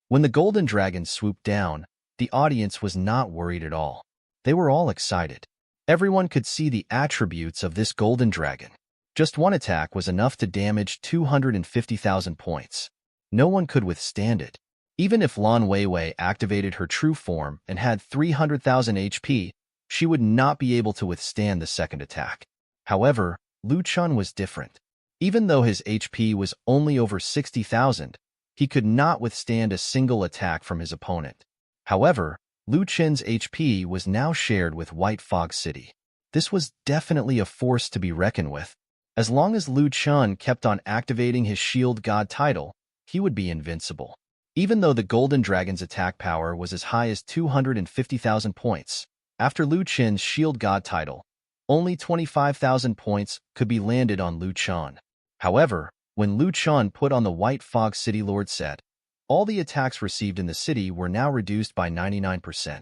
When the golden dragon swooped down, the audience was not worried at all. They were all excited. Everyone could see the attributes of this golden dragon. Just one attack was enough to damage 250,000 points. No one could withstand it. Even if Lan Weiwei activated her true form and had 300,000 HP, she would not be able to withstand the second attack. However, Lu Chen was different. Even though his HP was only over 60,000, he could not withstand a single attack from his opponent. However, Lu Chen's HP was now shared with White Fog City. This was definitely a force to be reckoned with. As long as Lu Chen kept on activating his Shield God title, he would be invincible. Even though the Golden Dragon's attack power was as high as 250,000 points, after Lu Chen's Shield God title, only 25,000 points could be landed on Lu Chen. However, when Lu Chen put on the White Fog City Lord set, all the attacks received in the city were now reduced by 99%.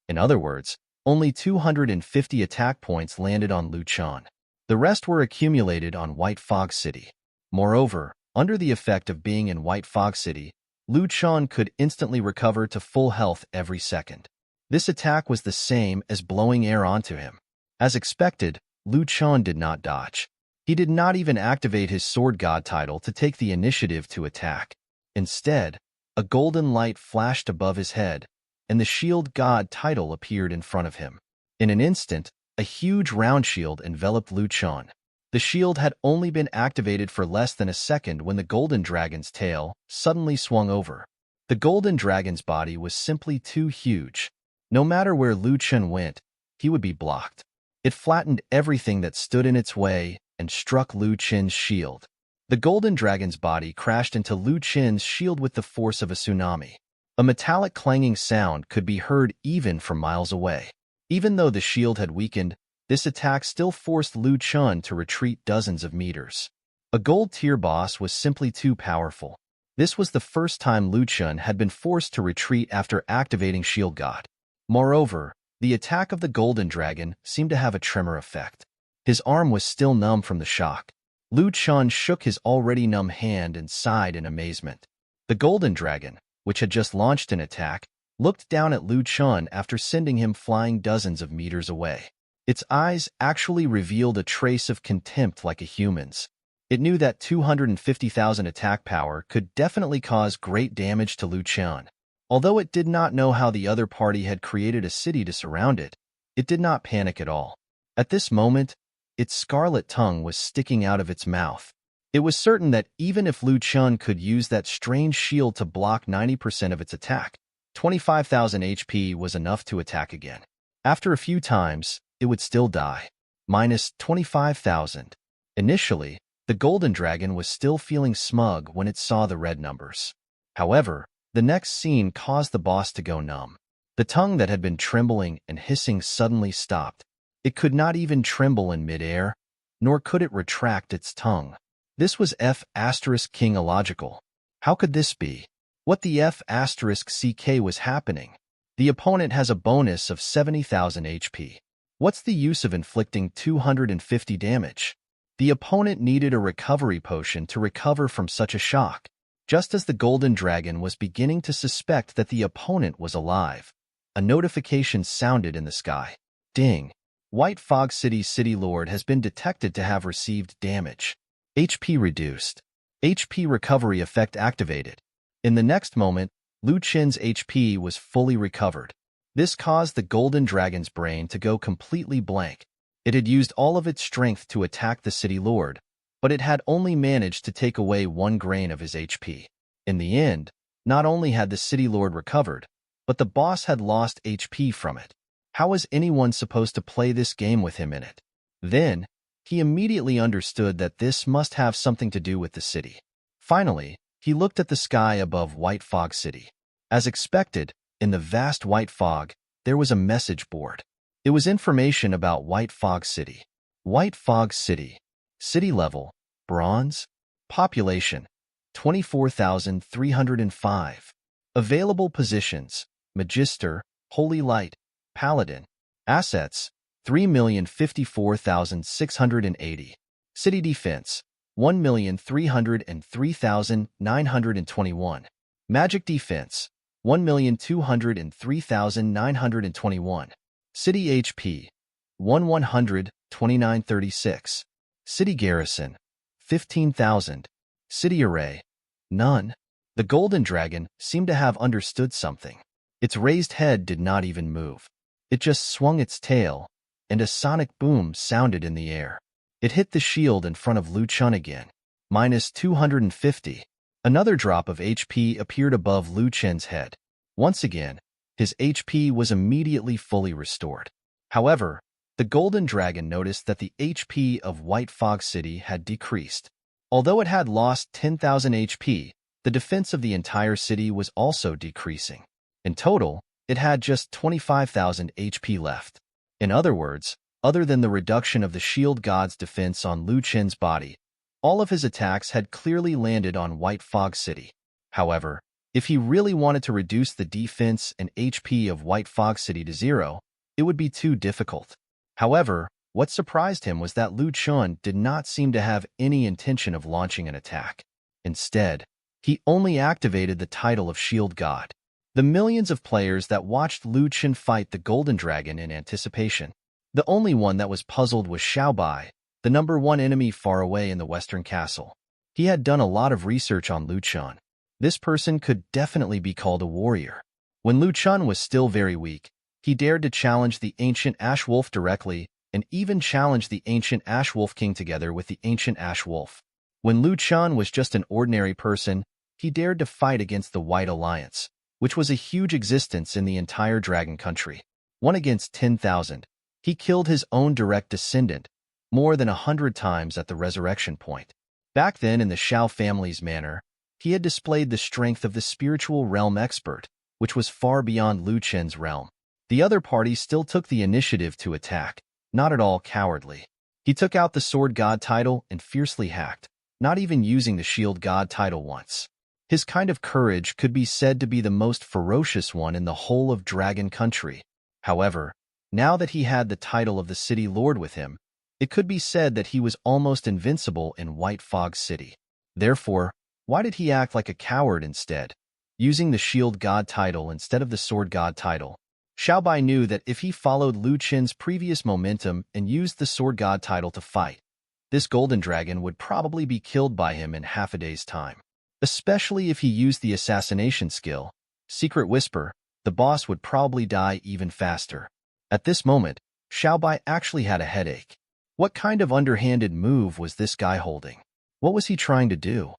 In other words, only 250 attack points landed on Lu Chen. The rest were accumulated on White Fog City. Moreover, under the effect of being in White Fog City, Lu Chen could instantly recover to full health every second. This attack was the same as blowing air onto him. As expected, Lu Chen did not dodge. He did not even activate his Sword God title to take the initiative to attack. Instead, a golden light flashed above his head, and the Shield God title appeared in front of him. In an instant, a huge round shield enveloped Lu Chen. The shield had only been activated for less than a second when the golden dragon's tail suddenly swung over. The golden dragon's body was simply too huge. No matter where Lu Chen went, he would be blocked. It flattened everything that stood in its way and struck Lu Chen's shield. The golden dragon's body crashed into Lu Chen's shield with the force of a tsunami. A metallic clanging sound could be heard even from miles away. Even though the shield had weakened, this attack still forced Lu Chen to retreat dozens of meters. A gold tier boss was simply too powerful. This was the first time Lu Chen had been forced to retreat after activating Shield God. Moreover, the attack of the golden dragon seemed to have a tremor effect. His arm was still numb from the shock. Lu Chen shook his already numb hand and sighed in amazement. The golden dragon, which had just launched an attack, looked down at Lu Chen after sending him flying dozens of meters away. Its eyes actually revealed a trace of contempt like a human's. It knew that 250,000 attack power could definitely cause great damage to Lu Chen. Although it did not know how the other party had created a city to surround it, it did not panic at all. At this moment, its scarlet tongue was sticking out of its mouth. It was certain that even if Lu Chen could use that strange shield to block 90% of its attack, 25,000 HP was enough to attack again. After a few times, it would still die. Minus 25,000. Initially, the golden dragon was still feeling smug when it saw the red numbers. However, the next scene caused the boss to go numb. The tongue that had been trembling and hissing suddenly stopped. It could not even tremble in midair, nor could it retract its tongue. This was F*King illogical. How could this be? What the F*CK was happening? The opponent has a bonus of 70,000 HP. What's the use of inflicting 250 damage? The opponent needed a recovery potion to recover from such a shock. Just as the golden dragon was beginning to suspect that the opponent was alive, a notification sounded in the sky. Ding! White Fog City's City Lord has been detected to have received damage. HP reduced. HP recovery effect activated. In the next moment, Lu Chen's HP was fully recovered. This caused the golden dragon's brain to go completely blank. It had used all of its strength to attack the City Lord, but it had only managed to take away 1 grain of his HP. In the end, not only had the City Lord recovered, but the boss had lost HP from it. How was anyone supposed to play this game with him in it? Then, he immediately understood that this must have something to do with the city. Finally, he looked at the sky above White Fog City. As expected, in the vast white fog, there was a message board. It was information about White Fog City. White Fog City. City level, bronze. Population, 24,305. Available positions, Magister, Holy Light, Paladin. Assets, 3,054,680. City Defense, 1,303,921. Magic Defense, 1,203,921. City HP 1,100, 2936. City Garrison 15,000. City Array none. The golden dragon seemed to have understood something. Its raised head did not even move. It just swung its tail, and a sonic boom sounded in the air. It hit the shield in front of Lu Chun again. Minus 250. Another drop of HP appeared above Lu Chen's head. Once again, his HP was immediately fully restored. However, the golden dragon noticed that the HP of White Fog City had decreased. Although it had lost 10,000 HP, the defense of the entire city was also decreasing. In total, it had just 25,000 HP left. In other words, other than the reduction of the shield god's defense on Lu Chen's body, all of his attacks had clearly landed on White Fog City. However, if he really wanted to reduce the defense and HP of White Fog City to 0, it would be too difficult. However, what surprised him was that Lu Chun did not seem to have any intention of launching an attack. Instead, he only activated the title of Shield God. The millions of players that watched Lu Chun fight the Golden Dragon in anticipation. The only one that was puzzled was Xiaobai, the #1 enemy far away in the Western Castle. He had done a lot of research on Lu Chun. This person could definitely be called a warrior. When Lu Chun was still very weak, he dared to challenge the ancient Ash Wolf directly and even challenge the ancient Ash Wolf King together with the ancient Ash Wolf. When Lu Chun was just an ordinary person, he dared to fight against the White Alliance, which was a huge existence in the entire Dragon Country. 1 against 10,000. He killed his own direct descendant more than 100 times at the resurrection point. Back then in the Shao family's manor, he had displayed the strength of the spiritual realm expert, which was far beyond Lu Chen's realm. The other party still took the initiative to attack, not at all cowardly. He took out the Sword God title and fiercely hacked, not even using the Shield God title once. His kind of courage could be said to be the most ferocious one in the whole of Dragon Country. However, now that he had the title of the City Lord with him, it could be said that he was almost invincible in White Fog City. Therefore, why did he act like a coward instead, using the Shield God title instead of the Sword God title? Xiaobai knew that if he followed Lu Chen's previous momentum and used the Sword God title to fight, this golden dragon would probably be killed by him in half a day's time. Especially if he used the assassination skill, Secret Whisper, the boss would probably die even faster. At this moment, Xiaobai actually had a headache. What kind of underhanded move was this guy holding? What was he trying to do?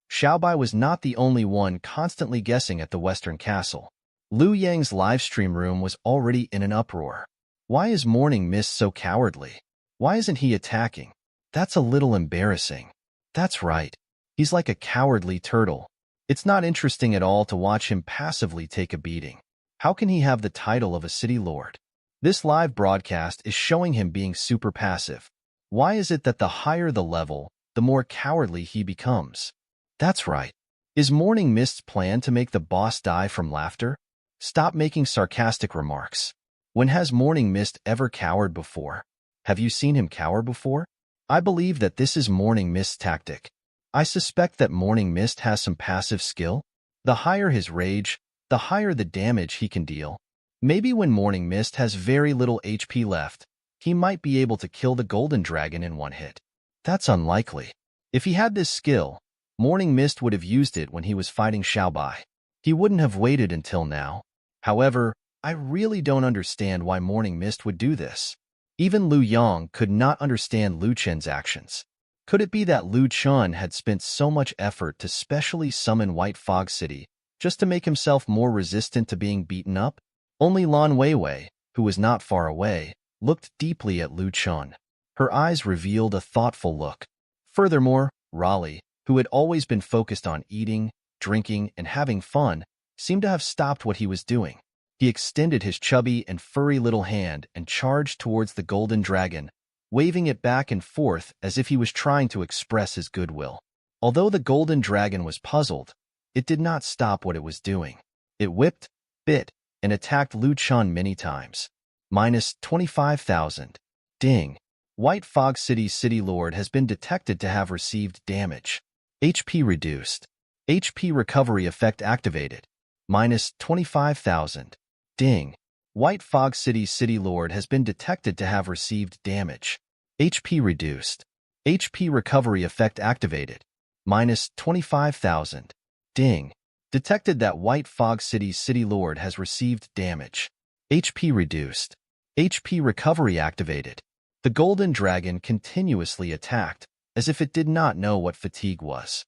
Xiaobai was not the only one constantly guessing at the Western Castle. Liu Yang's livestream room was already in an uproar. Why is Morning Mist so cowardly? Why isn't he attacking? That's a little embarrassing. That's right. He's like a cowardly turtle. It's not interesting at all to watch him passively take a beating. How can he have the title of a city lord? This live broadcast is showing him being super passive. Why is it that the higher the level, the more cowardly he becomes? That's right. Is Morning Mist's plan to make the boss die from laughter? Stop making sarcastic remarks. When has Morning Mist ever cowered before? Have you seen him cower before? I believe that this is Morning Mist's tactic. I suspect that Morning Mist has some passive skill. The higher his rage, the higher the damage he can deal. Maybe when Morning Mist has very little HP left, he might be able to kill the Golden Dragon in one hit. That's unlikely. If he had this skill, Morning Mist would have used it when he was fighting Xiaobai. He wouldn't have waited until now. However, I really don't understand why Morning Mist would do this. Even Liu Yang could not understand Lu Chen's actions. Could it be that Lu Chun had spent so much effort to specially summon White Fog City just to make himself more resistant to being beaten up? Only Lan Weiwei, who was not far away, looked deeply at Lu Chun. Her eyes revealed a thoughtful look. Furthermore, Raleigh, who had always been focused on eating, drinking, and having fun, seemed to have stopped what he was doing. He extended his chubby and furry little hand and charged towards the golden dragon, waving it back and forth as if he was trying to express his goodwill. Although the golden dragon was puzzled, it did not stop what it was doing. It whipped, bit, and attacked Lu Chun many times. Minus 25,000. Ding. White Fog City's City Lord has been detected to have received damage. HP reduced. HP recovery effect activated. minus 25,000. Ding. White Fog City's City Lord has been detected to have received damage. HP reduced. HP recovery effect activated. Minus 25,000. Ding. Detected that White Fog City's City Lord has received damage. HP reduced. HP recovery activated. The Golden Dragon continuously attacked, as if it did not know what fatigue was.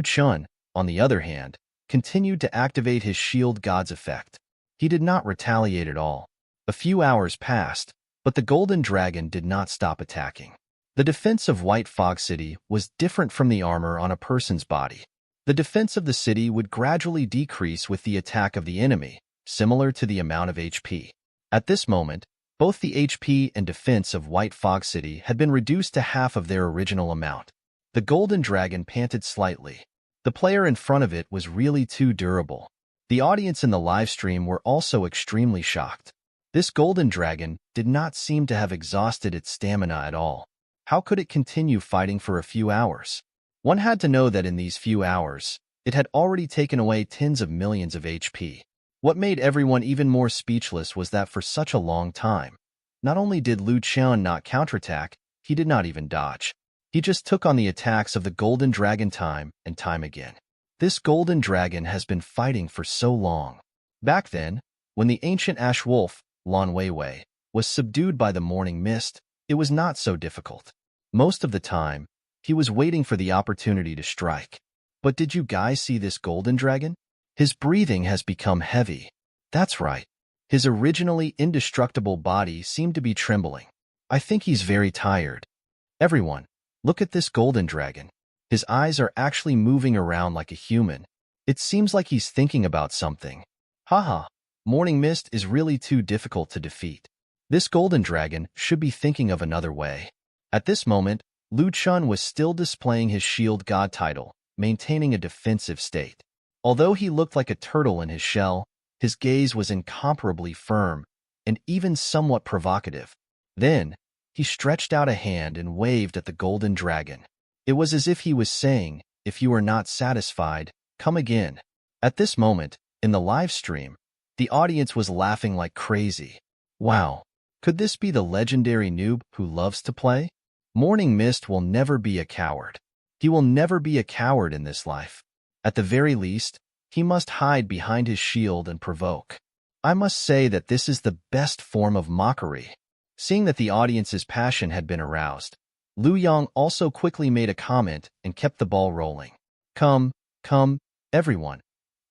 Chen, on the other hand, continued to activate his Shield God's effect. He did not retaliate at all. A few hours passed, but the Golden Dragon did not stop attacking. The defense of White Fog City was different from the armor on a person's body. The defense of the city would gradually decrease with the attack of the enemy, similar to the amount of HP. At this moment, both the HP and defense of White Fog City had been reduced to half of their original amount. The Golden Dragon panted slightly. The player in front of it was really too durable. The audience in the livestream were also extremely shocked. This Golden Dragon did not seem to have exhausted its stamina at all. How could it continue fighting for a few hours? One had to know that in these few hours, it had already taken away tens of millions of HP. What made everyone even more speechless was that for such a long time, not only did Chen not counterattack, he did not even dodge. He just took on the attacks of the Golden Dragon time and time again. This Golden Dragon has been fighting for so long. Back then, when the ancient Ash Wolf, Lan Weiwei, was subdued by the morning mist, it was not so difficult. Most of the time, he was waiting for the opportunity to strike. But did you guys see this Golden Dragon? His breathing has become heavy. That's right. His originally indestructible body seemed to be trembling. I think he's very tired. Everyone, look at this Golden Dragon. His eyes are actually moving around like a human. It seems like he's thinking about something. Haha, Morning Mist is really too difficult to defeat. This Golden Dragon should be thinking of another way. At this moment, Chen was still displaying his Shield God title, maintaining a defensive state. Although he looked like a turtle in his shell, his gaze was incomparably firm and even somewhat provocative. Then, he stretched out a hand and waved at the Golden Dragon. It was as if he was saying, "If you are not satisfied, come again." At this moment, in the live stream, the audience was laughing like crazy. Wow, could this be the legendary noob who loves to play? Morning Mist will never be a coward. He will never be a coward in this life. At the very least, he must hide behind his shield and provoke. I must say that this is the best form of mockery. Seeing that the audience's passion had been aroused, Liu Yang also quickly made a comment and kept the ball rolling. Come, everyone.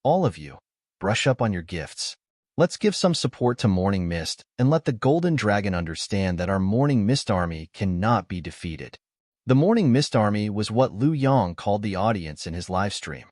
All of you, brush up on your gifts. Let's give some support to Morning Mist and let the Golden Dragon understand that our Morning Mist army cannot be defeated. The Morning Mist army was what Liu Yang called the audience in his livestream.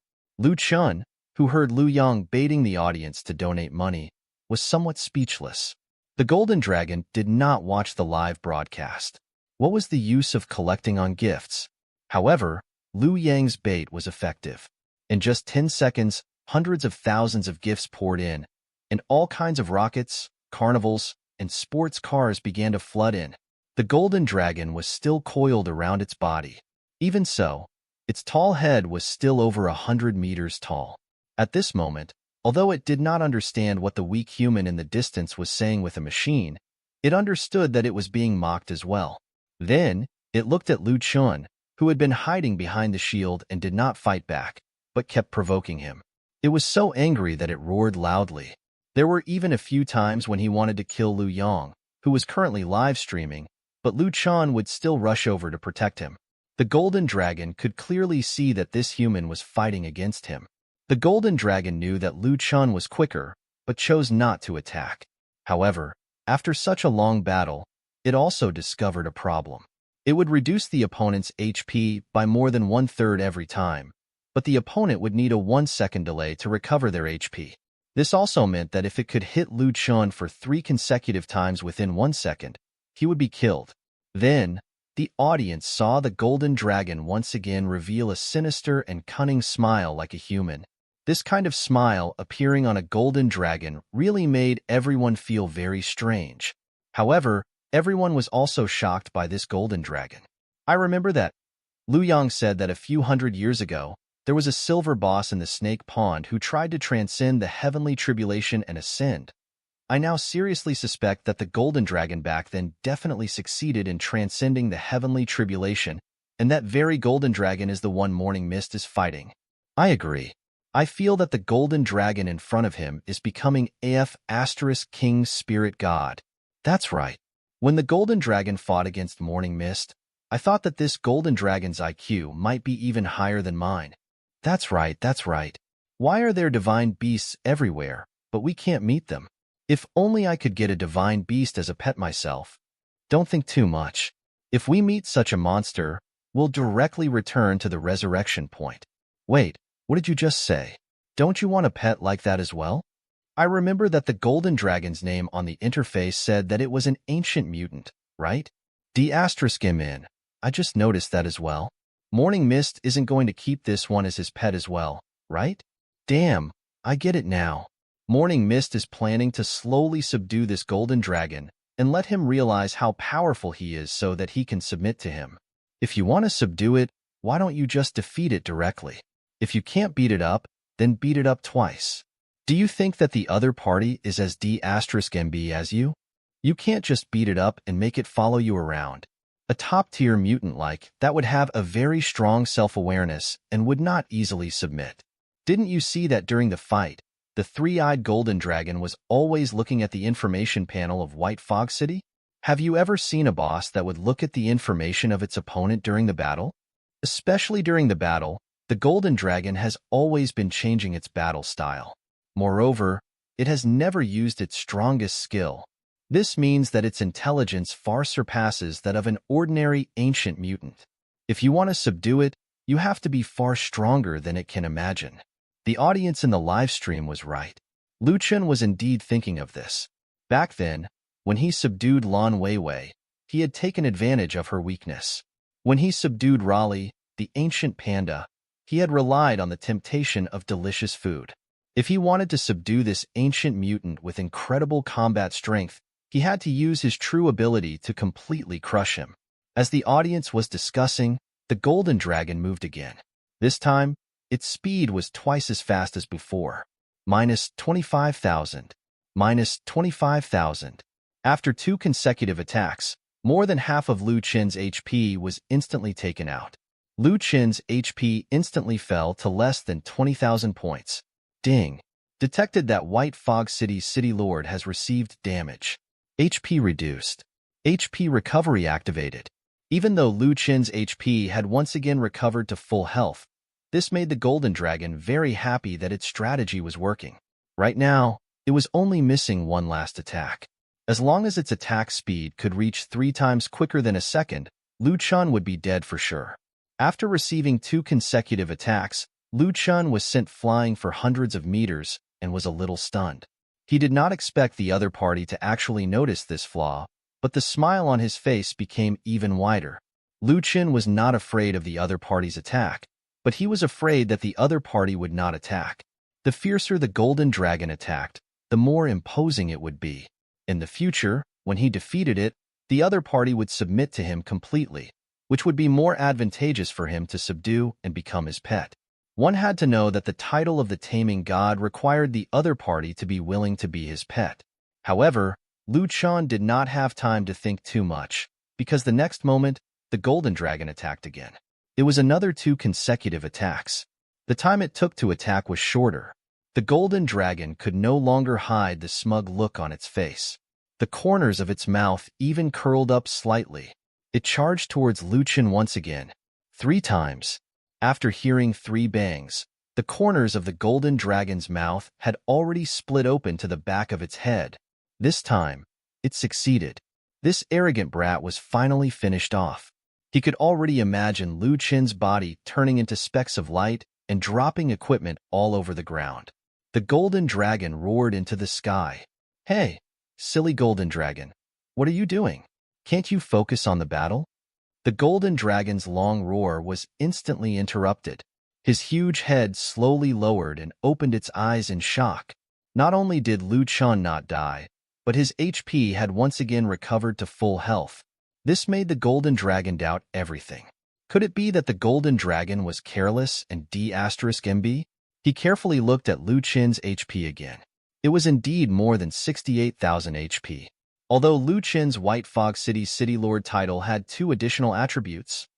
Chen, who heard Liu Yang baiting the audience to donate money, was somewhat speechless. The Golden Dragon did not watch the live broadcast. What was the use of collecting on gifts? However, Liu Yang's bait was effective. In just 10 seconds, hundreds of thousands of gifts poured in, and all kinds of rockets, carnivals, and sports cars began to flood in. The Golden Dragon was still coiled around its body. Even so, its tall head was still over 100 meters tall. At this moment, although it did not understand what the weak human in the distance was saying with a machine, it understood that it was being mocked as well. Then, it looked at Chen, who had been hiding behind the shield and did not fight back, but kept provoking him. It was so angry that it roared loudly. There were even a few times when he wanted to kill Liu Yang, who was currently live streaming, but Chen would still rush over to protect him. The Golden Dragon could clearly see that this human was fighting against him. The Golden Dragon knew that Chen was quicker, but chose not to attack. However, after such a long battle, it also discovered a problem. It would reduce the opponent's HP by more than 1/3 every time, but the opponent would need a 1-second delay to recover their HP. This also meant that if it could hit Chen for 3 consecutive times within 1 second, he would be killed. Then, the audience saw the Golden Dragon once again reveal a sinister and cunning smile like a human. This kind of smile appearing on a Golden Dragon really made everyone feel very strange. However, everyone was also shocked by this Golden Dragon. I remember that Liu Yang said that a few hundred years ago, There was a silver boss in the snake pond who tried to transcend the heavenly tribulation and ascend. I now seriously suspect that the golden dragon back then definitely succeeded in transcending the heavenly tribulation, and that very golden dragon is the one Morning Mist is fighting. I agree. I feel that the golden dragon in front of him is becoming King Spirit God. That's right. When the golden dragon fought against Morning Mist, I thought that this golden dragon's IQ might be even higher than mine. That's right, that's right. Why are there divine beasts everywhere, but we can't meet them? If only I could get a divine beast as a pet myself. Don't think too much. If we meet such a monster, we'll directly return to the resurrection point. Wait, what did you just say? Don't you want a pet like that as well? I remember that the golden dragon's name on the interface said that it was an ancient mutant, right? D*M. I just noticed that as well. Morning Mist isn't going to keep this one as his pet as well, right? Damn, I get it now. Morning Mist is planning to slowly subdue this golden dragon and let him realize how powerful he is so that he can submit to him. If you want to subdue it, why don't you just defeat it directly? If you can't beat it up, then beat it up twice. Do you think that the other party is as D*MB as you? You can't just beat it up and make it follow you around. A top-tier mutant like that would have a very strong self-awareness and would not easily submit. Didn't you see that during the fight, the three-eyed golden dragon was always looking at the information panel of White Fog City? Have you ever seen a boss that would look at the information of its opponent during the battle? Especially during the battle, the golden dragon has always been changing its battle style. Moreover, it has never used its strongest skill. This means that its intelligence far surpasses that of an ordinary ancient mutant. If you want to subdue it, you have to be far stronger than it can imagine. The audience in the live stream was right. Chen was indeed thinking of this. Back then, when he subdued Lan Weiwei, he had taken advantage of her weakness. When he subdued Raleigh, the ancient panda, he had relied on the temptation of delicious food. If he wanted to subdue this ancient mutant with incredible combat strength, he had to use his true ability to completely crush him. As the audience was discussing, the golden dragon moved again. This time, its speed was twice as fast as before. Minus 25,000. Minus 25,000. After 2 consecutive attacks, more than half of Chen's HP was instantly taken out. Chen's HP instantly fell to less than 20,000 points. Ding. Detected that White Fog City's city lord has received damage. HP reduced. HP recovery activated. Even though Chen's HP had once again recovered to full health, this made the golden dragon very happy that its strategy was working. Right now, it was only missing one last attack. As long as its attack speed could reach 3 times quicker than a second, Chen would be dead for sure. After receiving 2 consecutive attacks, Chen was sent flying for hundreds of meters and was a little stunned. He did not expect the other party to actually notice this flaw, but the smile on his face became even wider. Chen was not afraid of the other party's attack, but he was afraid that the other party would not attack. The fiercer the golden dragon attacked, the more imposing it would be. In the future, when he defeated it, the other party would submit to him completely, which would be more advantageous for him to subdue and become his pet. One had to know that the title of the taming god required the other party to be willing to be his pet. However, Chen did not have time to think too much, because the next moment, the golden dragon attacked again. It was another 2 consecutive attacks. The time it took to attack was shorter. The golden dragon could no longer hide the smug look on its face. The corners of its mouth even curled up slightly. It charged towards Chen once again, 3 times. After hearing 3 bangs, the corners of the golden dragon's mouth had already split open to the back of its head. This time, it succeeded. This arrogant brat was finally finished off. He could already imagine Chen's body turning into specks of light and dropping equipment all over the ground. The golden dragon roared into the sky. Hey, silly golden dragon, what are you doing? Can't you focus on the battle? The golden dragon's long roar was instantly interrupted. His huge head slowly lowered and opened its eyes in shock. Not only did Chen not die, but his HP had once again recovered to full health. This made the golden dragon doubt everything. Could it be that the golden dragon was careless and D*MB? He carefully looked at Lu Chen's HP again. It was indeed more than 68,000 HP. Although Lu Chen's White Fog City City Lord title had 2 additional attributes,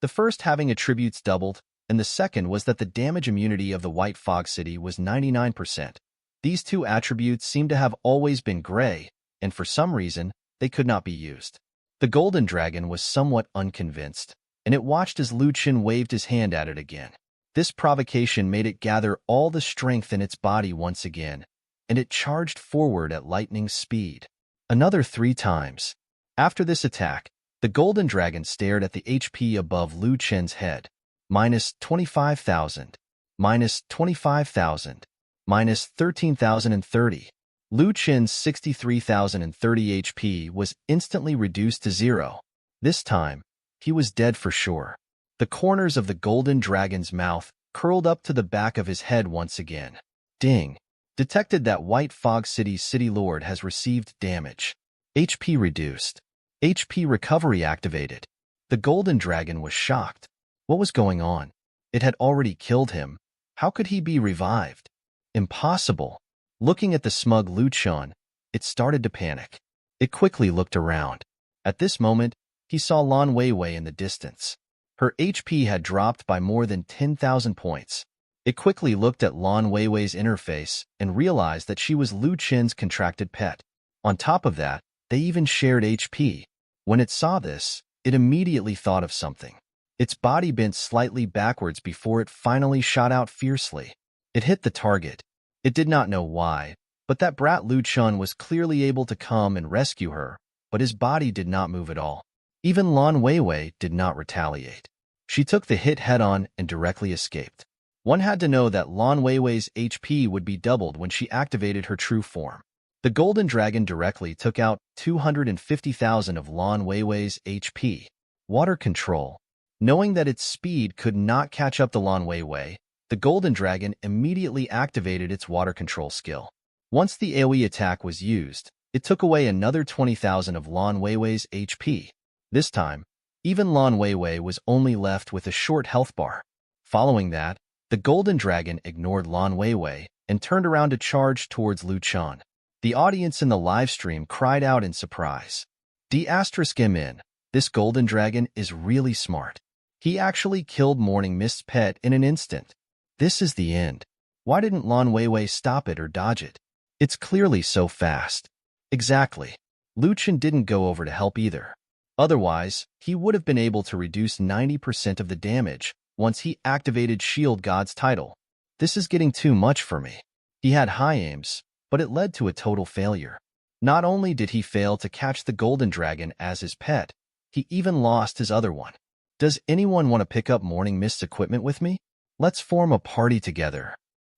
the first having attributes doubled, and the second was that the damage immunity of the White Fog City was 99%. These 2 attributes seemed to have always been gray, and for some reason, they could not be used. The golden dragon was somewhat unconvinced, and it watched as Lu Chen waved his hand at it again. This provocation made it gather all the strength in its body once again, and it charged forward at lightning speed. Another 3 times. After this attack, the golden dragon stared at the HP above Lu Chen's head. Minus 25,000. Minus 25,000. Minus 13,030. Lu Chen's 63,030 HP was instantly reduced to 0. This time, he was dead for sure. The corners of the golden dragon's mouth curled up to the back of his head once again. Ding. Detected that White Fog City's City Lord has received damage. HP reduced. HP recovery activated. The golden dragon was shocked. What was going on? It had already killed him. How could he be revived? Impossible. Looking at the smug Lu Chen, it started to panic. It quickly looked around. At this moment, he saw Lan Weiwei in the distance. Her HP had dropped by more than 10,000 points. It quickly looked at Lan Weiwei's interface and realized that she was Lu Chen's contracted pet. On top of that, they even shared HP. When it saw this, it immediately thought of something. Its body bent slightly backwards before it finally shot out fiercely. It hit the target. It did not know why, but that brat Lu Chen was clearly able to come and rescue her, but his body did not move at all. Even Lan Weiwei did not retaliate. She took the hit head-on and directly escaped. One had to know that Lan Weiwei's HP would be doubled when she activated her true form. The golden dragon directly took out 250,000 of Lan Weiwei's HP. Water control. Knowing that its speed could not catch up to Lan Weiwei, the golden dragon immediately activated its water control skill. Once the AoE attack was used, it took away another 20,000 of Lan Weiwei's HP. This time, even Lan Weiwei was only left with a short health bar. Following that, the golden dragon ignored Lan Weiwei and turned around to charge towards Lu Chen. The audience in the livestream cried out in surprise. D*MN, this golden dragon is really smart. He actually killed Morning Mist's pet in an instant. This is the end. Why didn't Lan Weiwei stop it or dodge it? It's clearly so fast. Exactly. Lu Chen didn't go over to help either. Otherwise, he would have been able to reduce 90% of the damage once he activated Shield God's title. This is getting too much for me. He had high aims, but it led to a total failure. Not only did he fail to catch the golden dragon as his pet, he even lost his other one. Does anyone want to pick up Morning Mist's equipment with me? Let's form a party together.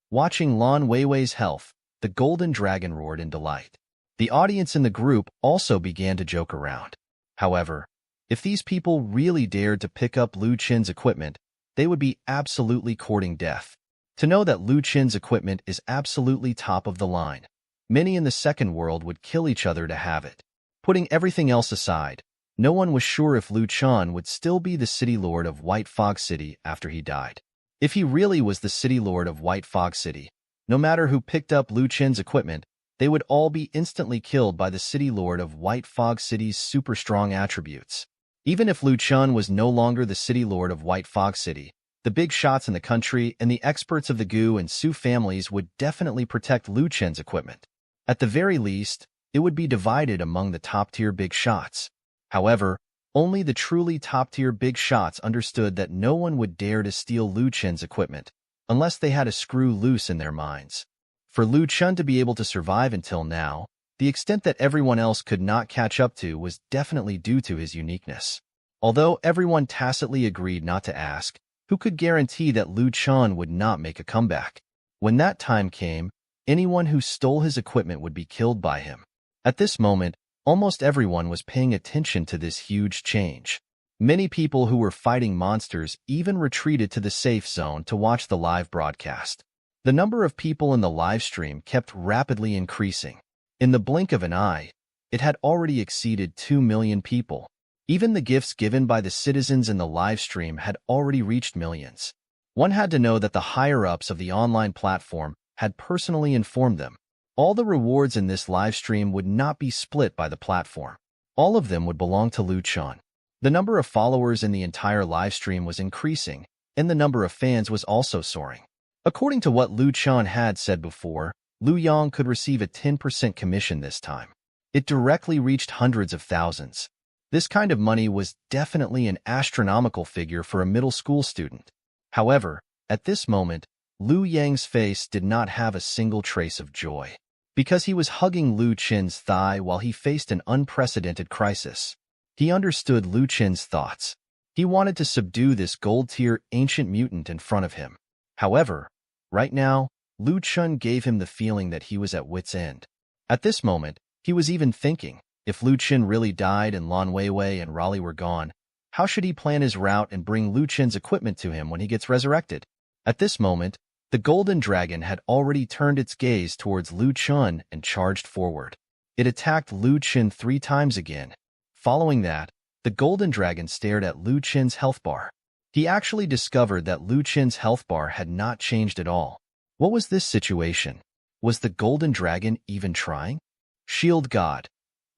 Watching Lan Weiwei's health, the golden dragon roared in delight. The audience in the group also began to joke around. However, if these people really dared to pick up Lu Chen's equipment, they would be absolutely courting death. To know that Lu Chen's equipment is absolutely top of the line, many in the second world would kill each other to have it. Putting everything else aside, no one was sure if Lu Chen would still be the City Lord of White Fog City after he died. If he really was the City Lord of White Fog City, no matter who picked up Lu Chen's equipment, they would all be instantly killed by the City Lord of White Fog City's super strong attributes. Even if Lu Chen was no longer the City Lord of White Fog City, the big shots in the country and the experts of the Gu and Su families would definitely protect Lu Chen's equipment. At the very least, it would be divided among the top-tier big shots. However, only the truly top-tier big shots understood that no one would dare to steal Lu Chen's equipment, unless they had a screw loose in their minds. For Lu Chen to be able to survive until now, the extent that everyone else could not catch up to was definitely due to his uniqueness. Although everyone tacitly agreed not to ask, who could guarantee that Lu Chen would not make a comeback? When that time came, anyone who stole his equipment would be killed by him. At this moment, almost everyone was paying attention to this huge change. Many people who were fighting monsters even retreated to the safe zone to watch the live broadcast. The number of people in the live stream kept rapidly increasing. In the blink of an eye, it had already exceeded 2 million people. Even the gifts given by the citizens in the live stream had already reached millions. One had to know that the higher-ups of the online platform had personally informed them. All the rewards in this live stream would not be split by the platform. All of them would belong to Lu Chen. The number of followers in the entire live stream was increasing, and the number of fans was also soaring. According to what Lu Chen had said before, Lu Yang could receive a 10% commission this time. It directly reached hundreds of thousands. This kind of money was definitely an astronomical figure for a middle school student. However, at this moment, Lu Yang's face did not have a single trace of joy, because he was hugging Lu Chen's thigh while he faced an unprecedented crisis. He understood Lu Chen's thoughts. He wanted to subdue this gold-tier ancient mutant in front of him. However, right now, Lu Chen gave him the feeling that he was at wit's end. At this moment, he was even thinking, if Lu Chen really died and Lan Weiwei and Raleigh were gone, how should he plan his route and bring Lu Chen's equipment to him when he gets resurrected? At this moment, the golden dragon had already turned its gaze towards Lu Chen and charged forward. It attacked Lu Chen 3 times again. Following that, the golden dragon stared at Lu Chen's health bar. He actually discovered that Lu Chen's health bar had not changed at all. What was this situation? Was the golden dragon even trying? Shield God.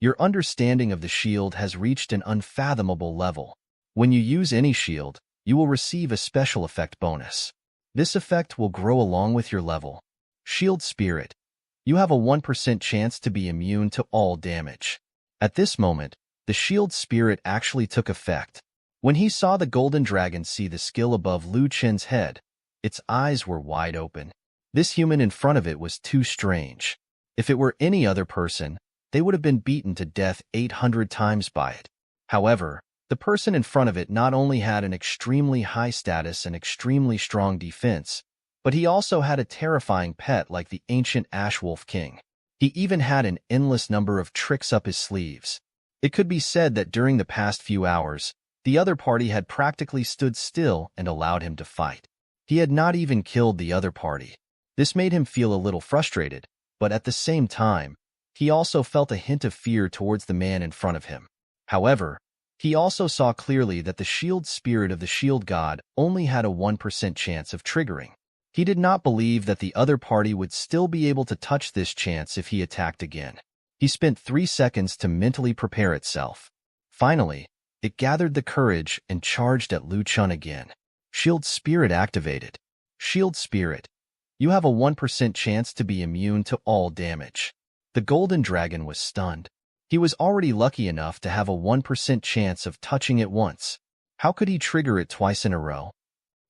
Your understanding of the shield has reached an unfathomable level. When you use any shield, you will receive a special effect bonus. This effect will grow along with your level. Shield Spirit. You have a 1% chance to be immune to all damage. At this moment, the Shield Spirit actually took effect. When he saw the golden dragon see the skill above Lu Chen's head, its eyes were wide open. This human in front of it was too strange. If it were any other person, they would have been beaten to death 800 times by it. However, the person in front of it not only had an extremely high status and extremely strong defense, but he also had a terrifying pet like the ancient Ashwolf King. He even had an endless number of tricks up his sleeves. It could be said that during the past few hours, the other party had practically stood still and allowed him to fight. He had not even killed the other party. This made him feel a little frustrated, but at the same time, he also felt a hint of fear towards the man in front of him. However, he also saw clearly that the shield spirit of the shield god only had a 1% chance of triggering. He did not believe that the other party would still be able to touch this chance if he attacked again. He spent 3 seconds to mentally prepare itself. Finally, it gathered the courage and charged at Lu Chen again. Shield Spirit activated. Shield Spirit. You have a 1% chance to be immune to all damage. The golden dragon was stunned. He was already lucky enough to have a 1% chance of touching it once. How could he trigger it twice in a row?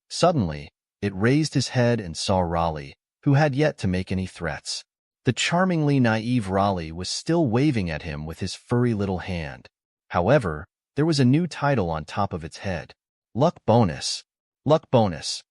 Suddenly, it raised his head and saw Raleigh, who had yet to make any threats. The charmingly naive Raleigh was still waving at him with his furry little hand. However, there was a new title on top of its head. Luck Bonus. Luck Bonus.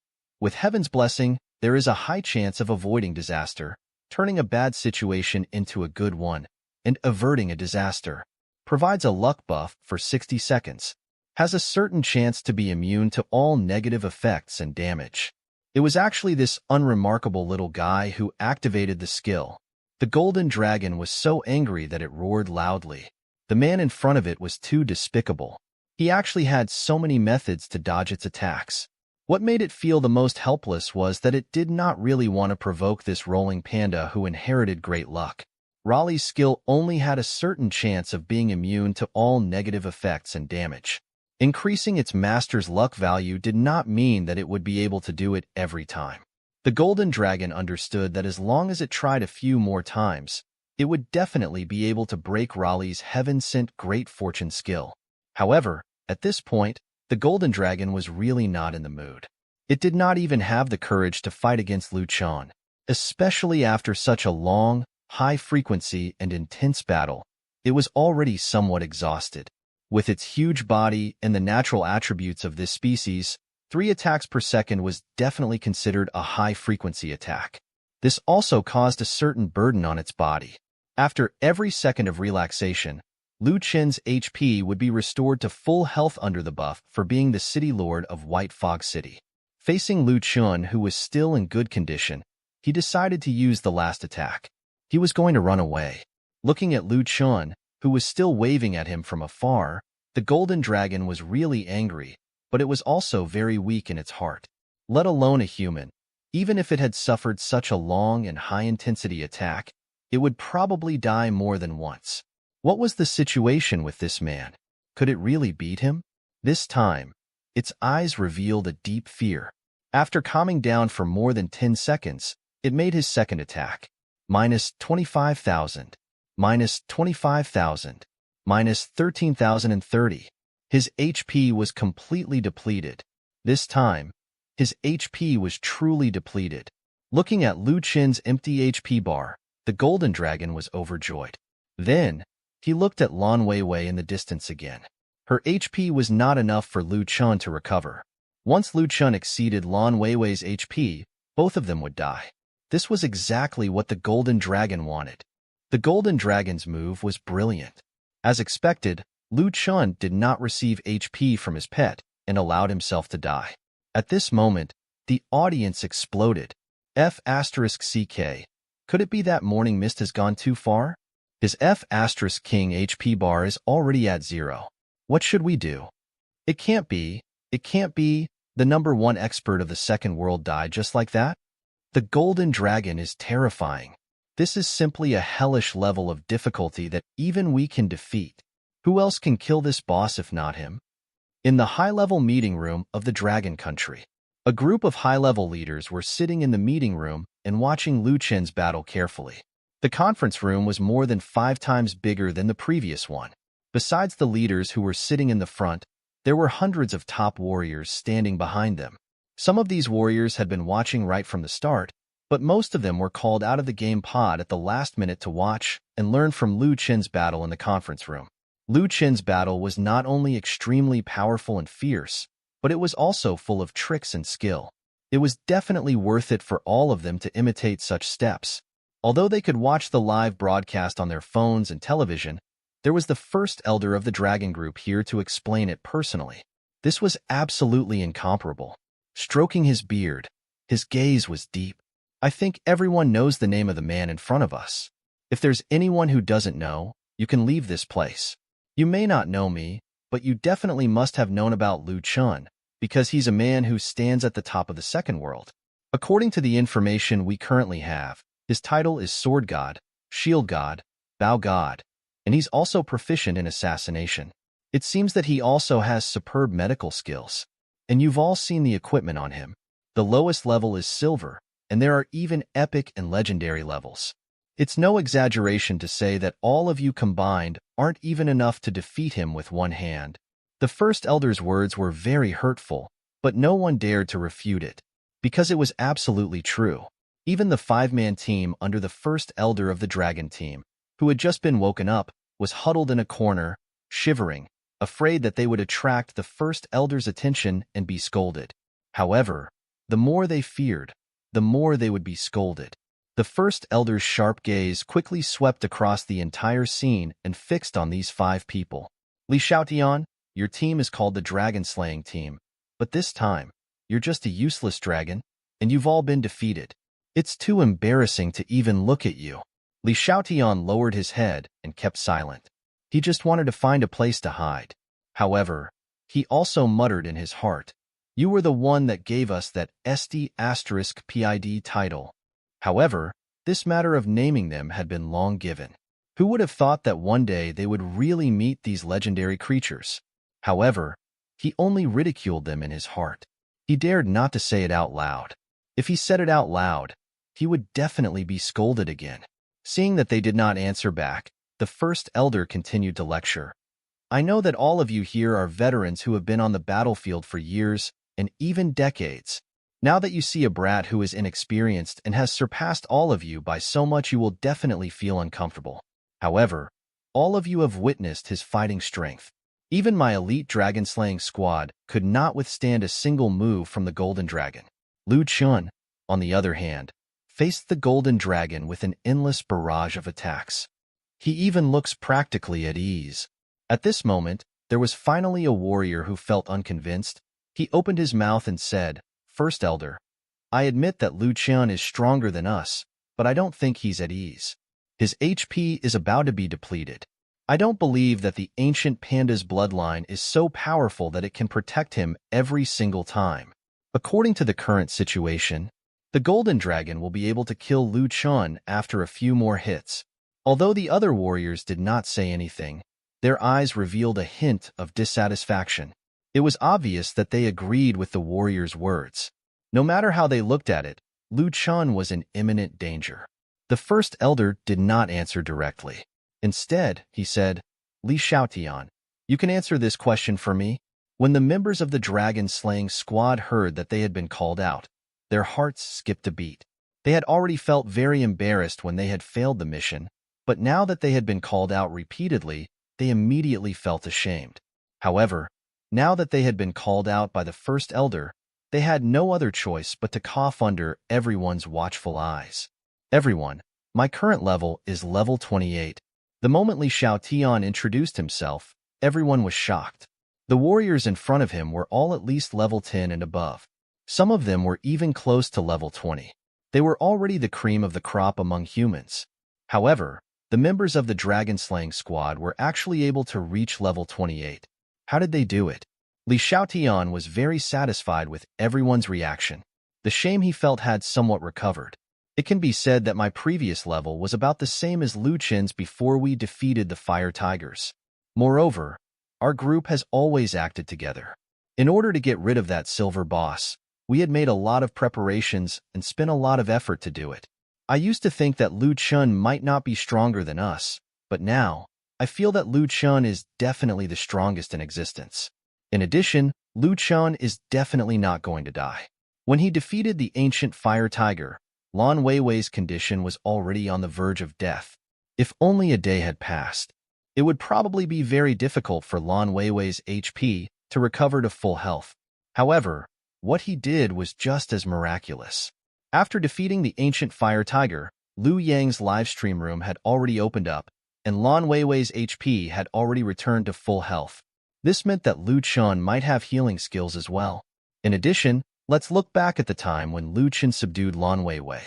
With Heaven's blessing, there is a high chance of avoiding disaster, turning a bad situation into a good one, and averting a disaster. Provides a luck buff for 60 seconds. Has a certain chance to be immune to all negative effects and damage. It was actually this unremarkable little guy who activated the skill. The golden dragon was so angry that it roared loudly. The man in front of it was too despicable. He actually had so many methods to dodge its attacks. What made it feel the most helpless was that it did not really want to provoke this rolling panda who inherited great luck. Raleigh's skill only had a certain chance of being immune to all negative effects and damage. Increasing its master's luck value did not mean that it would be able to do it every time. The golden dragon understood that as long as it tried a few more times, it would definitely be able to break Raleigh's heaven-sent great fortune skill. However, at this point, the golden dragon was really not in the mood. It did not even have the courage to fight against Lu Chen, especially after such a long, high-frequency and intense battle. It was already somewhat exhausted. With its huge body and the natural attributes of this species, 3 attacks per second was definitely considered a high-frequency attack. This also caused a certain burden on its body. After every second of relaxation, Lu Chen's HP would be restored to full health under the buff for being the city lord of White Fog City. Facing Lu Chen, who was still in good condition, he decided to use the last attack. He was going to run away. Looking at Lu Chen, who was still waving at him from afar, The golden dragon was really angry, but it was also very weak in its heart. Let alone a human. Even if it had suffered such a long and high-intensity attack, it would probably die more than once. What was the situation with this man? Could it really beat him? This time, its eyes revealed a deep fear. After calming down for more than 10 seconds, it made his second attack. Minus 25,000. Minus 25,000. Minus 13,030. His HP was completely depleted. This time, his HP was truly depleted. Looking at Lu Chen's empty HP bar, the golden dragon was overjoyed. Then, he looked at Lan Weiwei in the distance again. Her HP was not enough for Lu Chen to recover. Once Lu Chen exceeded Lan Weiwei's HP, both of them would die. This was exactly what the golden dragon wanted. The golden dragon's move was brilliant. As expected, Lu Chen did not receive HP from his pet and allowed himself to die. At this moment, the audience exploded. F*CK. Could it be that Morning Mist has gone too far? His F*King HP bar is already at 0. What should we do? It can't be. The number 1 expert of the second world died just like that? The golden dragon is terrifying. This is simply a hellish level of difficulty that even we can defeat. Who else can kill this boss if not him? In the high-level meeting room of the Dragon Country, a group of high-level leaders were sitting in the meeting room and watching Lu Chen's battle carefully. The conference room was more than 5 times bigger than the previous one. Besides the leaders who were sitting in the front, there were hundreds of top warriors standing behind them. Some of these warriors had been watching right from the start, but most of them were called out of the game pod at the last minute to watch and learn from Lu Chen's battle in the conference room. Lu Chen's battle was not only extremely powerful and fierce, but it was also full of tricks and skill. It was definitely worth it for all of them to imitate such steps. Although they could watch the live broadcast on their phones and television, there was the first elder of the Dragon Group here to explain it personally. This was absolutely incomparable. Stroking his beard, his gaze was deep. I think everyone knows the name of the man in front of us. If there's anyone who doesn't know, you can leave this place. You may not know me, but you definitely must have known about Lu Chen, because he's a man who stands at the top of the second world. According to the information we currently have, his title is Sword God, Shield God, Bow God, and he's also proficient in assassination. It seems that he also has superb medical skills. And you've all seen the equipment on him. The lowest level is silver, and there are even epic and legendary levels. It's no exaggeration to say that all of you combined aren't even enough to defeat him with one hand. The first elder's words were very hurtful, but no one dared to refute it, because it was absolutely true. Even the 5-man team under the first elder of the dragon team, who had just been woken up, was huddled in a corner, shivering, afraid that they would attract the first elder's attention and be scolded. However, the more they feared, the more they would be scolded. The first elder's sharp gaze quickly swept across the entire scene and fixed on these 5 people. Li Xiaotian, your team is called the Dragon Slaying Team, but this time, you're just a useless dragon, and you've all been defeated. It's too embarrassing to even look at you. Li Xiaotian lowered his head and kept silent. He just wanted to find a place to hide. However, he also muttered in his heart, "You were the one that gave us that SD*PID title." However, this matter of naming them had been long given. Who would have thought that one day they would really meet these legendary creatures? However, he only ridiculed them in his heart. He dared not to say it out loud. If he said it out loud, he would definitely be scolded again. Seeing that they did not answer back, the first elder continued to lecture. I know that all of you here are veterans who have been on the battlefield for years and even decades. Now that you see a brat who is inexperienced and has surpassed all of you by so much, you will definitely feel uncomfortable. However, all of you have witnessed his fighting strength. Even my elite dragon-slaying squad could not withstand a single move from the golden dragon. Lu Chen, on the other hand, faced the golden dragon with an endless barrage of attacks. He even looks practically at ease. At this moment, there was finally a warrior who felt unconvinced. He opened his mouth and said, "First Elder, I admit that Lu Chen is stronger than us, but I don't think he's at ease. His HP is about to be depleted. I don't believe that the ancient panda's bloodline is so powerful that it can protect him every single time. According to the current situation, the golden dragon will be able to kill Lu Chen after a few more hits. Although the other warriors did not say anything, their eyes revealed a hint of dissatisfaction. It was obvious that they agreed with the warrior's words. No matter how they looked at it, Lu Chen was in imminent danger. The first elder did not answer directly. Instead, he said, "Li Xiaotian, you can answer this question for me?" When the members of the dragon-slaying squad heard that they had been called out, their hearts skipped a beat. They had already felt very embarrassed when they had failed the mission, but now that they had been called out repeatedly, they immediately felt ashamed. However, now that they had been called out by the first elder, they had no other choice but to cough under everyone's watchful eyes. "Everyone, my current level is level 28. The moment Li Xiaotian introduced himself, everyone was shocked. The warriors in front of him were all at least level 10 and above. Some of them were even close to level 20. They were already the cream of the crop among humans. However, the members of the dragon-slaying squad were actually able to reach level 28. How did they do it? Li Xiaotian was very satisfied with everyone's reaction. The shame he felt had somewhat recovered. It can be said that my previous level was about the same as Lu Chen's before we defeated the Fire Tigers. Moreover, our group has always acted together. In order to get rid of that silver boss, we had made a lot of preparations and spent a lot of effort to do it. I used to think that Lu Chen might not be stronger than us, but now, I feel that Lu Chen is definitely the strongest in existence. In addition, Lu Chen is definitely not going to die. When he defeated the ancient Fire Tiger, Lan Weiwei's condition was already on the verge of death. If only a day had passed, it would probably be very difficult for Lan Weiwei's HP to recover to full health. However, what he did was just as miraculous. After defeating the ancient Fire Tiger, Liu Yang's livestream room had already opened up, and Lan Weiwei's HP had already returned to full health. This meant that Lu Chen might have healing skills as well. In addition, let's look back at the time when Lu Chen subdued Lan Weiwei.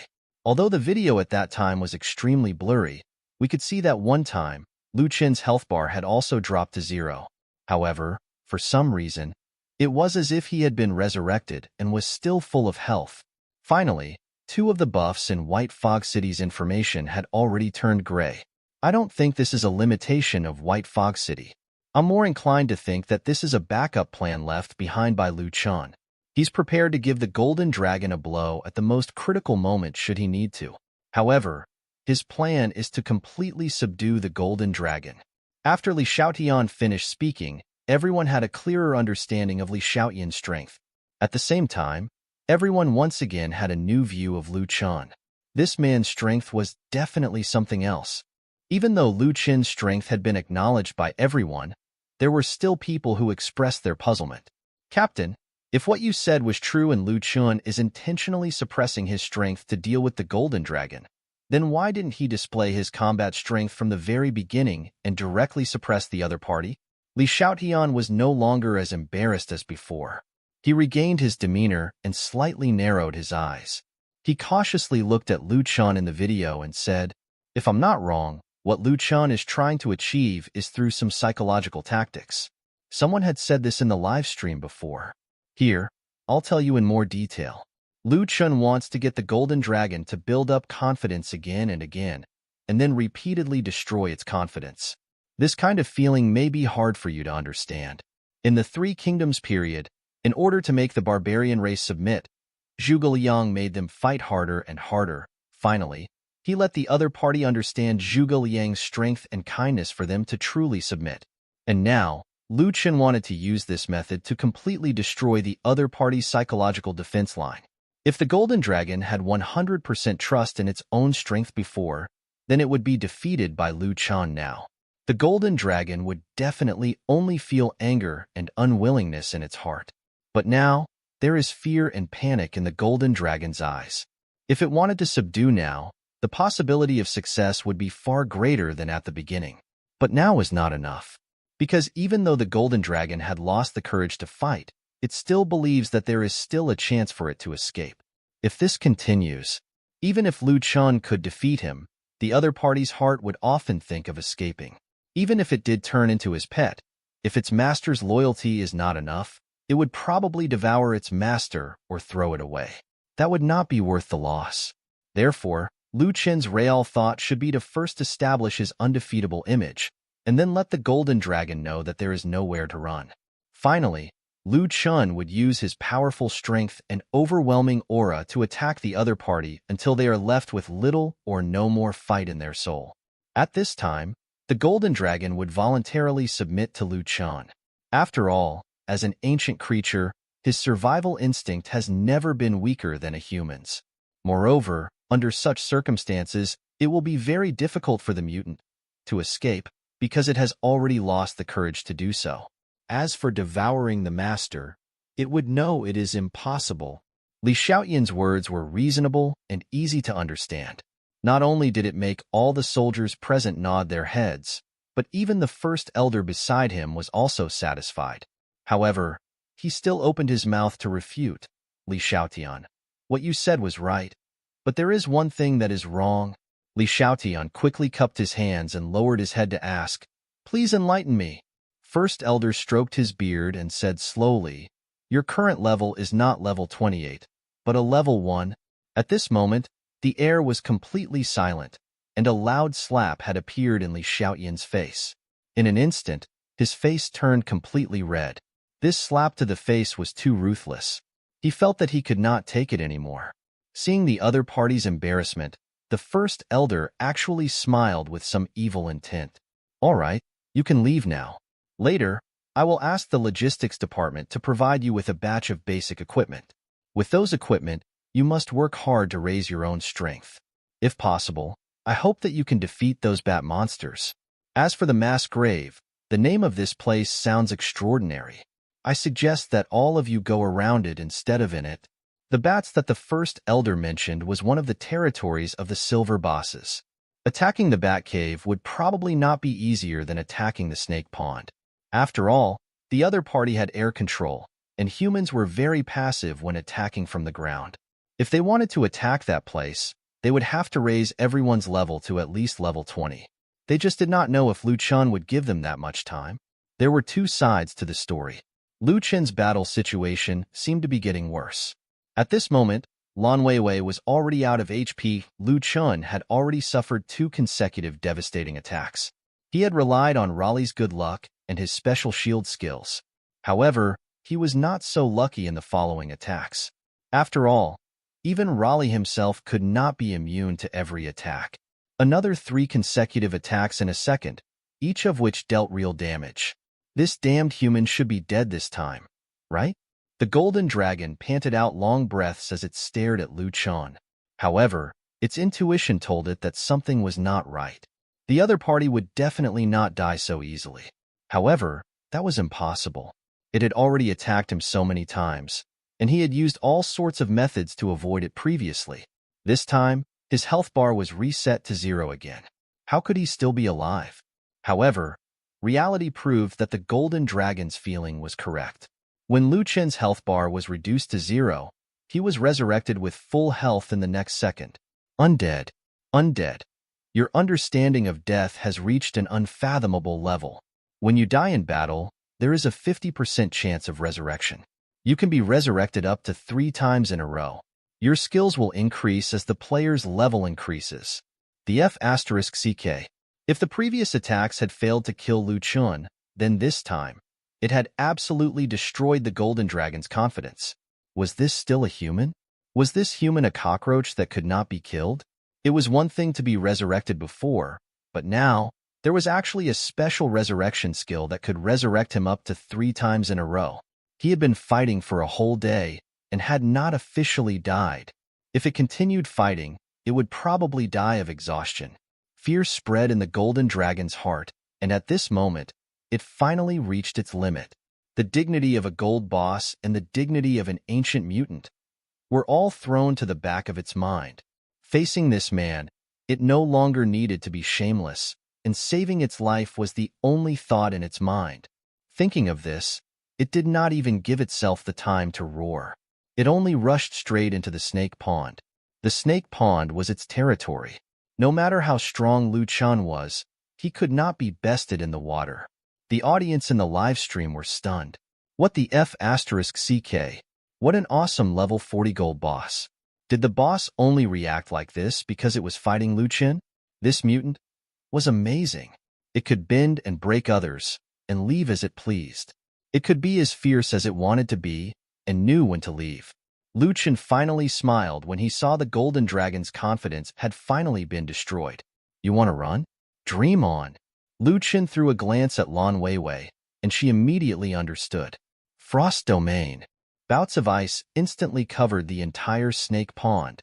Although the video at that time was extremely blurry, we could see that one time, Lu Chen's health bar had also dropped to 0. However, for some reason, it was as if he had been resurrected and was still full of health. Finally, 2 of the buffs in White Fog City's information had already turned gray. I don't think this is a limitation of White Fog City. I'm more inclined to think that this is a backup plan left behind by Lu Chen. He's prepared to give the Golden Dragon a blow at the most critical moment should he need to. However, his plan is to completely subdue the Golden Dragon. After Li Xiaotian finished speaking, everyone had a clearer understanding of Li Xiaotian's strength. At the same time, everyone once again had a new view of Lu Chen. This man's strength was definitely something else. Even though Lu Chen's strength had been acknowledged by everyone, there were still people who expressed their puzzlement. "Captain, if what you said was true and Lu Chen is intentionally suppressing his strength to deal with the Golden Dragon, then why didn't he display his combat strength from the very beginning and directly suppress the other party?" Li Xiaotian was no longer as embarrassed as before. He regained his demeanor and slightly narrowed his eyes. He cautiously looked at Lu Chen in the video and said, "If I'm not wrong, what Lu Chen is trying to achieve is through some psychological tactics." Someone had said this in the live stream before. Here, I'll tell you in more detail. Lu Chen wants to get the Golden Dragon to build up confidence again and again, and then repeatedly destroy its confidence. This kind of feeling may be hard for you to understand. In the Three Kingdoms period, in order to make the barbarian race submit, Zhuge Liang made them fight harder and harder. Finally, he let the other party understand Zhuge Liang's strength and kindness for them to truly submit. And now, Lu Chen wanted to use this method to completely destroy the other party's psychological defense line. If the Golden Dragon had 100% trust in its own strength before, then it would be defeated by Lu Chen now. The Golden Dragon would definitely only feel anger and unwillingness in its heart. But now, there is fear and panic in the Golden Dragon's eyes. If it wanted to subdue now, the possibility of success would be far greater than at the beginning. But now is not enough. Because even though the Golden Dragon had lost the courage to fight, it still believes that there is still a chance for it to escape. If this continues, even if Lu Chen could defeat him, the other party's heart would often think of escaping. Even if it did turn into his pet, if its master's loyalty is not enough, it would probably devour its master or throw it away. That would not be worth the loss. Therefore, Lu Chen's real thought should be to first establish his undefeatable image, and then let the golden dragon know that there is nowhere to run. Finally, Lu Chen would use his powerful strength and overwhelming aura to attack the other party until they are left with little or no more fight in their soul. At this time, the golden dragon would voluntarily submit to Lu Chen. After all, as an ancient creature, his survival instinct has never been weaker than a human's. Moreover, under such circumstances, it will be very difficult for the mutant to escape because it has already lost the courage to do so. As for devouring the master, it would know it is impossible. Li Xiaoyan's words were reasonable and easy to understand. Not only did it make all the soldiers present nod their heads, but even the first elder beside him was also satisfied. However, he still opened his mouth to refute. Li Xiaotian, what you said was right, but there is one thing that is wrong. Li Xiaotian quickly cupped his hands and lowered his head to ask, please enlighten me. First elder stroked his beard and said slowly, your current level is not level 28, but a level 1. At this moment, the air was completely silent, and a loud slap had appeared in Li Xiaoyan's face. In an instant, his face turned completely red. This slap to the face was too ruthless. He felt that he could not take it anymore. Seeing the other party's embarrassment, the first elder actually smiled with some evil intent. All right, you can leave now. Later, I will ask the logistics department to provide you with a batch of basic equipment. With those equipment, you must work hard to raise your own strength. If possible, I hope that you can defeat those bat monsters. As for the mass grave, the name of this place sounds extraordinary. I suggest that all of you go around it instead of in it. The bats that the first elder mentioned was one of the territories of the silver bosses. Attacking the bat cave would probably not be easier than attacking the snake pond. After all, the other party had air control, and humans were very passive when attacking from the ground. If they wanted to attack that place, they would have to raise everyone's level to at least level 20. They just did not know if Lu Chen would give them that much time. There were two sides to the story. Lu Chen's battle situation seemed to be getting worse. At this moment, Lan Weiwei was already out of HP. Lu Chen had already suffered 2 consecutive devastating attacks. He had relied on Raleigh's good luck and his special shield skills. However, he was not so lucky in the following attacks. After all, even Raleigh himself could not be immune to every attack. Another 3 consecutive attacks in a second, each of which dealt real damage. This damned human should be dead this time, right? The golden dragon panted out long breaths as it stared at Lu Chen. However, its intuition told it that something was not right. The other party would definitely not die so easily. However, that was impossible. It had already attacked him so many times, and he had used all sorts of methods to avoid it previously. This time, his health bar was reset to 0 again. How could he still be alive? However, reality proved that the golden dragon's feeling was correct. When Lu Chen's health bar was reduced to 0, he was resurrected with full health in the next second. Undead. Undead. Your understanding of death has reached an unfathomable level. When you die in battle, there is a 50% chance of resurrection. You can be resurrected up to 3 times in a row. Your skills will increase as the player's level increases. The F***CK. If the previous attacks had failed to kill Lu Chen, then this time, it had absolutely destroyed the golden dragon's confidence. Was this still a human? Was this human a cockroach that could not be killed? It was one thing to be resurrected before, but now, there was actually a special resurrection skill that could resurrect him up to 3 times in a row. He had been fighting for a whole day and had not officially died. If it continued fighting, it would probably die of exhaustion. Fear spread in the golden dragon's heart, and at this moment, it finally reached its limit. The dignity of a gold boss and the dignity of an ancient mutant were all thrown to the back of its mind. Facing this man, it no longer needed to be shameless, and saving its life was the only thought in its mind. Thinking of this, it did not even give itself the time to roar. It only rushed straight into the snake pond. The snake pond was its territory. No matter how strong Lu Chen was, he could not be bested in the water. The audience in the live stream were stunned. What the F***CK? What an awesome level 40 gold boss. Did the boss only react like this because it was fighting Lu Chen? This mutant was amazing. It could bend and break others, and leave as it pleased. It could be as fierce as it wanted to be, and knew when to leave. Lu Chen finally smiled when he saw the golden dragon's confidence had finally been destroyed. You want to run? Dream on. Lu Chen threw a glance at Lan Weiwei, and she immediately understood. Frost domain. Bouts of ice instantly covered the entire snake pond.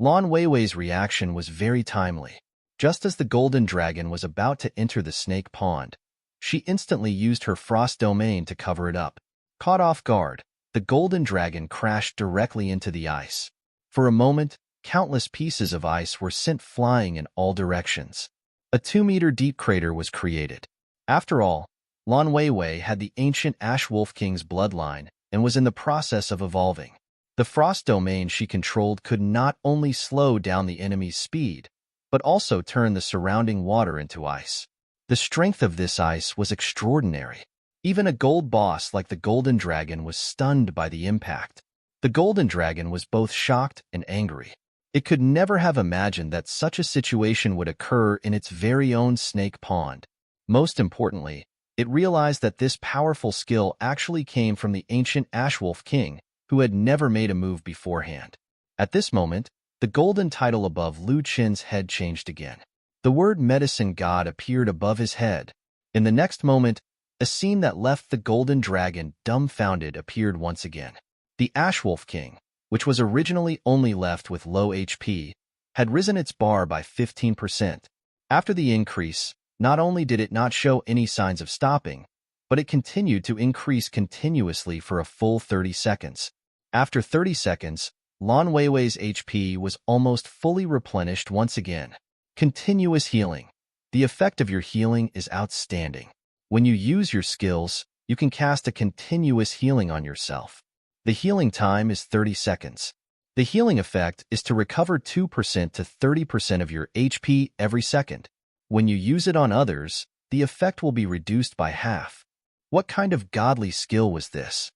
Lan Weiwei's reaction was very timely. Just as the golden dragon was about to enter the snake pond, she instantly used her frost domain to cover it up. Caught off guard, the golden dragon crashed directly into the ice. For a moment, countless pieces of ice were sent flying in all directions. A 2-meter deep crater was created. After all, Lan Weiwei had the ancient Ash Wolf King's bloodline and was in the process of evolving. The frost domain she controlled could not only slow down the enemy's speed, but also turn the surrounding water into ice. The strength of this ice was extraordinary. Even a gold boss like the Golden Dragon was stunned by the impact. The Golden Dragon was both shocked and angry. It could never have imagined that such a situation would occur in its very own snake pond. Most importantly, it realized that this powerful skill actually came from the ancient Ashwolf King, who had never made a move beforehand. At this moment, the golden title above Lu Chen's head changed again. The word Medicine God appeared above his head. In the next moment, a scene that left the golden dragon dumbfounded appeared once again. The Ashwolf King, which was originally only left with low HP, had risen its bar by 15%. After the increase, not only did it not show any signs of stopping, but it continued to increase continuously for a full 30 seconds. After 30 seconds, Lan Weiwei's HP was almost fully replenished once again. Continuous healing. The effect of your healing is outstanding. When you use your skills, you can cast a continuous healing on yourself. The healing time is 30 seconds. The healing effect is to recover 2% to 30% of your HP every second. When you use it on others, the effect will be reduced by half. What kind of godly skill was this?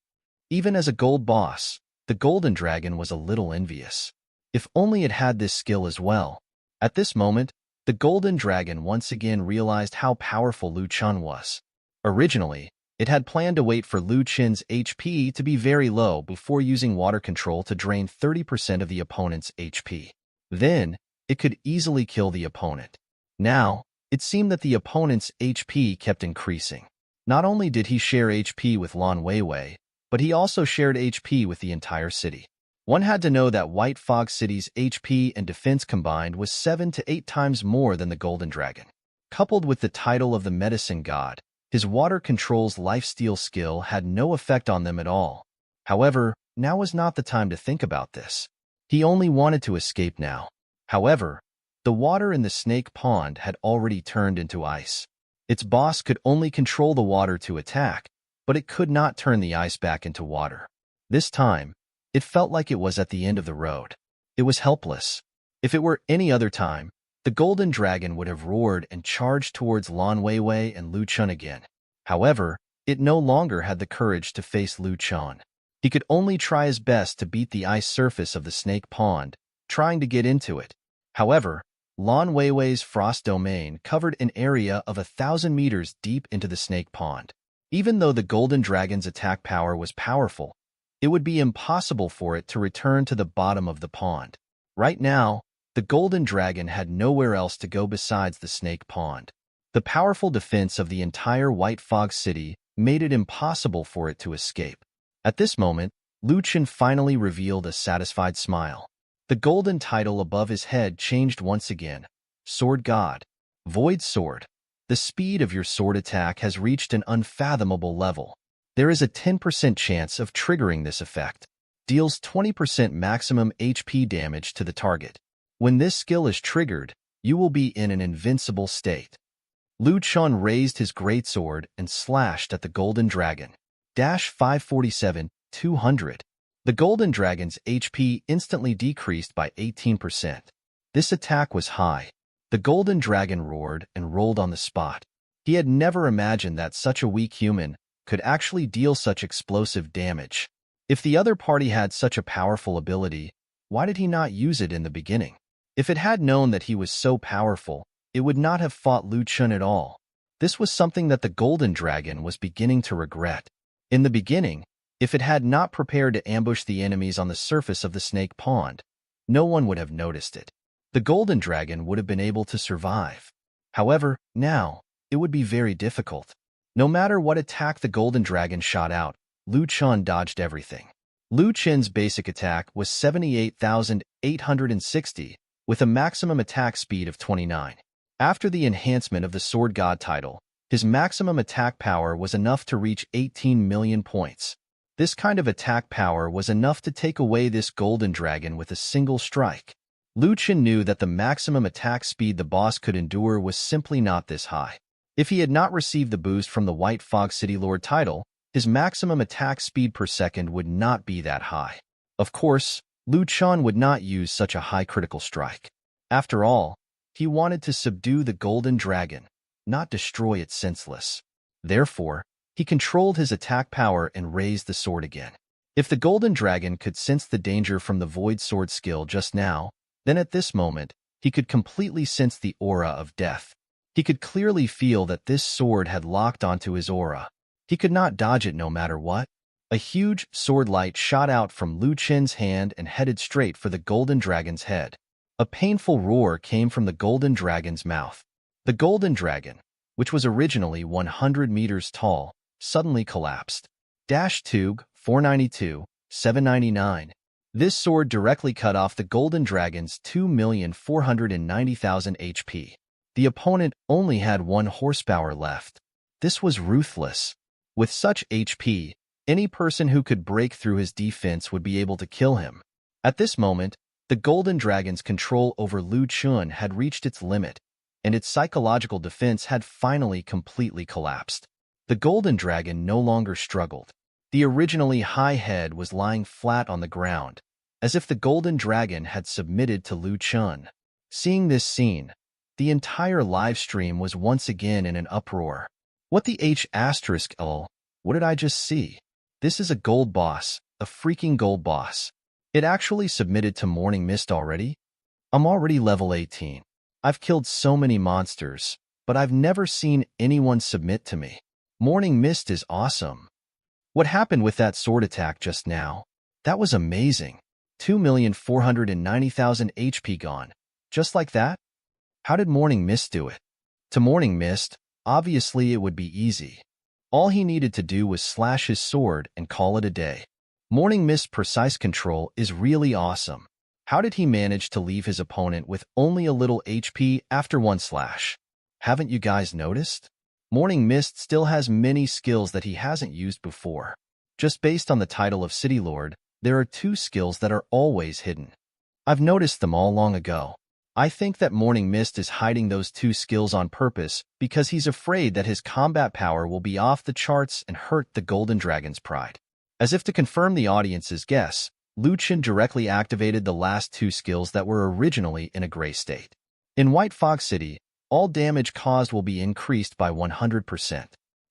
Even as a gold boss, the Golden Dragon was a little envious. If only it had this skill as well. At this moment, the Golden Dragon once again realized how powerful Lu Chen was. Originally, it had planned to wait for Lu Chen's HP to be very low before using water control to drain 30% of the opponent's HP. Then, it could easily kill the opponent. Now, it seemed that the opponent's HP kept increasing. Not only did he share HP with Lan Weiwei, but he also shared HP with the entire city. One had to know that White Fog City's HP and defense combined was 7 to 8 times more than the Golden Dragon. Coupled with the title of the Medicine God, his water control's lifesteal skill had no effect on them at all. However, now was not the time to think about this. He only wanted to escape now. However, the water in the snake pond had already turned into ice. Its boss could only control the water to attack, but it could not turn the ice back into water. This time, it felt like it was at the end of the road. It was helpless. If it were any other time, the Golden Dragon would have roared and charged towards Lan Weiwei and Lu Chen again. However, it no longer had the courage to face Lu Chen. He could only try his best to beat the ice surface of the snake pond, trying to get into it. However, Lan Weiwei's frost domain covered an area of 1,000 meters deep into the snake pond. Even though the Golden Dragon's attack power was powerful, it would be impossible for it to return to the bottom of the pond. Right now, the Golden Dragon had nowhere else to go besides the snake pond. The powerful defense of the entire White Fog City made it impossible for it to escape. At this moment, Lu Chen finally revealed a satisfied smile. The golden title above his head changed once again. Sword God. Void Sword. The speed of your sword attack has reached an unfathomable level. There is a 10% chance of triggering this effect. Deals 20% maximum HP damage to the target. When this skill is triggered, you will be in an invincible state. Lu Chen raised his greatsword and slashed at the Golden Dragon. 547, 200. The Golden Dragon's HP instantly decreased by 18%. This attack was high. The golden dragon roared and rolled on the spot. He had never imagined that such a weak human could actually deal such explosive damage. If the other party had such a powerful ability, why did he not use it in the beginning? If it had known that he was so powerful, it would not have fought Lu Chen at all. This was something that the golden dragon was beginning to regret. In the beginning, if it had not prepared to ambush the enemies on the surface of the snake pond, no one would have noticed it. The golden dragon would have been able to survive. However, now, it would be very difficult. No matter what attack the golden dragon shot out, Lu Chen dodged everything. Lu Chen's basic attack was 78,860, with a maximum attack speed of 29. After the enhancement of the Sword God title, his maximum attack power was enough to reach 18 million points. This kind of attack power was enough to take away this golden dragon with a single strike. Lu Chen knew that the maximum attack speed the boss could endure was simply not this high. If he had not received the boost from the White Fog City Lord title, his maximum attack speed per second would not be that high. Of course, Lu Chen would not use such a high critical strike. After all, he wanted to subdue the golden dragon, not destroy it senseless. Therefore, he controlled his attack power and raised the sword again. If the golden dragon could sense the danger from the void sword skill just now, then at this moment, he could completely sense the aura of death. He could clearly feel that this sword had locked onto his aura. He could not dodge it no matter what. A huge sword light shot out from Lu Chen's hand and headed straight for the golden dragon's head. A painful roar came from the golden dragon's mouth. The golden dragon, which was originally 100 meters tall, suddenly collapsed. -Tug 492, 799. This sword directly cut off the golden dragon's 2,490,000 HP. The opponent only had 1 horsepower left. This was ruthless. With such HP, any person who could break through his defense would be able to kill him. At this moment, the golden dragon's control over Lu Chen had reached its limit, and its psychological defense had finally completely collapsed. The golden dragon no longer struggled. The originally high head was lying flat on the ground, as if the golden dragon had submitted to Lu Chen. Seeing this scene, the entire live stream was once again in an uproar. What the H**L? What did I just see? This is a gold boss, a freaking gold boss. It actually submitted to Morning Mist already? I'm already level 18. I've killed so many monsters, but I've never seen anyone submit to me. Morning Mist is awesome. What happened with that sword attack just now? That was amazing. 2,490,000 HP gone. Just like that? How did Morning Mist do it? To Morning Mist, obviously it would be easy. All he needed to do was slash his sword and call it a day. Morning Mist's precise control is really awesome. How did he manage to leave his opponent with only a little HP after 1 slash? Haven't you guys noticed? Morning Mist still has many skills that he hasn't used before. Just based on the title of City Lord, there are 2 skills that are always hidden. I've noticed them all long ago. I think that Morning Mist is hiding those 2 skills on purpose because he's afraid that his combat power will be off the charts and hurt the golden dragon's pride. As if to confirm the audience's guess, Lu Chen directly activated the last 2 skills that were originally in a gray state. In White Fog City, all damage caused will be increased by 100%.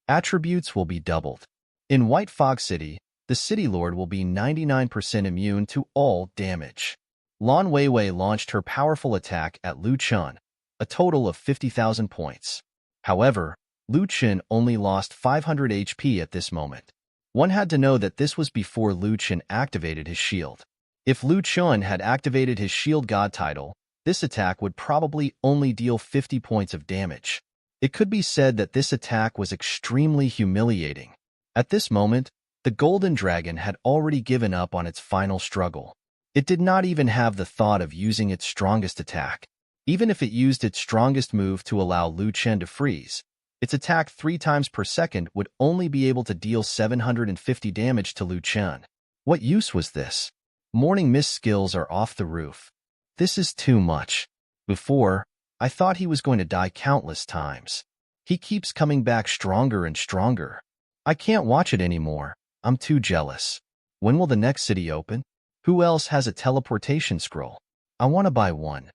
Attributes will be doubled. In White Fog City, the City Lord will be 99% immune to all damage. Lan Weiwei launched her powerful attack at Lu Chen, a total of 50,000 points. However, Lu Chen only lost 500 HP at this moment. One had to know that this was before Lu Chen activated his shield. If Lu Chen had activated his Shield God title, this attack would probably only deal 50 points of damage. It could be said that this attack was extremely humiliating. At this moment, the Golden Dragon had already given up on its final struggle. It did not even have the thought of using its strongest attack. Even if it used its strongest move to allow Lu Chen to freeze, its attack 3 times per second would only be able to deal 750 damage to Lu Chen. What use was this? Morning Mist skills are off the roof. This is too much. Before, I thought he was going to die countless times. He keeps coming back stronger and stronger. I can't watch it anymore. I'm too jealous. When will the next city open? Who else has a teleportation scroll? I want to buy one.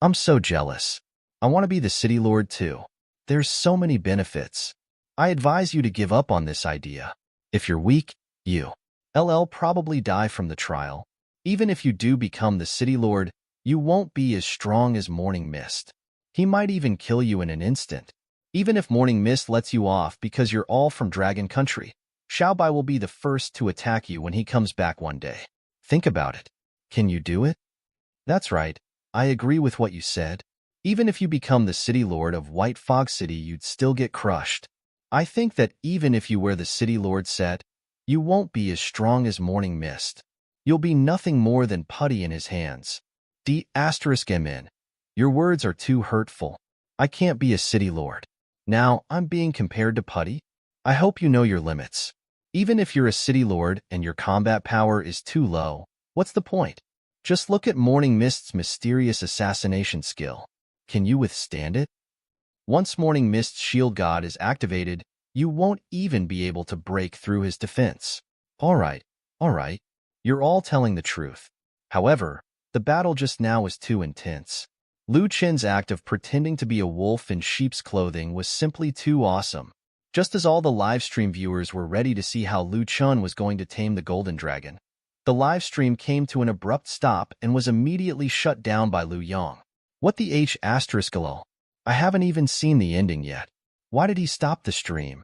I'm so jealous. I want to be the city lord too. There's so many benefits. I advise you to give up on this idea. If you're weak, you'll probably die from the trial. Even if you do become the city lord, you won't be as strong as Morning Mist. He might even kill you in an instant. Even if Morning Mist lets you off because you're all from Dragon Country, Xiaobai will be the first to attack you when he comes back one day. Think about it. Can you do it? That's right. I agree with what you said. Even if you become the city lord of White Fog City, you'd still get crushed. I think that even if you wear the city lord set, you won't be as strong as Morning Mist. You'll be nothing more than putty in his hands. D*MN. Your words are too hurtful. I can't be a city lord. Now, I'm being compared to putty? I hope you know your limits. Even if you're a city lord and your combat power is too low, what's the point? Just look at Morning Mist's mysterious assassination skill. Can you withstand it? Once Morning Mist's shield god is activated, you won't even be able to break through his defense. All right. You're all telling the truth. However, the battle just now was too intense. Lu Chen's act of pretending to be a wolf in sheep's clothing was simply too awesome. Just as all the livestream viewers were ready to see how Lu Chen was going to tame the golden dragon, the livestream came to an abrupt stop and was immediately shut down by Lu Yang. What the H**lol? I haven't even seen the ending yet. Why did he stop the stream?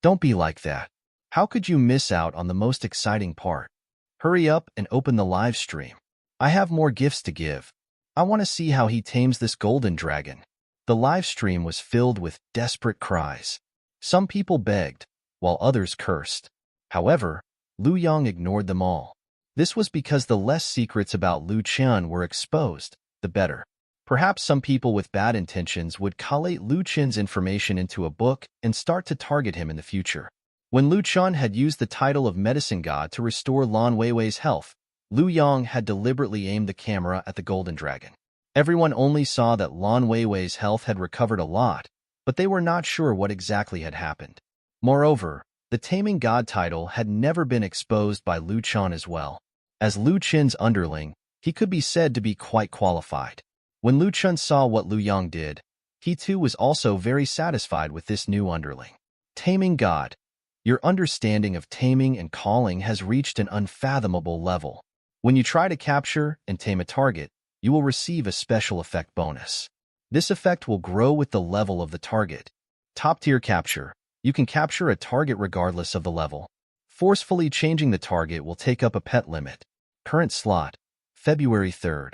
Don't be like that. How could you miss out on the most exciting part? Hurry up and open the live stream. I have more gifts to give. I want to see how he tames this golden dragon. The live stream was filled with desperate cries. Some people begged, while others cursed. However, Lu Yang ignored them all. This was because the less secrets about Lu Chen were exposed, the better. Perhaps some people with bad intentions would collate Lu Chen's information into a book and start to target him in the future. When Lu Chen had used the title of medicine god to restore Lan Weiwei's health, Lu Yang had deliberately aimed the camera at the golden dragon. Everyone only saw that Lan Weiwei's health had recovered a lot, but they were not sure what exactly had happened. Moreover, the taming god title had never been exposed by Lu Chen as well. As Lu Chen's underling, he could be said to be quite qualified. When Lu Chen saw what Lu Yang did, he too was also very satisfied with this new underling. Taming God. Your understanding of taming and calling has reached an unfathomable level. When you try to capture and tame a target, you will receive a special effect bonus. This effect will grow with the level of the target. Top-tier capture. You can capture a target regardless of the level. Forcefully changing the target will take up a pet limit. Current slot, February 3rd.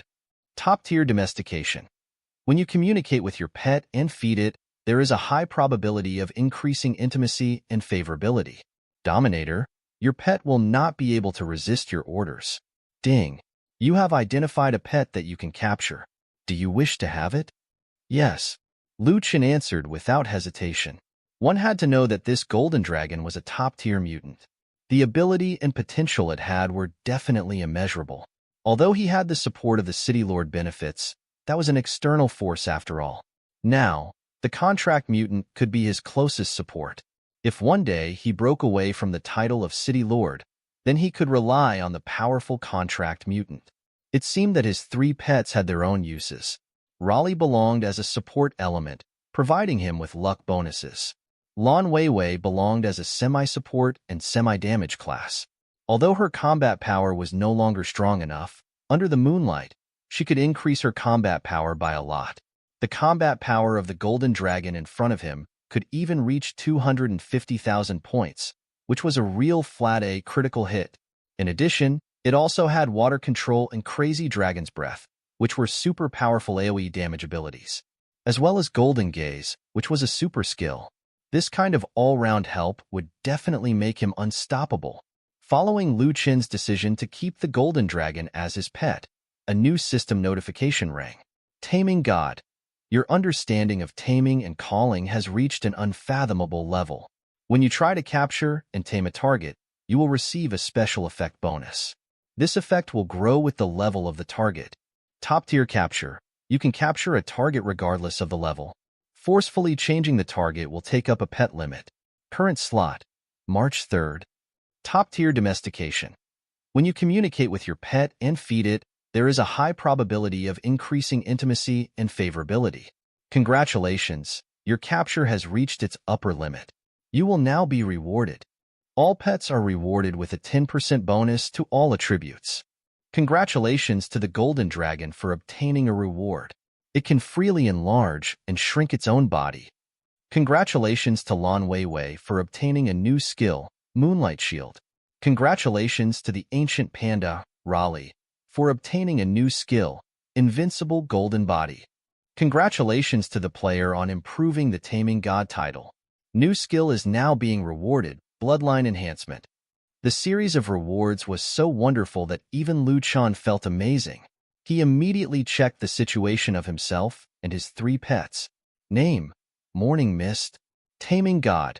Top-tier domestication. When you communicate with your pet and feed it, there is a high probability of increasing intimacy and favorability. Dominator. Your pet will not be able to resist your orders. Ding. You have identified a pet that you can capture. Do you wish to have it? Yes. Lu Chen answered without hesitation. One had to know that this golden dragon was a top-tier mutant. The ability and potential it had were definitely immeasurable. Although he had the support of the City Lord benefits, that was an external force after all. Now, the contract mutant could be his closest support. If one day he broke away from the title of City Lord, then he could rely on the powerful contract mutant. It seemed that his three pets had their own uses. Raleigh belonged as a support element, providing him with luck bonuses. Lan Weiwei belonged as a semi-support and semi-damage class. Although her combat power was no longer strong enough, under the moonlight, she could increase her combat power by a lot. The combat power of the golden dragon in front of him could even reach 250,000 points, which was a real flat-A critical hit. In addition, it also had water control and crazy dragon's breath, which were super powerful AoE damage abilities, as well as golden gaze, which was a super skill. This kind of all-round help would definitely make him unstoppable. Following Lu Chen's decision to keep the golden dragon as his pet, a new system notification rang. Taming God. Your understanding of taming and calling has reached an unfathomable level. When you try to capture and tame a target, you will receive a special effect bonus. This effect will grow with the level of the target. Top-tier capture. You can capture a target regardless of the level. Forcefully changing the target will take up a pet limit. Current slot, March 3rd. Top-tier domestication. When you communicate with your pet and feed it, there is a high probability of increasing intimacy and favorability. Congratulations, your capture has reached its upper limit. You will now be rewarded. All pets are rewarded with a 10% bonus to all attributes. Congratulations to the Golden Dragon for obtaining a reward. It can freely enlarge and shrink its own body. Congratulations to Lan Weiwei for obtaining a new skill, Moonlight Shield. Congratulations to the Ancient Panda, Raleigh, for obtaining a new skill, Invincible Golden Body. Congratulations to the player on improving the Taming God title. New skill is now being rewarded, Bloodline Enhancement. The series of rewards was so wonderful that even Lu Chan felt amazing. He immediately checked the situation of himself and his 3 pets. Name: Morning Mist. Taming God.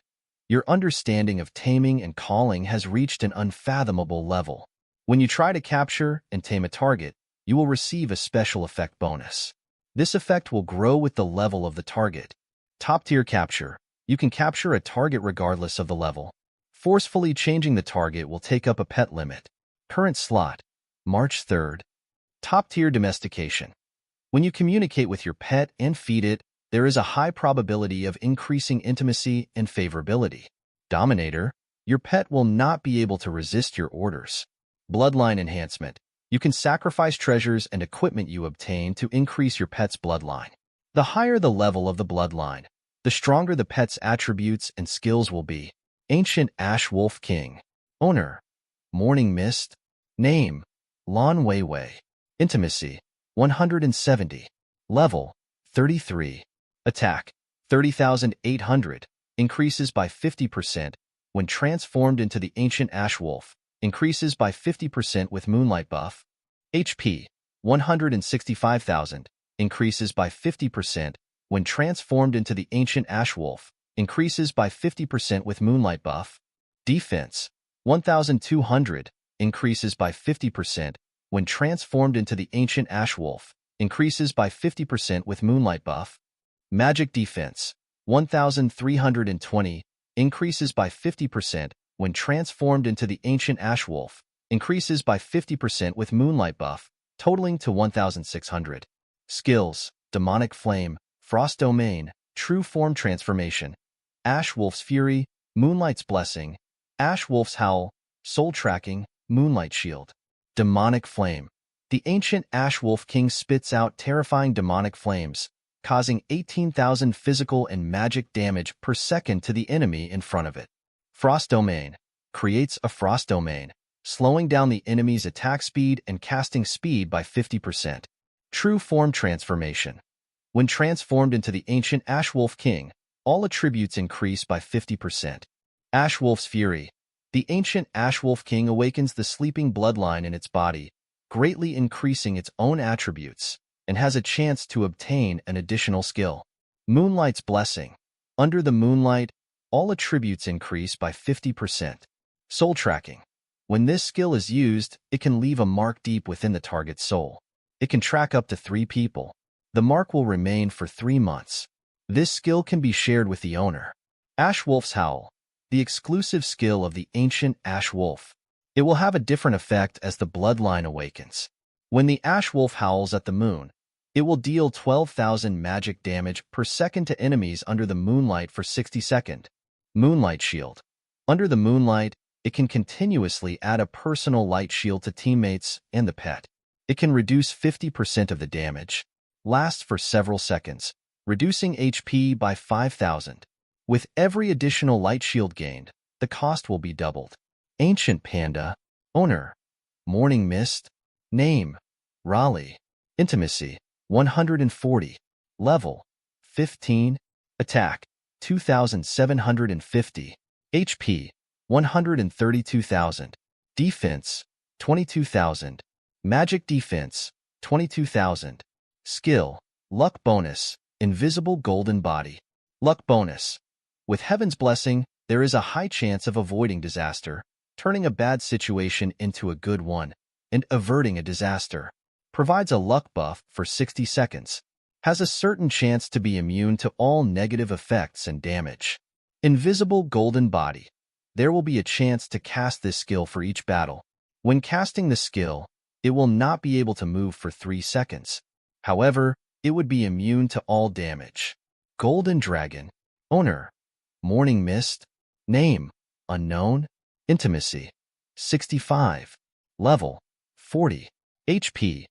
Your understanding of taming and calling has reached an unfathomable level. When you try to capture and tame a target, you will receive a special effect bonus. This effect will grow with the level of the target. Top-tier capture. You can capture a target regardless of the level. Forcefully changing the target will take up a pet limit. Current slot: March 3rd. Top-tier domestication. When you communicate with your pet and feed it, there is a high probability of increasing intimacy and favorability. Dominator. Your pet will not be able to resist your orders. Bloodline enhancement. You can sacrifice treasures and equipment you obtain to increase your pet's bloodline. The higher the level of the bloodline, the stronger the pet's attributes and skills will be. Ancient Ash Wolf King. Owner: Morning Mist. Name: Lan Weiwei. Intimacy: 170. Level: 33. Attack: 30,800. Increases by 50% when transformed into the Ancient Ash Wolf. Increases by 50% with Moonlight buff. HP: 165,000. Increases by 50% when transformed into the Ancient Ash Wolf. Increases by 50% with Moonlight buff. Defense: 1,200. Increases by 50% when transformed into the Ancient Ash Wolf. Increases by 50% with Moonlight buff. Magic defense: 1,320. Increases by 50% when transformed into the Ancient Ash Wolf. Increases by 50% with Moonlight buff, totaling to 1,600. Skills: Demonic Flame, Frost Domain, True Form Transformation, Ash Wolf's Fury, Moonlight's Blessing, Ash Wolf's Howl, Soul Tracking, Moonlight Shield. Demonic Flame. The Ancient Ash Wolf King spits out terrifying demonic flames, causing 18,000 physical and magic damage per second to the enemy in front of it. Frost Domain. Creates a Frost Domain, slowing down the enemy's attack speed and casting speed by 50%. True Form Transformation. When transformed into the Ancient Ash Wolf King, all attributes increase by 50%. Ash Wolf's Fury. The Ancient Ash Wolf King awakens the sleeping bloodline in its body, greatly increasing its own attributes, and has a chance to obtain an additional skill. Moonlight's Blessing. Under the moonlight, all attributes increase by 50%. Soul Tracking. When this skill is used, it can leave a mark deep within the target's soul. It can track up to 3 people. The mark will remain for 3 months. This skill can be shared with the owner. Ash Wolf's Howl. The exclusive skill of the Ancient Ash Wolf. It will have a different effect as the bloodline awakens. When the Ash Wolf howls at the moon, it will deal 12,000 magic damage per second to enemies under the moonlight for 60 seconds. Moonlight Shield. Under the moonlight, it can continuously add a personal light shield to teammates and the pet. It can reduce 50% of the damage. Lasts for several seconds, reducing HP by 5,000. With every additional light shield gained, the cost will be doubled. Ancient Panda. Owner: Morning Mist. Name: Raleigh. Intimacy: 140. Level: 15. Attack: 2,750. HP: 132,000. Defense: 22,000. Magic defense: 22,000. Skill: Luck bonus, Invisible Golden Body. Luck bonus. With Heaven's Blessing, there is a high chance of avoiding disaster, turning a bad situation into a good one, and averting a disaster. Provides a luck buff for 60 seconds. Has a certain chance to be immune to all negative effects and damage. Invisible Golden Body. There will be a chance to cast this skill for each battle. When casting the skill, it will not be able to move for 3 seconds. However, it would be immune to all damage. Golden Dragon. Owner: Morning Mist. Name: unknown. Intimacy: 65. Level: 40. HP: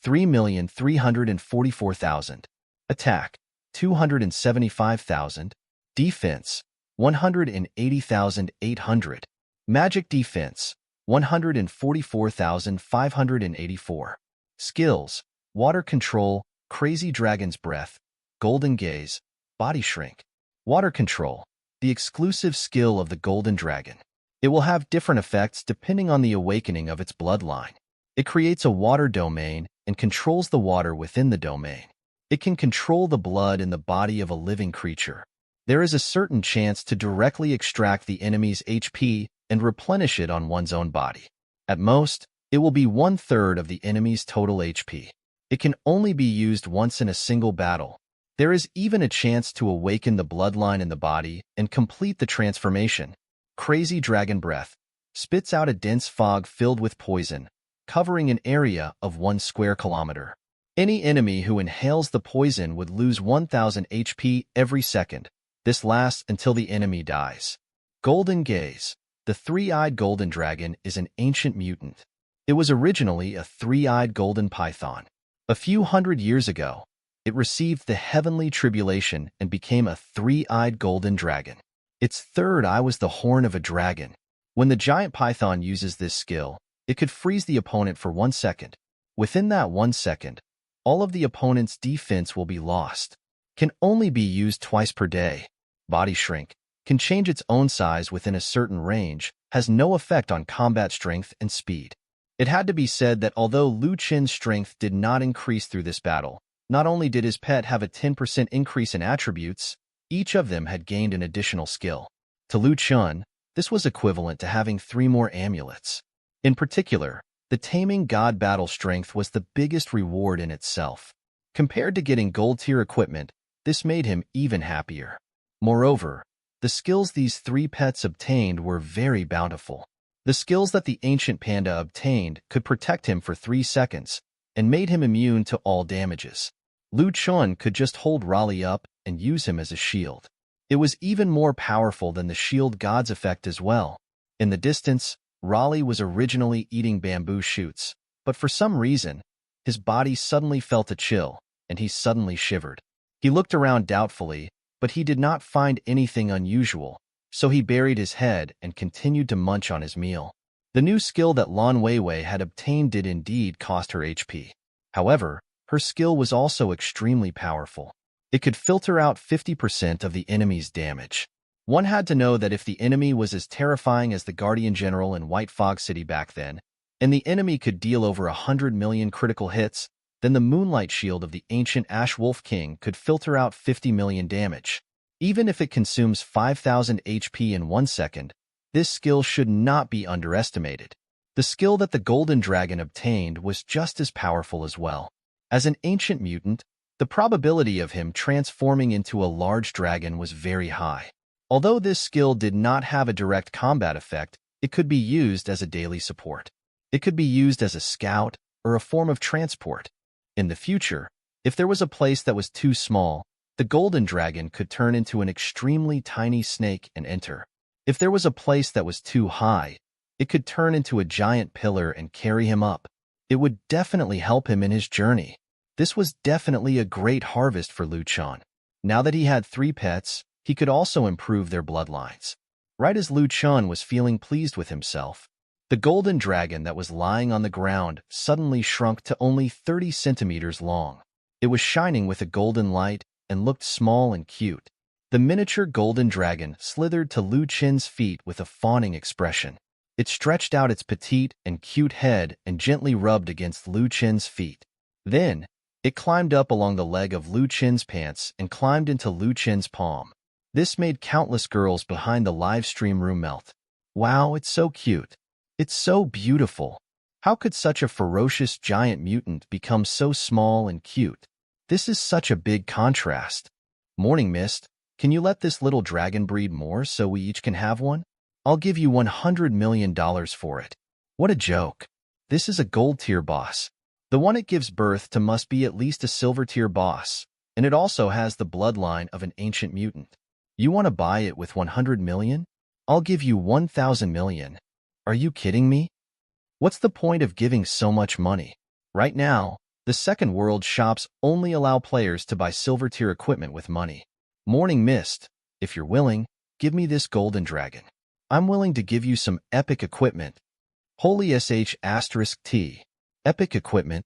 3,344,000. Attack: 275,000. Defense: 180,800. Magic defense: 144,584. Skills: Water Control, Crazy Dragon's Breath, Golden Gaze, Body Shrink. Water Control, the exclusive skill of the Golden Dragon. It will have different effects depending on the awakening of its bloodline. It creates a water domain and controls the water within the domain. It can control the blood in the body of a living creature. There is a certain chance to directly extract the enemy's HP and replenish it on one's own body. At most, it will be 1/3 of the enemy's total HP. It can only be used once in a single battle. There is even a chance to awaken the bloodline in the body and complete the transformation. Crazy Dragon Breath spits out a dense fog filled with poison, covering an area of 1 square kilometer. Any enemy who inhales the poison would lose 1,000 HP every second. This lasts until the enemy dies. Golden Gaze. The three-eyed golden dragon is an ancient mutant. It was originally a three-eyed golden python. A few hundred years ago, it received the heavenly tribulation and became a three-eyed golden dragon. Its third eye was the horn of a dragon. When the giant python uses this skill, it could freeze the opponent for 1 second. Within that 1 second, all of the opponent's defense will be lost. Can only be used twice per day. Body Shrink can change its own size within a certain range, has no effect on combat strength and speed. It had to be said that although Lu Chen's strength did not increase through this battle, not only did his pet have a 10% increase in attributes, each of them had gained an additional skill. To Lu Chen, this was equivalent to having 3 more amulets. In particular, the Taming God battle strength was the biggest reward in itself. Compared to getting gold-tier equipment, this made him even happier. Moreover, the skills these 3 pets obtained were very bountiful. The skills that the ancient panda obtained could protect him for 3 seconds and made him immune to all damages. Lu Chen could just hold Raleigh up and use him as a shield. It was even more powerful than the shield god's effect as well. In the distance, Raleigh was originally eating bamboo shoots, but for some reason, his body suddenly felt a chill, and he suddenly shivered. He looked around doubtfully, but he did not find anything unusual, so he buried his head and continued to munch on his meal. The new skill that Lan Weiwei had obtained did indeed cost her HP. However, her skill was also extremely powerful. It could filter out 50% of the enemy's damage. One had to know that if the enemy was as terrifying as the Guardian General in White Fog City back then, and the enemy could deal over 100 million critical hits, then the Moonlight Shield of the ancient Ash Wolf King could filter out 50 million damage. Even if it consumes 5,000 HP in 1 second, this skill should not be underestimated. The skill that the Golden Dragon obtained was just as powerful as well. As an ancient mutant, the probability of him transforming into a large dragon was very high. Although this skill did not have a direct combat effect, it could be used as a daily support. It could be used as a scout or a form of transport. In the future, if there was a place that was too small, the Golden Dragon could turn into an extremely tiny snake and enter. If there was a place that was too high, it could turn into a giant pillar and carry him up. It would definitely help him in his journey. This was definitely a great harvest for Lu Chen. Now that he had 3 pets, he could also improve their bloodlines. Right as Lu Chen was feeling pleased with himself, the Golden Dragon that was lying on the ground suddenly shrunk to only 30 centimeters long. It was shining with a golden light and looked small and cute. The miniature Golden Dragon slithered to Lu Chen's feet with a fawning expression. It stretched out its petite and cute head and gently rubbed against Lu Chen's feet. Then, it climbed up along the leg of Lu Chen's pants and climbed into Lu Chen's palm. This made countless girls behind the live stream room melt. Wow, it's so cute. It's so beautiful. How could such a ferocious giant mutant become so small and cute? This is such a big contrast. Morning Mist, can you let this little dragon breed more so we each can have one? I'll give you $100 million for it. What a joke. This is a gold tier boss. The one it gives birth to must be at least a silver-tier boss, and it also has the bloodline of an ancient mutant. You want to buy it with 100 million? I'll give you 1,000 million. Are you kidding me? What's the point of giving so much money? Right now, the second world shops only allow players to buy silver-tier equipment with money. Morning Mist, if you're willing, give me this golden dragon. I'm willing to give you some epic equipment. Holy sh*T. Epic equipment?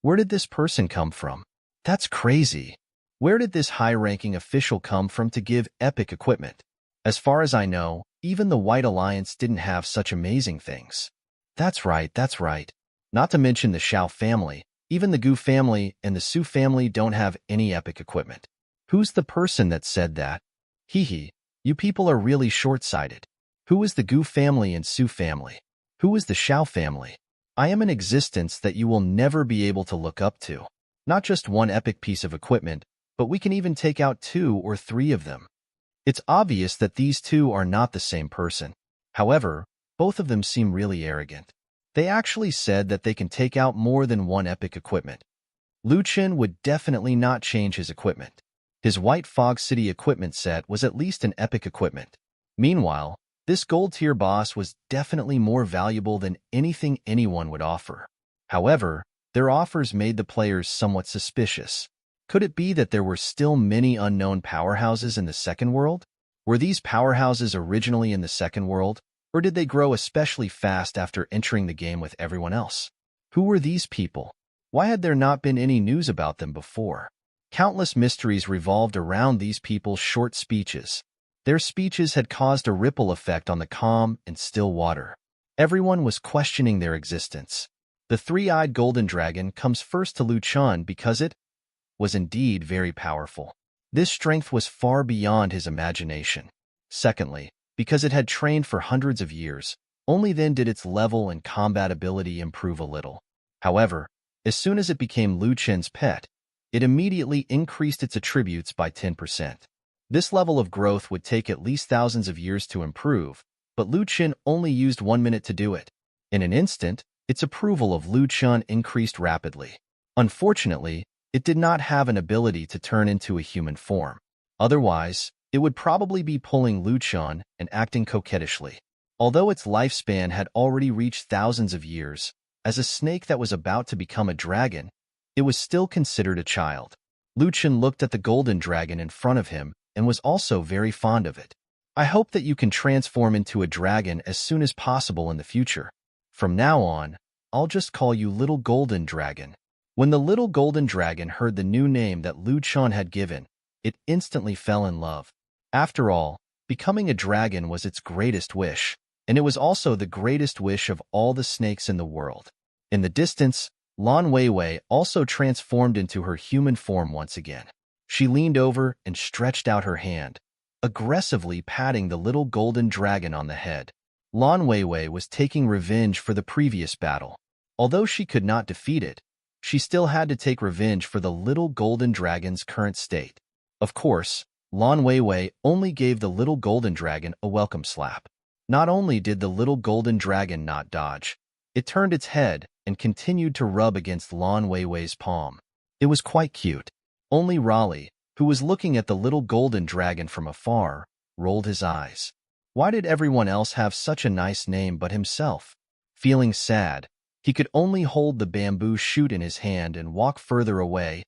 Where did this person come from? That's crazy. Where did this high-ranking official come from to give epic equipment? As far as I know, even the White Alliance didn't have such amazing things. That's right. Not to mention the Xiao family, even the Gu family and the Su family don't have any epic equipment. Who's the person that said that? Hee, you people are really short-sighted. Who is the Gu family and Su family? Who is the Xiao family? I am an existence that you will never be able to look up to. Not just one epic piece of equipment, but we can even take out 2 or 3 of them. It's obvious that these two are not the same person. However, both of them seem really arrogant. They actually said that they can take out more than one epic equipment. Lu Chen would definitely not change his equipment. His White Fog City equipment set was at least an epic equipment. Meanwhile, this gold-tier boss was definitely more valuable than anything anyone would offer. However, their offers made the players somewhat suspicious. Could it be that there were still many unknown powerhouses in the second world? Were these powerhouses originally in the second world, or did they grow especially fast after entering the game with everyone else? Who were these people? Why had there not been any news about them before? Countless mysteries revolved around these people's short speeches. Their speeches had caused a ripple effect on the calm and still water. Everyone was questioning their existence. The three-eyed golden dragon comes first to Lu Chen because it was indeed very powerful. This strength was far beyond his imagination. Secondly, because it had trained for hundreds of years, only then did its level and combat ability improve a little. However, as soon as it became Lu Chen's pet, it immediately increased its attributes by 10%. This level of growth would take at least thousands of years to improve, but Lu Chen only used 1 minute to do it. In an instant, its approval of Lu Chen increased rapidly. Unfortunately, it did not have an ability to turn into a human form. Otherwise, it would probably be pulling Lu Chen and acting coquettishly. Although its lifespan had already reached thousands of years, as a snake that was about to become a dragon, it was still considered a child. Lu Chen looked at the golden dragon in front of him and was also very fond of it. I hope that you can transform into a dragon as soon as possible in the future. From now on, I'll just call you Little Golden Dragon. When the little golden dragon heard the new name that Lu Chen had given, it instantly fell in love. After all, becoming a dragon was its greatest wish, and it was also the greatest wish of all the snakes in the world. In the distance, Lan Weiwei also transformed into her human form once again. She leaned over and stretched out her hand, aggressively patting the little golden dragon on the head. Lan Weiwei was taking revenge for the previous battle. Although she could not defeat it, she still had to take revenge for the little golden dragon's current state. Of course, Lan Weiwei only gave the little golden dragon a welcome slap. Not only did the little golden dragon not dodge, it turned its head and continued to rub against Lan Weiwei's palm. It was quite cute. Only Raleigh, who was looking at the little golden dragon from afar, rolled his eyes. Why did everyone else have such a nice name but himself? Feeling sad, he could only hold the bamboo shoot in his hand and walk further away,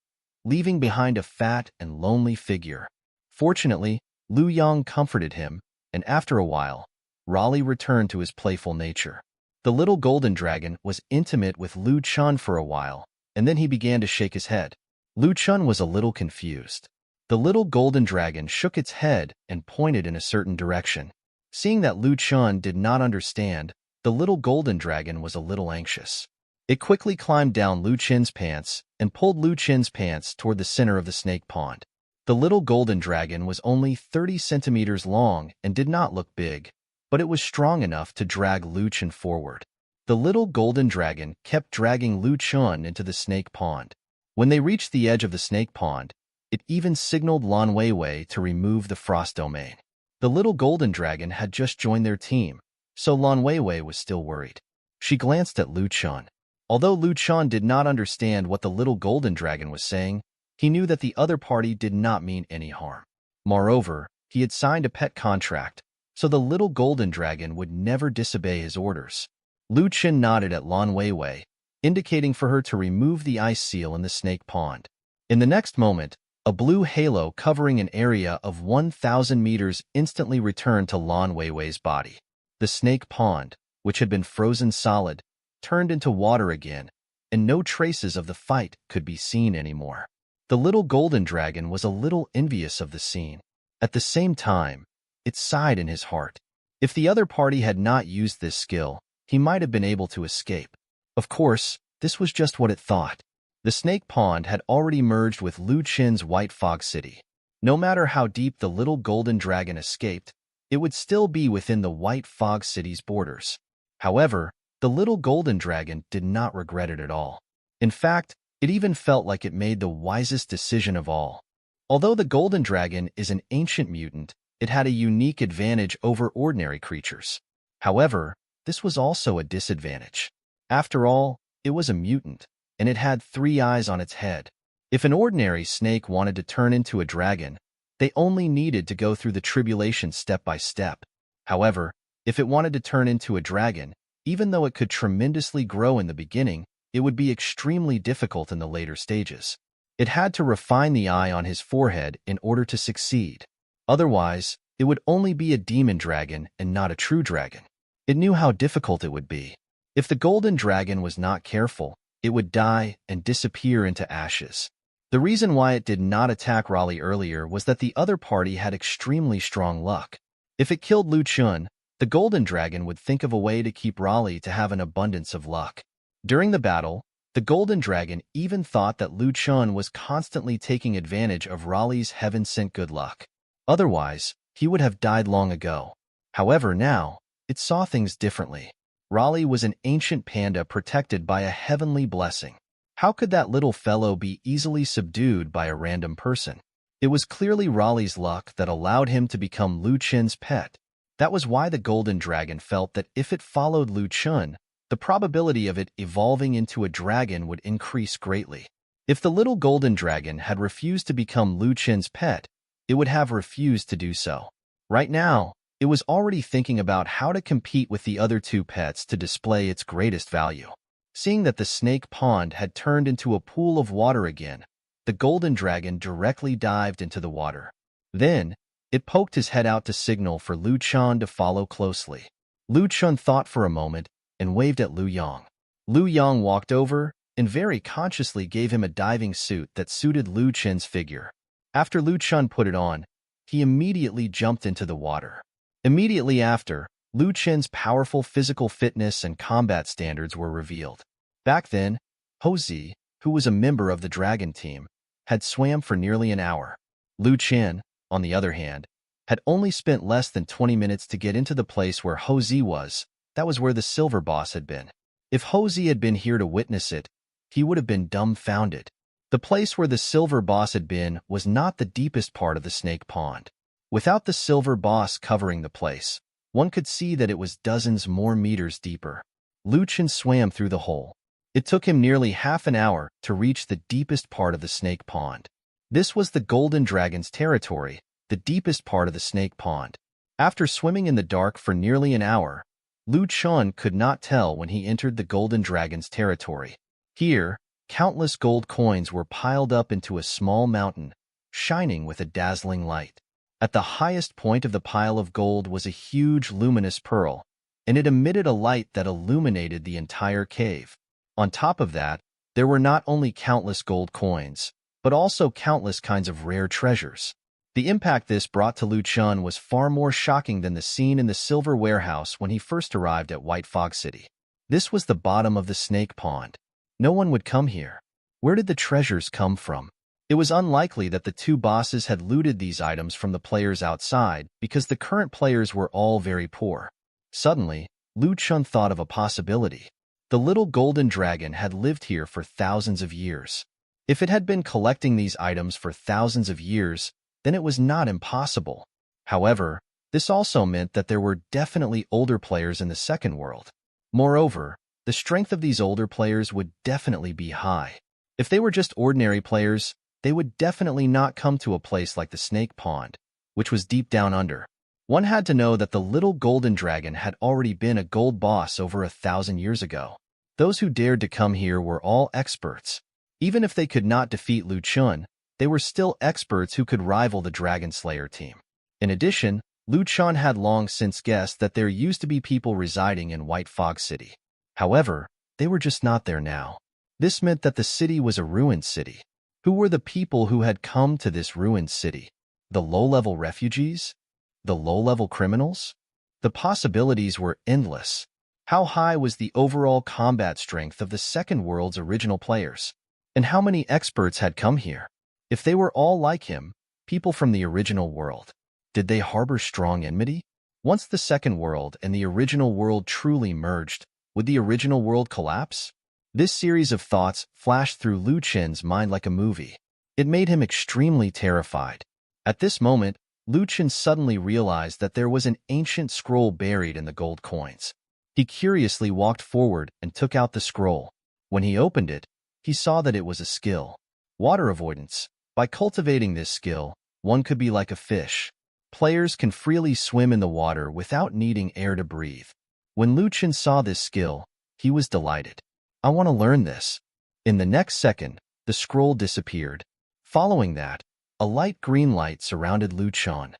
leaving behind a fat and lonely figure. Fortunately, Lu Yang comforted him, and after a while, Raleigh returned to his playful nature. The little golden dragon was intimate with Lu Chen for a while, and then he began to shake his head. Lu Chen was a little confused. The little golden dragon shook its head and pointed in a certain direction. Seeing that Lu Chen did not understand, the little golden dragon was a little anxious. It quickly climbed down Lu Chen's pants and pulled Lu Chen's pants toward the center of the snake pond. The little golden dragon was only 30 centimeters long and did not look big, but it was strong enough to drag Lu Chen forward. The little golden dragon kept dragging Lu Chen into the snake pond. When they reached the edge of the snake pond, it even signaled Lan Weiwei to remove the frost domain. The little golden dragon had just joined their team, so Lan Weiwei was still worried. She glanced at Lu Chen. Although Lu Chen did not understand what the little golden dragon was saying, he knew that the other party did not mean any harm. Moreover, he had signed a pet contract, so the little golden dragon would never disobey his orders. Lu Chen nodded at Lan Weiwei, indicating for her to remove the ice seal in the snake pond. In the next moment, a blue halo covering an area of 1,000 meters instantly returned to Lan Weiwei's body. The snake pond, which had been frozen solid, turned into water again, and no traces of the fight could be seen anymore. The little golden dragon was a little envious of the scene. At the same time, it sighed in his heart. If the other party had not used this skill, he might have been able to escape. Of course, this was just what it thought. The snake pond had already merged with Lu Chen's White Fog City. No matter how deep the little golden dragon escaped, it would still be within the White Fog City's borders. However, the little golden dragon did not regret it at all. In fact, it even felt like it made the wisest decision of all. Although the golden dragon is an ancient mutant, it had a unique advantage over ordinary creatures. However, this was also a disadvantage. After all, it was a mutant, and it had 3 eyes on its head. If an ordinary snake wanted to turn into a dragon, they only needed to go through the tribulation step by step. However, if it wanted to turn into a dragon, even though it could tremendously grow in the beginning, it would be extremely difficult in the later stages. It had to refine the eye on his forehead in order to succeed. Otherwise, it would only be a demon dragon and not a true dragon. It knew how difficult it would be. If the golden dragon was not careful, it would die and disappear into ashes. The reason why it did not attack Raleigh earlier was that the other party had extremely strong luck. If it killed Lu Chen, the golden dragon would think of a way to keep Raleigh to have an abundance of luck. During the battle, the golden dragon even thought that Lu Chen was constantly taking advantage of Raleigh's heaven-sent good luck. Otherwise, he would have died long ago. However, now, it saw things differently. Raleigh was an ancient panda protected by a heavenly blessing. How could that little fellow be easily subdued by a random person? It was clearly Raleigh's luck that allowed him to become Lu Chen's pet. That was why the golden dragon felt that if it followed Lu Chen, the probability of it evolving into a dragon would increase greatly. If the little golden dragon had refused to become Lu Chen's pet, it would have refused to do so. Right now, it was already thinking about how to compete with the other 2 pets to display its greatest value. Seeing that the snake pond had turned into a pool of water again, the golden dragon directly dived into the water. Then, it poked his head out to signal for Lu Chen to follow closely. Lu Chen thought for a moment and waved at Lu Yang. Lu Yang walked over and very consciously gave him a diving suit that suited Lu Chen's figure. After Lu Chen put it on, he immediately jumped into the water. Immediately after, Lu Chen's powerful physical fitness and combat standards were revealed. Back then, Houzi, who was a member of the dragon team, had swam for nearly an hour. Lu Chen, on the other hand, had only spent less than 20 minutes to get into the place where Houzi was. That was where the silver boss had been. If Houzi had been here to witness it, he would have been dumbfounded. The place where the silver boss had been was not the deepest part of the snake pond. Without the silver boss covering the place, one could see that it was dozens more meters deeper. Lu Chen swam through the hole. It took him nearly half an hour to reach the deepest part of the snake pond. This was the golden dragon's territory, the deepest part of the snake pond. After swimming in the dark for nearly an hour, Lu Chen could not tell when he entered the golden dragon's territory. Here, countless gold coins were piled up into a small mountain, shining with a dazzling light. At the highest point of the pile of gold was a huge luminous pearl, and it emitted a light that illuminated the entire cave. On top of that, there were not only countless gold coins, but also countless kinds of rare treasures. The impact this brought to Lu Chen was far more shocking than the scene in the silver warehouse when he first arrived at White Fog City. This was the bottom of the snake pond. No one would come here. Where did the treasures come from? It was unlikely that the 2 bosses had looted these items from the players outside because the current players were all very poor. Suddenly, Lu Chen thought of a possibility. The little golden dragon had lived here for thousands of years. If it had been collecting these items for thousands of years, then it was not impossible. However, this also meant that there were definitely older players in the second world. Moreover, the strength of these older players would definitely be high. If they were just ordinary players, they would definitely not come to a place like the Snake Pond, which was deep down under. One had to know that the little golden dragon had already been a gold boss over 1,000 years ago. Those who dared to come here were all experts. Even if they could not defeat Lu Chun, they were still experts who could rival the Dragon Slayer team. In addition, Lu Chun had long since guessed that there used to be people residing in White Fog City. However, they were just not there now. This meant that the city was a ruined city. Who were the people who had come to this ruined city? The low-level refugees? The low-level criminals? The possibilities were endless. How high was the overall combat strength of the Second World's original players? And how many experts had come here? If they were all like him, people from the original world, did they harbor strong enmity? Once the Second World and the original world truly merged, would the original world collapse? This series of thoughts flashed through Lu Chen's mind like a movie. It made him extremely terrified. At this moment, Lu Chen suddenly realized that there was an ancient scroll buried in the gold coins. He curiously walked forward and took out the scroll. When he opened it, he saw that it was a skill. Water avoidance. By cultivating this skill, one could be like a fish. Players can freely swim in the water without needing air to breathe. When Lu Chen saw this skill, he was delighted. I want to learn this. In the next second, the scroll disappeared. Following that, a light green light surrounded Lu Chen.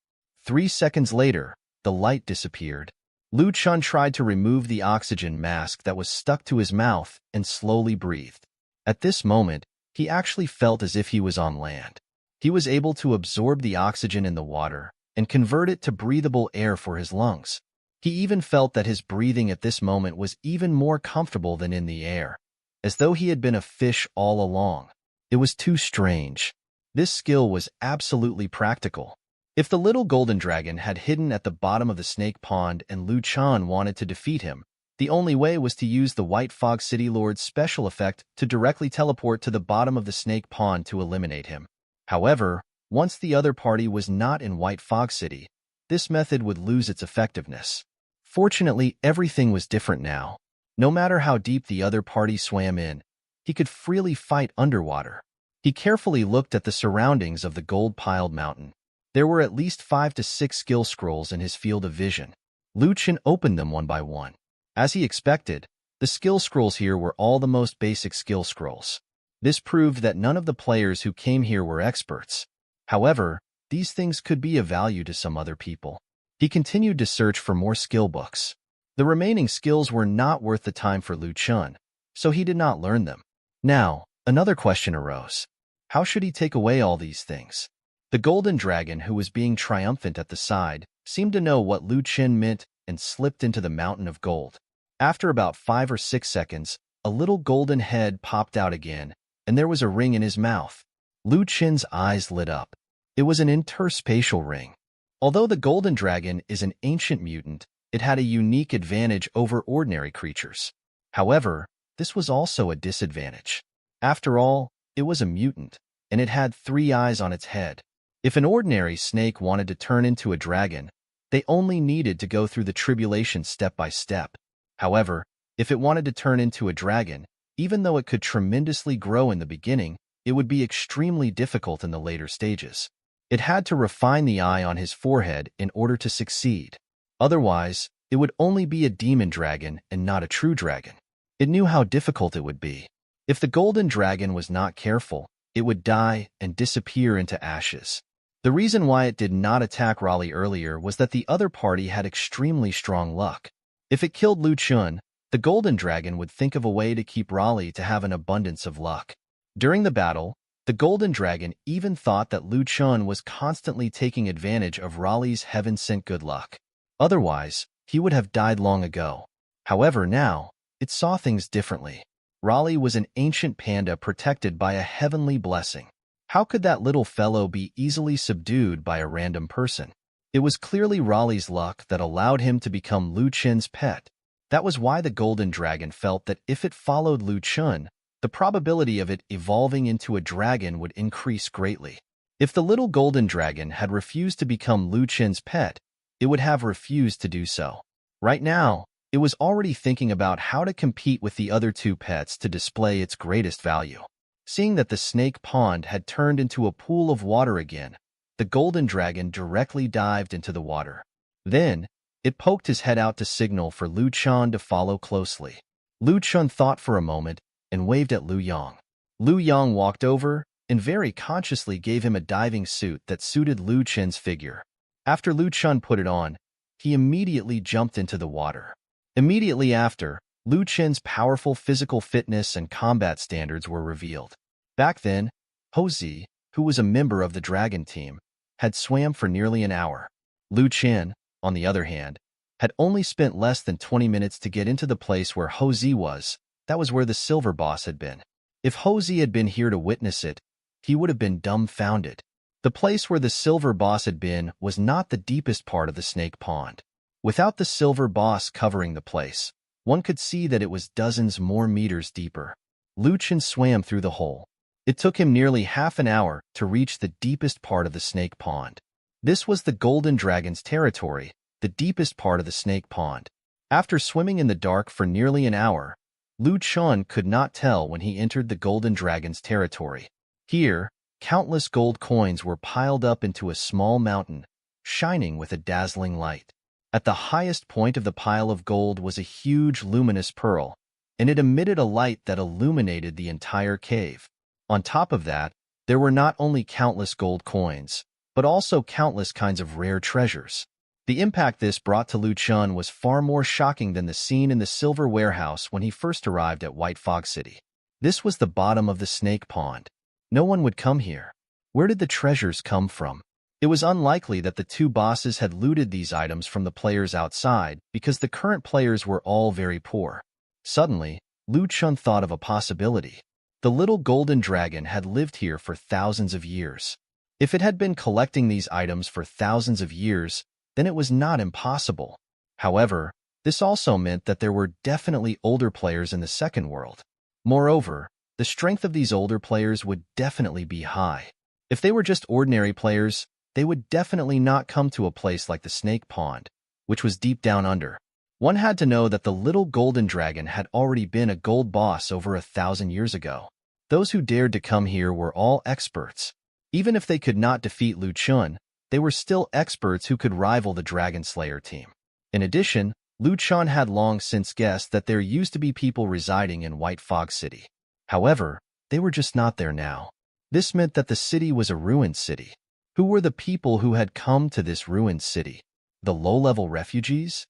3 seconds later, the light disappeared. Lu Chen tried to remove the oxygen mask that was stuck to his mouth and slowly breathed. At this moment, he actually felt as if he was on land. He was able to absorb the oxygen in the water and convert it to breathable air for his lungs. He even felt that his breathing at this moment was even more comfortable than in the air, as though he had been a fish all along. It was too strange. This skill was absolutely practical. If the little golden dragon had hidden at the bottom of the snake pond and Lu Chen wanted to defeat him, the only way was to use the White Fog City Lord's special effect to directly teleport to the bottom of the snake pond to eliminate him. However, once the other party was not in White Fog City, this method would lose its effectiveness. Fortunately, everything was different now. No matter how deep the other party swam in, he could freely fight underwater. He carefully looked at the surroundings of the gold-piled mountain. There were at least 5 to 6 skill scrolls in his field of vision. Lu Chen opened them one by one. As he expected, the skill scrolls here were all the most basic skill scrolls. This proved that none of the players who came here were experts. However, these things could be of value to some other people. He continued to search for more skill books. The remaining skills were not worth the time for Lu Chen, so he did not learn them. Now, another question arose. How should he take away all these things? The golden dragon, who was being triumphant at the side, seemed to know what Lu Chen meant and slipped into the mountain of gold. After about 5 or 6 seconds, a little golden head popped out again, and there was a ring in his mouth. Lu Chen's eyes lit up. It was an interspatial ring. Although the golden dragon is an ancient mutant, it had a unique advantage over ordinary creatures. However, this was also a disadvantage. After all, it was a mutant, and it had 3 eyes on its head. If an ordinary snake wanted to turn into a dragon, they only needed to go through the tribulation step by step. However, if it wanted to turn into a dragon, even though it could tremendously grow in the beginning, it would be extremely difficult in the later stages. It had to refine the eye on his forehead in order to succeed. Otherwise, it would only be a demon dragon and not a true dragon. It knew how difficult it would be. If the golden dragon was not careful, it would die and disappear into ashes. The reason why it did not attack Raleigh earlier was that the other party had extremely strong luck. If it killed Lu Chen, the golden dragon would think of a way to keep Raleigh to have an abundance of luck. During the battle, the golden dragon even thought that Lu Chen was constantly taking advantage of Raleigh's heaven-sent good luck. Otherwise, he would have died long ago. However, now, it saw things differently. Raleigh was an ancient panda protected by a heavenly blessing. How could that little fellow be easily subdued by a random person? It was clearly Raleigh's luck that allowed him to become Lu Chen's pet. That was why the golden dragon felt that if it followed Lu Chen, the probability of it evolving into a dragon would increase greatly. If the little golden dragon had refused to become Lu Chen's pet, it would have refused to do so. Right now, It was already thinking about how to compete with the other two pets to display its greatest value. Seeing that the snake pond had turned into a pool of water again, the golden dragon directly dived into the water. Then, it poked his head out to signal for Lu Chen to follow closely. Lu Chen thought for a moment and waved at Lu Yang. Lu Yang walked over and very consciously gave him a diving suit that suited Lu Chen's figure. After Lu Chen put it on, he immediately jumped into the water. Immediately after, Lu Chen's powerful physical fitness and combat standards were revealed. Back then, Houzi, who was a member of the dragon team, had swam for nearly an hour. Lu Chen, on the other hand, had only spent less than 20 minutes to get into the place where Houzi was. That was where the silver boss had been. If Houzi had been here to witness it, he would have been dumbfounded. The place where the silver boss had been was not the deepest part of the snake pond. Without the silver boss covering the place, one could see that it was dozens more meters deeper. Lu Chen swam through the hole. It took him nearly half an hour to reach the deepest part of the snake pond. This was the golden dragon's territory, the deepest part of the snake pond. After swimming in the dark for nearly an hour, Lu Chen could not tell when he entered the golden dragon's territory. Here, countless gold coins were piled up into a small mountain, shining with a dazzling light. At the highest point of the pile of gold was a huge luminous pearl, and it emitted a light that illuminated the entire cave. On top of that, there were not only countless gold coins, but also countless kinds of rare treasures. The impact this brought to Lu Chen was far more shocking than the scene in the silver warehouse when he first arrived at White Fog City. This was the bottom of the snake pond. No one would come here. Where did the treasures come from? It was unlikely that the two bosses had looted these items from the players outside because the current players were all very poor. Suddenly, Lu Chen thought of a possibility. The little golden dragon had lived here for thousands of years. If it had been collecting these items for thousands of years, then it was not impossible. However, this also meant that there were definitely older players in the second world. Moreover, the strength of these older players would definitely be high. If they were just ordinary players, they would definitely not come to a place like the snake pond, which was deep down under. One had to know that the little golden dragon had already been a gold boss over 1,000 years ago. Those who dared to come here were all experts. Even if they could not defeat Lu Chen, they were still experts who could rival the Dragon Slayer team. In addition, Lu Chen had long since guessed that there used to be people residing in White Fog City. However, they were just not there now. This meant that the city was a ruined city. Who were the people who had come to this ruined city? The low-level refugees?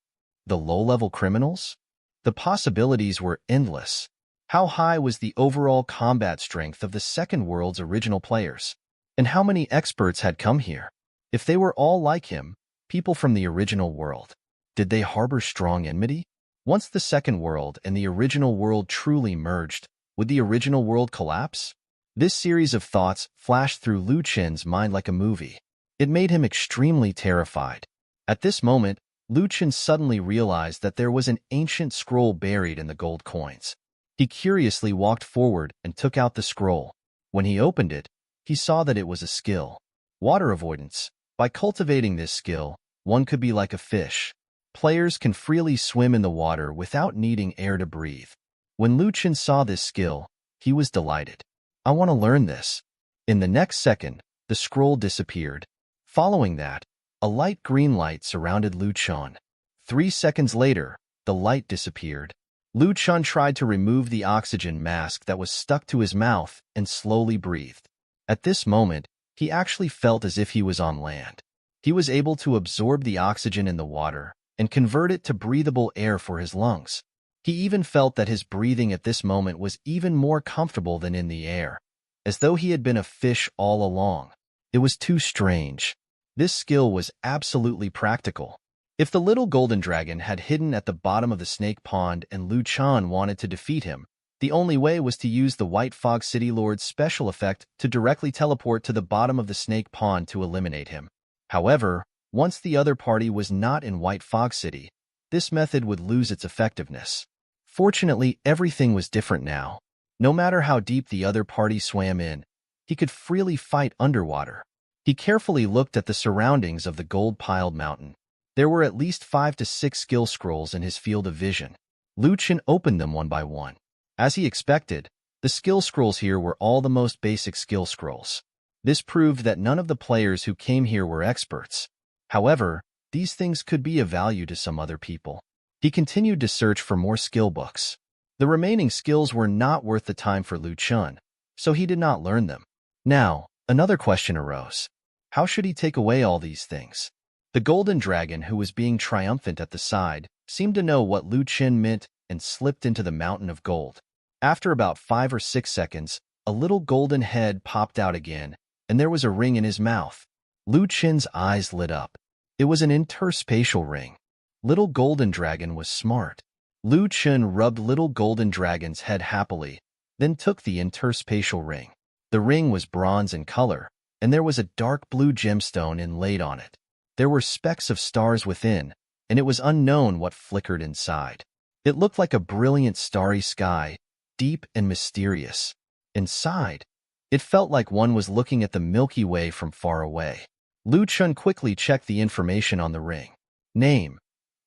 The low-level criminals? The possibilities were endless. How high was the overall combat strength of the second world's original players? And how many experts had come here? If they were all like him, people from the original world, did they harbor strong enmity? Once the second world and the original world truly merged, would the original world collapse? This series of thoughts flashed through Lu Chen's mind like a movie. It made him extremely terrified. At this moment, Lu Chen suddenly realized that there was an ancient scroll buried in the gold coins. He curiously walked forward and took out the scroll. When he opened it, he saw that it was a skill. Water avoidance. By cultivating this skill, one could be like a fish. Players can freely swim in the water without needing air to breathe. When Lu Chen saw this skill, he was delighted. I want to learn this. In the next second, the scroll disappeared. Following that, a light green light surrounded Lu Chen. 3 seconds later, the light disappeared. Lu Chen tried to remove the oxygen mask that was stuck to his mouth and slowly breathed. At this moment, he actually felt as if he was on land. He was able to absorb the oxygen in the water and convert it to breathable air for his lungs. He even felt that his breathing at this moment was even more comfortable than in the air, as though he had been a fish all along. It was too strange. This skill was absolutely practical. If the little golden dragon had hidden at the bottom of the snake pond and Lu Chen wanted to defeat him, the only way was to use the White Fog City Lord's special effect to directly teleport to the bottom of the snake pond to eliminate him. However, once the other party was not in White Fog City, this method would lose its effectiveness. Fortunately, everything was different now. No matter how deep the other party swam in, he could freely fight underwater. He carefully looked at the surroundings of the gold-piled mountain. There were at least 5 to 6 skill scrolls in his field of vision. Lu Chen opened them one by one. As he expected, the skill scrolls here were all the most basic skill scrolls. This proved that none of the players who came here were experts. However, these things could be of value to some other people. He continued to search for more skill books. The remaining skills were not worth the time for Lu Chen, so he did not learn them. Now, another question arose. How should he take away all these things? The golden dragon, who was being triumphant at the side, seemed to know what Lu Chen meant and slipped into the mountain of gold. After about 5 or 6 seconds, a little golden head popped out again, and there was a ring in his mouth. Lu Chen's eyes lit up. It was an interspatial ring. Little golden dragon was smart. Lu Chen rubbed little golden dragon's head happily, then took the interspatial ring. The ring was bronze in color, and there was a dark blue gemstone inlaid on it. There were specks of stars within, and it was unknown what flickered inside. It looked like a brilliant starry sky, deep and mysterious. Inside, it felt like one was looking at the Milky Way from far away. Lu Chen quickly checked the information on the ring. Name: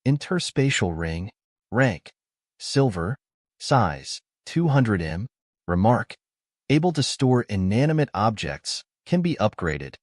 interspatial ring. Rank: silver. Size: 200 m. Remark: able to store inanimate objects, can be upgraded.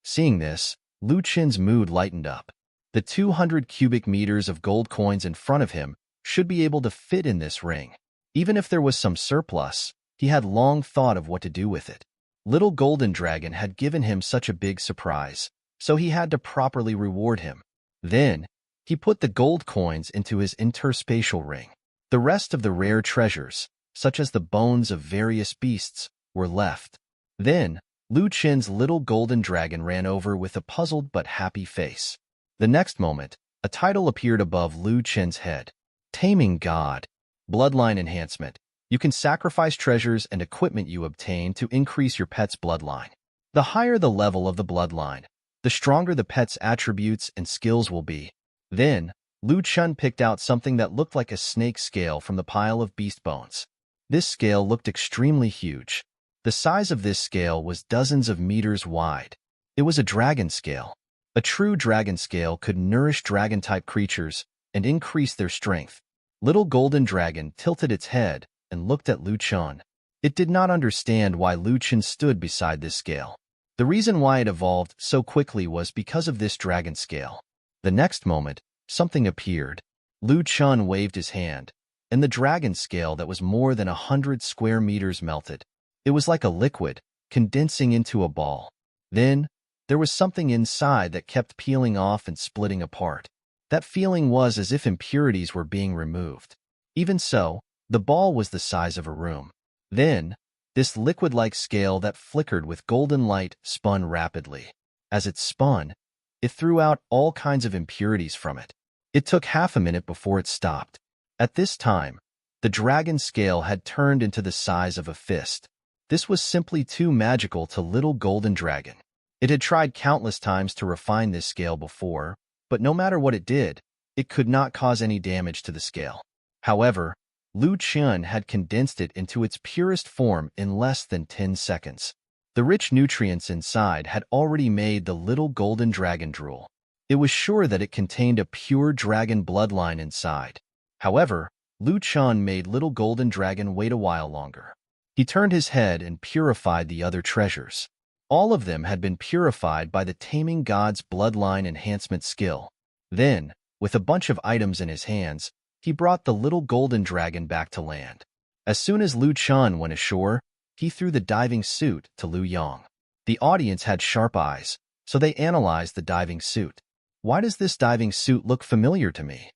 Seeing this, Lu Chen's mood lightened up. The 200 cubic meters of gold coins in front of him should be able to fit in this ring. Even if there was some surplus, he had long thought of what to do with it. Little Golden Dragon had given him such a big surprise, so he had to properly reward him. Then, he put the gold coins into his interspatial ring. The rest of the rare treasures, such as the bones of various beasts, were left. Then, Lu Chen's little golden dragon ran over with a puzzled but happy face. The next moment, a title appeared above Lu Chen's head. Taming God. Bloodline Enhancement. You can sacrifice treasures and equipment you obtain to increase your pet's bloodline. The higher the level of the bloodline, the stronger the pet's attributes and skills will be. Then, Lu Chen picked out something that looked like a snake scale from the pile of beast bones. This scale looked extremely huge. The size of this scale was dozens of meters wide. It was a dragon scale. A true dragon scale could nourish dragon-type creatures and increase their strength. Little Golden Dragon tilted its head and looked at Lu Chen. It did not understand why Lu Chen stood beside this scale. The reason why it evolved so quickly was because of this dragon scale. The next moment, something appeared. Lu Chen waved his hand, and the dragon scale that was more than 100 square meters melted. It was like a liquid, condensing into a ball. Then, there was something inside that kept peeling off and splitting apart. That feeling was as if impurities were being removed. Even so, the ball was the size of a room. Then, this liquid-like scale that flickered with golden light spun rapidly. As it spun, it threw out all kinds of impurities from it. It took half a minute before it stopped. At this time, the dragon scale had turned into the size of a fist. This was simply too magical to Little Golden Dragon. It had tried countless times to refine this scale before, but no matter what it did, it could not cause any damage to the scale. However, Lu Chen had condensed it into its purest form in less than 10 seconds. The rich nutrients inside had already made the Little Golden Dragon drool. It was sure that it contained a pure dragon bloodline inside. However, Lu Chen made Little Golden Dragon wait a while longer. He turned his head and purified the other treasures. All of them had been purified by the Taming God's bloodline enhancement skill. Then, with a bunch of items in his hands, he brought the Little Golden Dragon back to land. As soon as Lu Chen went ashore, he threw the diving suit to Lu Yang. The audience had sharp eyes, so they analyzed the diving suit. Why does this diving suit look familiar to me?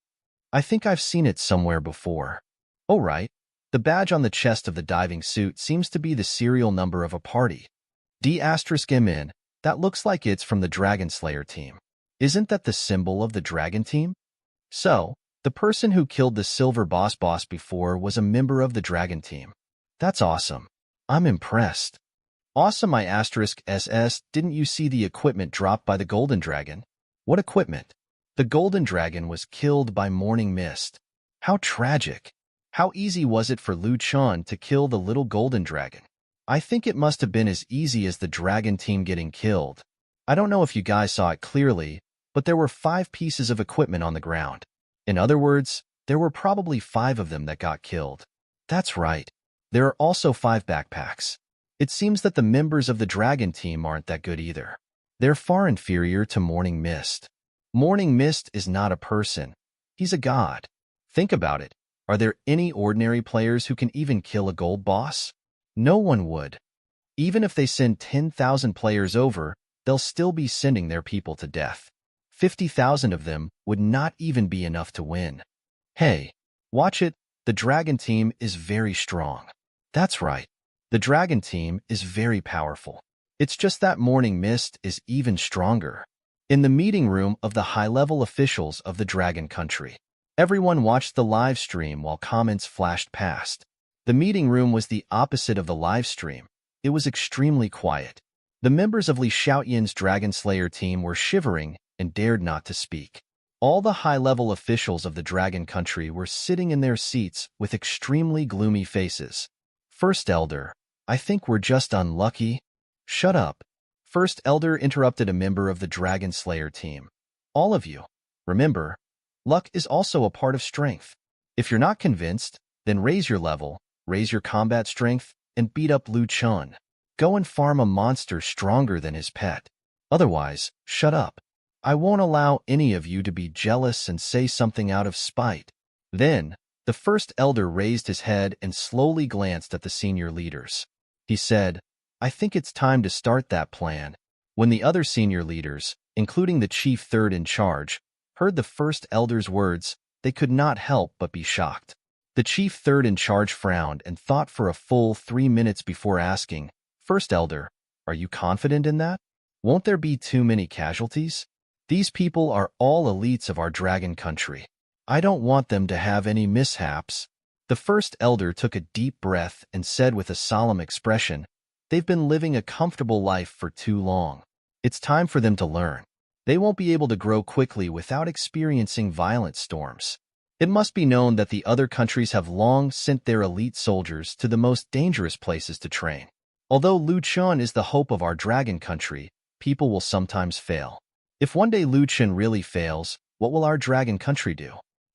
I think I've seen it somewhere before. Oh right, the badge on the chest of the diving suit seems to be the serial number of a party. D*MN, that looks like it's from the Dragon Slayer team. Isn't that the symbol of the dragon team? So, the person who killed the silver boss before was a member of the dragon team. That's awesome. I'm impressed. Awesome I*SS, didn't you see the equipment dropped by the Golden Dragon? What equipment? The Golden Dragon was killed by morning mist. How tragic. How easy was it for Lu Chen to kill the Little Golden Dragon? I think it must have been as easy as the dragon team getting killed. I don't know if you guys saw it clearly, but there were 5 pieces of equipment on the ground. In other words, there were probably 5 of them that got killed. That's right. There are also 5 backpacks. It seems that the members of the dragon team aren't that good either. They're far inferior to Morning Mist. Morning Mist is not a person. He's a god. Think about it. Are there any ordinary players who can even kill a gold boss? No one would. Even if they send 10,000 players over, they'll still be sending their people to death. 50,000 of them would not even be enough to win. Hey, watch it. The dragon team is very strong. That's right. The dragon team is very powerful. It's just that Morning Mist is even stronger. In the meeting room of the high-level officials of the dragon country, everyone watched the live stream while comments flashed past. The meeting room was the opposite of the live stream. It was extremely quiet. The members of Li Xiaoyan's Dragon Slayer team were shivering and dared not to speak. All the high-level officials of the dragon country were sitting in their seats with extremely gloomy faces. First Elder, I think we're just unlucky. Shut up. First Elder interrupted a member of the Dragon Slayer team. All of you, remember, luck is also a part of strength. If you're not convinced, then raise your level, raise your combat strength, and beat up Lu Chen. Go and farm a monster stronger than his pet. Otherwise, shut up. I won't allow any of you to be jealous and say something out of spite. Then, the First Elder raised his head and slowly glanced at the senior leaders. He said, I think it's time to start that plan. When the other senior leaders, including the chief third in charge, heard the First Elder's words, they could not help but be shocked. The chief third in charge frowned and thought for a full 3 minutes before asking, First Elder, are you confident in that? Won't there be too many casualties? These people are all elites of our dragon country. I don't want them to have any mishaps. The First Elder took a deep breath and said with a solemn expression, they've been living a comfortable life for too long. It's time for them to learn. They won't be able to grow quickly without experiencing violent storms. It must be known that the other countries have long sent their elite soldiers to the most dangerous places to train. Although Lu Chen is the hope of our dragon country, people will sometimes fail. If one day Lu Chen really fails, what will our dragon country do?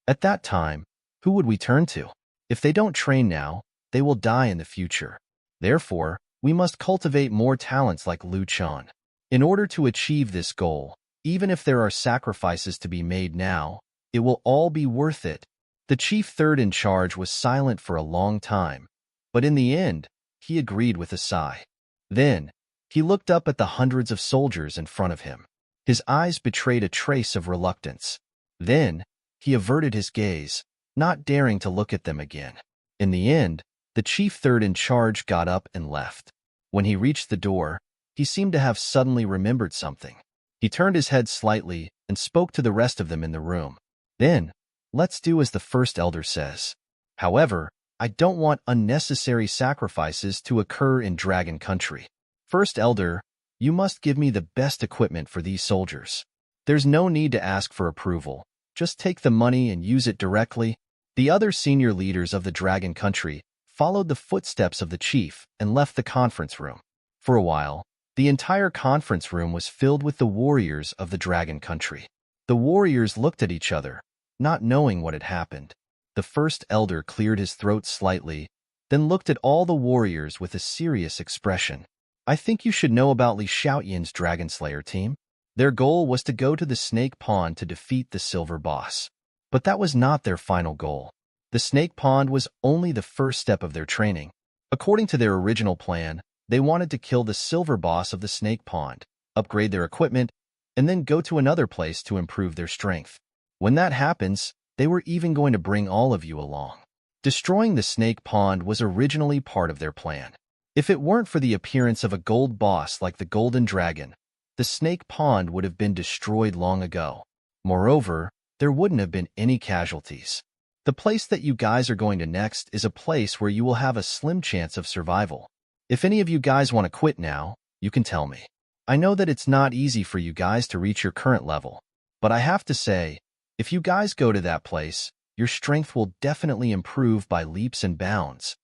At that time, who would we turn to? If they don't train now, they will die in the future. Therefore, we must cultivate more talents like Lu Chen. In order to achieve this goal, even if there are sacrifices to be made now, it will all be worth it. The chief third in charge was silent for a long time, but in the end, he agreed with a sigh. Then, he looked up at the hundreds of soldiers in front of him. His eyes betrayed a trace of reluctance. Then, he averted his gaze, not daring to look at them again. In the end, the chief third in charge got up and left. When he reached the door, he seemed to have suddenly remembered something. He turned his head slightly and spoke to the rest of them in the room. Then, let's do as the First Elder says. However, I don't want unnecessary sacrifices to occur in Dragon Country. First Elder, you must give me the best equipment for these soldiers. There's no need to ask for approval. Just take the money and use it directly. The other senior leaders of the Dragon Country followed the footsteps of the chief and left the conference room. For a while, the entire conference room was filled with the warriors of the Dragon Country. The warriors looked at each other, not knowing what had happened. The First Elder cleared his throat slightly, then looked at all the warriors with a serious expression. I think you should know about Li Xiaoyan's Dragon Slayer team. Their goal was to go to the Snake Pond to defeat the Silver Boss. But that was not their final goal. The Snake Pond was only the first step of their training. According to their original plan, they wanted to kill the Silver Boss of the Snake Pond, upgrade their equipment, and then go to another place to improve their strength. When that happens, they were even going to bring all of you along. Destroying the Snake Pond was originally part of their plan. If it weren't for the appearance of a gold boss like the Golden Dragon, the Snake Pond would have been destroyed long ago. Moreover, there wouldn't have been any casualties. The place that you guys are going to next is a place where you will have a slim chance of survival. If any of you guys want to quit now, you can tell me. I know that it's not easy for you guys to reach your current level, but I have to say, if you guys go to that place, your strength will definitely improve by leaps and bounds.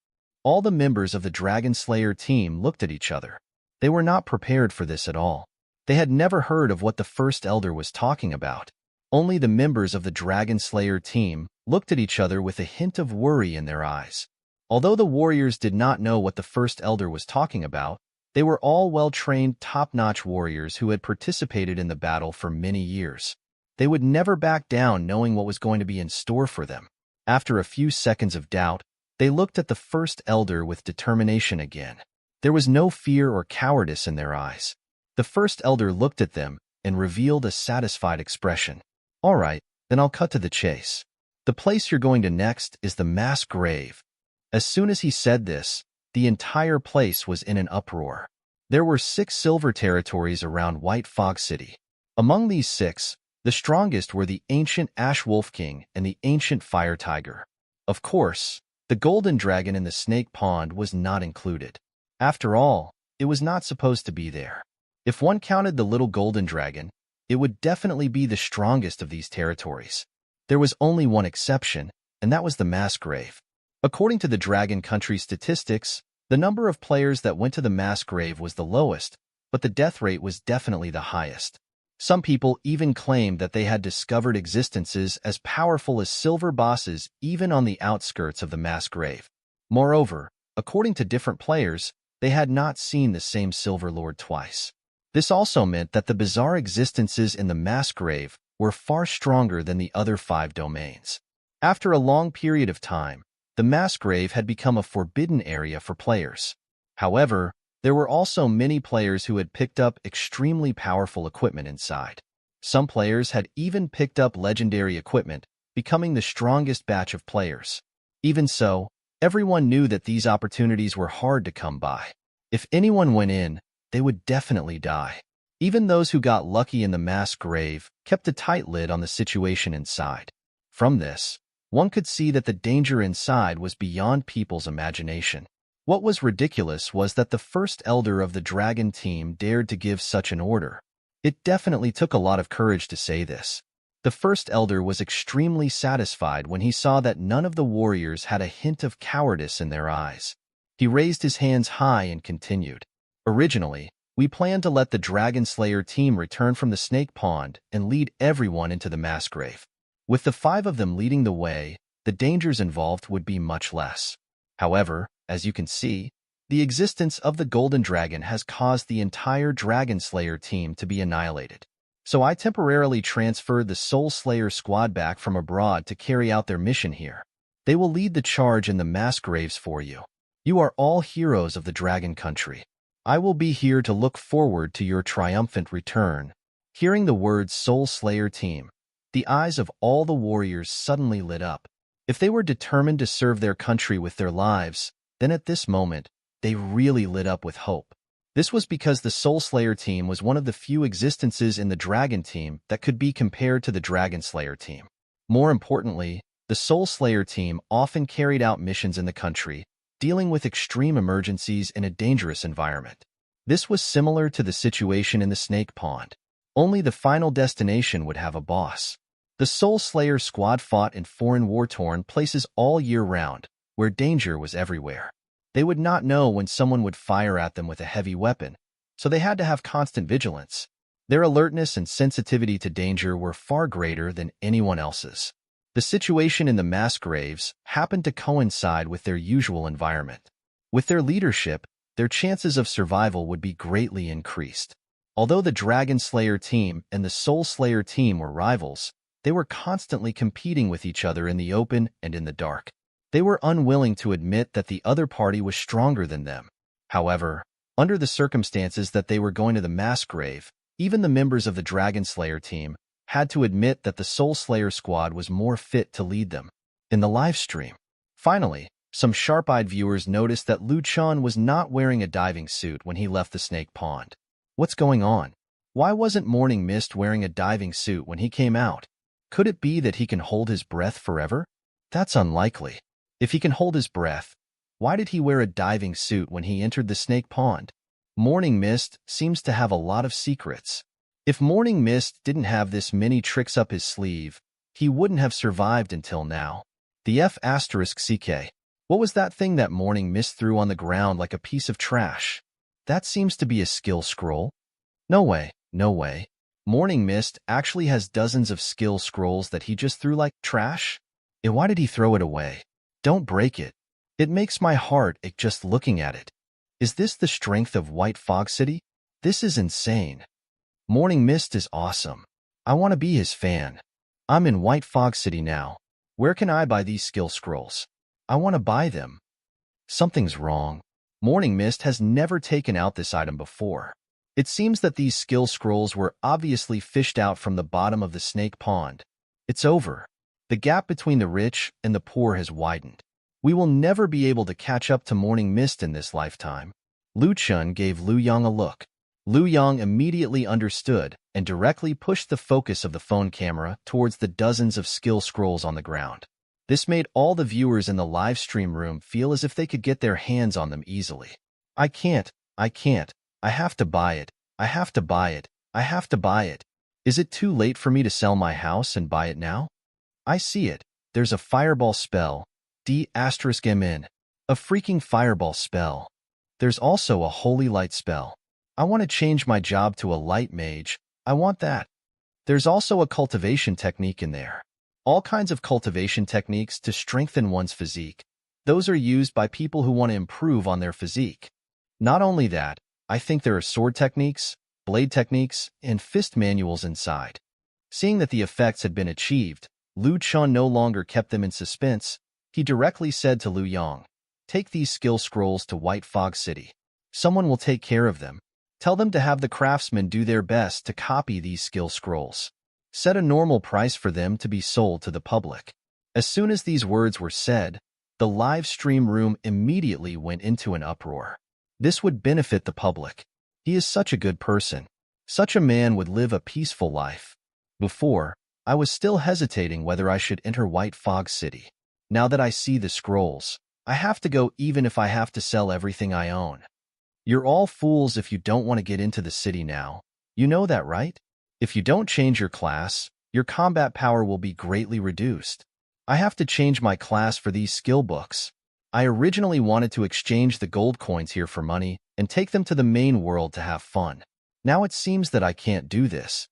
All the members of the Dragon Slayer team looked at each other. They were not prepared for this at all. They had never heard of what the First Elder was talking about. Only the members of the Dragon Slayer team looked at each other with a hint of worry in their eyes. Although the warriors did not know what the First Elder was talking about, they were all well-trained, top-notch warriors who had participated in the battle for many years. They would never back down knowing what was going to be in store for them. After a few seconds of doubt, they looked at the First Elder with determination again. There was no fear or cowardice in their eyes. The First Elder looked at them and revealed a satisfied expression. "All right, then I'll cut to the chase. The place you're going to next is the mass grave." As soon as he said this, the entire place was in an uproar. There were 6 silver territories around White Fog City. Among these 6, the strongest were the ancient Ash Wolf King and the ancient Fire Tiger. Of course, the Golden Dragon in the Snake Pond was not included. After all, it was not supposed to be there. If one counted the little Golden Dragon, it would definitely be the strongest of these territories. There was only one exception, and that was the mass grave. According to the Dragon Country statistics, the number of players that went to the mass grave was the lowest, but the death rate was definitely the highest. Some people even claimed that they had discovered existences as powerful as silver bosses even on the outskirts of the mass grave. Moreover, according to different players, they had not seen the same Silver Lord twice. This also meant that the bizarre existences in the mass grave were far stronger than the other 5 domains. After a long period of time, the mass grave had become a forbidden area for players. However, there were also many players who had picked up extremely powerful equipment inside. Some players had even picked up legendary equipment, becoming the strongest batch of players. Even so, everyone knew that these opportunities were hard to come by. If anyone went in, they would definitely die. Even those who got lucky in the mass grave kept a tight lid on the situation inside. From this, one could see that the danger inside was beyond people's imagination. What was ridiculous was that the First Elder of the Dragon team dared to give such an order. It definitely took a lot of courage to say this. The First Elder was extremely satisfied when he saw that none of the warriors had a hint of cowardice in their eyes. He raised his hands high and continued. "Originally, we planned to let the Dragon Slayer team return from the Snake Pond and lead everyone into the mass grave. With the 5 of them leading the way, the dangers involved would be much less. However, as you can see, the existence of the Golden Dragon has caused the entire Dragon Slayer team to be annihilated. So I temporarily transferred the Soul Slayer squad back from abroad to carry out their mission here. They will lead the charge in the mass graves for you. You are all heroes of the Dragon Country. I will be here to look forward to your triumphant return." Hearing the words Soul Slayer team, the eyes of all the warriors suddenly lit up. If they were determined to serve their country with their lives, then at this moment, they really lit up with hope. This was because the Soul Slayer team was one of the few existences in the Dragon team that could be compared to the Dragon Slayer team. More importantly, the Soul Slayer team often carried out missions in the country, dealing with extreme emergencies in a dangerous environment. This was similar to the situation in the Snake Pond. Only the final destination would have a boss. The Soul Slayer squad fought in foreign war-torn places all year round, where danger was everywhere. They would not know when someone would fire at them with a heavy weapon, so they had to have constant vigilance. Their alertness and sensitivity to danger were far greater than anyone else's. The situation in the mass graves happened to coincide with their usual environment. With their leadership, their chances of survival would be greatly increased. Although the Dragon Slayer team and the Soul Slayer team were rivals, they were constantly competing with each other in the open and in the dark. They were unwilling to admit that the other party was stronger than them. However, under the circumstances that they were going to the mass grave, even the members of the Dragon Slayer team had to admit that the Soul Slayer squad was more fit to lead them. In the live stream, finally, some sharp-eyed viewers noticed that Lu Chan was not wearing a diving suit when he left the Snake Pond. What's going on? Why wasn't Morning Mist wearing a diving suit when he came out? Could it be that he can hold his breath forever? That's unlikely. If he can hold his breath, why did he wear a diving suit when he entered the Snake Pond? Morning Mist seems to have a lot of secrets. If Morning Mist didn't have this many tricks up his sleeve, he wouldn't have survived until now. The F***CK. What was that thing that Morning Mist threw on the ground like a piece of trash? That seems to be a skill scroll. No way, No way. Morning Mist actually has dozens of skill scrolls that he just threw like trash? And why did he throw it away? Don't break it. It makes my heart ache just looking at it. Is this the strength of White Fog City? This is insane. Morning Mist is awesome. I want to be his fan. I'm in White Fog City now. Where can I buy these skill scrolls? I want to buy them. Something's wrong. Morning Mist has never taken out this item before. It seems that these skill scrolls were obviously fished out from the bottom of the snake pond. It's over. The gap between the rich and the poor has widened. We will never be able to catch up to Morning Mist in this lifetime. Lu Chen gave Lu Yang a look. Lu Yang immediately understood and directly pushed the focus of the phone camera towards the dozens of skill scrolls on the ground. This made all the viewers in the live stream room feel as if they could get their hands on them easily. I can't. I have to buy it. I have to buy it. I have to buy it. Is it too late for me to sell my house and buy it now? I see it. There's a fireball spell. D*MN. A freaking fireball spell. There's also a holy light spell. I want to change my job to a light mage. I want that. There's also a cultivation technique in there. All kinds of cultivation techniques to strengthen one's physique. Those are used by people who want to improve on their physique. Not only that, I think there are sword techniques, blade techniques, and fist manuals inside. Seeing that the effects had been achieved, Lu Chen no longer kept them in suspense. He directly said to Lu Yang, "Take these skill scrolls to White Fog City. Someone will take care of them. Tell them to have the craftsmen do their best to copy these skill scrolls. Set a normal price for them to be sold to the public." As soon as these words were said, the live stream room immediately went into an uproar. This would benefit the public. He is such a good person. Such a man would live a peaceful life. Before, I was still hesitating whether I should enter White Fog City. Now that I see the scrolls, I have to go even if I have to sell everything I own. You're all fools if you don't want to get into the city now. You know that, right? If you don't change your class, your combat power will be greatly reduced. I have to change my class for these skill books. I originally wanted to exchange the gold coins here for money and take them to the main world to have fun. Now it seems that I can't do this.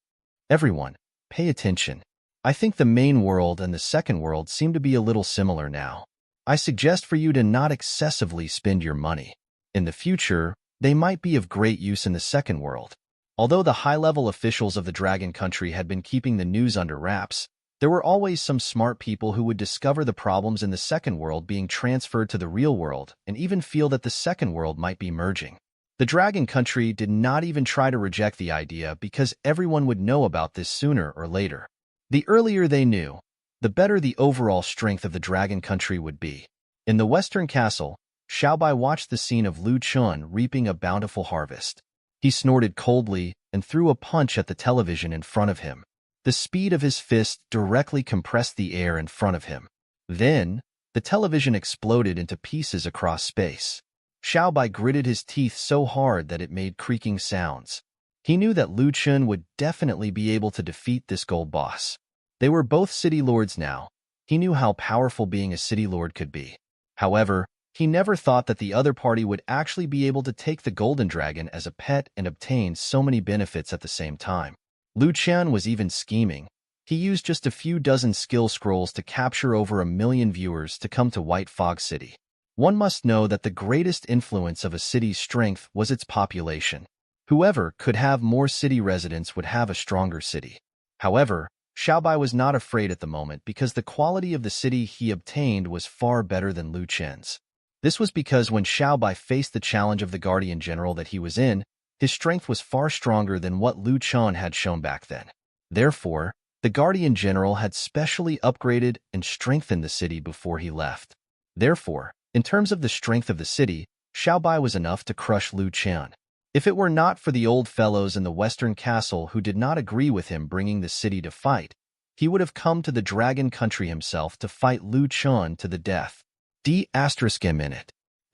Everyone, pay attention. I think the main world and the second world seem to be a little similar now. I suggest for you to not excessively spend your money. In the future, they might be of great use in the second world. Although the high-level officials of the Dragon Country had been keeping the news under wraps, there were always some smart people who would discover the problems in the second world being transferred to the real world and even feel that the second world might be merging. The Dragon Country did not even try to reject the idea because everyone would know about this sooner or later. The earlier they knew, the better the overall strength of the Dragon Country would be. In the Western Castle, Xiaobai watched the scene of Lu Chen reaping a bountiful harvest. He snorted coldly and threw a punch at the television in front of him. The speed of his fist directly compressed the air in front of him. Then, the television exploded into pieces across space. Xiaobai gritted his teeth so hard that it made creaking sounds. He knew that Lu Chen would definitely be able to defeat this gold boss. They were both city lords now. He knew how powerful being a city lord could be. However, he never thought that the other party would actually be able to take the golden dragon as a pet and obtain so many benefits at the same time. Lu Chen was even scheming. He used just a few dozen skill scrolls to capture over 1 million viewers to come to White Fog City. One must know that the greatest influence of a city's strength was its population. Whoever could have more city residents would have a stronger city. However, Xiaobai was not afraid at the moment because the quality of the city he obtained was far better than Lu Chen's. This was because when Xiaobai faced the challenge of the Guardian General that he was in, his strength was far stronger than what Lu Chen had shown back then. Therefore, the Guardian General had specially upgraded and strengthened the city before he left. Therefore, in terms of the strength of the city, Xiaobai was enough to crush Lu Chen. If it were not for the old fellows in the Western Castle who did not agree with him bringing the city to fight, he would have come to the Dragon Country himself to fight Lu Chen to the death. D*MN.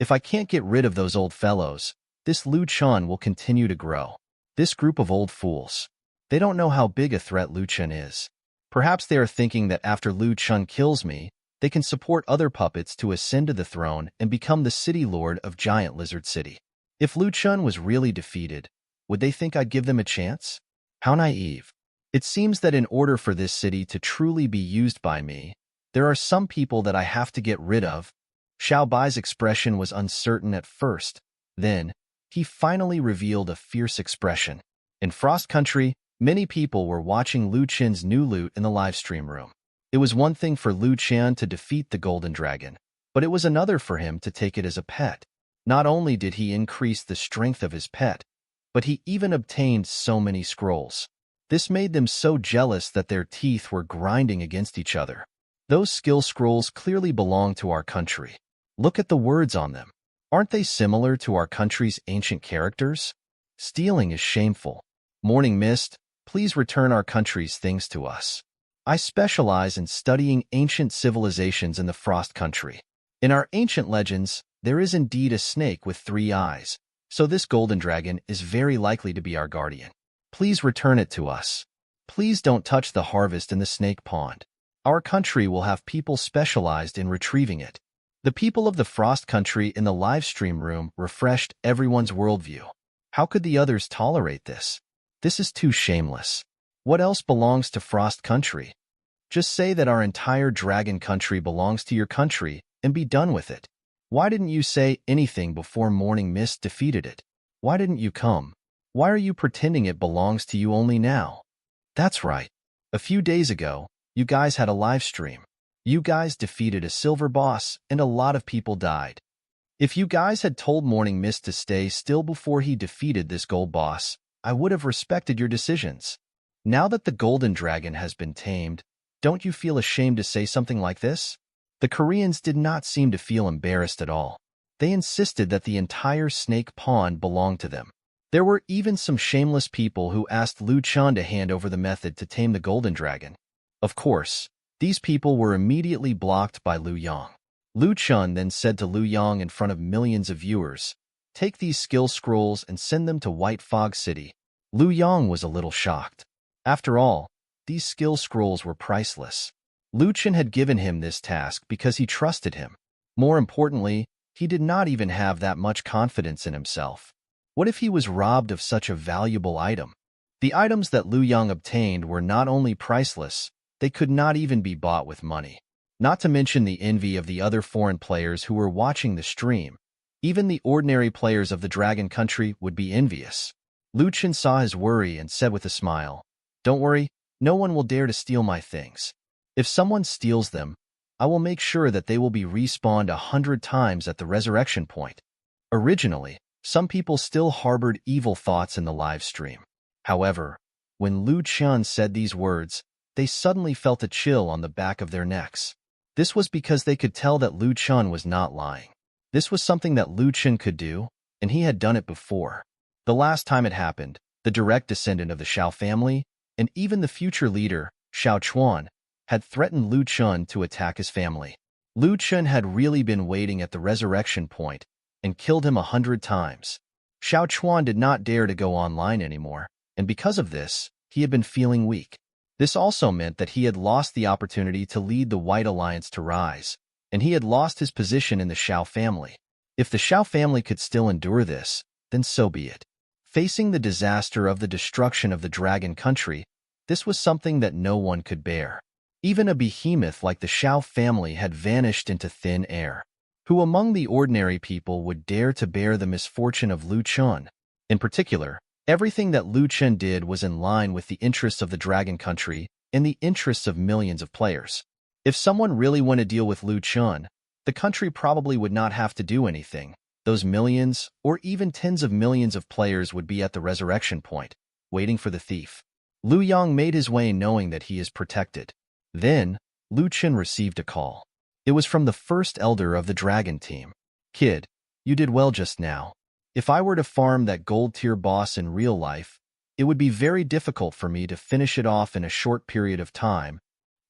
If I can't get rid of those old fellows, this Lu Chen will continue to grow. This group of old fools. They don't know how big a threat Lu Chen is. Perhaps they are thinking that after Lu Chen kills me, they can support other puppets to ascend to the throne and become the city lord of Giant Lizard City. If Lu Chen was really defeated, would they think I'd give them a chance? How naive. It seems that in order for this city to truly be used by me, there are some people that I have to get rid of. Xiao Bai's expression was uncertain at first. Then, he finally revealed a fierce expression. In Frost Country, many people were watching Lu Chen's new loot in the livestream room. It was one thing for Lu Chen to defeat the Golden Dragon, but it was another for him to take it as a pet. Not only did he increase the strength of his pet, but he even obtained so many scrolls. This made them so jealous that their teeth were grinding against each other. Those skill scrolls clearly belong to our country. Look at the words on them. Aren't they similar to our country's ancient characters? Stealing is shameful. Morning Mist, please return our country's things to us. I specialize in studying ancient civilizations in the Frost Country. In our ancient legends, there is indeed a snake with 3 eyes, so this golden dragon is very likely to be our guardian. Please return it to us. Please don't touch the harvest in the snake pond. Our country will have people specialized in retrieving it. The people of the Frost Country in the livestream room refreshed everyone's worldview. How could the others tolerate this? This is too shameless. What else belongs to Frost Country? Just say that our entire dragon country belongs to your country and be done with it. Why didn't you say anything before Morning Mist defeated it? Why didn't you come? Why are you pretending it belongs to you only now? That's right. A few days ago, you guys had a live stream. You guys defeated a silver boss and a lot of people died. If you guys had told Morning Mist to stay still before he defeated this gold boss, I would have respected your decisions. Now that the golden dragon has been tamed, don't you feel ashamed to say something like this? The Koreans did not seem to feel embarrassed at all. They insisted that the entire snake pond belonged to them. There were even some shameless people who asked Lu Chen to hand over the method to tame the golden dragon. Of course, these people were immediately blocked by Lu Yang. Lu Chen then said to Lu Yang in front of millions of viewers, "Take these skill scrolls and send them to White Fog City." Lu Yang was a little shocked. After all, these skill scrolls were priceless. Lu Chen had given him this task because he trusted him. More importantly, he did not even have that much confidence in himself. What if he was robbed of such a valuable item? The items that Lu Yang obtained were not only priceless, they could not even be bought with money. Not to mention the envy of the other foreign players who were watching the stream. Even the ordinary players of the Dragon Country would be envious. Lu Chen saw his worry and said with a smile, "Don't worry, no one will dare to steal my things. If someone steals them, I will make sure that they will be respawned 100 times at the resurrection point." Originally, some people still harbored evil thoughts in the live stream. However, when Lu Chen said these words, they suddenly felt a chill on the back of their necks. This was because they could tell that Lu Chen was not lying. This was something that Lu Chen could do, and he had done it before. The last time it happened, the direct descendant of the Xiao family, and even the future leader, Xiao Chuan, had threatened Lu Chen to attack his family. Lu Chen had really been waiting at the resurrection point and killed him 100 times. Xiao Chuan did not dare to go online anymore, and because of this, he had been feeling weak. This also meant that he had lost the opportunity to lead the White Alliance to rise, and he had lost his position in the Xiao family. If the Xiao family could still endure this, then so be it. Facing the disaster of the destruction of the Dragon Country, this was something that no one could bear. Even a behemoth like the Xiao family had vanished into thin air. Who among the ordinary people would dare to bear the misfortune of Lu Chen? In particular, everything that Lu Chen did was in line with the interests of the Dragon Country and the interests of millions of players. If someone really wanted to deal with Lu Chen, the country probably would not have to do anything. Those millions, or even tens of millions of players would be at the resurrection point, waiting for the thief. Lu Yang made his way knowing that he is protected. Then, Lu Chen received a call. It was from the first elder of the dragon team. "Kid, you did well just now. If I were to farm that gold tier boss in real life, it would be very difficult for me to finish it off in a short period of time."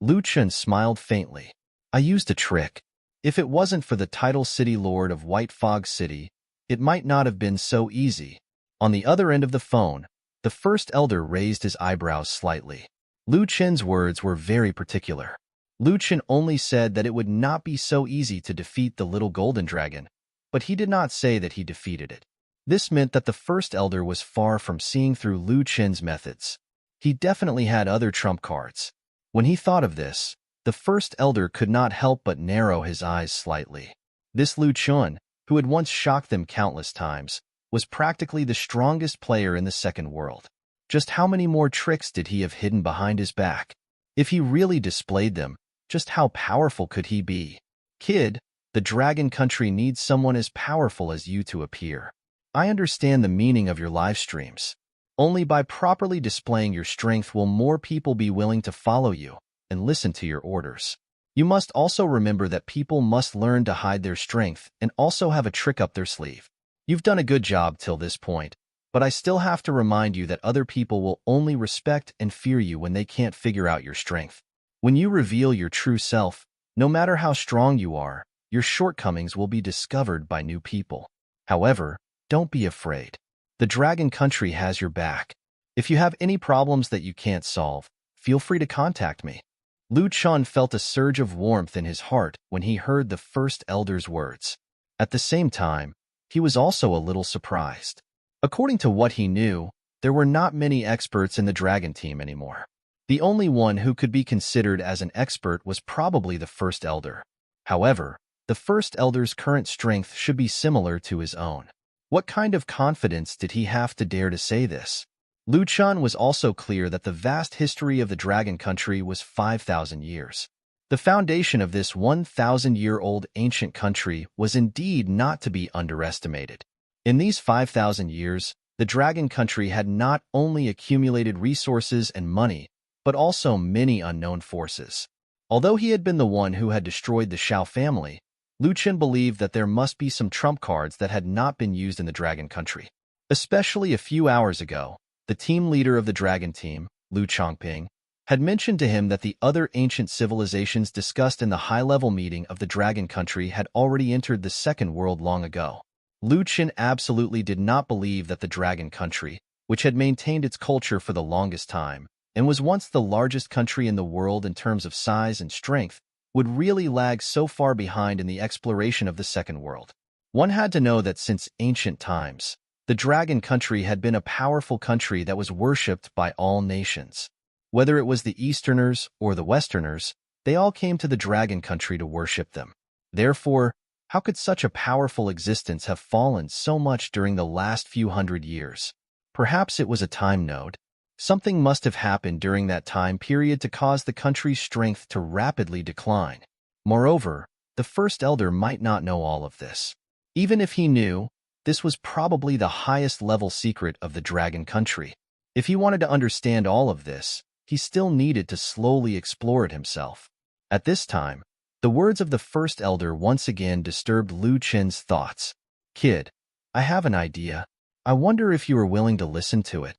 Lu Chen smiled faintly. "I used a trick. If it wasn't for the title City Lord of White Fog City, it might not have been so easy." On the other end of the phone, the first elder raised his eyebrows slightly. Lu Chen's words were very particular. Lu Chen only said that it would not be so easy to defeat the little golden dragon, but he did not say that he defeated it. This meant that the first elder was far from seeing through Lu Chen's methods. He definitely had other trump cards. When he thought of this, the first elder could not help but narrow his eyes slightly. This Lu Chun, who had once shocked them countless times, was practically the strongest player in the second world. Just how many more tricks did he have hidden behind his back? If he really displayed them, just how powerful could he be? Kid, the Dragon Country needs someone as powerful as you to appear. I understand the meaning of your live streams. Only by properly displaying your strength will more people be willing to follow you and listen to your orders. You must also remember that people must learn to hide their strength and also have a trick up their sleeve. You've done a good job till this point, but I still have to remind you that other people will only respect and fear you when they can't figure out your strength. When you reveal your true self, no matter how strong you are, your shortcomings will be discovered by new people. However, don't be afraid. The Dragon Country has your back. If you have any problems that you can't solve, feel free to contact me. Lu Chun felt a surge of warmth in his heart when he heard the first elder's words. At the same time, he was also a little surprised. According to what he knew, there were not many experts in the Dragon team anymore. The only one who could be considered as an expert was probably the first elder. However, the first elder's current strength should be similar to his own. What kind of confidence did he have to dare to say this? Lu Chun was also clear that the vast history of the Dragon Country was 5,000 years. The foundation of this 1,000-year-old ancient country was indeed not to be underestimated. In these 5,000 years, the Dragon Country had not only accumulated resources and money, but also many unknown forces. Although he had been the one who had destroyed the Shao family, Lu Chen believed that there must be some trump cards that had not been used in the Dragon Country. Especially a few hours ago, the team leader of the Dragon team, Lu Chongping, had mentioned to him that the other ancient civilizations discussed in the high-level meeting of the Dragon Country had already entered the Second World long ago. Lu Chen absolutely did not believe that the Dragon Country, which had maintained its culture for the longest time, and was once the largest country in the world in terms of size and strength, would really lag so far behind in the exploration of the Second World. One had to know that since ancient times, the Dragon Country had been a powerful country that was worshipped by all nations. Whether it was the Easterners or the Westerners, they all came to the Dragon Country to worship them. Therefore, how could such a powerful existence have fallen so much during the last few hundred years? Perhaps it was a time node. Something must have happened during that time period to cause the country's strength to rapidly decline. Moreover, the first elder might not know all of this. Even if he knew, this was probably the highest level secret of the Dragon Country. If he wanted to understand all of this, he still needed to slowly explore it himself. At this time, the words of the first elder once again disturbed Lu Chen's thoughts. Kid, I have an idea. I wonder if you are willing to listen to it.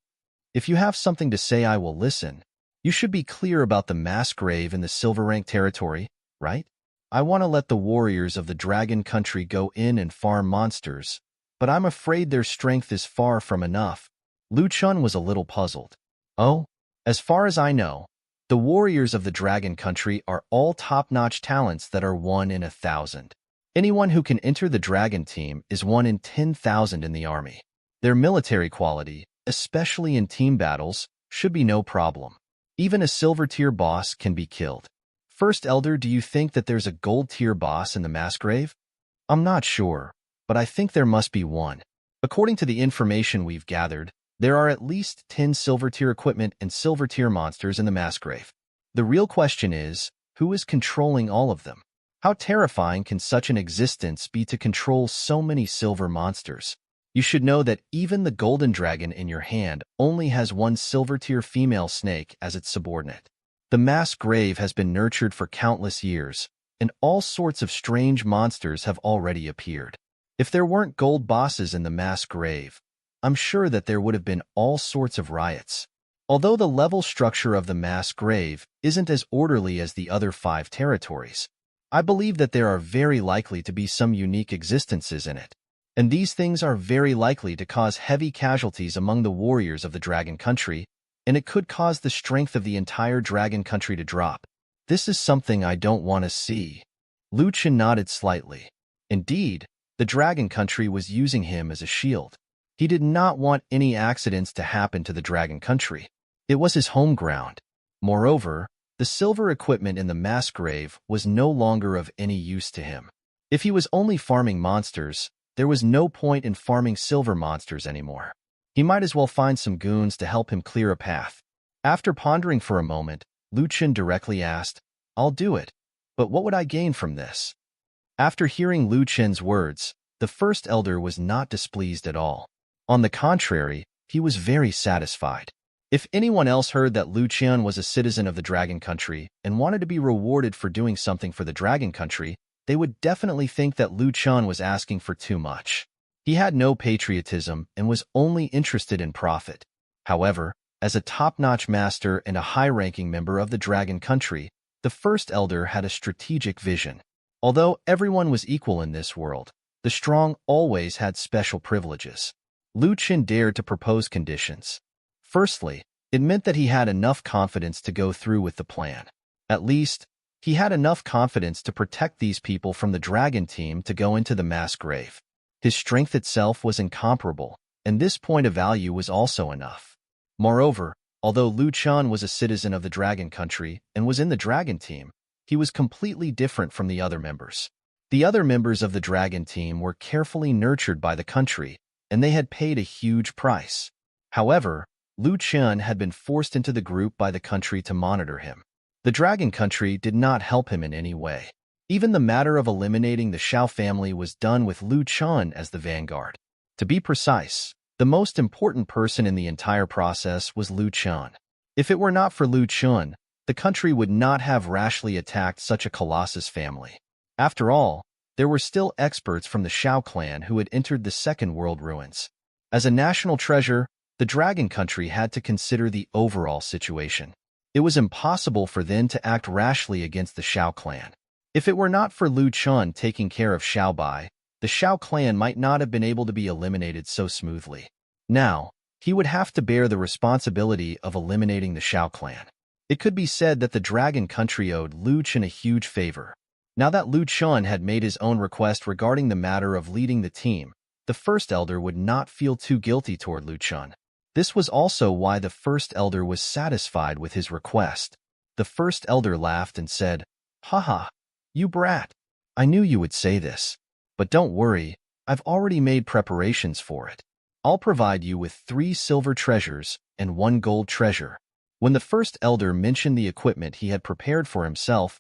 If you have something to say, I will listen. You should be clear about the mass grave in the Silver Rank territory, right? I want to let the warriors of the Dragon Country go in and farm monsters, but I'm afraid their strength is far from enough. Lu Chun was a little puzzled. Oh, as far as I know, the warriors of the Dragon Country are all top-notch talents that are 1 in 1,000. Anyone who can enter the Dragon team is 1 in 10,000 in the army. Their military quality, especially in team battles, should be no problem. Even a silver-tier boss can be killed. First Elder, do you think that there's a gold-tier boss in the mass grave? I'm not sure, but I think there must be one. According to the information we've gathered, there are at least 10 silver-tier equipment and silver-tier monsters in the mass grave. The real question is, who is controlling all of them? How terrifying can such an existence be to control so many silver monsters? You should know that even the golden dragon in your hand only has 1 silver-tier female snake as its subordinate. The mass grave has been nurtured for countless years, and all sorts of strange monsters have already appeared. If there weren't gold bosses in the mass grave, I'm sure that there would have been all sorts of riots. Although the level structure of the mass grave isn't as orderly as the other 5 territories, I believe that there are very likely to be some unique existences in it. And these things are very likely to cause heavy casualties among the warriors of the Dragon Country, and it could cause the strength of the entire Dragon Country to drop. This is something I don't want to see. Lu Chen nodded slightly. Indeed, the Dragon Country was using him as a shield. He did not want any accidents to happen to the Dragon Country. It was his home ground. Moreover, the silver equipment in the mass grave was no longer of any use to him. If he was only farming monsters, there was no point in farming silver monsters anymore. He might as well find some goons to help him clear a path. After pondering for a moment, Chen directly asked, "I'll do it, but what would I gain from this?" After hearing Chen's words, the first elder was not displeased at all. On the contrary, he was very satisfied. If anyone else heard that Chen was a citizen of the Dragon Country and wanted to be rewarded for doing something for the Dragon Country, they would definitely think that Chen was asking for too much. He had no patriotism and was only interested in profit. However, as a top-notch master and a high-ranking member of the Dragon Country, the First Elder had a strategic vision. Although everyone was equal in this world, the strong always had special privileges. Chen dared to propose conditions. Firstly, it meant that he had enough confidence to go through with the plan. At least, he had enough confidence to protect these people from the Dragon Team to go into the mass grave. His strength itself was incomparable, and this point of value was also enough. Moreover, although Chen was a citizen of the Dragon Country and was in the Dragon Team, he was completely different from the other members. The other members of the Dragon Team were carefully nurtured by the country, and they had paid a huge price. However, Chen had been forced into the group by the country to monitor him. The Dragon Country did not help him in any way. Even the matter of eliminating the Shao family was done with Chen as the vanguard. To be precise, the most important person in the entire process was Chen. If it were not for Chen, the country would not have rashly attacked such a colossus family. After all, there were still experts from the Shao clan who had entered the Second World ruins. As a national treasure, the Dragon Country had to consider the overall situation. It was impossible for them to act rashly against the Shao clan. If it were not for Chen taking care of Shao Bai, the Shao clan might not have been able to be eliminated so smoothly. Now, he would have to bear the responsibility of eliminating the Shao clan. It could be said that the Dragon Country owed Chen a huge favor. Now that Chen had made his own request regarding the matter of leading the team, the First Elder would not feel too guilty toward Chen. This was also why the First Elder was satisfied with his request. The First Elder laughed and said, "Haha, you brat. I knew you would say this. But don't worry, I've already made preparations for it. I'll provide you with 3 silver treasures and 1 gold treasure." When the First Elder mentioned the equipment he had prepared for himself,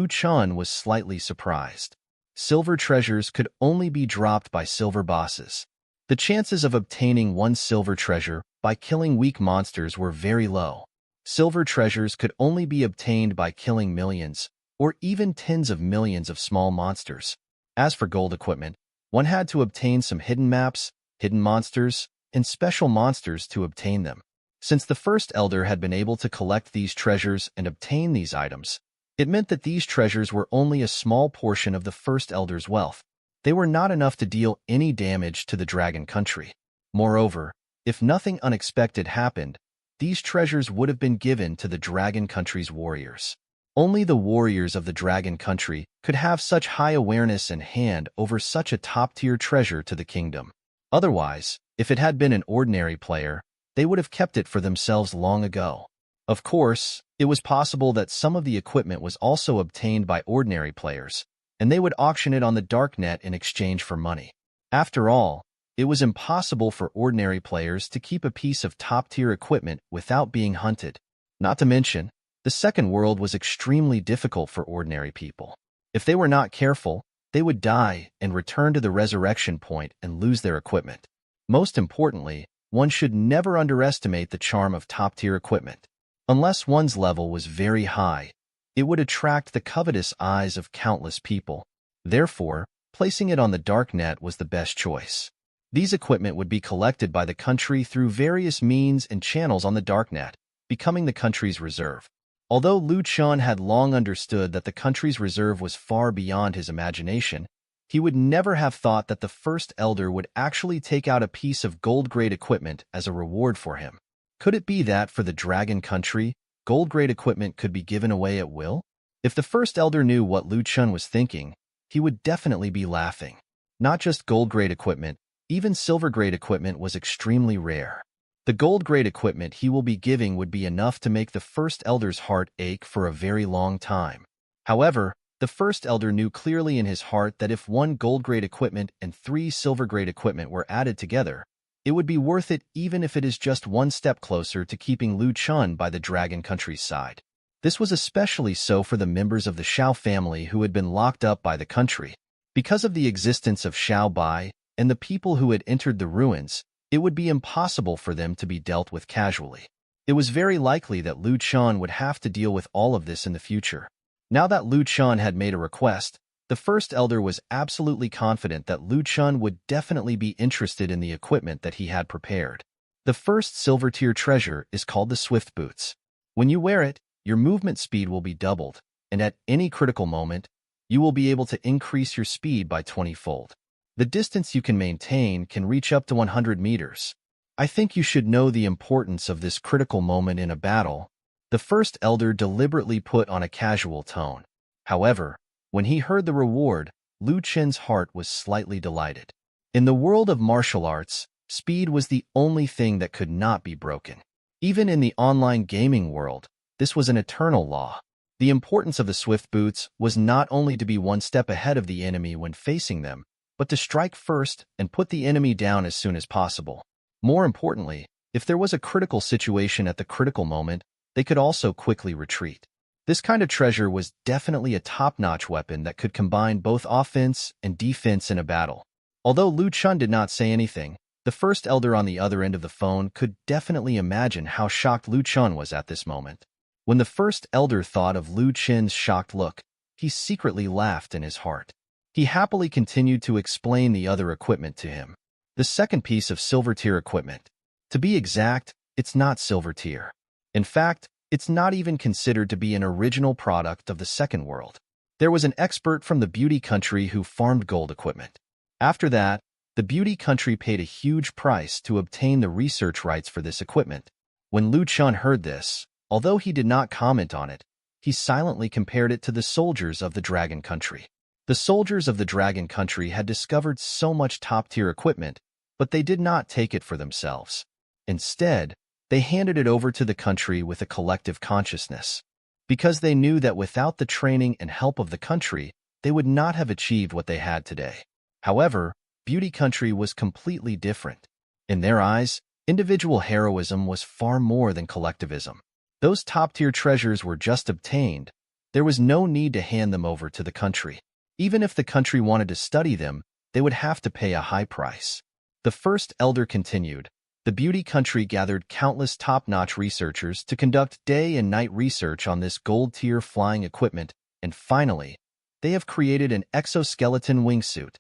Chen was slightly surprised. Silver treasures could only be dropped by silver bosses. The chances of obtaining 1 silver treasure by killing weak monsters were very low. Silver treasures could only be obtained by killing millions, or even tens of millions of small monsters. As for gold equipment, one had to obtain some hidden maps, hidden monsters, and special monsters to obtain them. Since the First Elder had been able to collect these treasures and obtain these items, it meant that these treasures were only a small portion of the First Elder's wealth. They were not enough to deal any damage to the Dragon Country. Moreover, if nothing unexpected happened, these treasures would have been given to the Dragon Country's warriors. Only the warriors of the Dragon Country could have such high awareness and hand over such a top-tier treasure to the kingdom. Otherwise, if it had been an ordinary player, they would have kept it for themselves long ago. Of course, it was possible that some of the equipment was also obtained by ordinary players, and they would auction it on the darknet in exchange for money. After all, it was impossible for ordinary players to keep a piece of top-tier equipment without being hunted. Not to mention, the Second World was extremely difficult for ordinary people. If they were not careful, they would die and return to the resurrection point and lose their equipment. Most importantly, one should never underestimate the charm of top-tier equipment. Unless one's level was very high, it would attract the covetous eyes of countless people. Therefore, placing it on the darknet was the best choice. These equipment would be collected by the country through various means and channels on the darknet, becoming the country's reserve. Although Chen had long understood that the country's reserve was far beyond his imagination, he would never have thought that the First Elder would actually take out a piece of gold-grade equipment as a reward for him. Could it be that for the Dragon Country, gold-grade equipment could be given away at will? If the First Elder knew what Chen was thinking, he would definitely be laughing. Not just gold-grade equipment, even silver-grade equipment was extremely rare. The gold-grade equipment he will be giving would be enough to make the First Elder's heart ache for a very long time. However, the First Elder knew clearly in his heart that if 1 gold-grade equipment and 3 silver-grade equipment were added together, it would be worth it even if it is just 1 step closer to keeping Lu Chun by the Dragon Country's side. This was especially so for the members of the Xiao family who had been locked up by the country. Because of the existence of Xiao Bai and the people who had entered the ruins, it would be impossible for them to be dealt with casually. It was very likely that Lu Chun would have to deal with all of this in the future. Now that Lu Chun had made a request, the First Elder was absolutely confident that Lu Chun would definitely be interested in the equipment that he had prepared. The first silver-tier treasure is called the Swift Boots. When you wear it, your movement speed will be doubled, and at any critical moment, you will be able to increase your speed by 20-fold. The distance you can maintain can reach up to 100 meters. I think you should know the importance of this critical moment in a battle. The First Elder deliberately put on a casual tone. However, when he heard the reward, Lu Chen's heart was slightly delighted. In the world of martial arts, speed was the only thing that could not be broken. Even in the online gaming world, this was an eternal law. The importance of the Swift Boots was not only to be 1 step ahead of the enemy when facing them, but to strike first and put the enemy down as soon as possible. More importantly, if there was a critical situation at the critical moment, they could also quickly retreat. This kind of treasure was definitely a top-notch weapon that could combine both offense and defense in a battle. Although Lu Chun did not say anything, the First Elder on the other end of the phone could definitely imagine how shocked Lu Chun was at this moment. When the First Elder thought of Lu Chen's shocked look, he secretly laughed in his heart. He happily continued to explain the other equipment to him. The second piece of silver-tier equipment. To be exact, it's not silver-tier. In fact, it's not even considered to be an original product of the Second World. There was an expert from the Beauty Country who farmed gold equipment. After that, the Beauty Country paid a huge price to obtain the research rights for this equipment. When Lu Chun heard this, although he did not comment on it, he silently compared it to the soldiers of the Dragon Country. The soldiers of the Dragon Country had discovered so much top-tier equipment, but they did not take it for themselves. Instead, they handed it over to the country with a collective consciousness. Because they knew that without the training and help of the country, they would not have achieved what they had today. However, Beauty Country was completely different. In their eyes, individual heroism was far more than collectivism. Those top-tier treasures were just obtained. There was no need to hand them over to the country. Even if the country wanted to study them, they would have to pay a high price. The First Elder continued. The Beauty Country gathered countless top-notch researchers to conduct day and night research on this gold-tier flying equipment, and finally, they have created an exoskeleton wingsuit.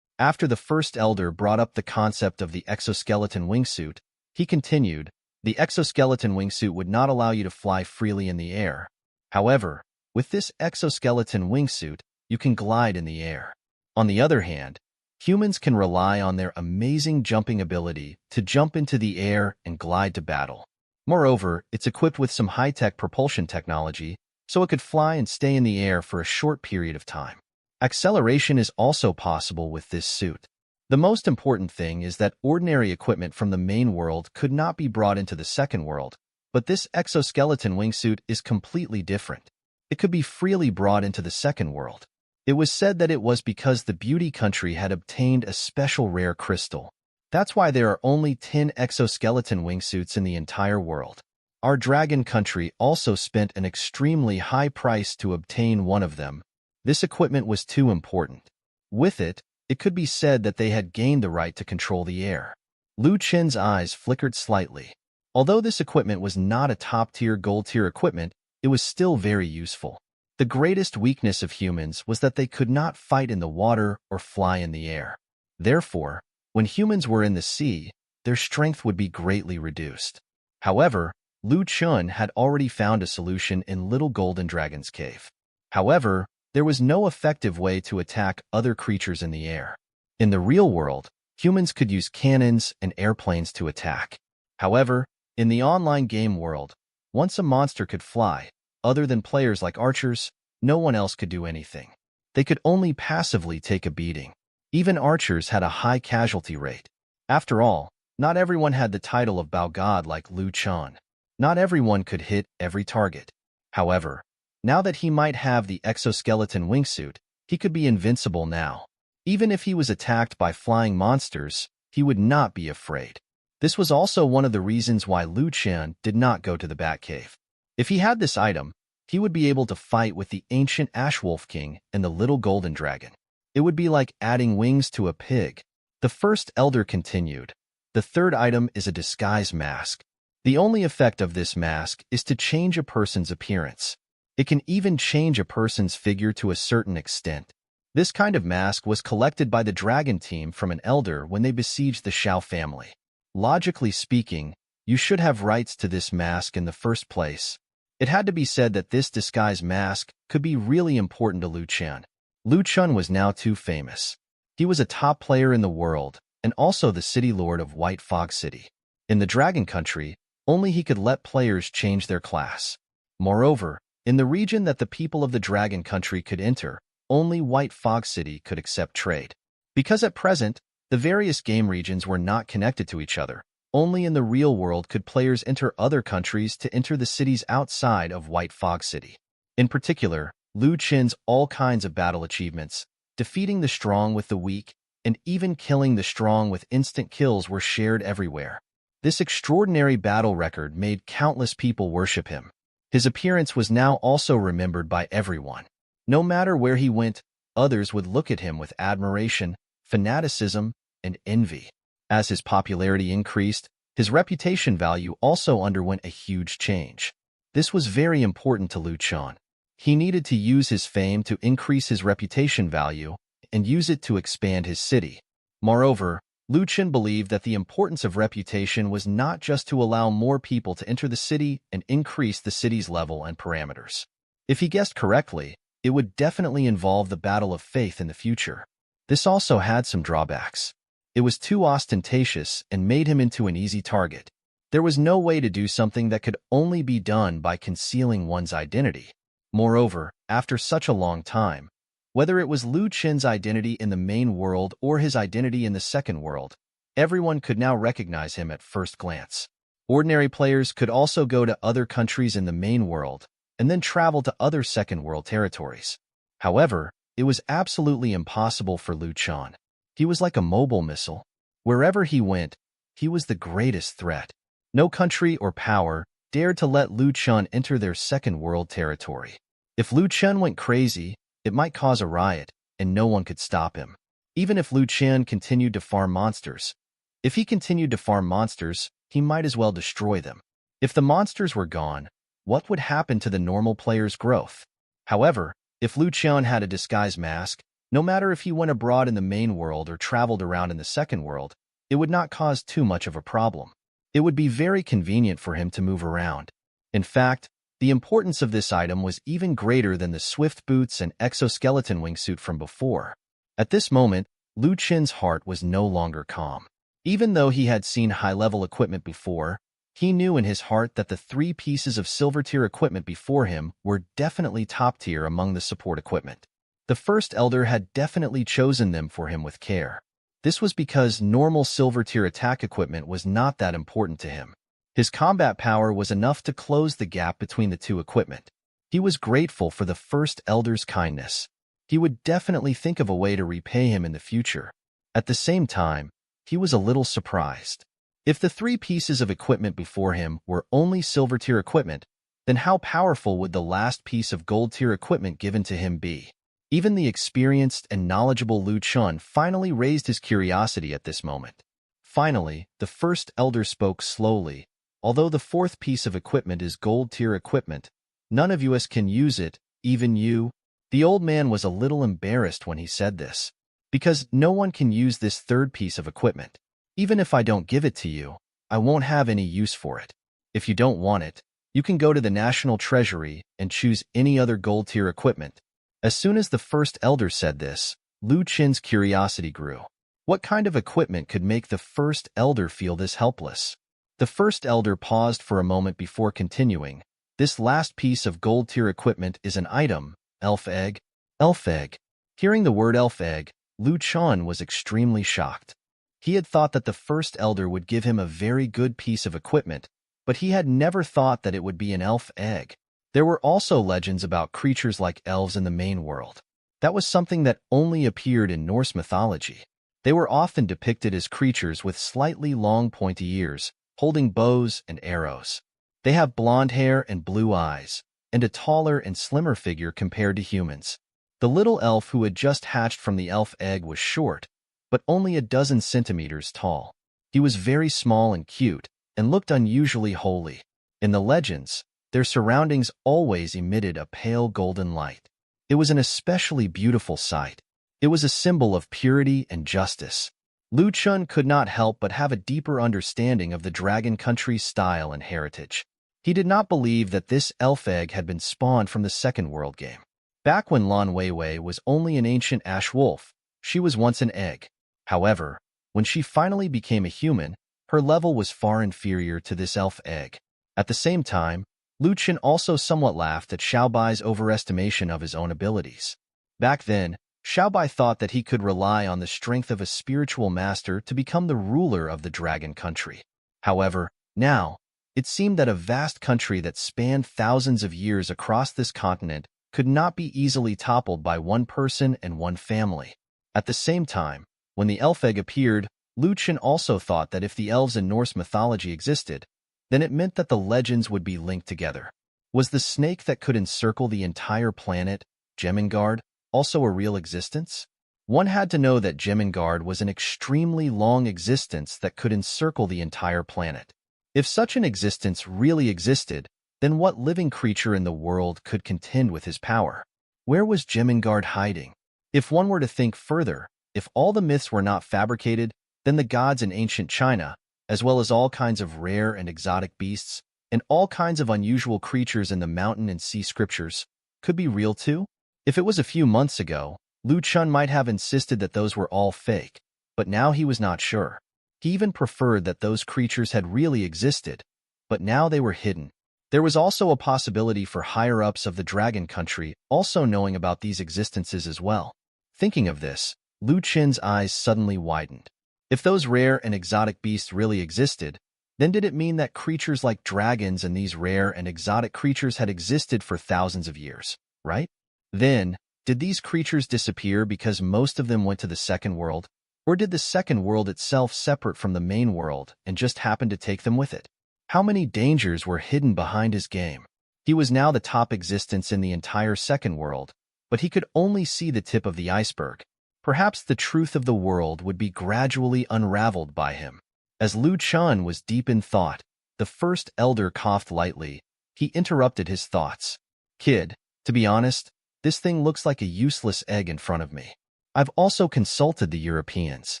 After the First Elder brought up the concept of the exoskeleton wingsuit, he continued, the exoskeleton wingsuit would not allow you to fly freely in the air. However, with this exoskeleton wingsuit, you can glide in the air. On the other hand, humans can rely on their amazing jumping ability to jump into the air and glide to battle. Moreover, it's equipped with some high-tech propulsion technology, so it could fly and stay in the air for a short period of time. Acceleration is also possible with this suit. The most important thing is that ordinary equipment from the main world could not be brought into the second world, but this exoskeleton wingsuit is completely different. It could be freely brought into the second world. It was said that it was because the Beauty Country had obtained a special rare crystal. That's why there are only 10 exoskeleton wingsuits in the entire world. Our Dragon Country also spent an extremely high price to obtain one of them. This equipment was too important. With it, it could be said that they had gained the right to control the air. Lu Chen's eyes flickered slightly. Although this equipment was not a top-tier gold-tier equipment, it was still very useful. The greatest weakness of humans was that they could not fight in the water or fly in the air. Therefore, when humans were in the sea, their strength would be greatly reduced. However, Lu Chun had already found a solution in Little Golden Dragon's cave. However, there was no effective way to attack other creatures in the air. In the real world, humans could use cannons and airplanes to attack. However, in the online game world, once a monster could fly, other than players like archers, no one else could do anything. They could only passively take a beating. Even archers had a high casualty rate. After all, Not everyone had the title of Bao God like Lu Chen. Not everyone could hit every target. However, now that he might have the exoskeleton wingsuit, he could be invincible now. Even if he was attacked by flying monsters, he would not be afraid. This was also one of the reasons why Lu Chen did not go to the Batcave. If he had this item, he would be able to fight with the ancient Ashwolf King and the little golden dragon. It would be like adding wings to a pig. The first elder continued. The third item is a disguise mask. The only effect of this mask is to change a person's appearance. It can even change a person's figure to a certain extent. This kind of mask was collected by the dragon team from an elder when they besieged the Shao family. Logically speaking, you should have rights to this mask in the first place. It had to be said that this disguise mask could be really important to Lu Chen. Lu Chen was now too famous. He was a top player in the world, and also the city lord of White Fog City. In the Dragon Country, only he could let players change their class. Moreover, in the region that the people of the Dragon Country could enter, only White Fog City could accept trade. Because at present, the various game regions were not connected to each other. Only in the real world could players enter other countries to enter the cities outside of White Fog City. In particular, Lu Chen's all kinds of battle achievements, defeating the strong with the weak, and even killing the strong with instant kills were shared everywhere. This extraordinary battle record made countless people worship him. His appearance was now also remembered by everyone. No matter where he went, others would look at him with admiration, fanaticism, and envy. As his popularity increased, his reputation value also underwent a huge change. This was very important to Lu Chen. He needed to use his fame to increase his reputation value and use it to expand his city. Moreover, Lu Chen believed that the importance of reputation was not just to allow more people to enter the city and increase the city's level and parameters. If he guessed correctly, it would definitely involve the battle of faith in the future. This also had some drawbacks. It was too ostentatious and made him into an easy target. There was no way to do something that could only be done by concealing one's identity. Moreover, after such a long time, whether it was Lu Chen's identity in the main world or his identity in the second world, everyone could now recognize him at first glance. Ordinary players could also go to other countries in the main world and then travel to other second world territories. However, it was absolutely impossible for Lu Chen. He was like a mobile missile. Wherever he went, he was the greatest threat. No country or power dared to let Lu Chen enter their second world territory. If Lu Chen went crazy, it might cause a riot, and no one could stop him. Even if Lu Chen continued to farm monsters. If he continued to farm monsters, he might as well destroy them. If the monsters were gone, what would happen to the normal player's growth? However, if Lu Chen had a disguise mask, no matter if he went abroad in the main world or traveled around in the second world, it would not cause too much of a problem. It would be very convenient for him to move around. In fact, the importance of this item was even greater than the swift boots and exoskeleton wingsuit from before. At this moment, Lu Chen's heart was no longer calm. Even though he had seen high-level equipment before, he knew in his heart that the 3 pieces of silver-tier equipment before him were definitely top-tier among the support equipment. The first elder had definitely chosen them for him with care. This was because normal silver-tier attack equipment was not that important to him. His combat power was enough to close the gap between the 2 equipment. He was grateful for the first elder's kindness. He would definitely think of a way to repay him in the future. At the same time, he was a little surprised. If the 3 pieces of equipment before him were only silver-tier equipment, then how powerful would the last piece of gold-tier equipment given to him be? Even the experienced and knowledgeable Lu Chen finally raised his curiosity at this moment. Finally, the first elder spoke slowly. Although the 4th piece of equipment is gold-tier equipment, none of us can use it, even you. The old man was a little embarrassed when he said this, because no one can use this 3rd piece of equipment. Even if I don't give it to you, I won't have any use for it. If you don't want it, you can go to the National Treasury and choose any other gold-tier equipment. As soon as the first elder said this, Lu Chen's curiosity grew. What kind of equipment could make the first elder feel this helpless? The first elder paused for a moment before continuing. This last piece of gold-tier equipment is an item, elf egg. Elf egg. Hearing the word elf egg, Lu Chen was extremely shocked. He had thought that the first elder would give him a very good piece of equipment, but he had never thought that it would be an elf egg. There were also legends about creatures like elves in the main world. That was something that only appeared in Norse mythology. They were often depicted as creatures with slightly long pointy ears, holding bows and arrows. They have blonde hair and blue eyes, and a taller and slimmer figure compared to humans. The little elf who had just hatched from the elf egg was short, but only a dozen centimeters tall. He was very small and cute, and looked unusually holy. In the legends, their surroundings always emitted a pale golden light. It was an especially beautiful sight. It was a symbol of purity and justice. Lu Chun could not help but have a deeper understanding of the Dragon Country's style and heritage. He did not believe that this elf egg had been spawned from the second world game. Back when Lan Weiwei was only an ancient ash wolf, she was once an egg. However, when she finally became a human, her level was far inferior to this elf egg. At the same time, Lu Chun also somewhat laughed at Xiaobai's overestimation of his own abilities. Back then, Xiaobai thought that he could rely on the strength of a spiritual master to become the ruler of the Dragon Country. However, now, it seemed that a vast country that spanned thousands of years across this continent could not be easily toppled by one person and one family. At the same time, when the elf egg appeared, Lu Chun also thought that if the elves in Norse mythology existed, then it meant that the legends would be linked together. Was the snake that could encircle the entire planet, Jemingard, also a real existence? One had to know that Jemingard was an extremely long existence that could encircle the entire planet. If such an existence really existed, then what living creature in the world could contend with his power? Where was Jemingard hiding? If one were to think further, if all the myths were not fabricated, then the gods in ancient China, as well as all kinds of rare and exotic beasts, and all kinds of unusual creatures in the mountain and sea scriptures, could be real too? If it was a few months ago, Lu Chun might have insisted that those were all fake, but now he was not sure. He even preferred that those creatures had really existed, but now they were hidden. There was also a possibility for higher-ups of the Dragon Country also knowing about these existences as well. Thinking of this, Lu Chun's eyes suddenly widened. If those rare and exotic beasts really existed, then did it mean that creatures like dragons and these rare and exotic creatures had existed for thousands of years, right? Then, did these creatures disappear because most of them went to the second world? Or did the second world itself separate from the main world and just happen to take them with it? How many dangers were hidden behind his game? He was now the top existence in the entire second world, but he could only see the tip of the iceberg. Perhaps the truth of the world would be gradually unraveled by him. As Lu Chun was deep in thought, the first elder coughed lightly. He interrupted his thoughts. Kid, to be honest, this thing looks like a useless egg in front of me. I've also consulted the Europeans.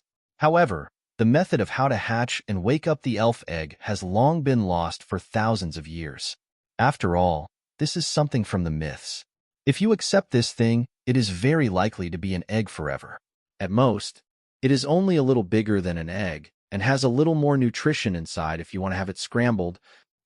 However, the method of how to hatch and wake up the elf egg has long been lost for thousands of years. After all, this is something from the myths. If you accept this thing, it is very likely to be an egg forever. At most, it is only a little bigger than an egg and has a little more nutrition inside if you want to have it scrambled.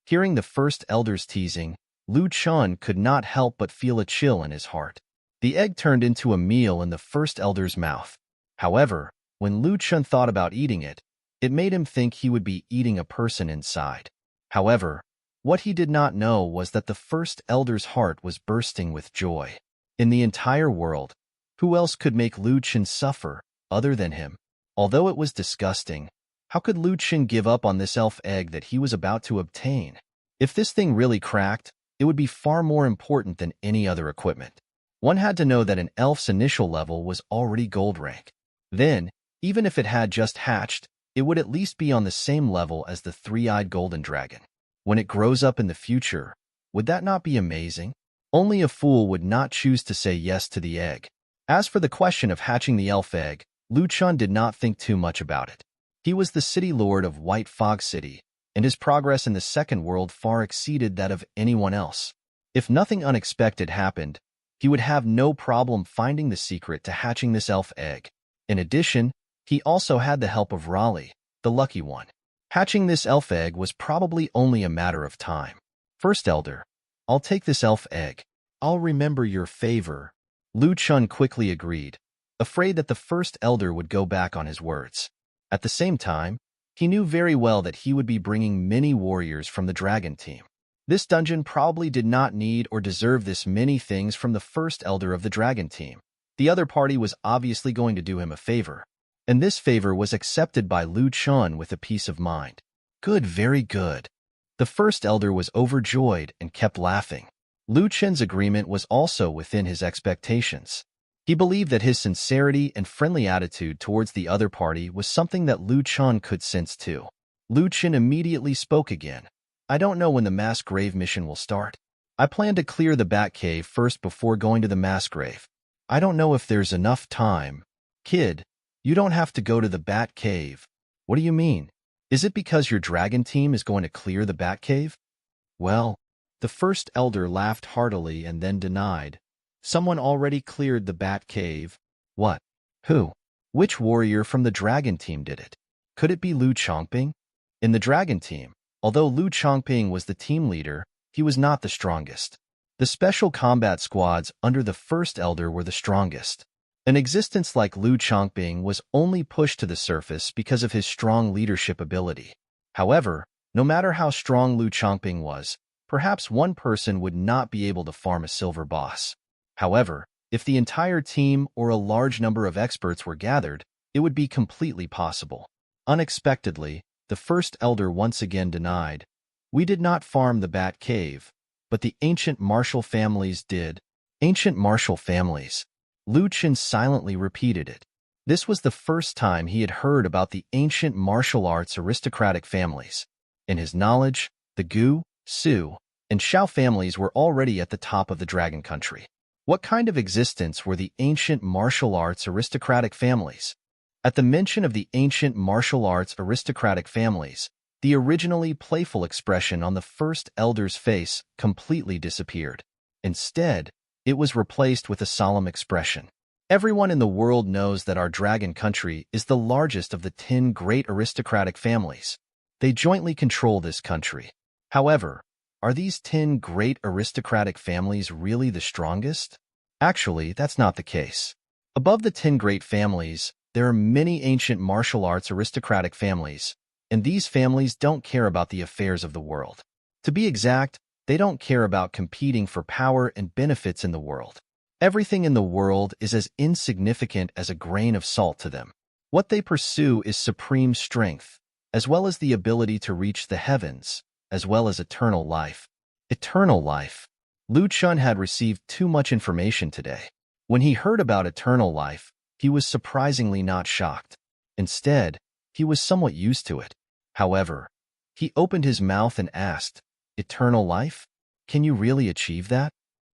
Hearing the first elder's teasing, Lu Chun could not help but feel a chill in his heart. The egg turned into a meal in the first elder's mouth. However, when Lu Chun thought about eating it, it made him think he would be eating a person inside. However, what he did not know was that the first elder's heart was bursting with joy. In the entire world, who else could make Lu Chun suffer other than him? Although it was disgusting, how could Lu Chun give up on this elf egg that he was about to obtain? If this thing really cracked, it would be far more important than any other equipment. One had to know that an elf's initial level was already gold rank. Then, even if it had just hatched, it would at least be on the same level as the three-eyed golden dragon. When it grows up in the future, would that not be amazing? Only a fool would not choose to say yes to the egg. As for the question of hatching the elf egg, Lu Chun did not think too much about it. He was the city lord of White Fog City, and his progress in the second world far exceeded that of anyone else. If nothing unexpected happened, he would have no problem finding the secret to hatching this elf egg. In addition, he also had the help of Raleigh, the lucky one. Hatching this elf egg was probably only a matter of time. First elder, I'll take this elf egg. I'll remember your favor. Lu Chun quickly agreed, afraid that the first elder would go back on his words. At the same time, he knew very well that he would be bringing many warriors from the dragon team. This dungeon probably did not need or deserve this many things from the first elder of the dragon team. The other party was obviously going to do him a favor, and this favor was accepted by Lu Chen with a peace of mind. Good, very good. The first elder was overjoyed and kept laughing. Lu Chen's agreement was also within his expectations. He believed that his sincerity and friendly attitude towards the other party was something that Lu Chen could sense too. Lu Chen immediately spoke again. I don't know when the mass grave mission will start. I plan to clear the Bat Cave first before going to the mass grave. I don't know if there's enough time. Kid, you don't have to go to the Bat Cave. What do you mean? Is it because your dragon team is going to clear the Bat Cave? Well, the first elder laughed heartily and then denied. Someone already cleared the Bat Cave. What? Who? Which warrior from the dragon team did it? Could it be Lu Chongping? In the dragon team, although Lu Chongping was the team leader, he was not the strongest. The special combat squads under the first elder were the strongest. An existence like Lu Chongping was only pushed to the surface because of his strong leadership ability. However, no matter how strong Lu Chongping was, perhaps one person would not be able to farm a silver boss. However, if the entire team or a large number of experts were gathered, it would be completely possible. Unexpectedly, the first elder once again denied. We did not farm the Bat Cave, but the ancient martial families did. Ancient martial families. Lu Chen silently repeated it. This was the first time he had heard about the ancient martial arts aristocratic families. In his knowledge, the Gu, Su, and Xiao families were already at the top of the dragon country. What kind of existence were the ancient martial arts aristocratic families? At the mention of the ancient martial arts aristocratic families, the originally playful expression on the first elder's face completely disappeared. Instead, it was replaced with a solemn expression. Everyone in the world knows that our dragon country is the largest of the 10 great aristocratic families. They jointly control this country. However, are these 10 great aristocratic families really the strongest? Actually, that's not the case. Above the 10 great families, there are many ancient martial arts aristocratic families, and these families don't care about the affairs of the world. To be exact, they don't care about competing for power and benefits in the world. Everything in the world is as insignificant as a grain of salt to them. What they pursue is supreme strength, as well as the ability to reach the heavens, as well as eternal life. Eternal life. Lu Chen had received too much information today. When he heard about eternal life, he was surprisingly not shocked. Instead, he was somewhat used to it. However, he opened his mouth and asked, Eternal life? Can you really achieve that?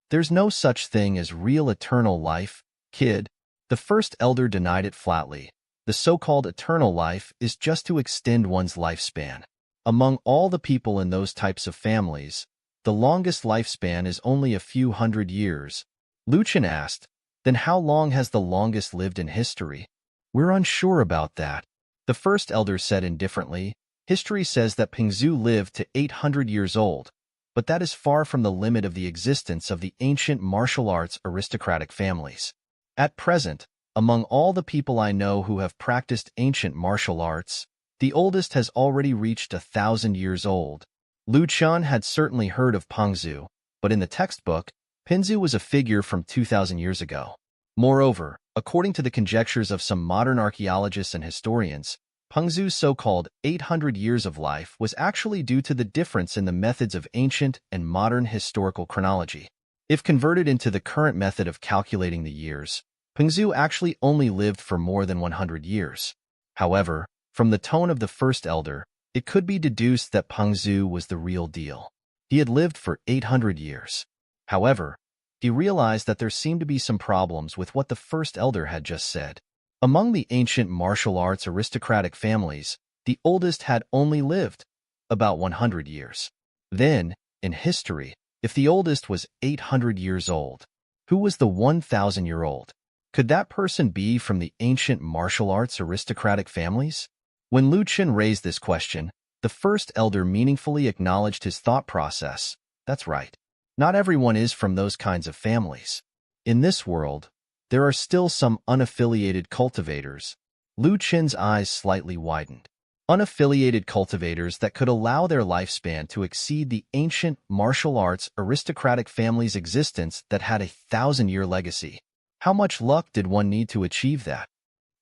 There's no such thing as real eternal life, kid. The first elder denied it flatly. The so-called eternal life is just to extend one's lifespan. Among all the people in those types of families, the longest lifespan is only a few hundred years. Lu Chen asked, then how long has the longest lived in history? We're unsure about that. The first elder said indifferently, history says that Pingzhu lived to 800 years old, but that is far from the limit of the existence of the ancient martial arts aristocratic families. At present, among all the people I know who have practiced ancient martial arts, the oldest has already reached 1,000 years old. Lu Chen had certainly heard of Pengzhu, but in the textbook, Pengzhu was a figure from 2,000 years ago. Moreover, according to the conjectures of some modern archaeologists and historians, Pengzhu's so-called 800 years of life was actually due to the difference in the methods of ancient and modern historical chronology. If converted into the current method of calculating the years, Pengzhu actually only lived for more than 100 years. However, from the tone of the first elder, it could be deduced that Pengzhu was the real deal. He had lived for 800 years. However, he realized that there seemed to be some problems with what the first elder had just said. Among the ancient martial arts aristocratic families, the oldest had only lived about 100 years. Then, in history, if the oldest was 800 years old, who was the 1,000-year-old? Could that person be from the ancient martial arts aristocratic families? When Lu Chen raised this question, the first elder meaningfully acknowledged his thought process. That's right. Not everyone is from those kinds of families. In this world, there are still some unaffiliated cultivators. Lu Chen's eyes slightly widened. Unaffiliated cultivators that could allow their lifespan to exceed the ancient martial arts aristocratic family's existence that had a 1,000-year legacy. How much luck did one need to achieve that?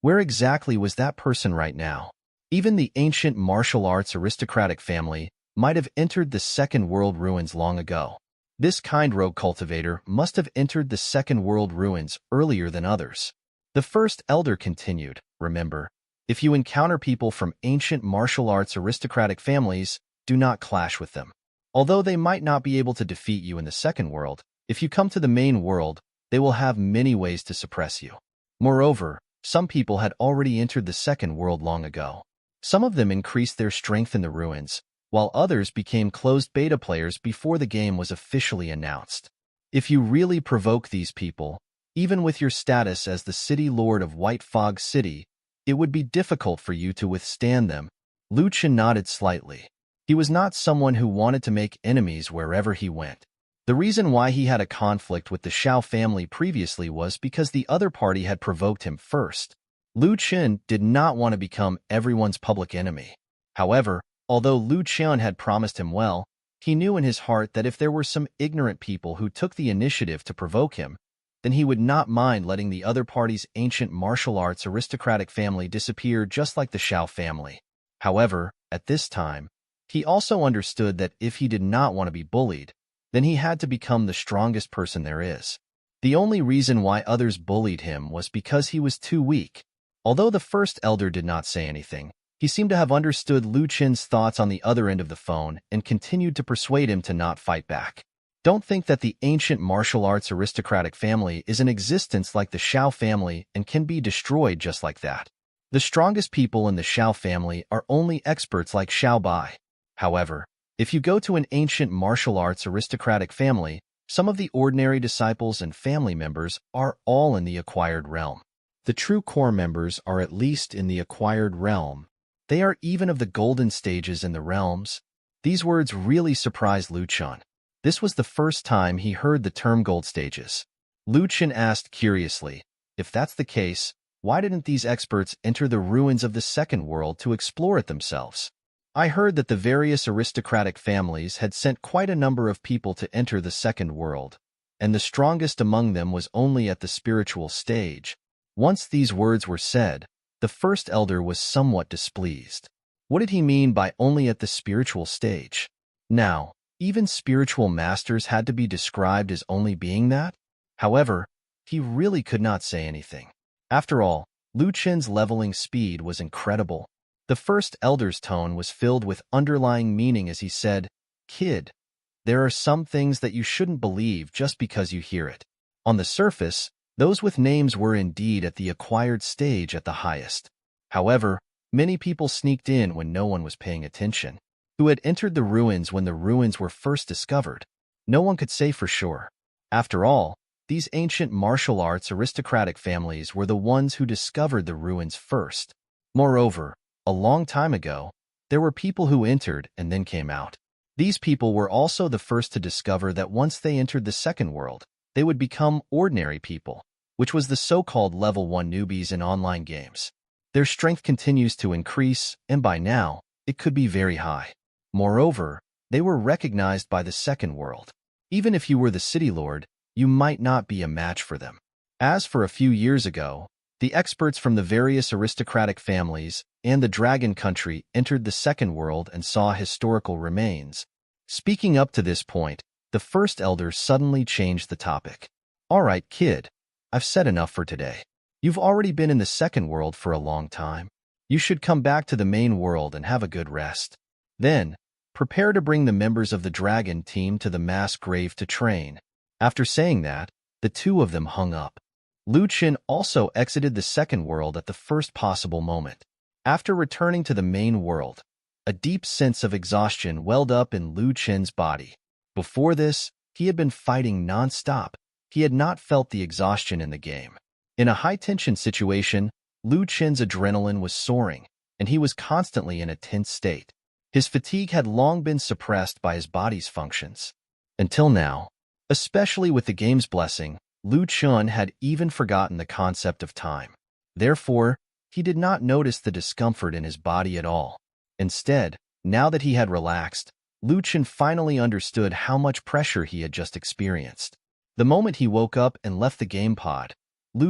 Where exactly was that person right now? Even the ancient martial arts aristocratic family might have entered the Second World ruins long ago. This kind rogue cultivator must have entered the Second World ruins earlier than others. The first elder continued, remember, if you encounter people from ancient martial arts aristocratic families, do not clash with them. Although they might not be able to defeat you in the Second World, if you come to the main world, they will have many ways to suppress you. Moreover, some people had already entered the Second World long ago. Some of them increased their strength in the ruins, while others became closed beta players before the game was officially announced. If you really provoke these people, even with your status as the City Lord of White Fog City, it would be difficult for you to withstand them. Lu Chen nodded slightly. He was not someone who wanted to make enemies wherever he went. The reason why he had a conflict with the Shao family previously was because the other party had provoked him first. Lu Chen did not want to become everyone's public enemy. However, although Lu Chen had promised him well, he knew in his heart that if there were some ignorant people who took the initiative to provoke him, then he would not mind letting the other party's ancient martial arts aristocratic family disappear just like the Shao family. However, at this time, he also understood that if he did not want to be bullied, then he had to become the strongest person there is. The only reason why others bullied him was because he was too weak. Although the first elder did not say anything, he seemed to have understood Lu Chen's thoughts on the other end of the phone and continued to persuade him to not fight back. Don't think that the ancient martial arts aristocratic family is in existence like the Shao family and can be destroyed just like that. The strongest people in the Shao family are only experts like Shao Bai. However, if you go to an ancient martial arts aristocratic family, some of the ordinary disciples and family members are all in the acquired realm. The true core members are at least in the acquired realm. They are even of the golden stages in the realms. These words really surprised Lu Chen. This was the first time he heard the term gold stages. Lu Chen asked curiously, if that's the case, why didn't these experts enter the ruins of the Second World to explore it themselves? I heard that the various aristocratic families had sent quite a number of people to enter the Second World, and the strongest among them was only at the spiritual stage. Once these words were said, the first elder was somewhat displeased. What did he mean by only at the spiritual stage? Now, even spiritual masters had to be described as only being that? However, he really could not say anything. After all, Lu Chen's leveling speed was incredible. The first elder's tone was filled with underlying meaning as he said, "Kid, there are some things that you shouldn't believe just because you hear it." On the surface, those with names were indeed at the acquired stage at the highest. However, many people sneaked in when no one was paying attention, who had entered the ruins when the ruins were first discovered. No one could say for sure. After all, these ancient martial arts aristocratic families were the ones who discovered the ruins first. Moreover, a long time ago, there were people who entered and then came out. These people were also the first to discover that once they entered the Second World, they would become ordinary people, which was the so-called level 1 newbies in online games. Their strength continues to increase, and by now, it could be very high. Moreover, they were recognized by the Second World. Even if you were the City Lord, you might not be a match for them. As for a few years ago, the experts from the various aristocratic families and the Dragon Country entered the Second World and saw historical remains. Speaking up to this point, the first elder suddenly changed the topic. "All right, kid. I've said enough for today. You've already been in the Second World for a long time. You should come back to the main world and have a good rest. Then, prepare to bring the members of the Dragon team to the mass grave to train." After saying that, the two of them hung up. Lu Chen also exited the Second World at the first possible moment. After returning to the main world, a deep sense of exhaustion welled up in Lu Chen's body. Before this, he had been fighting non-stop. He had not felt the exhaustion in the game. In a high-tension situation, Lu Chen's adrenaline was soaring, and he was constantly in a tense state. His fatigue had long been suppressed by his body's functions. Until now, especially with the game's blessing, Lu Chen had even forgotten the concept of time. Therefore, he did not notice the discomfort in his body at all. Instead, now that he had relaxed, Chen finally understood how much pressure he had just experienced. The moment he woke up and left the game pod,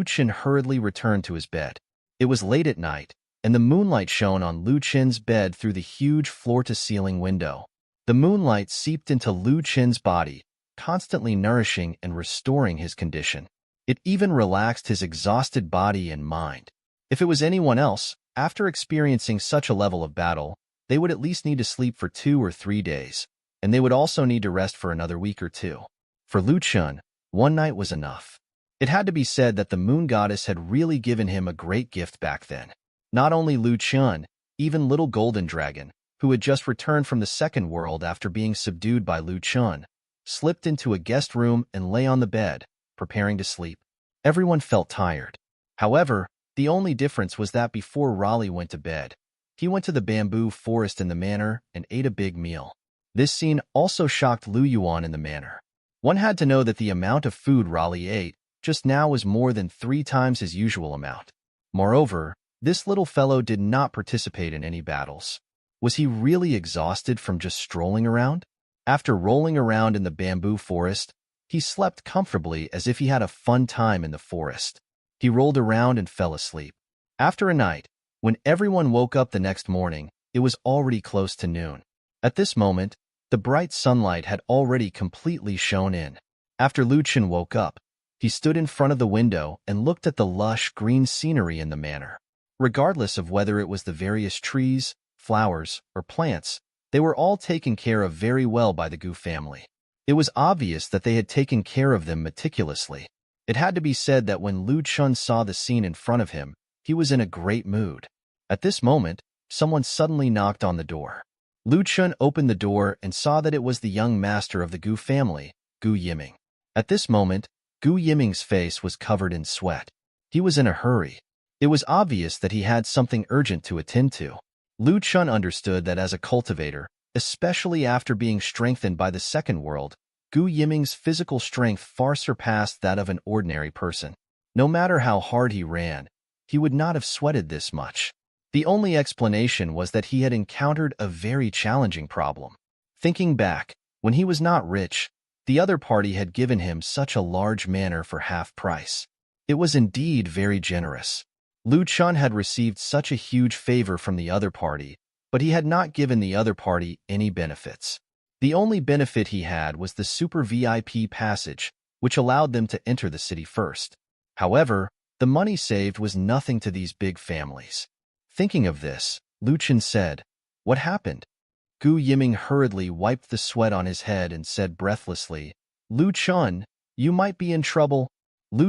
Chen hurriedly returned to his bed. It was late at night, and the moonlight shone on Chen's bed through the huge floor-to-ceiling window. The moonlight seeped into Chen's body, constantly nourishing and restoring his condition. It even relaxed his exhausted body and mind. If it was anyone else, after experiencing such a level of battle, they would at least need to sleep for 2 or 3 days, and they would also need to rest for another week or two. For Chen, one night was enough. It had to be said that the moon goddess had really given him a great gift back then. Not only Chen, even little golden dragon, who had just returned from the second world after being subdued by Chen, slipped into a guest room and lay on the bed, preparing to sleep. Everyone felt tired. However, the only difference was that before Raleigh went to bed, he went to the bamboo forest in the manor and ate a big meal. This scene also shocked Lu Yuan in the manor. One had to know that the amount of food Raleigh ate just now was more than 3 times his usual amount. Moreover, this little fellow did not participate in any battles. Was he really exhausted from just strolling around? After rolling around in the bamboo forest, he slept comfortably as if he had a fun time in the forest. He rolled around and fell asleep. After a night, when everyone woke up the next morning, it was already close to noon. At this moment, the bright sunlight had already completely shone in. After Chen woke up, he stood in front of the window and looked at the lush green scenery in the manor. Regardless of whether it was the various trees, flowers, or plants, they were all taken care of very well by the Gu family. It was obvious that they had taken care of them meticulously. It had to be said that when Chen saw the scene in front of him, he was in a great mood. At this moment, someone suddenly knocked on the door. Chen opened the door and saw that it was the young master of the Gu family, Gu Yiming. At this moment, Gu Yiming's face was covered in sweat. He was in a hurry. It was obvious that he had something urgent to attend to. Chen understood that as a cultivator, especially after being strengthened by the second world, Gu Yiming's physical strength far surpassed that of an ordinary person. No matter how hard he ran, he would not have sweated this much. The only explanation was that he had encountered a very challenging problem. Thinking back, when he was not rich, the other party had given him such a large manor for half price. It was indeed very generous. Chen had received such a huge favor from the other party, but he had not given the other party any benefits. The only benefit he had was the super VIP passage, which allowed them to enter the city first. However, the money saved was nothing to these big families. Thinking of this, Chen said, "What happened?" Gu Yiming hurriedly wiped the sweat on his head and said breathlessly, "Chen, you might be in trouble."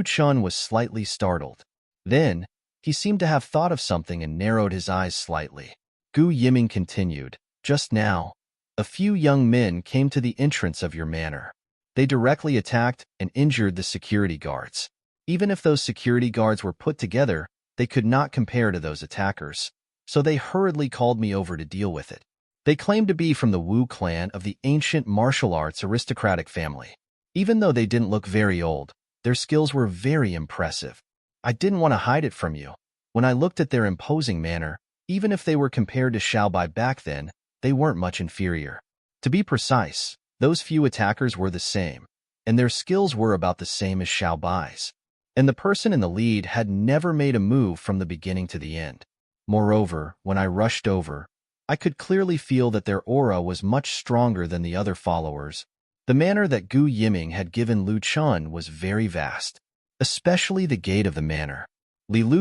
Chen was slightly startled. Then, he seemed to have thought of something and narrowed his eyes slightly. Gu Yiming continued, "Just now, a few young men came to the entrance of your manor. They directly attacked and injured the security guards. Even if those security guards were put together, they could not compare to those attackers, so they hurriedly called me over to deal with it. They claimed to be from the Wu clan of the ancient martial arts aristocratic family. Even though they didn't look very old, their skills were very impressive. I didn't want to hide it from you. When I looked at their imposing manner, even if they were compared to Xiaobai back then, they weren't much inferior. To be precise, those few attackers were the same, and their skills were about the same as Xiaobai's. And the person in the lead had never made a move from the beginning to the end. Moreover, when I rushed over, I could clearly feel that their aura was much stronger than the other followers. The manor that Gu Yiming had given Chen was very vast, especially the gate of the manor.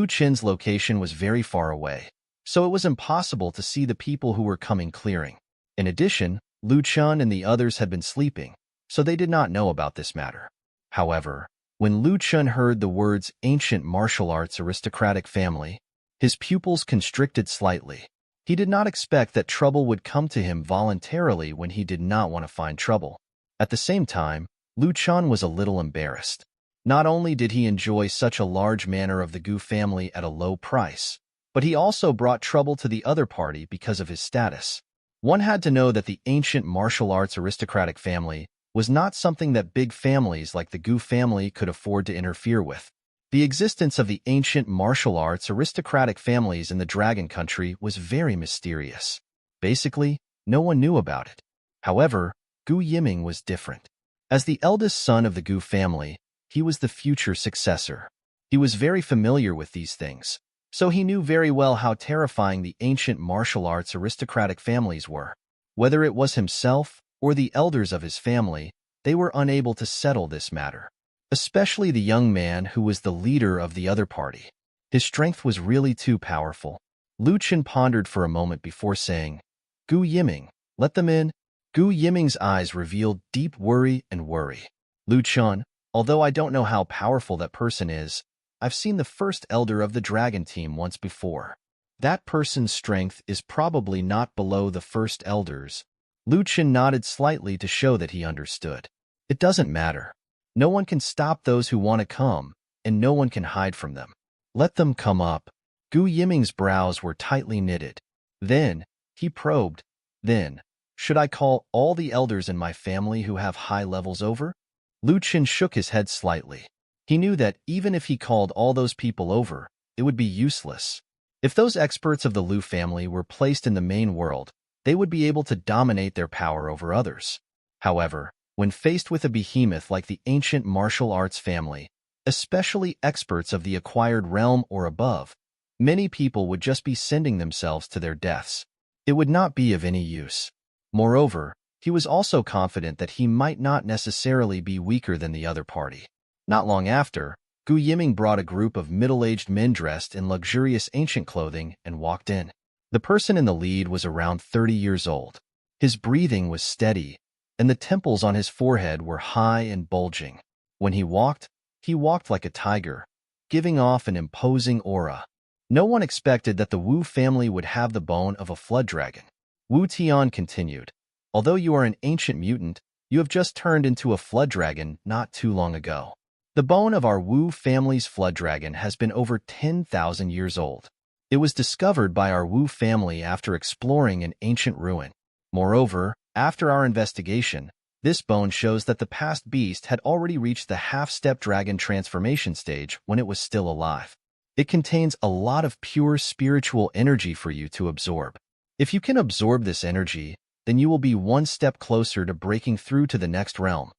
Chen's location was very far away, so it was impossible to see the people who were coming clearing. In addition, Chen and the others had been sleeping, so they did not know about this matter. However, when Chen heard the words ancient martial arts aristocratic family, his pupils constricted slightly. He did not expect that trouble would come to him voluntarily when he did not want to find trouble. At the same time, Chen was a little embarrassed. Not only did he enjoy such a large manor of the Gu family at a low price, but he also brought trouble to the other party because of his status. One had to know that the ancient martial arts aristocratic family was not something that big families like the Gu family could afford to interfere with. The existence of the ancient martial arts aristocratic families in the Dragon Country was very mysterious. Basically, no one knew about it. However, Gu Yiming was different. As the eldest son of the Gu family, he was the future successor. He was very familiar with these things, so he knew very well how terrifying the ancient martial arts aristocratic families were. Whether it was himself or the elders of his family, they were unable to settle this matter. Especially the young man who was the leader of the other party. His strength was really too powerful. Lu Chen pondered for a moment before saying, "Gu Yiming, let them in." Gu Yiming's eyes revealed deep worry and worry. "Lu Chen, although I don't know how powerful that person is, I've seen the first elder of the dragon team once before. That person's strength is probably not below the first elder's." Lu Chen nodded slightly to show that he understood. "It doesn't matter. No one can stop those who want to come, and no one can hide from them. Let them come up." Gu Yiming's brows were tightly knitted. Then, he probed, "Then, should I call all the elders in my family who have high levels over?" Lu Chen shook his head slightly. He knew that even if he called all those people over, it would be useless. If those experts of the Lu family were placed in the main world, they would be able to dominate their power over others. However, when faced with a behemoth like the ancient martial arts family, especially experts of the acquired realm or above, many people would just be sending themselves to their deaths. It would not be of any use. Moreover, he was also confident that he might not necessarily be weaker than the other party. Not long after, Gu Yiming brought a group of middle-aged men dressed in luxurious ancient clothing and walked in. The person in the lead was around 30 years old. His breathing was steady, and the temples on his forehead were high and bulging. When he walked like a tiger, giving off an imposing aura. No one expected that the Wu family would have the bone of a flood dragon. Wu Tian continued, "Although you are an ancient mutant, you have just turned into a flood dragon not too long ago. The bone of our Wu family's flood dragon has been over 10,000 years old. It was discovered by our Wu family after exploring an ancient ruin. Moreover, after our investigation, this bone shows that the past beast had already reached the half-step dragon transformation stage when it was still alive. It contains a lot of pure spiritual energy for you to absorb. If you can absorb this energy, then you will be one step closer to breaking through to the next realm."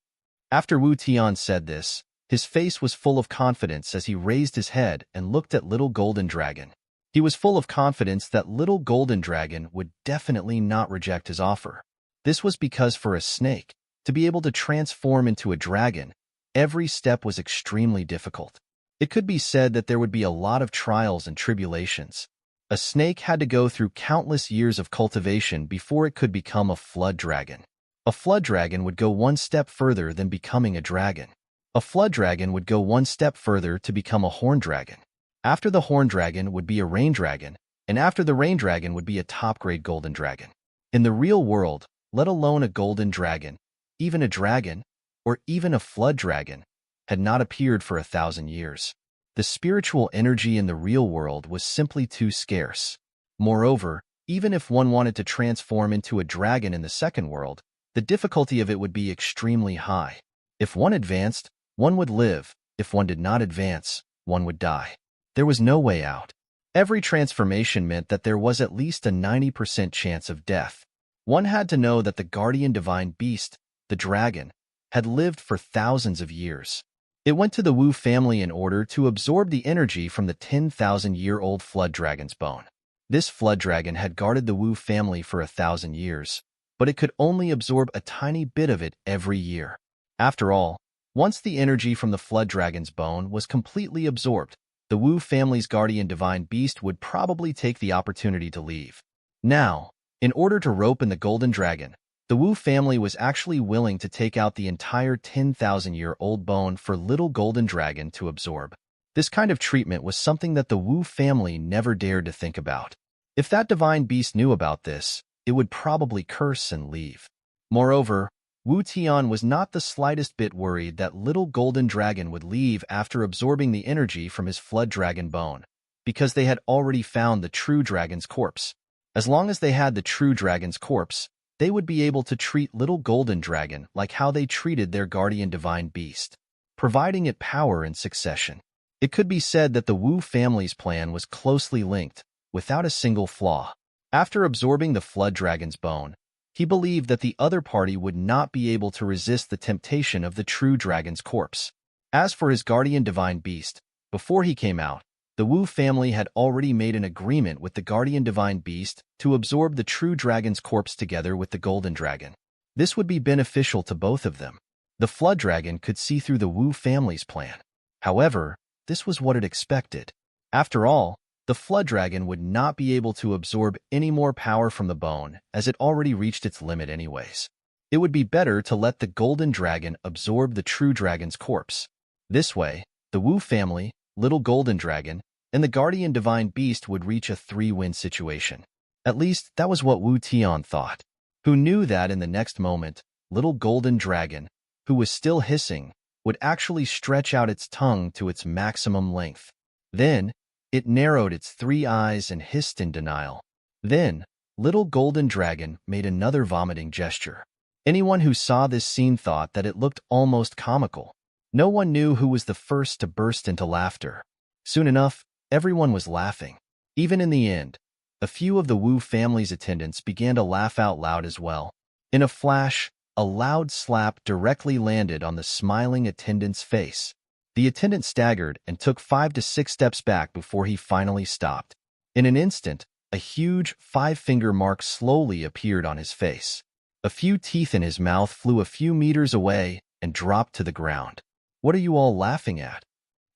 After Wu Tian said this, his face was full of confidence as he raised his head and looked at Little Golden Dragon. He was full of confidence that Little Golden Dragon would definitely not reject his offer. This was because for a snake, to be able to transform into a dragon, every step was extremely difficult. It could be said that there would be a lot of trials and tribulations. A snake had to go through countless years of cultivation before it could become a flood dragon. A flood dragon would go one step further than becoming a dragon. A flood dragon would go one step further to become a horn dragon. After the horn dragon would be a rain dragon, and after the rain dragon would be a top-grade golden dragon. In the real world, let alone a golden dragon, even a dragon, or even a flood dragon, had not appeared for 1,000 years. The spiritual energy in the real world was simply too scarce. Moreover, even if one wanted to transform into a dragon in the second world, the difficulty of it would be extremely high. If one advanced, one would live. If one did not advance, one would die. There was no way out. Every transformation meant that there was at least a 90% chance of death. One had to know that the guardian divine beast, the dragon, had lived for thousands of years. It went to the Wu family in order to absorb the energy from the 10,000-year-old flood dragon's bone. This flood dragon had guarded the Wu family for 1,000 years, but it could only absorb a tiny bit of it every year. After all, once the energy from the flood dragon's bone was completely absorbed, the Wu family's guardian divine beast would probably take the opportunity to leave. Now, in order to rope in the golden dragon, the Wu family was actually willing to take out the entire 10,000-year-old bone for Little Golden Dragon to absorb. This kind of treatment was something that the Wu family never dared to think about. If that divine beast knew about this, it would probably curse and leave. Moreover, Wu Tian was not the slightest bit worried that Little Golden Dragon would leave after absorbing the energy from his flood dragon bone, because they had already found the true dragon's corpse. As long as they had the true dragon's corpse, they would be able to treat Little Golden Dragon like how they treated their guardian divine beast, providing it power in succession. It could be said that the Wu family's plan was closely linked, without a single flaw. After absorbing the flood dragon's bone, he believed that the other party would not be able to resist the temptation of the true dragon's corpse. As for his guardian divine beast, before he came out, the Wu family had already made an agreement with the guardian divine beast to absorb the true dragon's corpse together with the golden dragon. This would be beneficial to both of them. The flood dragon could see through the Wu family's plan. However, this was what it expected. After all, the flood dragon would not be able to absorb any more power from the bone, as it already reached its limit anyways. It would be better to let the golden dragon absorb the true dragon's corpse. This way, the Wu family, little golden dragon, and the guardian divine beast would reach a 3-win situation. At least, that was what Wu Tian thought. Who knew that in the next moment, little golden dragon, who was still hissing, would actually stretch out its tongue to its maximum length. Then, it narrowed its 3 eyes and hissed in denial. Then, little golden dragon made another vomiting gesture. Anyone who saw this scene thought that it looked almost comical. No one knew who was the first to burst into laughter. Soon enough, everyone was laughing. Even in the end, a few of the Wu family's attendants began to laugh out loud as well. In a flash, a loud slap directly landed on the smiling attendant's face. The attendant staggered and took 5 to 6 steps back before he finally stopped. In an instant, a huge 5-finger mark slowly appeared on his face. A few teeth in his mouth flew a few meters away and dropped to the ground. "What are you all laughing at?"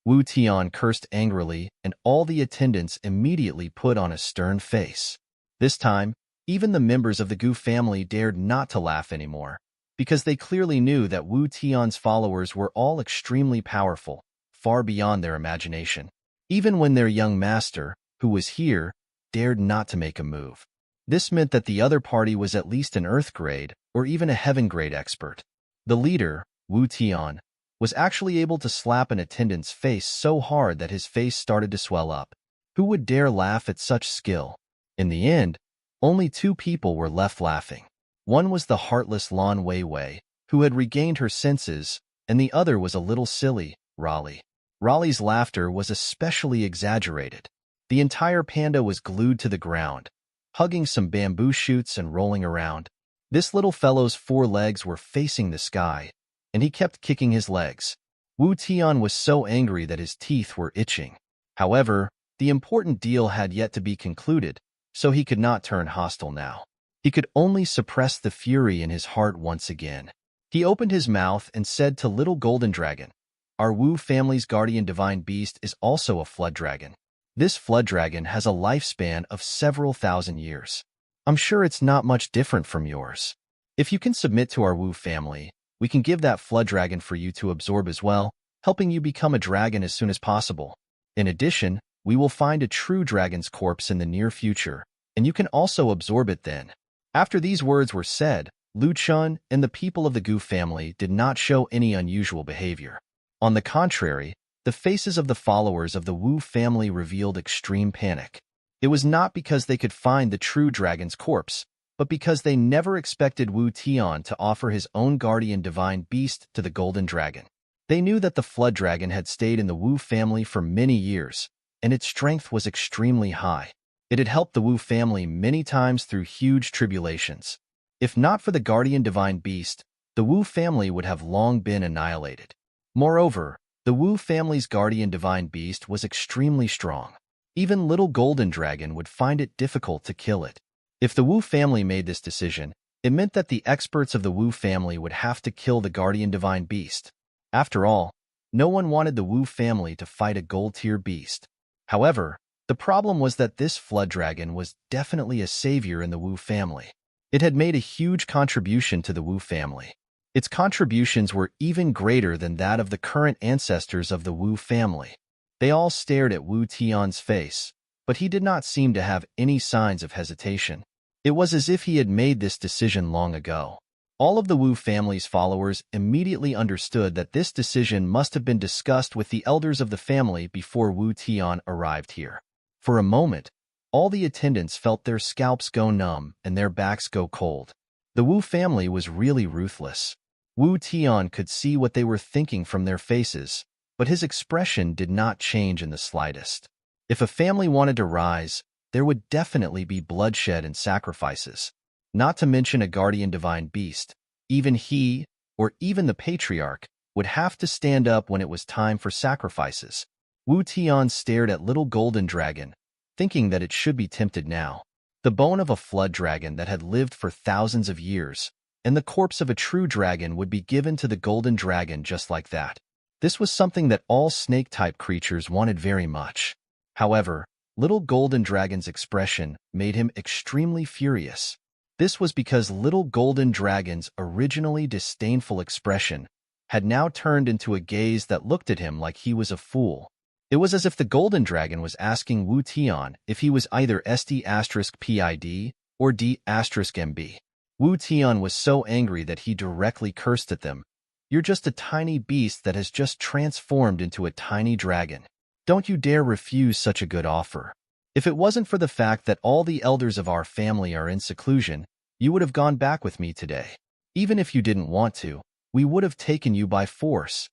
Wu Tian cursed angrily, and all the attendants immediately put on a stern face. This time, even the members of the Gu family dared not to laugh anymore, because they clearly knew that Wu Tian's followers were all extremely powerful, far beyond their imagination. Even when their young master, who was here, dared not to make a move. This meant that the other party was at least an Earth grade or even a Heaven grade expert. The leader, Wu Tian, was actually able to slap an attendant's face so hard that his face started to swell up. Who would dare laugh at such skill? In the end, only 2 people were left laughing. One was the heartless Lan Weiwei, who had regained her senses, and the other was a little silly, Raleigh. Raleigh's laughter was especially exaggerated. The entire panda was glued to the ground, hugging some bamboo shoots and rolling around. This little fellow's 4 legs were facing the sky, and he kept kicking his legs. Wu Tian was so angry that his teeth were itching. However, the important deal had yet to be concluded, so he could not turn hostile now. He could only suppress the fury in his heart once again. He opened his mouth and said to Little Golden Dragon, "Our Wu family's guardian divine beast is also a flood dragon. This flood dragon has a lifespan of several thousand years. I'm sure it's not much different from yours. If you can submit to our Wu family, we can give that flood dragon for you to absorb as well, helping you become a dragon as soon as possible. In addition, we will find a true dragon's corpse in the near future, and you can also absorb it then." After these words were said, Lu Chun and the people of the Gu family did not show any unusual behavior. On the contrary, the faces of the followers of the Wu family revealed extreme panic. It was not because they could find the true dragon's corpse, but because they never expected Wu Tian to offer his own guardian divine beast to the golden dragon. They knew that the flood dragon had stayed in the Wu family for many years, and its strength was extremely high. It had helped the Wu family many times through huge tribulations. If not for the guardian divine beast, the Wu family would have long been annihilated. Moreover, the Wu family's guardian divine beast was extremely strong. Even little golden dragon would find it difficult to kill it. If the Wu family made this decision, it meant that the experts of the Wu family would have to kill the guardian divine beast. After all, no one wanted the Wu family to fight a gold-tier beast. However, the problem was that this flood dragon was definitely a savior in the Wu family. It had made a huge contribution to the Wu family. Its contributions were even greater than that of the current ancestors of the Wu family. They all stared at Wu Tian's face, but he did not seem to have any signs of hesitation. It was as if he had made this decision long ago. All of the Wu family's followers immediately understood that this decision must have been discussed with the elders of the family before Wu Tian arrived here. For a moment, all the attendants felt their scalps go numb and their backs go cold. The Wu family was really ruthless. Wu Tian could see what they were thinking from their faces, but his expression did not change in the slightest. If a family wanted to rise, there would definitely be bloodshed and sacrifices. Not to mention a guardian divine beast. Even he, or even the patriarch, would have to stand up when it was time for sacrifices. Wu Tian stared at little golden dragon, thinking that it should be tempted now. The bone of a flood dragon that had lived for thousands of years, and the corpse of a true dragon would be given to the golden dragon just like that. This was something that all snake-type creatures wanted very much. However, little golden dragon's expression made him extremely furious. This was because little golden dragon's originally disdainful expression had now turned into a gaze that looked at him like he was a fool. It was as if the golden dragon was asking Wu Tian if he was either SD*PID or D*MB. Wu Tian was so angry that he directly cursed at them. You're just a tiny beast that has just transformed into a tiny dragon. Don't you dare refuse such a good offer. If it wasn't for the fact that all the elders of our family are in seclusion, you would have gone back with me today. Even if you didn't want to, we would have taken you by force.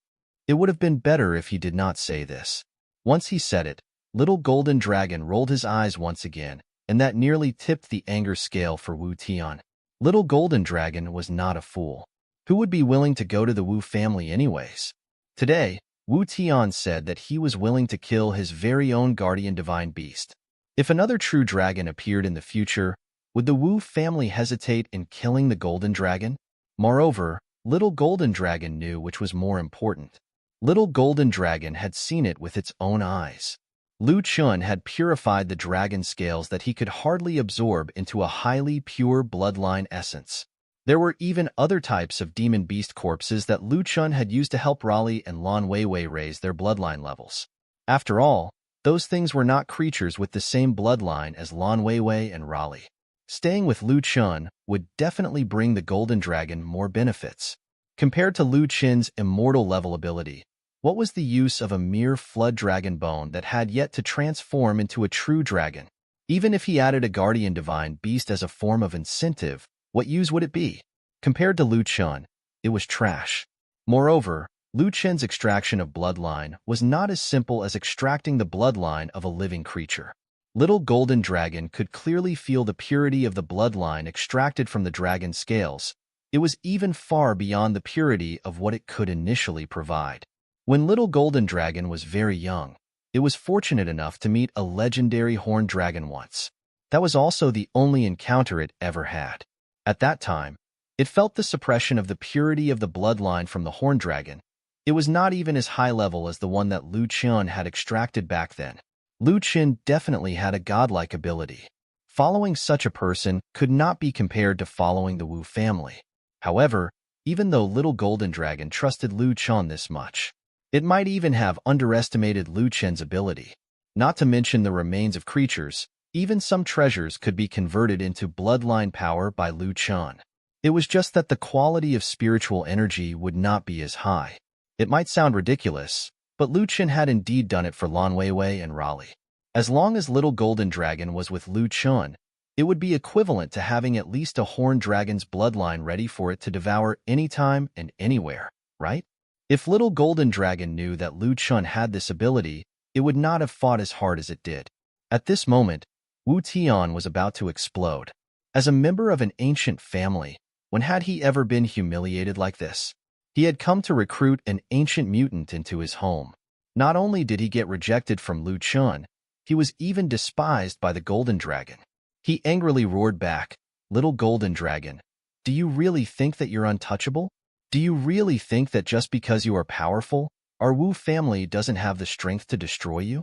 It would have been better if he did not say this. Once he said it, little golden dragon rolled his eyes once again, and that nearly tipped the anger scale for Wu Tian. Little golden dragon was not a fool. Who would be willing to go to the Wu family anyways? Today, Wu Tian said that he was willing to kill his very own guardian divine beast. If another true dragon appeared in the future, would the Wu family hesitate in killing the golden dragon? Moreover, little golden dragon knew which was more important. Little golden dragon had seen it with its own eyes. Lu Chun had purified the dragon scales that he could hardly absorb into a highly pure bloodline essence. There were even other types of demon beast corpses that Lu Chun had used to help Raleigh and Lan Weiwei raise their bloodline levels. After all, those things were not creatures with the same bloodline as Lan Weiwei and Raleigh. Staying with Lu Chun would definitely bring the golden dragon more benefits. Compared to Lu Chen's immortal level ability, what was the use of a mere flood dragon bone that had yet to transform into a true dragon? Even if he added a guardian divine beast as a form of incentive, what use would it be? Compared to Lu Chun, it was trash. Moreover, Lu Chen's extraction of bloodline was not as simple as extracting the bloodline of a living creature. Little golden dragon could clearly feel the purity of the bloodline extracted from the dragon scales. It was even far beyond the purity of what it could initially provide. When little golden dragon was very young, it was fortunate enough to meet a legendary horned dragon once. That was also the only encounter it ever had. At that time, it felt the suppression of the purity of the bloodline from the horned dragon. It was not even as high level as the one that Lu Chun had extracted back then. Lu Chun definitely had a godlike ability. Following such a person could not be compared to following the Wu family. However, even though little golden dragon trusted Lu Chun this much, it might even have underestimated Lu Chen's ability. Not to mention the remains of creatures, even some treasures could be converted into bloodline power by Lu Chun. It was just that the quality of spiritual energy would not be as high. It might sound ridiculous, but Lu Chun had indeed done it for Lan Weiwei and Raleigh. As long as little golden dragon was with Lu Chun, it would be equivalent to having at least a horned dragon's bloodline ready for it to devour anytime and anywhere, right? If little golden dragon knew that Lu Chun had this ability, it would not have fought as hard as it did. At this moment, Wu Tian was about to explode. As a member of an ancient family, when had he ever been humiliated like this? He had come to recruit an ancient mutant into his home. Not only did he get rejected from Lu Chun, he was even despised by the golden dragon. He angrily roared back, "Little golden dragon, do you really think that you're untouchable? Do you really think that just because you are powerful, our Wu family doesn't have the strength to destroy you?"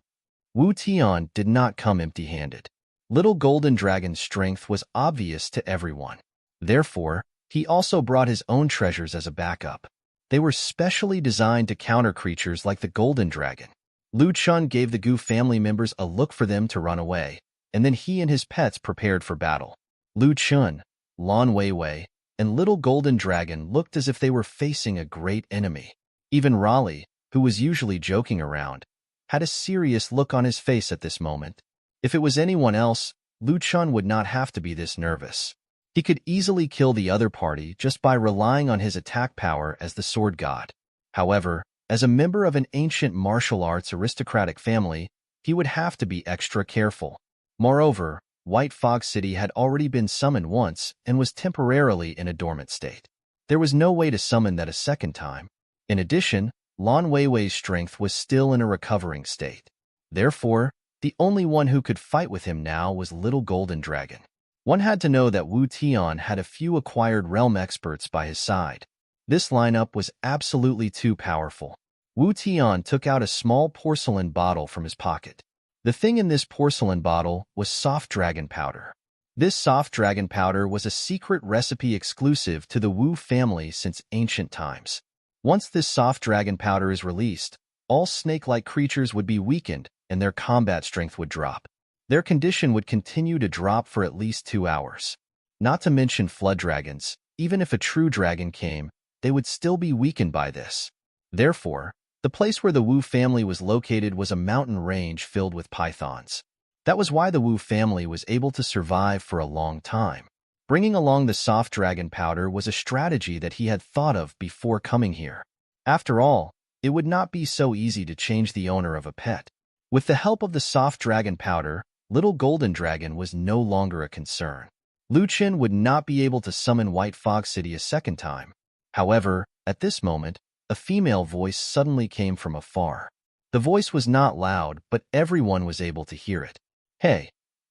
Wu Tian did not come empty-handed. Little golden dragon's strength was obvious to everyone. Therefore, he also brought his own treasures as a backup. They were specially designed to counter creatures like the golden dragon. Lu Chun gave the Gu family members a look for them to run away, and then he and his pets prepared for battle. Lu Chun, Lan Weiwei, and little golden dragon looked as if they were facing a great enemy. Even Raleigh, who was usually joking around, had a serious look on his face at this moment. If it was anyone else, Lu Chun would not have to be this nervous. He could easily kill the other party just by relying on his attack power as the sword god. However, As a member of an ancient martial arts aristocratic family, he would have to be extra careful. Moreover, White Fog City had already been summoned once and was temporarily in a dormant state. There was no way to summon that a second time. In addition, Lan Weiwei's strength was still in a recovering state. Therefore, the only one who could fight with him now was Little Golden Dragon. One had to know that Wu Tian had a few acquired realm experts by his side. This lineup was absolutely too powerful. Wu Tian took out a small porcelain bottle from his pocket. The thing in this porcelain bottle was soft dragon powder. This soft dragon powder was a secret recipe exclusive to the Wu family since ancient times. Once this soft dragon powder is released, all snake-like creatures would be weakened and their combat strength would drop. Their condition would continue to drop for at least 2 hours. Not to mention flood dragons, even if a true dragon came, they would still be weakened by this. Therefore, the place where the Wu family was located was a mountain range filled with pythons. That was why the Wu family was able to survive for a long time. Bringing along the soft dragon powder was a strategy that he had thought of before coming here. After all, it would not be so easy to change the owner of a pet. With the help of the soft dragon powder, Little Golden Dragon was no longer a concern. Lu Chen would not be able to summon White Fog City a second time. However, at this moment, a female voice suddenly came from afar. The voice was not loud, but everyone was able to hear it. Hey,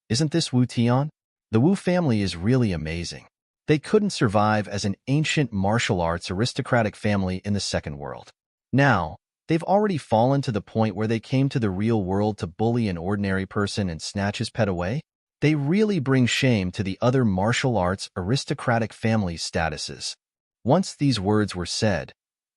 isn't this Wu Tian? The Wu family is really amazing. They couldn't survive as an ancient martial arts aristocratic family in the second world. Now, they've already fallen to the point where they came to the real world to bully an ordinary person and snatch his pet away? They really bring shame to the other martial arts aristocratic family statuses. Once these words were said,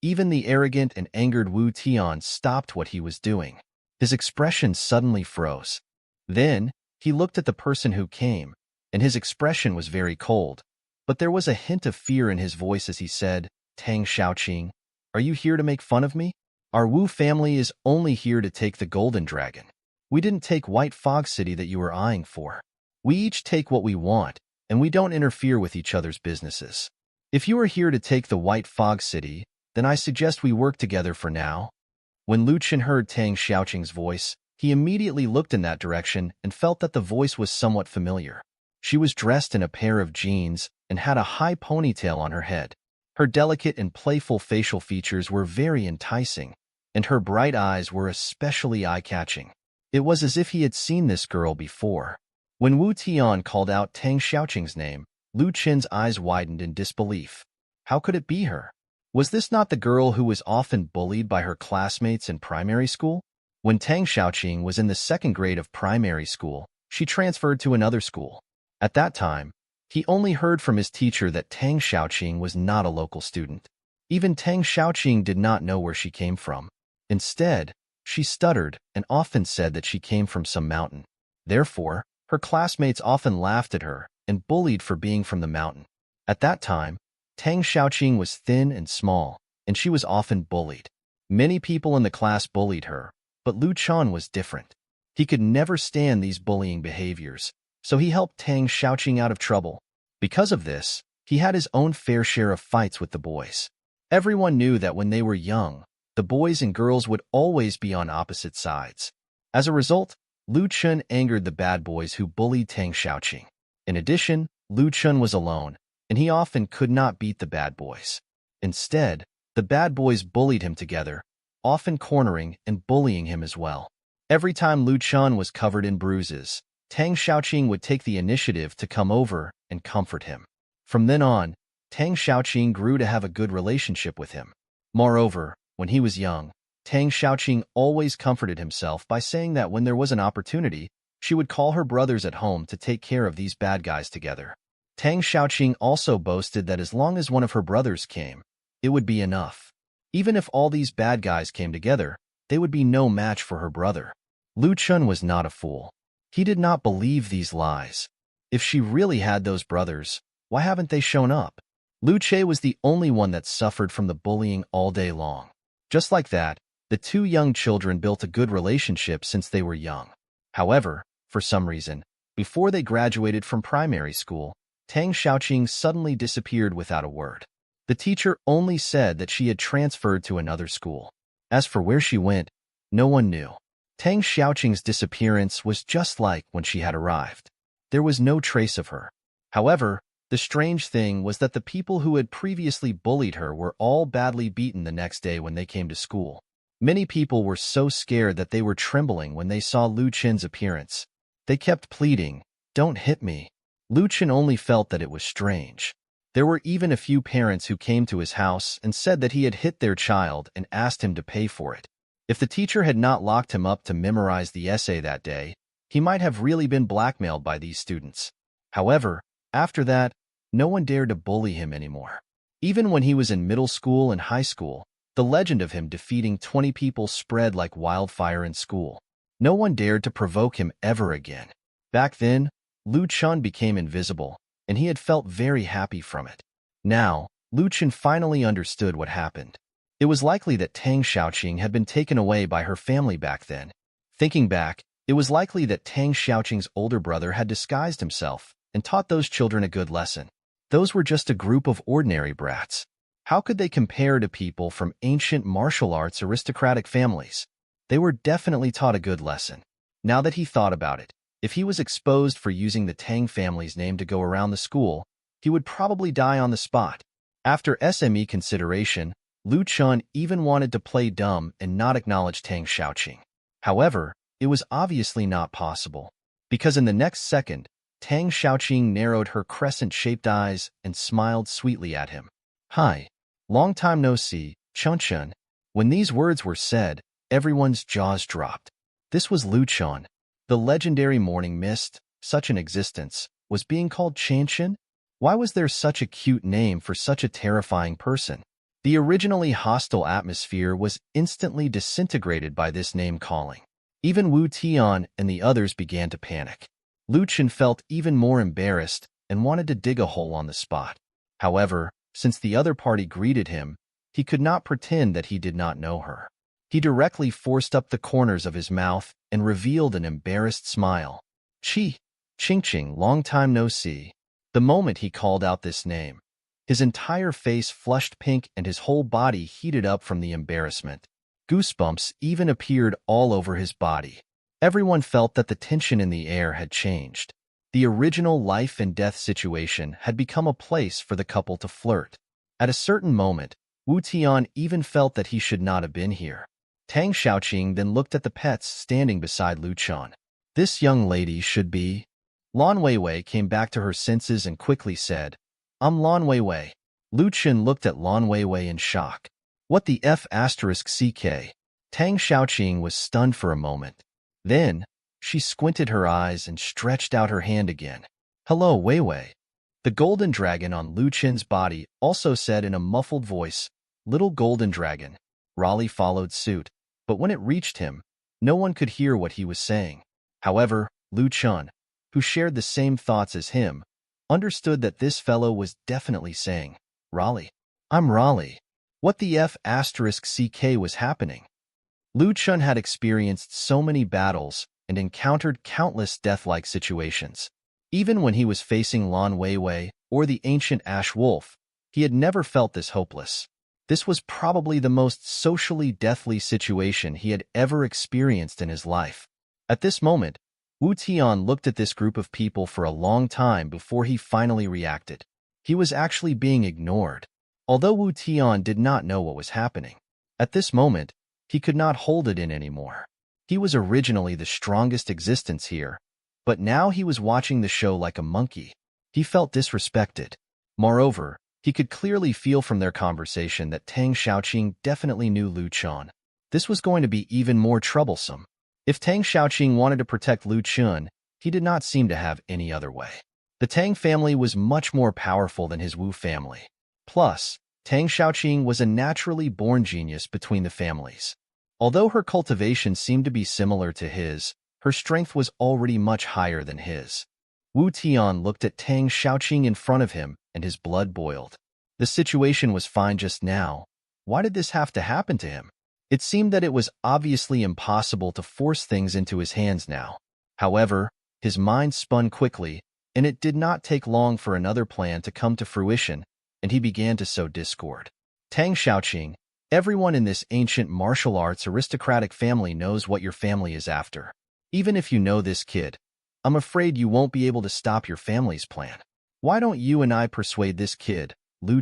even the arrogant and angered Wu Tian stopped what he was doing. His expression suddenly froze. Then, he looked at the person who came, and his expression was very cold. But there was a hint of fear in his voice as he said, "Tang Xiaoqing, are you here to make fun of me? Our Wu family is only here to take the Golden Dragon. We didn't take White Fog City that you were eyeing for. We each take what we want, and we don't interfere with each other's businesses. If you are here to take the White Fog City, then I suggest we work together for now." When Lu Chen heard Tang Xiaoqing's voice, he immediately looked in that direction and felt that the voice was somewhat familiar. She was dressed in a pair of jeans and had a high ponytail on her head. Her delicate and playful facial features were very enticing, and her bright eyes were especially eye-catching. It was as if he had seen this girl before. When Wu Tian called out Tang Xiaoqing's name, Lu Chen's eyes widened in disbelief. How could it be her? Was this not the girl who was often bullied by her classmates in primary school? When Tang Xiaoqing was in the 2nd grade of primary school, she transferred to another school. At that time, he only heard from his teacher that Tang Xiaoqing was not a local student. Even Tang Xiaoqing did not know where she came from. Instead, she stuttered and often said that she came from some mountain. Therefore, her classmates often laughed at her and bullied for being from the mountain. At that time, Tang Xiaoqing was thin and small, and she was often bullied. Many people in the class bullied her, but Lu Chen was different. He could never stand these bullying behaviors, so he helped Tang Xiaoqing out of trouble. Because of this, he had his own fair share of fights with the boys. Everyone knew that when they were young, the boys and girls would always be on opposite sides. As a result, Lu Chen angered the bad boys who bullied Tang Xiaoqing. In addition, Lu Chen was alone, and he often could not beat the bad boys. Instead, the bad boys bullied him together, often cornering and bullying him as well. Every time Lu Chen was covered in bruises, Tang Xiaoqing would take the initiative to come over and comfort him. From then on, Tang Xiaoqing grew to have a good relationship with him. Moreover, when he was young, Tang Xiaoqing always comforted himself by saying that when there was an opportunity, she would call her brothers at home to take care of these bad guys together. Tang Xiaoqing also boasted that as long as one of her brothers came, it would be enough. Even if all these bad guys came together, they would be no match for her brother. Lu Chen was not a fool. He did not believe these lies. If she really had those brothers, why haven't they shown up? Lu Che was the only one that suffered from the bullying all day long. Just like that, the two young children built a good relationship since they were young. However, for some reason, before they graduated from primary school, Tang Xiaoqing suddenly disappeared without a word. The teacher only said that she had transferred to another school. As for where she went, no one knew. Tang Xiaoqing's disappearance was just like when she had arrived. There was no trace of her. However, the strange thing was that the people who had previously bullied her were all badly beaten the next day when they came to school. Many people were so scared that they were trembling when they saw Lu Chen's appearance. They kept pleading, "Don't hit me." Lu Chen only felt that it was strange. There were even a few parents who came to his house and said that he had hit their child and asked him to pay for it. If the teacher had not locked him up to memorize the essay that day, he might have really been blackmailed by these students. However, after that, no one dared to bully him anymore. Even when he was in middle school and high school, the legend of him defeating 20 people spread like wildfire in school. No one dared to provoke him ever again. Back then, Lu Chen became invisible, and he had felt very happy from it. Now, Lu Chen finally understood what happened. It was likely that Tang Xiaoqing had been taken away by her family back then. Thinking back, it was likely that Tang Xiaoqing's older brother had disguised himself and taught those children a good lesson. Those were just a group of ordinary brats. How could they compare to people from ancient martial arts aristocratic families? They were definitely taught a good lesson. Now that he thought about it, if he was exposed for using the Tang family's name to go around the school, he would probably die on the spot. After SME consideration, Lu Chen even wanted to play dumb and not acknowledge Tang Xiaoqing. However, it was obviously not possible, because in the next second, Tang Xiaoqing narrowed her crescent-shaped eyes and smiled sweetly at him. "Hi. Long time no see, Chen." When these words were said, everyone's jaws dropped. This was Lu Chen. The legendary morning mist, such an existence, was being called Chen? Why was there such a cute name for such a terrifying person? The originally hostile atmosphere was instantly disintegrated by this name calling. Even Wu Tian and the others began to panic. Lu Chen felt even more embarrassed and wanted to dig a hole on the spot. However, since the other party greeted him, he could not pretend that he did not know her. He directly forced up the corners of his mouth and revealed an embarrassed smile. Ching, long time no see." The moment he called out this name, his entire face flushed pink and his whole body heated up from the embarrassment. Goosebumps even appeared all over his body. Everyone felt that the tension in the air had changed. The original life and death situation had become a place for the couple to flirt. At a certain moment, Wu Tian even felt that he should not have been here. Tang Xiaoqing then looked at the pets standing beside Lu Chen. "This young lady should be..." Lan Weiwei came back to her senses and quickly said, "I'm Lan Weiwei." Lu Chen looked at Lan Weiwei in shock. "What the F***CK? Tang Xiaoqing was stunned for a moment. Then, she squinted her eyes and stretched out her hand again. "Hello, Weiwei." The golden dragon on Lu Chen's body also said in a muffled voice, "Little golden dragon." Raleigh followed suit, but when it reached him, no one could hear what he was saying. However, Lu Chen, who shared the same thoughts as him, understood that this fellow was definitely saying, "Raleigh. I'm Raleigh." What the F***CK was happening? Lu Chen had experienced so many battles and encountered countless death-like situations. Even when he was facing Lan Weiwei or the ancient Ash Wolf, he had never felt this hopeless. This was probably the most socially deathly situation he had ever experienced in his life. At this moment, Wu Tian looked at this group of people for a long time before he finally reacted. He was actually being ignored. Although Wu Tian did not know what was happening, at this moment, he could not hold it in anymore. He was originally the strongest existence here, but now he was watching the show like a monkey. He felt disrespected. Moreover, he could clearly feel from their conversation that Tang Xiaoqing definitely knew Lu Chen. This was going to be even more troublesome. If Tang Xiaoqing wanted to protect Lu Chen, he did not seem to have any other way. The Tang family was much more powerful than his Wu family. Plus, Tang Xiaoqing was a naturally born genius between the families. Although her cultivation seemed to be similar to his, her strength was already much higher than his. Wu Tian looked at Tang Xiaoqing in front of him, and his blood boiled. The situation was fine just now. Why did this have to happen to him? It seemed that it was obviously impossible to force things into his hands now. However, his mind spun quickly, and it did not take long for another plan to come to fruition, and he began to sow discord. "Tang Xiaoqing, Everyone in this ancient martial arts aristocratic family knows what your family is after. Even if you know this kid, I'm afraid you won't be able to stop your family's plan. Why don't you and I persuade this kid,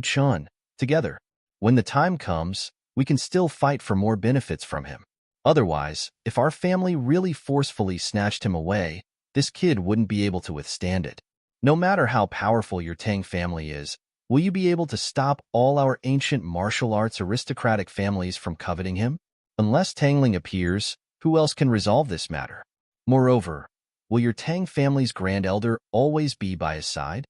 Chen, together? When the time comes, we can still fight for more benefits from him. Otherwise, if our family really forcefully snatched him away, this kid wouldn't be able to withstand it. No matter how powerful your Tang family is, will you be able to stop all our ancient martial arts aristocratic families from coveting him? Unless Tangling appears, who else can resolve this matter? Moreover, will your Tang family's grand elder always be by his side?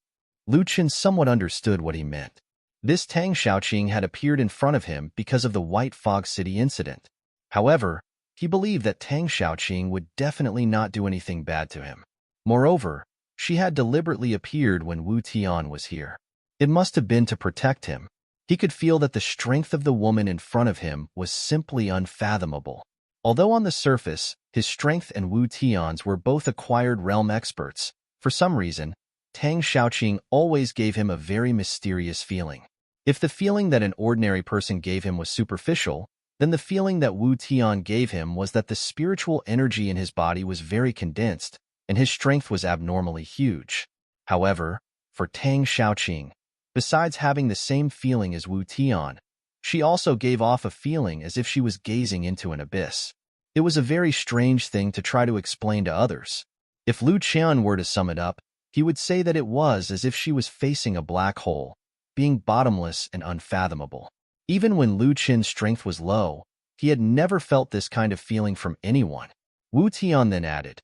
Lu Chen somewhat understood what he meant. This Tang Xiaoqing had appeared in front of him because of the White Fog City incident. However, he believed that Tang Xiaoqing would definitely not do anything bad to him. Moreover, she had deliberately appeared when Wu Tian was here. It must have been to protect him. He could feel that the strength of the woman in front of him was simply unfathomable. Although on the surface, his strength and Wu Tian's were both acquired realm experts, for some reason, Tang Xiaoqing always gave him a very mysterious feeling. If the feeling that an ordinary person gave him was superficial, then the feeling that Wu Tian gave him was that the spiritual energy in his body was very condensed, and his strength was abnormally huge. However, for Tang Xiaoqing, besides having the same feeling as Wu Tian, she also gave off a feeling as if she was gazing into an abyss. It was a very strange thing to try to explain to others. If Lu Qian were to sum it up, he would say that it was as if she was facing a black hole, being bottomless and unfathomable. Even when Lu Qin's strength was low, he had never felt this kind of feeling from anyone. Wu Tian then added,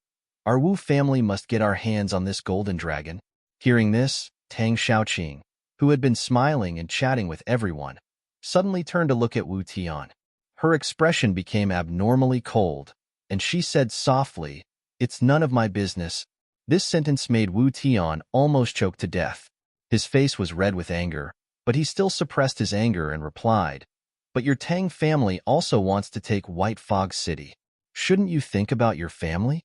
"Our Wu family must get our hands on this golden dragon." Hearing this, Tang Xiaoqing, who had been smiling and chatting with everyone, suddenly turned to look at Wu Tian. Her expression became abnormally cold, and she said softly, "It's none of my business." This sentence made Wu Tian almost choke to death. His face was red with anger, but he still suppressed his anger and replied, "But your Tang family also wants to take White Fog City. Shouldn't you think about your family?"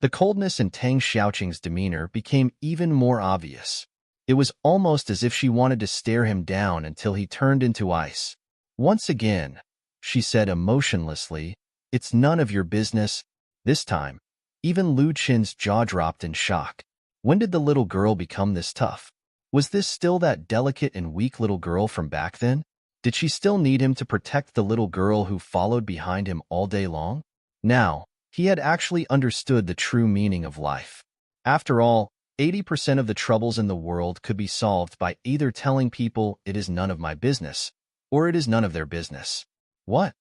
The coldness in Tang Xiaoqing's demeanor became even more obvious. It was almost as if she wanted to stare him down until he turned into ice. Once again, she said emotionlessly, "It's none of your business." This time, even Lu Qin's jaw dropped in shock. When did the little girl become this tough? Was this still that delicate and weak little girl from back then? Did she still need him to protect the little girl who followed behind him all day long? Now, he had actually understood the true meaning of life. After all, 80% of the troubles in the world could be solved by either telling people it is none of my business, or it is none of their business. What?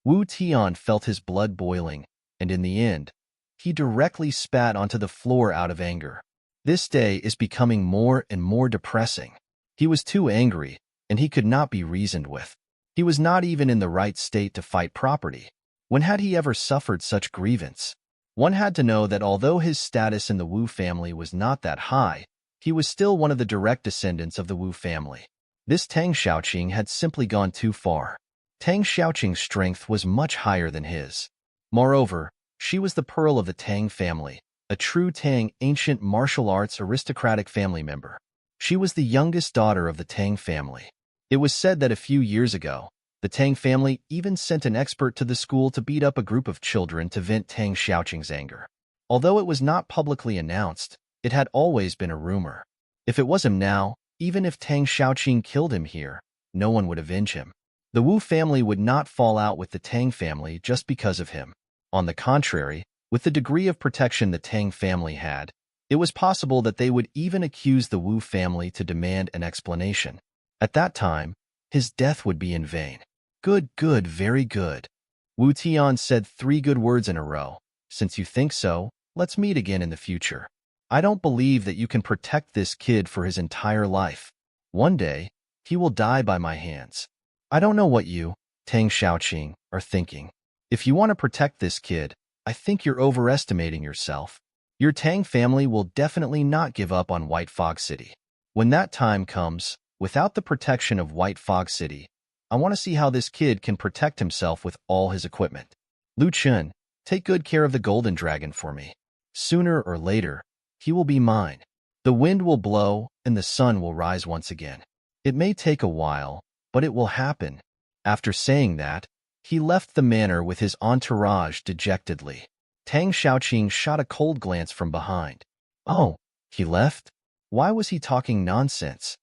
Wu Tian felt his blood boiling, and in the end, he directly spat onto the floor out of anger. This day is becoming more and more depressing. He was too angry, and he could not be reasoned with. He was not even in the right state to fight property. When had he ever suffered such grievance? One had to know that although his status in the Wu family was not that high, he was still one of the direct descendants of the Wu family. This Tang Xiaoqing had simply gone too far. Tang Xiaoqing's strength was much higher than his. Moreover, she was the pearl of the Tang family, a true Tang ancient martial arts aristocratic family member. She was the youngest daughter of the Tang family. It was said that a few years ago, the Tang family even sent an expert to the school to beat up a group of children to vent Tang Xiaoqing's anger. Although it was not publicly announced, it had always been a rumor. If it was him now, even if Tang Xiaoqing killed him here, no one would avenge him. The Wu family would not fall out with the Tang family just because of him. On the contrary, with the degree of protection the Tang family had, it was possible that they would even accuse the Wu family to demand an explanation. At that time, his death would be in vain. Good, very good. Wu Tian said 3 good words in a row. Since you think so, let's meet again in the future. I don't believe that you can protect this kid for his entire life. One day, he will die by my hands. I don't know what you, Tang Xiaoqing, are thinking. If you want to protect this kid, I think you're overestimating yourself. Your Tang family will definitely not give up on White Fog City. When that time comes, without the protection of White Fog City, I want to see how this kid can protect himself with all his equipment. Lu Chen, take good care of the golden dragon for me. Sooner or later, he will be mine. The wind will blow and the sun will rise once again. It may take a while, but it will happen. After saying that, he left the manor with his entourage dejectedly. Tang Xiaoqing shot a cold glance from behind. Oh, he left? Why was he talking nonsense?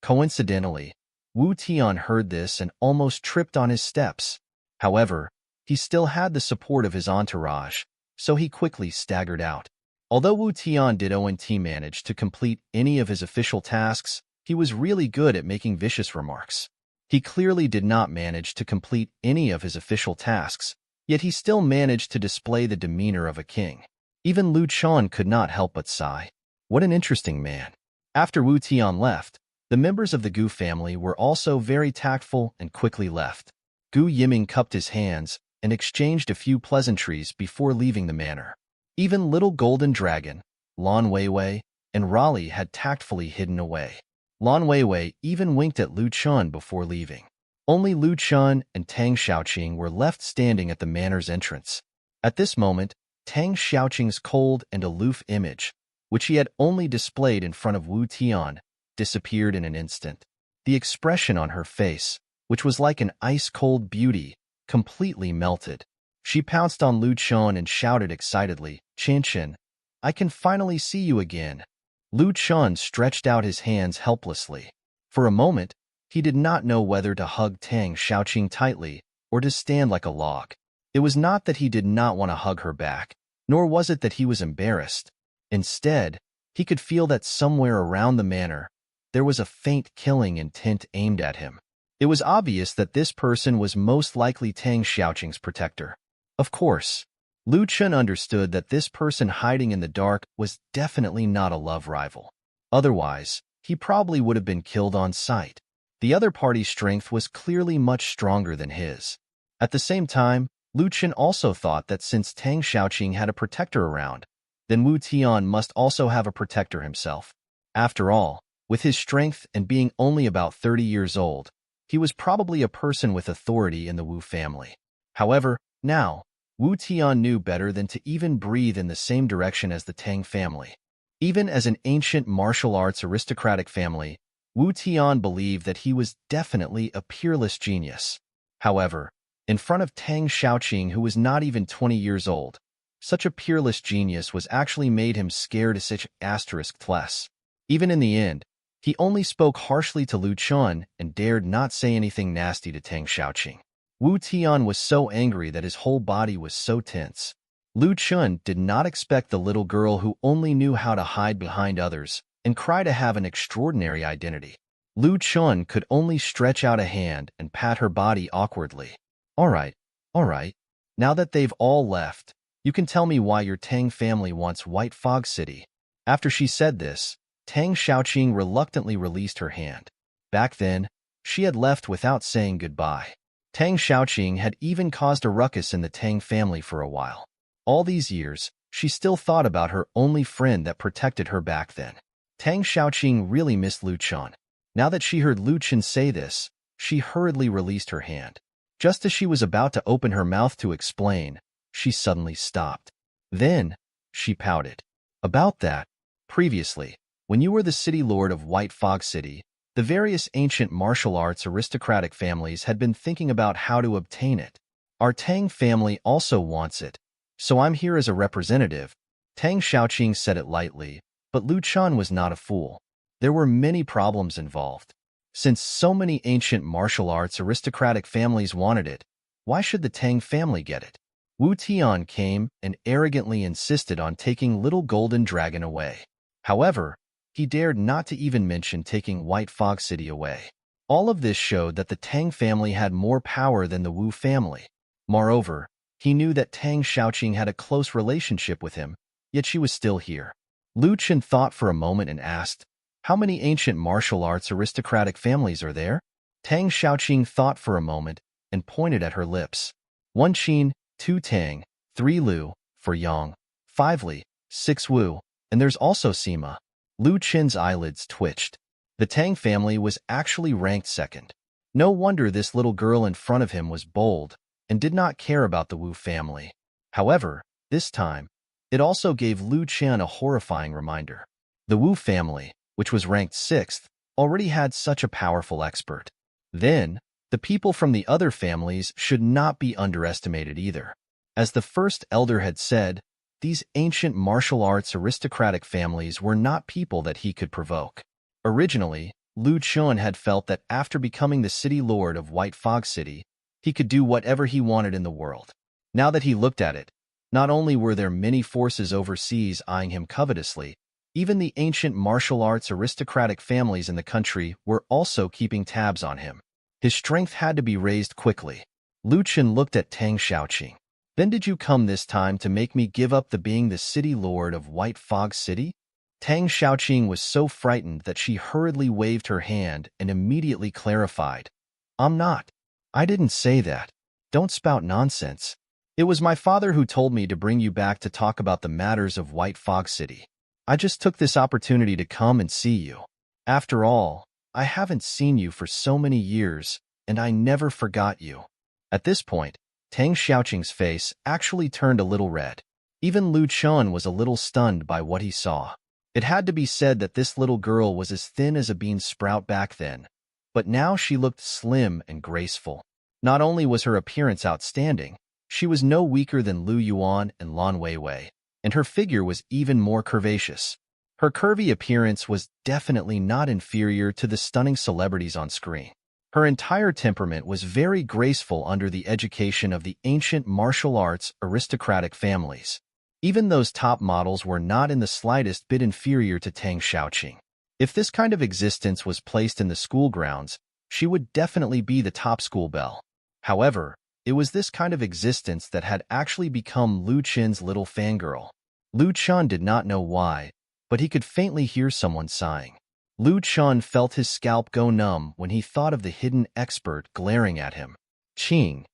Coincidentally, Wu Tian heard this and almost tripped on his steps. However, he still had the support of his entourage, so he quickly staggered out. Although Wu Tian didn't manage to complete any of his official tasks, he was really good at making vicious remarks. He clearly did not manage to complete any of his official tasks, yet he still managed to display the demeanor of a king. Even Lu Chuan could not help but sigh. What an interesting man. After Wu Tian left, the members of the Gu family were also very tactful and quickly left. Gu Yiming cupped his hands and exchanged a few pleasantries before leaving the manor. Even Little Golden Dragon, Lan Weiwei, and Raleigh had tactfully hidden away. Lan Weiwei even winked at Lu Chun before leaving. Only Lu Chun and Tang Xiaoqing were left standing at the manor's entrance. At this moment, Tang Xiaoqing's cold and aloof image, which he had only displayed in front of Wu Tian, disappeared in an instant. The expression on her face, which was like an ice-cold beauty, completely melted. She pounced on Lu Chun and shouted excitedly, Chen, I can finally see you again. Lu Chun stretched out his hands helplessly. For a moment, he did not know whether to hug Tang Xiaoqing tightly or to stand like a log. It was not that he did not want to hug her back, nor was it that he was embarrassed. Instead, he could feel that somewhere around the manor, there was a faint killing intent aimed at him. It was obvious that this person was most likely Tang Xiaoqing's protector. Of course, Lu Chun understood that this person hiding in the dark was definitely not a love rival. Otherwise, he probably would have been killed on sight. The other party's strength was clearly much stronger than his. At the same time, Lu Chun also thought that since Tang Xiaoqing had a protector around, then Wu Tian must also have a protector himself. After all, with his strength and being only about 30 years old, he was probably a person with authority in the Wu family. However, now, Wu Tian knew better than to even breathe in the same direction as the Tang family. Even as an ancient martial arts aristocratic family, Wu Tian believed that he was definitely a peerless genius. However, in front of Tang Xiaoqing, who was not even 20 years old, such a peerless genius was actually made him scared to such asterisk less. Even in the end, he only spoke harshly to Lu Chun and dared not say anything nasty to Tang Xiaoqing. Wu Tian was so angry that his whole body was so tense. Lu Chun did not expect the little girl who only knew how to hide behind others and cry to have an extraordinary identity. Lu Chun could only stretch out a hand and pat her body awkwardly. All right. Now that they've all left, you can tell me why your Tang family wants White Fog City. After she said this, Tang Xiaoqing reluctantly released her hand. Back then, she had left without saying goodbye. Tang Xiaoqing had even caused a ruckus in the Tang family for a while. All these years, she still thought about her only friend that protected her back then. Tang Xiaoqing really missed Lu Chun. Now that she heard Lu Chun say this, she hurriedly released her hand. Just as she was about to open her mouth to explain, she suddenly stopped. Then, she pouted. About that, previously, when you were the city lord of White Fog City, the various ancient martial arts aristocratic families had been thinking about how to obtain it. Our Tang family also wants it, so I'm here as a representative. Tang Xiaoqing said it lightly, but Lu Chun was not a fool. There were many problems involved. Since so many ancient martial arts aristocratic families wanted it, why should the Tang family get it? Wu Tian came and arrogantly insisted on taking Little Golden Dragon away. However, he dared not to even mention taking White Fog City away. All of this showed that the Tang family had more power than the Wu family. Moreover, he knew that Tang Xiaoqing had a close relationship with him, yet she was still here. Lu Chen thought for a moment and asked, how many ancient martial arts aristocratic families are there? Tang Xiaoqing thought for a moment and pointed at her lips. 1 Qin, 2 Tang, 3 Lu, 4 Yang, 5 Li, 6 Wu, and there's also Sima. Lu Chen's eyelids twitched. The Tang family was actually ranked second. No wonder this little girl in front of him was bold and did not care about the Wu family. However, this time, it also gave Lu Chen a horrifying reminder. The Wu family, which was ranked 6th, already had such a powerful expert. Then, The people from the other families should not be underestimated either. As the first elder had said, these ancient martial arts aristocratic families were not people that he could provoke. Originally, Lu Chun had felt that after becoming the city lord of White Fog City, he could do whatever he wanted in the world. Now that he looked at it, not only were there many forces overseas eyeing him covetously, even the ancient martial arts aristocratic families in the country were also keeping tabs on him. His strength had to be raised quickly. Lu Chun looked at Tang Xiaoqing. Then did you come this time to make me give up the being the city lord of White Fog City? Tang Xiaoqing was so frightened that she hurriedly waved her hand and immediately clarified. I'm not. I didn't say that. Don't spout nonsense. It was my father who told me to bring you back to talk about the matters of White Fog City. I just took this opportunity to come and see you. After all, I haven't seen you for so many years, and I never forgot you. At this point, Tang Xiaoqing's face actually turned a little red. Even Lu Chun was a little stunned by what he saw. It had to be said that this little girl was as thin as a bean sprout back then, but now she looked slim and graceful. Not only was her appearance outstanding, she was no weaker than Lu Yuan and Lan Weiwei, and her figure was even more curvaceous. Her curvy appearance was definitely not inferior to the stunning celebrities on screen. Her entire temperament was very graceful under the education of the ancient martial arts aristocratic families. Even those top models were not in the slightest bit inferior to Tang Xiaoqing. If this kind of existence was placed in the school grounds, she would definitely be the top school belle. However, it was this kind of existence that had actually become Lu Chun's little fangirl. Lu Chun did not know why, but he could faintly hear someone sighing. Lu Chun felt his scalp go numb when he thought of the hidden expert glaring at him. Ching,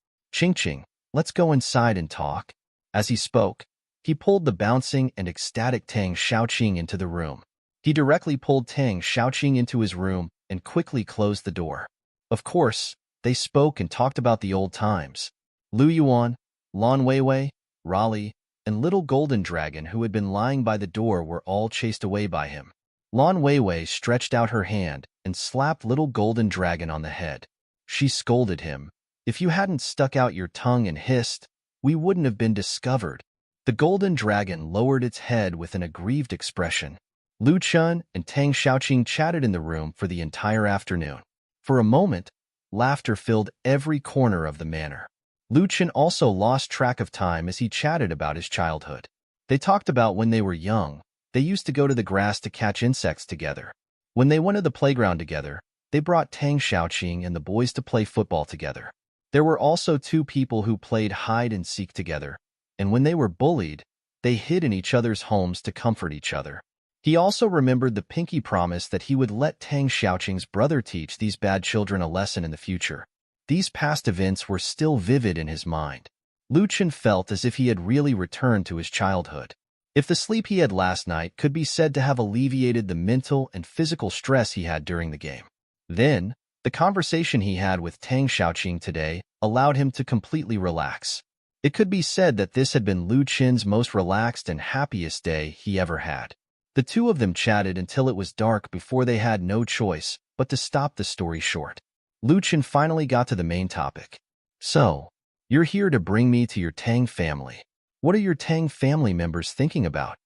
let's go inside and talk. As he spoke, he pulled the bouncing and ecstatic Tang Xiaoqing into the room. He directly pulled Tang Xiaoqing into his room and quickly closed the door. Of course, they spoke and talked about the old times. Lu Yuan, Lan Weiwei, Raleigh, and Little Golden Dragon who had been lying by the door were all chased away by him. Lan Weiwei stretched out her hand and slapped Little Golden Dragon on the head. She scolded him. If you hadn't stuck out your tongue and hissed, we wouldn't have been discovered. The Golden Dragon lowered its head with an aggrieved expression. Lu Chun and Tang Xiaoqing chatted in the room for the entire afternoon. For a moment, laughter filled every corner of the manor. Lu Chun also lost track of time as he chatted about his childhood. They talked about when they were young. They used to go to the grass to catch insects together. When they went to the playground together, they brought Tang Xiaoqing and the boys to play football together. There were also two people who played hide and seek together, and when they were bullied, they hid in each other's homes to comfort each other. He also remembered the pinky promise that he would let Tang Xiaoqing's brother teach these bad children a lesson in the future. These past events were still vivid in his mind. Lu Chun felt as if he had really returned to his childhood. If the sleep he had last night could be said to have alleviated the mental and physical stress he had during the game, then the conversation he had with Tang Xiaoqing today allowed him to completely relax. It could be said that this had been Lu Chun's most relaxed and happiest day he ever had. The two of them chatted until it was dark before they had no choice but to stop the story short. Lu Chun finally got to the main topic. So, you're here to bring me to your Tang family. What are your Tang family members thinking about?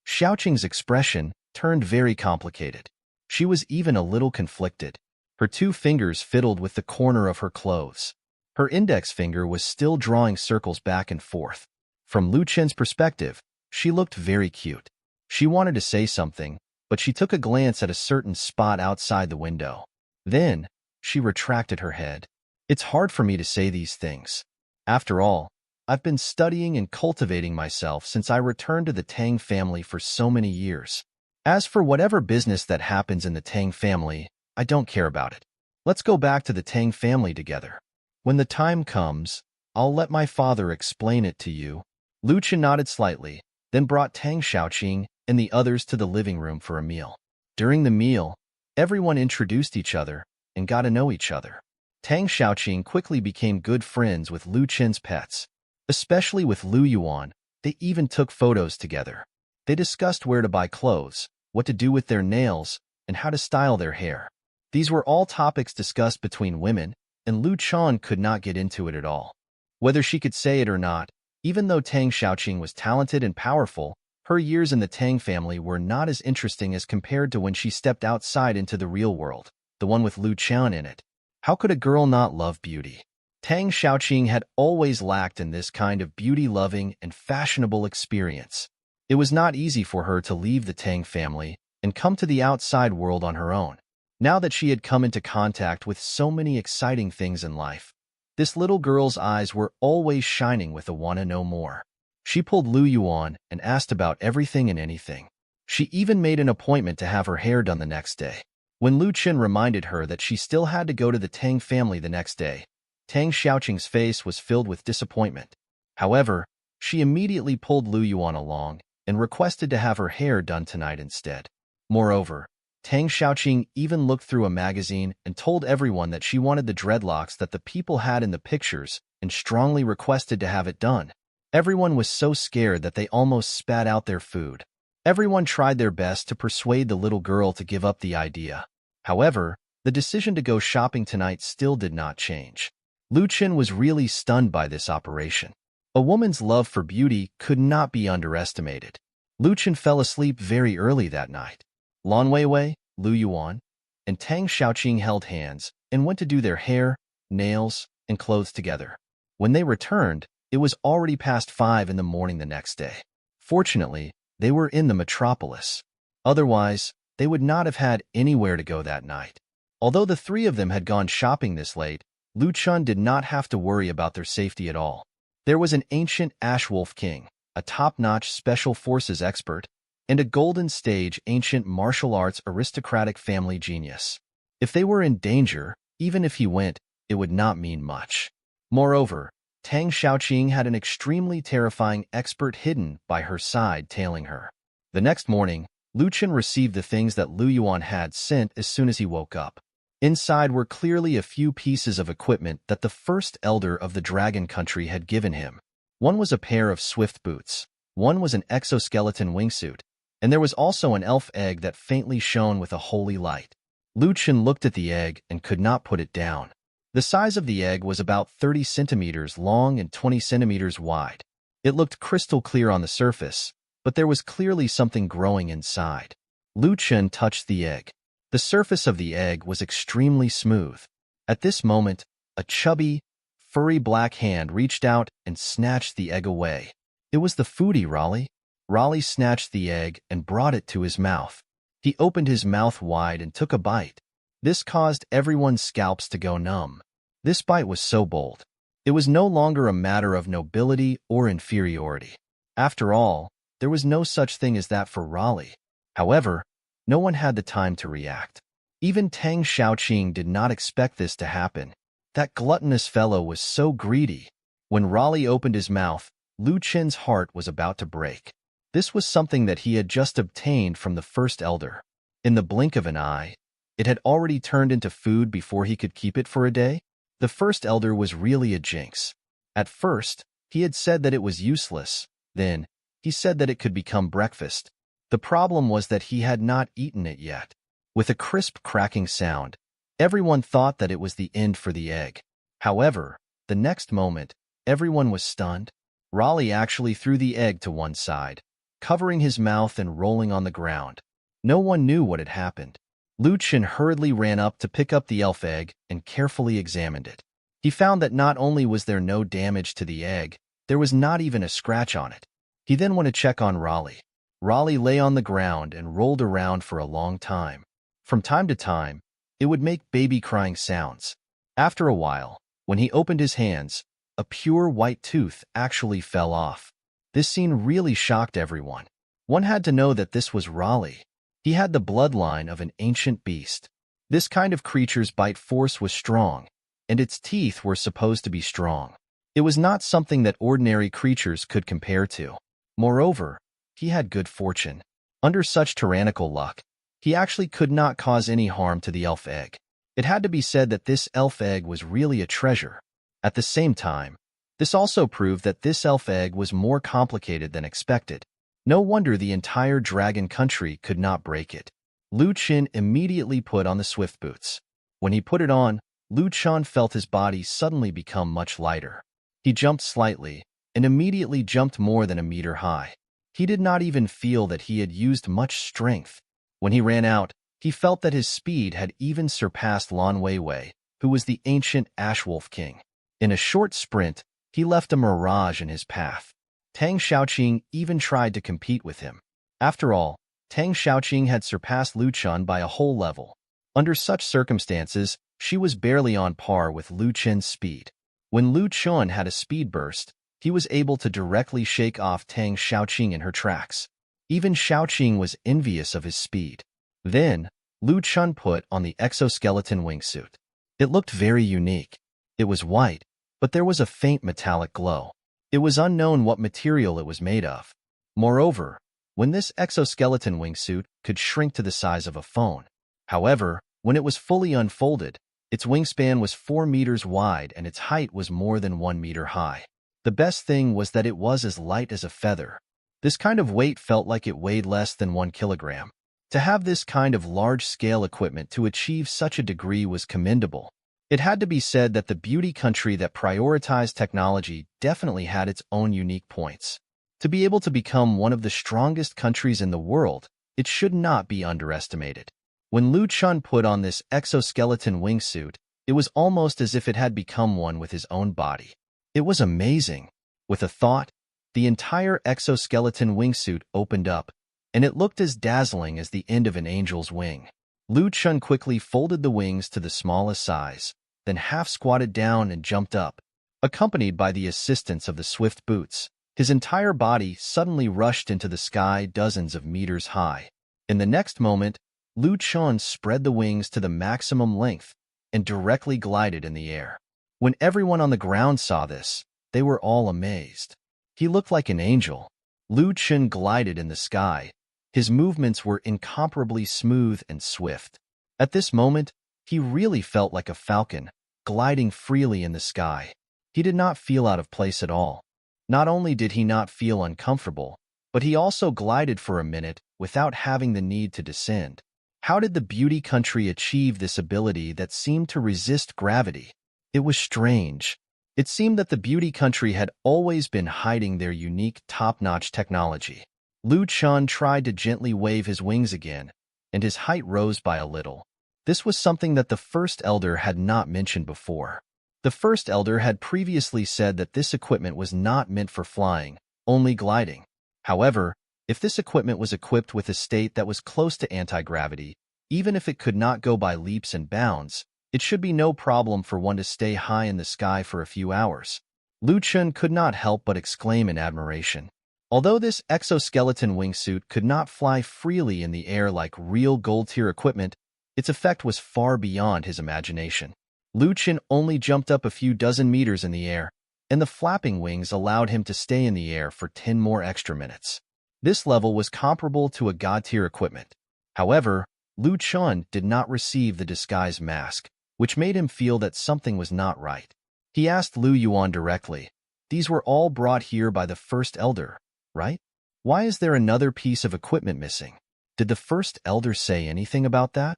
Xiaoqing's expression turned very complicated. She was even a little conflicted. Her two fingers fiddled with the corner of her clothes. Her index finger was still drawing circles back and forth. From Lu Chun's perspective, she looked very cute. She wanted to say something, but she took a glance at a certain spot outside the window. Then, she retracted her head. It's hard for me to say these things. After all, I've been studying and cultivating myself since I returned to the Tang family for so many years. As for whatever business that happens in the Tang family, I don't care about it. Let's go back to the Tang family together. When the time comes, I'll let my father explain it to you. Lu Chun nodded slightly, then brought Tang Xiaoqing and the others to the living room for a meal. During the meal, everyone introduced each other and got to know each other. Tang Xiaoqing quickly became good friends with Lu Chun's pets. Especially with Lu Yuan, they even took photos together. They discussed where to buy clothes, what to do with their nails, and how to style their hair. These were all topics discussed between women, and Lu Chan could not get into it at all. Whether she could say it or not, even though Tang Xiaoqing was talented and powerful, her years in the Tang family were not as interesting as compared to when she stepped outside into the real world, the one with Lu Chan in it. How could a girl not love beauty? Tang Xiaoqing had always lacked in this kind of beauty-loving and fashionable experience. It was not easy for her to leave the Tang family and come to the outside world on her own. Now that she had come into contact with so many exciting things in life, this little girl's eyes were always shining with a wanna know more. She pulled Lu Yuan and asked about everything and anything. She even made an appointment to have her hair done the next day. When Lu Chen reminded her that she still had to go to the Tang family the next day, Tang Xiaoqing's face was filled with disappointment. However, she immediately pulled Lu Yuan along and requested to have her hair done tonight instead. Moreover, Tang Xiaoqing even looked through a magazine and told everyone that she wanted the dreadlocks that the people had in the pictures and strongly requested to have it done. Everyone was so scared that they almost spat out their food. Everyone tried their best to persuade the little girl to give up the idea. However, the decision to go shopping tonight still did not change. Lu Chen was really stunned by this operation. A woman's love for beauty could not be underestimated. Lu Chen fell asleep very early that night. Lan Weiwei, Lu Yuan, and Tang Xiaoqing held hands and went to do their hair, nails, and clothes together. When they returned, it was already past 5 in the morning the next day. Fortunately, they were in the metropolis. Otherwise, they would not have had anywhere to go that night. Although the three of them had gone shopping this late, Lu Chen did not have to worry about their safety at all. There was an ancient Ash Wolf King, a top-notch special forces expert, and a golden stage ancient martial arts aristocratic family genius. If they were in danger, even if he went, it would not mean much. Moreover, Tang Xiaoqing had an extremely terrifying expert hidden by her side tailing her. The next morning, Lu Chen received the things that Lu Yuan had sent as soon as he woke up. Inside were clearly a few pieces of equipment that the first elder of the dragon country had given him. One was a pair of swift boots, one was an exoskeleton wingsuit, and there was also an elf egg that faintly shone with a holy light. Lu Chen looked at the egg and could not put it down. The size of the egg was about 30 centimeters long and 20 centimeters wide. It looked crystal clear on the surface, but there was clearly something growing inside. Lu Chen touched the egg. The surface of the egg was extremely smooth. At this moment, a chubby, furry black hand reached out and snatched the egg away. It was the foodie Raleigh. Raleigh snatched the egg and brought it to his mouth. He opened his mouth wide and took a bite. This caused everyone's scalps to go numb. This bite was so bold. It was no longer a matter of nobility or inferiority. After all, there was no such thing as that for Raleigh. However, no one had the time to react. Even Tang Xiaoqing did not expect this to happen. That gluttonous fellow was so greedy. When Raleigh opened his mouth, Lu Chen's heart was about to break. This was something that he had just obtained from the first elder. In the blink of an eye, it had already turned into food before he could keep it for a day. The first elder was really a jinx. At first, he had said that it was useless. Then, he said that it could become breakfast. The problem was that he had not eaten it yet. With a crisp cracking sound, everyone thought that it was the end for the egg. However, the next moment, everyone was stunned. Raleigh actually threw the egg to one side, covering his mouth and rolling on the ground. No one knew what had happened. Lu Chen hurriedly ran up to pick up the elf egg and carefully examined it. He found that not only was there no damage to the egg, there was not even a scratch on it. He then went to check on Raleigh. Raleigh lay on the ground and rolled around for a long time. From time to time, it would make baby crying sounds. After a while, when he opened his hands, a pure white tooth actually fell off. This scene really shocked everyone. One had to know that this was Raleigh. He had the bloodline of an ancient beast. This kind of creature's bite force was strong, and its teeth were supposed to be strong. It was not something that ordinary creatures could compare to. Moreover, he had good fortune. Under such tyrannical luck, he actually could not cause any harm to the elf egg. It had to be said that this elf egg was really a treasure. At the same time, this also proved that this elf egg was more complicated than expected. No wonder the entire dragon country could not break it. Lu Chen immediately put on the swift boots. When he put it on, Lu Chen felt his body suddenly become much lighter. He jumped slightly, and immediately jumped more than a meter high. He did not even feel that he had used much strength. When he ran out, he felt that his speed had even surpassed Lan Weiwei, who was the ancient Ashwolf King. In a short sprint, he left a mirage in his path. Tang Xiaoqing even tried to compete with him. After all, Tang Xiaoqing had surpassed Lu Chen by a whole level. Under such circumstances, she was barely on par with Lu Chen's speed. When Lu Chen had a speed burst, he was able to directly shake off Tang Xiaoqing in her tracks. Even Xiaoqing was envious of his speed. Then, Lu Chen put on the exoskeleton wingsuit. It looked very unique. It was white, but there was a faint metallic glow. It was unknown what material it was made of. Moreover, when this exoskeleton wingsuit could shrink to the size of a phone. However, when it was fully unfolded, its wingspan was 4 meters wide and its height was more than 1 meter high. The best thing was that it was as light as a feather. This kind of weight felt like it weighed less than 1 kilogram. To have this kind of large-scale equipment to achieve such a degree was commendable. It had to be said that the beauty country that prioritized technology definitely had its own unique points. To be able to become one of the strongest countries in the world, it should not be underestimated. When Lu Chen put on this exoskeleton wingsuit, it was almost as if it had become one with his own body. It was amazing. With a thought, the entire exoskeleton wingsuit opened up, and it looked as dazzling as the end of an angel's wing. Lu Chen quickly folded the wings to the smallest size, then half-squatted down and jumped up. Accompanied by the assistance of the swift boots, his entire body suddenly rushed into the sky dozens of meters high. In the next moment, Lu Chen spread the wings to the maximum length and directly glided in the air. When everyone on the ground saw this, they were all amazed. He looked like an angel. Lu Chen glided in the sky. His movements were incomparably smooth and swift. At this moment, he really felt like a falcon, gliding freely in the sky. He did not feel out of place at all. Not only did he not feel uncomfortable, but he also glided for a minute without having the need to descend. How did the beauty country achieve this ability that seemed to resist gravity? It was strange. It seemed that the beauty country had always been hiding their unique top-notch technology. Lu Chen tried to gently wave his wings again, and his height rose by a little. This was something that the First Elder had not mentioned before. The First Elder had previously said that this equipment was not meant for flying, only gliding. However, if this equipment was equipped with a state that was close to anti-gravity, even if it could not go by leaps and bounds, it should be no problem for one to stay high in the sky for a few hours. Lu Chen could not help but exclaim in admiration. Although this exoskeleton wingsuit could not fly freely in the air like real gold-tier equipment, its effect was far beyond his imagination. Lu Chen only jumped up a few dozen meters in the air, and the flapping wings allowed him to stay in the air for 10 more extra minutes. This level was comparable to a god-tier equipment. However, Lu Chen did not receive the disguise mask, which made him feel that something was not right. He asked Lu Yuan directly, "These were all brought here by the First Elder, right? Why is there another piece of equipment missing? Did the First Elder say anything about that?"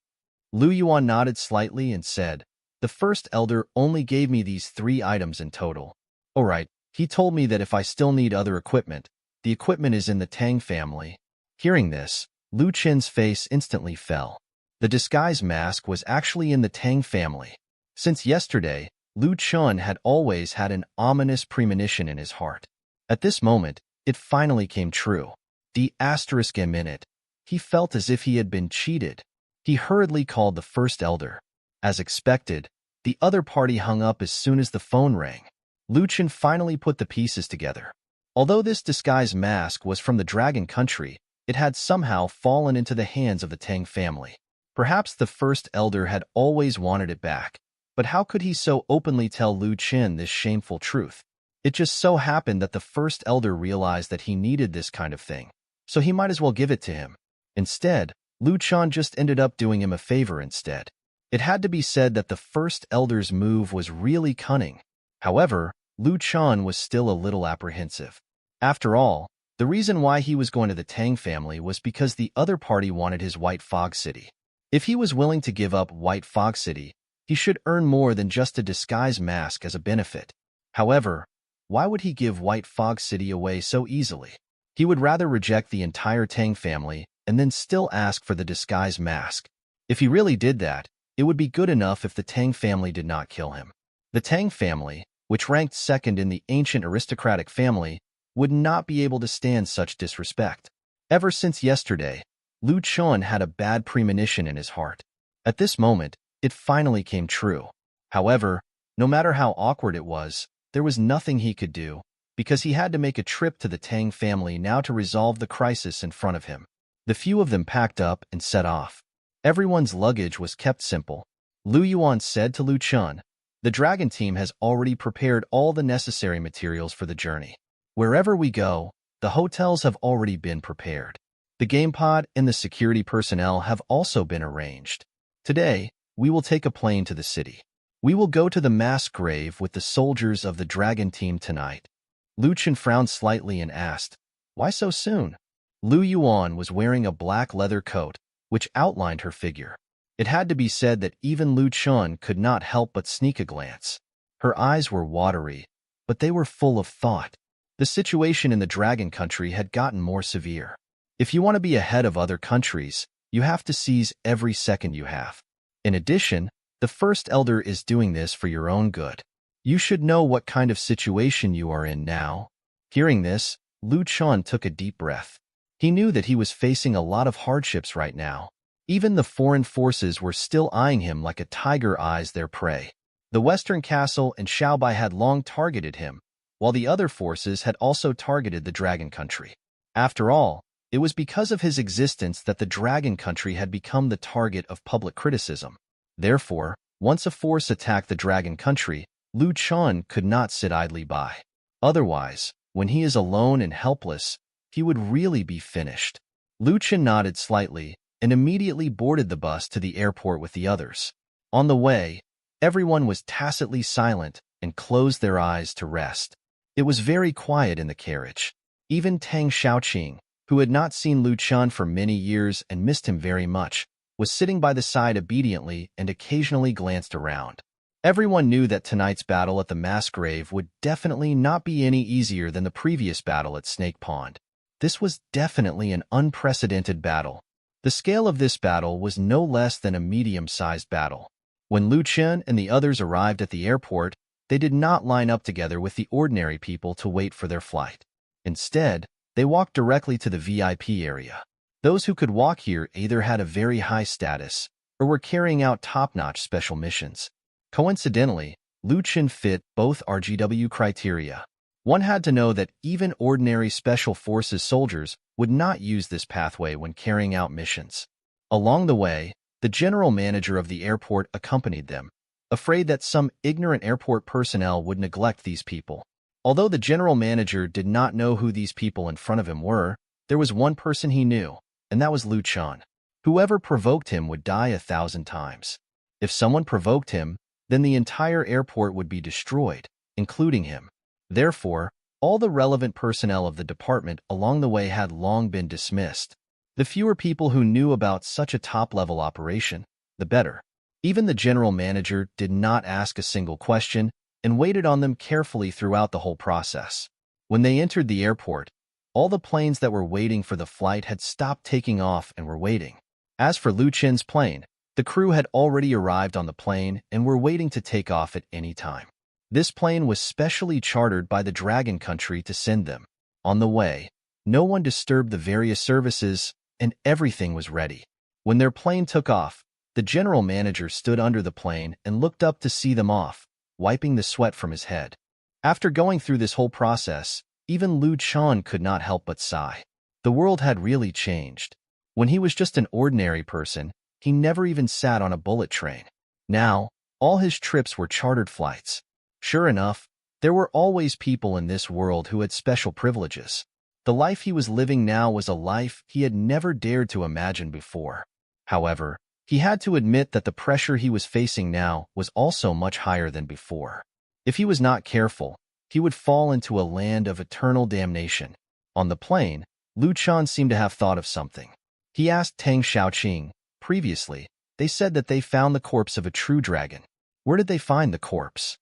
Lu Yuan nodded slightly and said, "The First Elder only gave me these 3 items in total. Alright, he told me that if I still need other equipment, the equipment is in the Tang family." Hearing this, Lu Chen's face instantly fell. The disguise mask was actually in the Tang family. Since yesterday, Lu Chen had always had an ominous premonition in his heart. At this moment, it finally came true. The *M in it. He felt as if he had been cheated. He hurriedly called the First Elder. As expected, the other party hung up as soon as the phone rang. Lu Chen finally put the pieces together. Although this disguise mask was from the Dragon Country, it had somehow fallen into the hands of the Tang family. Perhaps the First Elder had always wanted it back, but how could he so openly tell Lu Chen this shameful truth? It just so happened that the First Elder realized that he needed this kind of thing, so he might as well give it to him. Instead, Lu Chen just ended up doing him a favor instead. It had to be said that the First Elder's move was really cunning. However, Lu Chen was still a little apprehensive. After all, the reason why he was going to the Tang family was because the other party wanted his White Fog City. If he was willing to give up White Fog City, He should earn more than just a disguise mask as a benefit. However, why would he give White Fog City away so easily? He would rather reject the entire Tang family and then still ask for the disguise mask. If he really did that, it would be good enough if the Tang family did not kill him. The Tang family, which ranked second in the ancient aristocratic family, would not be able to stand such disrespect. Ever since yesterday, Lu Chen had a bad premonition in his heart. At this moment, it finally came true. However, no matter how awkward it was, there was nothing he could do, because he had to make a trip to the Tang family now to resolve the crisis in front of him. The few of them packed up and set off. Everyone's luggage was kept simple. Lu Yuan said to Lu Chen, "The dragon team has already prepared all the necessary materials for the journey. Wherever we go, the hotels have already been prepared. The game pod and the security personnel have also been arranged. Today, we will take a plane to the city. We will go to the mass grave with the soldiers of the dragon team tonight." Lu Chen frowned slightly and asked, "Why so soon?" Lu Yuan was wearing a black leather coat, which outlined her figure. It had to be said that even Lu Chen could not help but sneak a glance. Her eyes were watery, but they were full of thought. The situation in the dragon country had gotten more severe. If you want to be ahead of other countries, you have to seize every second you have. In addition, the First Elder is doing this for your own good. You should know what kind of situation you are in now. Hearing this, Lu Chen took a deep breath. He knew that he was facing a lot of hardships right now. Even the foreign forces were still eyeing him like a tiger eyes their prey. The Western Castle and Xiaobai had long targeted him, while the other forces had also targeted the Dragon Country. After all, it was because of his existence that the Dragon Country had become the target of public criticism. Therefore, once a force attacked the Dragon Country, Lu Chen could not sit idly by. Otherwise, when he is alone and helpless, he would really be finished. Lu Chen nodded slightly and immediately boarded the bus to the airport with the others. On the way, everyone was tacitly silent and closed their eyes to rest. It was very quiet in the carriage. Even Tang Xiaoqing, who had not seen Lu Chen for many years and missed him very much, was sitting by the side obediently and occasionally glanced around. Everyone knew that tonight's battle at the mass grave would definitely not be any easier than the previous battle at Snake Pond. This was definitely an unprecedented battle. The scale of this battle was no less than a medium-sized battle. When Lu Chen and the others arrived at the airport, they did not line up together with the ordinary people to wait for their flight. Instead, they walked directly to the VIP area. Those who could walk here either had a very high status or were carrying out top-notch special missions. Coincidentally, Lu Chen fit both RGW criteria. One had to know that even ordinary Special Forces soldiers would not use this pathway when carrying out missions. Along the way, the general manager of the airport accompanied them, afraid that some ignorant airport personnel would neglect these people. Although the general manager did not know who these people in front of him were, there was one person he knew, and that was Lu Chen. Whoever provoked him would die 1,000 times. If someone provoked him, then the entire airport would be destroyed, including him. Therefore, all the relevant personnel of the department along the way had long been dismissed. The fewer people who knew about such a top-level operation, the better. Even the general manager did not ask a single question and waited on them carefully throughout the whole process. When they entered the airport, all the planes that were waiting for the flight had stopped taking off and were waiting. As for Lu Chen's plane, the crew had already arrived on the plane and were waiting to take off at any time. This plane was specially chartered by the Dragon Country to send them. On the way, no one disturbed the various services, and everything was ready. When their plane took off, the general manager stood under the plane and looked up to see them off, wiping the sweat from his head. After going through this whole process, even Lu Chen could not help but sigh. The world had really changed. When he was just an ordinary person, he never even sat on a bullet train. Now, all his trips were chartered flights. Sure enough, there were always people in this world who had special privileges. The life he was living now was a life he had never dared to imagine before. However, he had to admit that the pressure he was facing now was also much higher than before. If he was not careful, he would fall into a land of eternal damnation. On the plane, Lu Chen seemed to have thought of something. He asked Tang Xiaoqing. Previously, they said that they found the corpse of a true dragon. Where did they find the corpse?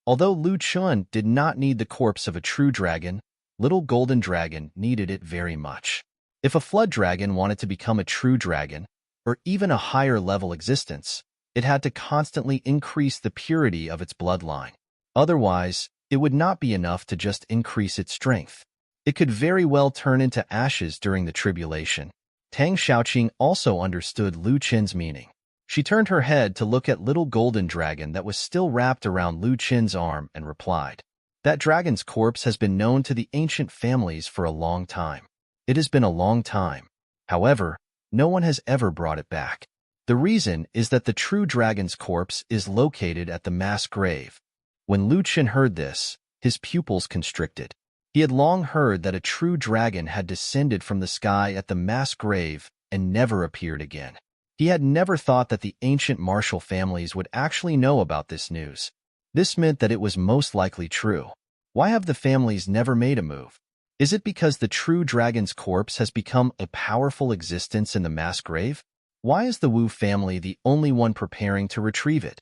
Although Lu Chun did not need the corpse of a true dragon, Little Golden Dragon needed it very much. If a flood dragon wanted to become a true dragon, or even a higher-level existence, it had to constantly increase the purity of its bloodline. Otherwise, it would not be enough to just increase its strength. It could very well turn into ashes during the tribulation. Tang Xiaoqing also understood Lu Qin's meaning. She turned her head to look at Little Golden Dragon that was still wrapped around Lu Qin's arm and replied, "That dragon's corpse has been known to the ancient families for a long time. It has been a long time. However, no one has ever brought it back. The reason is that the true dragon's corpse is located at the mass grave." When Lu Qin heard this, his pupils constricted. He had long heard that a true dragon had descended from the sky at the mass grave and never appeared again. He had never thought that the ancient martial families would actually know about this news. This meant that it was most likely true. Why have the families never made a move? Is it because the true dragon's corpse has become a powerful existence in the mass grave? Why is the Wu family the only one preparing to retrieve it?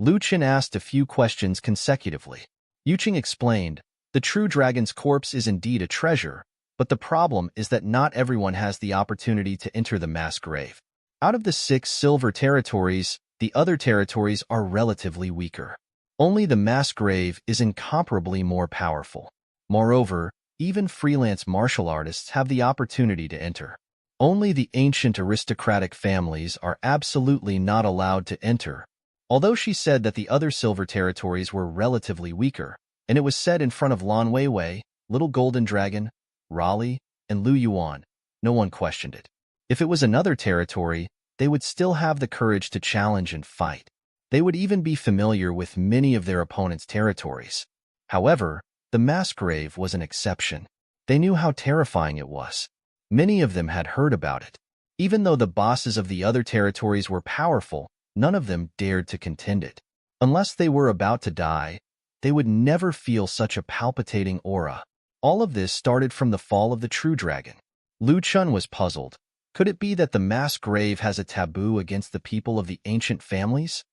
Lu Qin asked a few questions consecutively. Yu Qing explained, "The true dragon's corpse is indeed a treasure, but the problem is that not everyone has the opportunity to enter the mass grave. Out of the 6 silver territories, the other territories are relatively weaker. Only the mass grave is incomparably more powerful. Moreover, even freelance martial artists have the opportunity to enter. Only the ancient aristocratic families are absolutely not allowed to enter." Although she said that the other silver territories were relatively weaker, and it was said in front of Lan Weiwei, Little Golden Dragon, Raleigh, and Lu Yuan, no one questioned it. If it was another territory, they would still have the courage to challenge and fight. They would even be familiar with many of their opponents' territories. However, the mass grave was an exception. They knew how terrifying it was. Many of them had heard about it. Even though the bosses of the other territories were powerful, none of them dared to contend it. Unless they were about to die, they would never feel such a palpitating aura. All of this started from the fall of the true dragon. Lu Chun was puzzled. Could it be that the mass grave has a taboo against the people of the ancient families?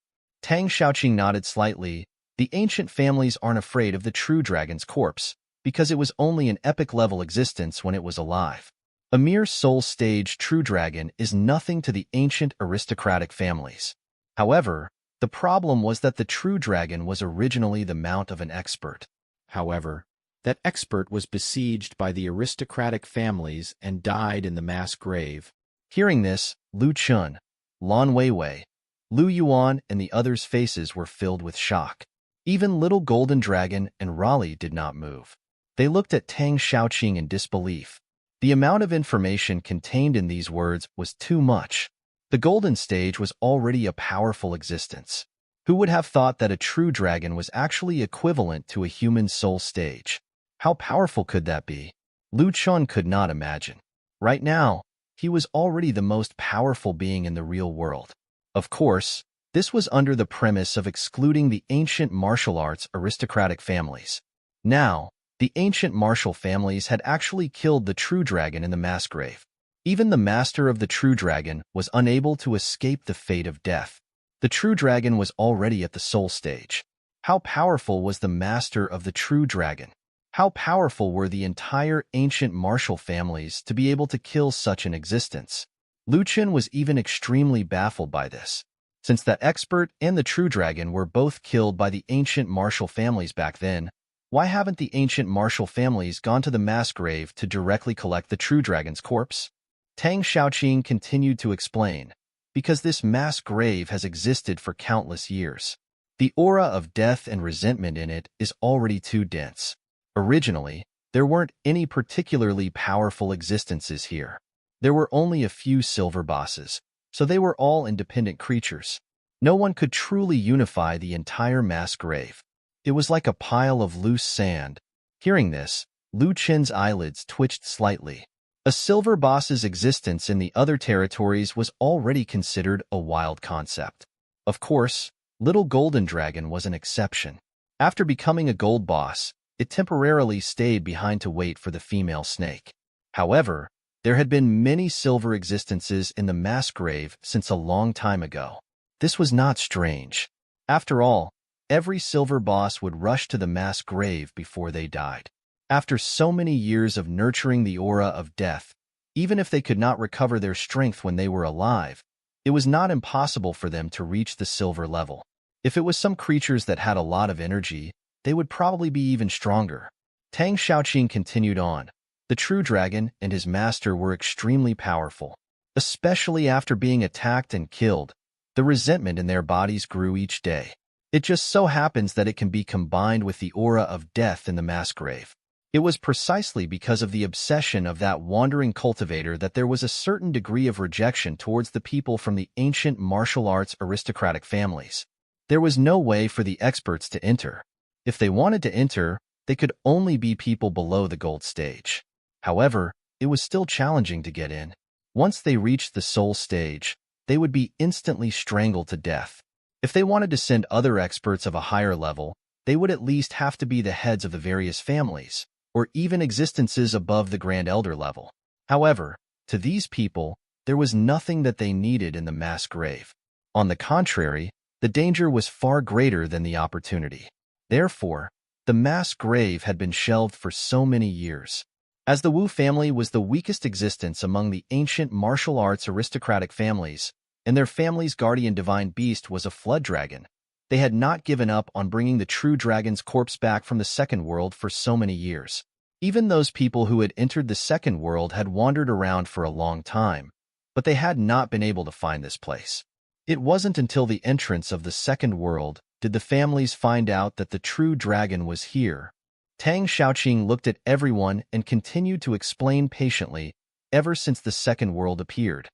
Tang Xiaoqing nodded slightly. The ancient families aren't afraid of the true dragon's corpse, because it was only an epic-level existence when it was alive. A mere soul-stage true dragon is nothing to the ancient aristocratic families. However, the problem was that the true dragon was originally the mount of an expert. However, that expert was besieged by the aristocratic families and died in the mass grave. Hearing this, Lu Chun, Lan Weiwei, Lu Yuan, and the others' faces were filled with shock. Even Little Golden Dragon and Raleigh did not move. They looked at Tang Xiaoqing in disbelief. The amount of information contained in these words was too much. The Golden Stage was already a powerful existence. Who would have thought that a true dragon was actually equivalent to a human soul stage? How powerful could that be? Lu Chun could not imagine. Right now, he was already the most powerful being in the real world. Of course, this was under the premise of excluding the ancient martial arts aristocratic families. Now, the ancient martial families had actually killed the true dragon in the mass grave. Even the master of the true dragon was unable to escape the fate of death. The true dragon was already at the soul stage. How powerful was the master of the true dragon? How powerful were the entire ancient martial families to be able to kill such an existence? Lu Qin was even extremely baffled by this. Since that expert and the true dragon were both killed by the ancient martial families back then, why haven't the ancient martial families gone to the mass grave to directly collect the true dragon's corpse? Tang Xiaoqing continued to explain, because this mass grave has existed for countless years. The aura of death and resentment in it is already too dense. Originally, there weren't any particularly powerful existences here. There were only a few silver bosses, so they were all independent creatures. No one could truly unify the entire mass grave. It was like a pile of loose sand. Hearing this, Lu Qin's eyelids twitched slightly. A silver boss's existence in the other territories was already considered a wild concept. Of course, Little Golden Dragon was an exception. After becoming a gold boss, it temporarily stayed behind to wait for the female snake. However, there had been many silver existences in the mass grave since a long time ago. This was not strange. After all, every silver boss would rush to the mass grave before they died. After so many years of nurturing the aura of death, even if they could not recover their strength when they were alive, it was not impossible for them to reach the silver level. If it was some creatures that had a lot of energy, they would probably be even stronger. Tang Xiaoqing continued on. The true dragon and his master were extremely powerful. Especially after being attacked and killed, the resentment in their bodies grew each day. It just so happens that it can be combined with the aura of death in the mass grave. It was precisely because of the obsession of that wandering cultivator that there was a certain degree of rejection towards the people from the ancient martial arts aristocratic families. There was no way for the experts to enter. If they wanted to enter, they could only be people below the gold stage. However, it was still challenging to get in. Once they reached the soul stage, they would be instantly strangled to death. If they wanted to send other experts of a higher level, they would at least have to be the heads of the various families, or even existences above the Grand Elder level. However, to these people, there was nothing that they needed in the mass grave. On the contrary, the danger was far greater than the opportunity. Therefore, the mass grave had been shelved for so many years. As the Wu family was the weakest existence among the ancient martial arts aristocratic families, and their family's guardian divine beast was a flood dragon, they had not given up on bringing the true dragon's corpse back from the second world for so many years. Even those people who had entered the second world had wandered around for a long time, but they had not been able to find this place. It wasn't until the entrance of the second world did the families find out that the true dragon was here. Tang Xiaoqing looked at everyone and continued to explain patiently. Ever since the second world appeared,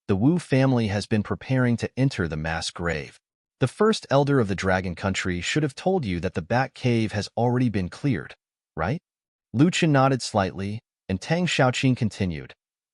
the Wu family has been preparing to enter the mass grave. The first elder of the dragon country should have told you that the bat cave has already been cleared, right? Lu Chen nodded slightly, and Tang Xiaoqing continued.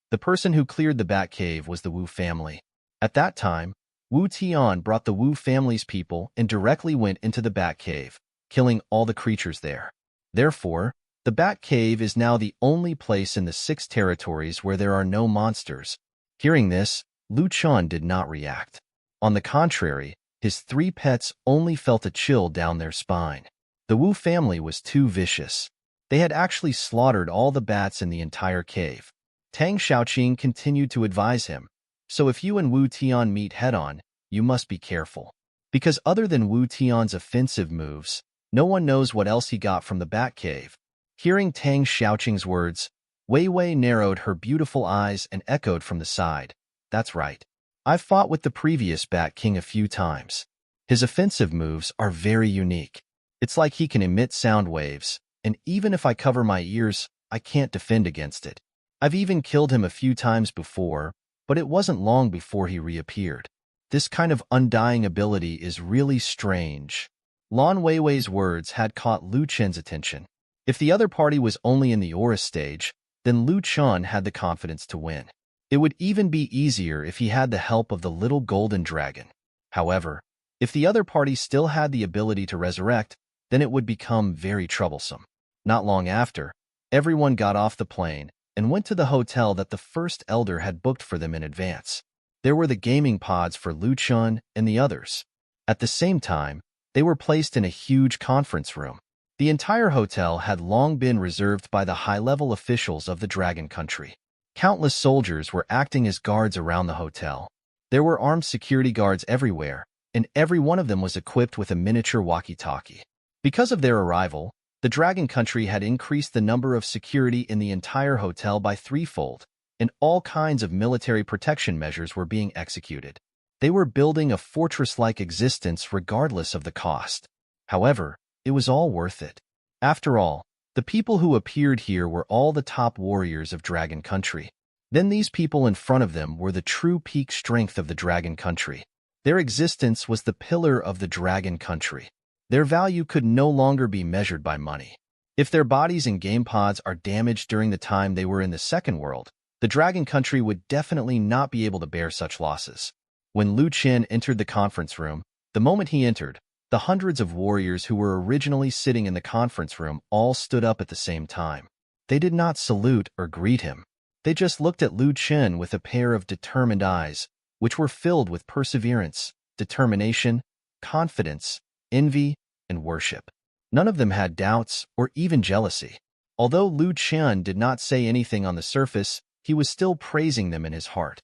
The person who cleared the bat cave was the Wu family. At that time, Wu Tian brought the Wu family's people and directly went into the bat cave, killing all the creatures there. Therefore, the bat cave is now the only place in the 6 territories where there are no monsters. Hearing this, Lu Chen did not react. On the contrary, his 3 pets only felt a chill down their spine. The Wu family was too vicious. They had actually slaughtered all the bats in the entire cave. Tang Xiaoqing continued to advise him, so if you and Wu Tian meet head-on, you must be careful. Because other than Wu Tian's offensive moves, no one knows what else he got from the bat cave. Hearing Tang Xiaoqing's words, Wei Wei narrowed her beautiful eyes and echoed from the side. That's right. I've fought with the previous Bat King a few times. His offensive moves are very unique. It's like he can emit sound waves, and even if I cover my ears, I can't defend against it. I've even killed him a few times before, but it wasn't long before he reappeared. This kind of undying ability is really strange. Lan Weiwei's words had caught Lu Chen's attention. If the other party was only in the aura stage, then Lu Chen had the confidence to win. It would even be easier if he had the help of the little golden dragon. However, if the other party still had the ability to resurrect, then it would become very troublesome. Not long after, everyone got off the plane and went to the hotel that the first elder had booked for them in advance. There were the gaming pods for Lu Chen and the others. At the same time, they were placed in a huge conference room. The entire hotel had long been reserved by the high-level officials of the Dragon Country. Countless soldiers were acting as guards around the hotel. There were armed security guards everywhere, and every one of them was equipped with a miniature walkie-talkie. Because of their arrival, the Dragon Country had increased the number of security in the entire hotel by 3-fold, and all kinds of military protection measures were being executed. They were building a fortress-like existence regardless of the cost. However, it was all worth it. After all, the people who appeared here were all the top warriors of Dragon Country. Then these people in front of them were the true peak strength of the Dragon Country. Their existence was the pillar of the Dragon Country. Their value could no longer be measured by money. If their bodies and game pods are damaged during the time they were in the second world, the Dragon Country would definitely not be able to bear such losses. When Lu Chen entered the conference room, the moment he entered, the hundreds of warriors who were originally sitting in the conference room all stood up at the same time. They did not salute or greet him. They just looked at Lu Chen with a pair of determined eyes, which were filled with perseverance, determination, confidence, envy, and worship. None of them had doubts or even jealousy. Although Lu Chen did not say anything on the surface, he was still praising them in his heart.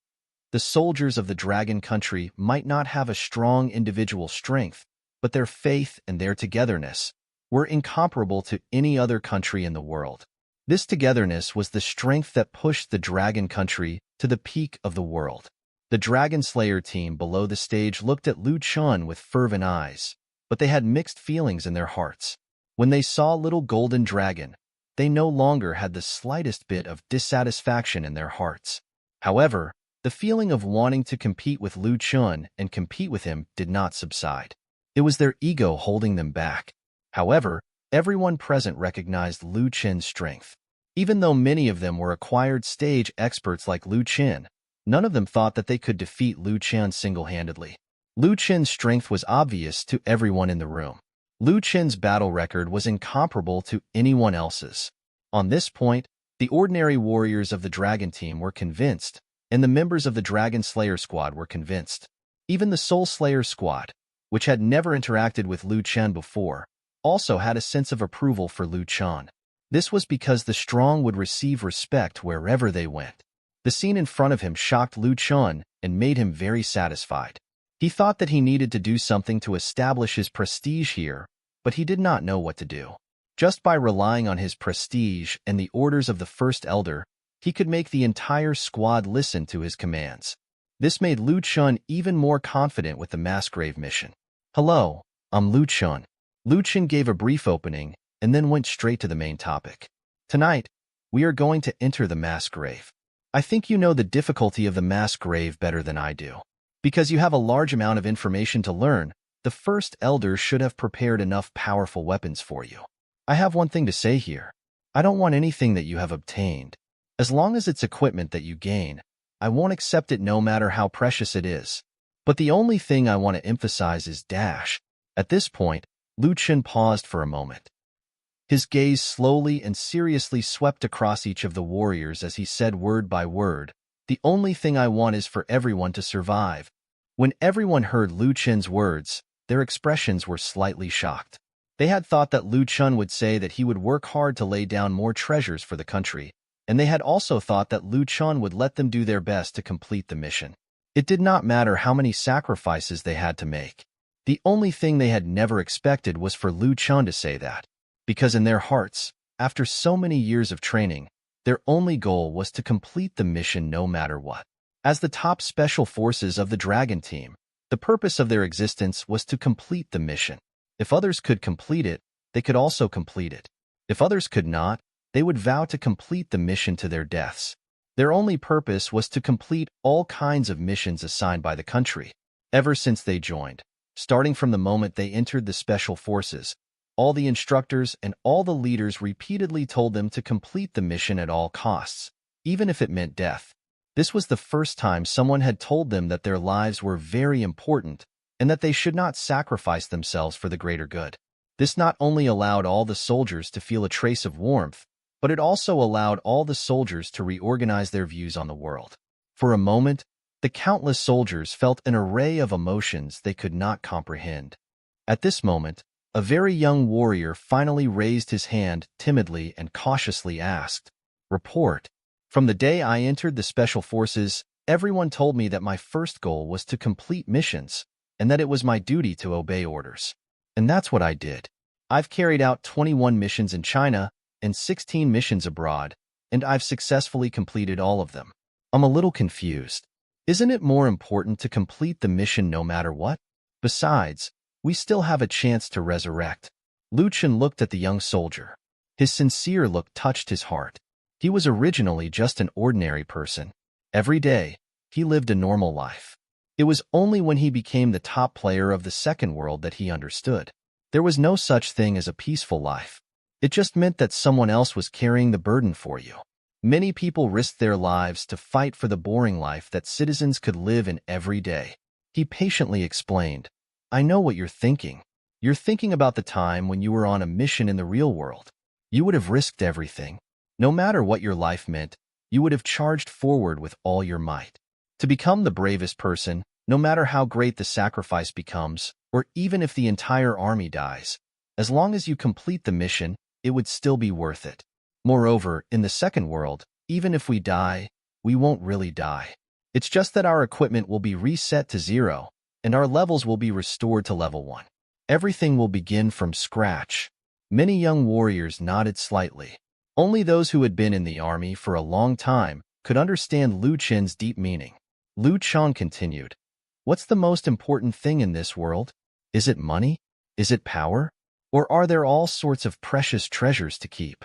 The soldiers of the Dragon Country might not have a strong individual strength, but their faith and their togetherness were incomparable to any other country in the world. This togetherness was the strength that pushed the Dragon Country to the peak of the world. The Dragon Slayer team below the stage looked at Lu Chen with fervent eyes, but they had mixed feelings in their hearts. When they saw Little Golden Dragon, they no longer had the slightest bit of dissatisfaction in their hearts. However, the feeling of wanting to compete with Lu Chen and compete with him did not subside. It was their ego holding them back. However, everyone present recognized Lu Chen's strength. Even though many of them were acquired stage experts like Lu Chen, none of them thought that they could defeat Lu Chen single-handedly. Lu Chen's strength was obvious to everyone in the room. Lu Chen's battle record was incomparable to anyone else's. On this point, the ordinary warriors of the Dragon team were convinced, and the members of the Dragon Slayer squad were convinced. Even the Soul Slayer squad, which had never interacted with Lu Chen before, also had a sense of approval for Lu Chen. This was because the strong would receive respect wherever they went. The scene in front of him shocked Lu Chen and made him very satisfied. He thought that he needed to do something to establish his prestige here, but he did not know what to do. Just by relying on his prestige and the orders of the First Elder, he could make the entire squad listen to his commands. This made Lu Chen even more confident with the mass grave mission. "Hello, I'm Lu Chen." Lu Chen gave a brief opening and then went straight to the main topic. "Tonight, we are going to enter the mass grave. I think you know the difficulty of the mass grave better than I do. Because you have a large amount of information to learn, the First Elder should have prepared enough powerful weapons for you. I have one thing to say here. I don't want anything that you have obtained. As long as it's equipment that you gain, I won't accept it no matter how precious it is. But the only thing I want to emphasize is dash." At this point, Lu Chen paused for a moment. His gaze slowly and seriously swept across each of the warriors as he said word by word, "The only thing I want is for everyone to survive." When everyone heard Lu Chen's words, their expressions were slightly shocked. They had thought that Lu Chen would say that he would work hard to lay down more treasures for the country, and they had also thought that Lu Chen would let them do their best to complete the mission. It did not matter how many sacrifices they had to make. The only thing they had never expected was for Lu Chen to say that, because in their hearts, after so many years of training, their only goal was to complete the mission no matter what. As the top special forces of the Dragon team, the purpose of their existence was to complete the mission. If others could complete it, they could also complete it. If others could not, they would vow to complete the mission to their deaths. Their only purpose was to complete all kinds of missions assigned by the country. Ever since they joined, starting from the moment they entered the special forces, all the instructors and all the leaders repeatedly told them to complete the mission at all costs, even if it meant death. This was the first time someone had told them that their lives were very important and that they should not sacrifice themselves for the greater good. This not only allowed all the soldiers to feel a trace of warmth, but it also allowed all the soldiers to reorganize their views on the world. For a moment, the countless soldiers felt an array of emotions they could not comprehend. At this moment, a very young warrior finally raised his hand timidly and cautiously asked, "Report. From the day I entered the Special Forces, everyone told me that my first goal was to complete missions, and that it was my duty to obey orders. And that's what I did. I've carried out 21 missions in China and 16 missions abroad, and I've successfully completed all of them. I'm a little confused. Isn't it more important to complete the mission no matter what? Besides, we still have a chance to resurrect." Lu Chen looked at the young soldier. His sincere look touched his heart. He was originally just an ordinary person. Every day, he lived a normal life. It was only when he became the top player of the second world that he understood. There was no such thing as a peaceful life. It just meant that someone else was carrying the burden for you. Many people risked their lives to fight for the boring life that citizens could live in every day. He patiently explained, "I know what you're thinking. You're thinking about the time when you were on a mission in the real world. You would have risked everything. No matter what your life meant, you would have charged forward with all your might. To become the bravest person, no matter how great the sacrifice becomes, or even if the entire army dies. As long as you complete the mission, it would still be worth it. Moreover, in the second world, even if we die, we won't really die. It's just that our equipment will be reset to 0, and our levels will be restored to level 1. Everything will begin from scratch. Many young warriors nodded slightly. Only those who had been in the army for a long time could understand Lu Chen's deep meaning. Lu Chen continued, "What's the most important thing in this world? Is it money? Is it power? Or are there all sorts of precious treasures to keep?"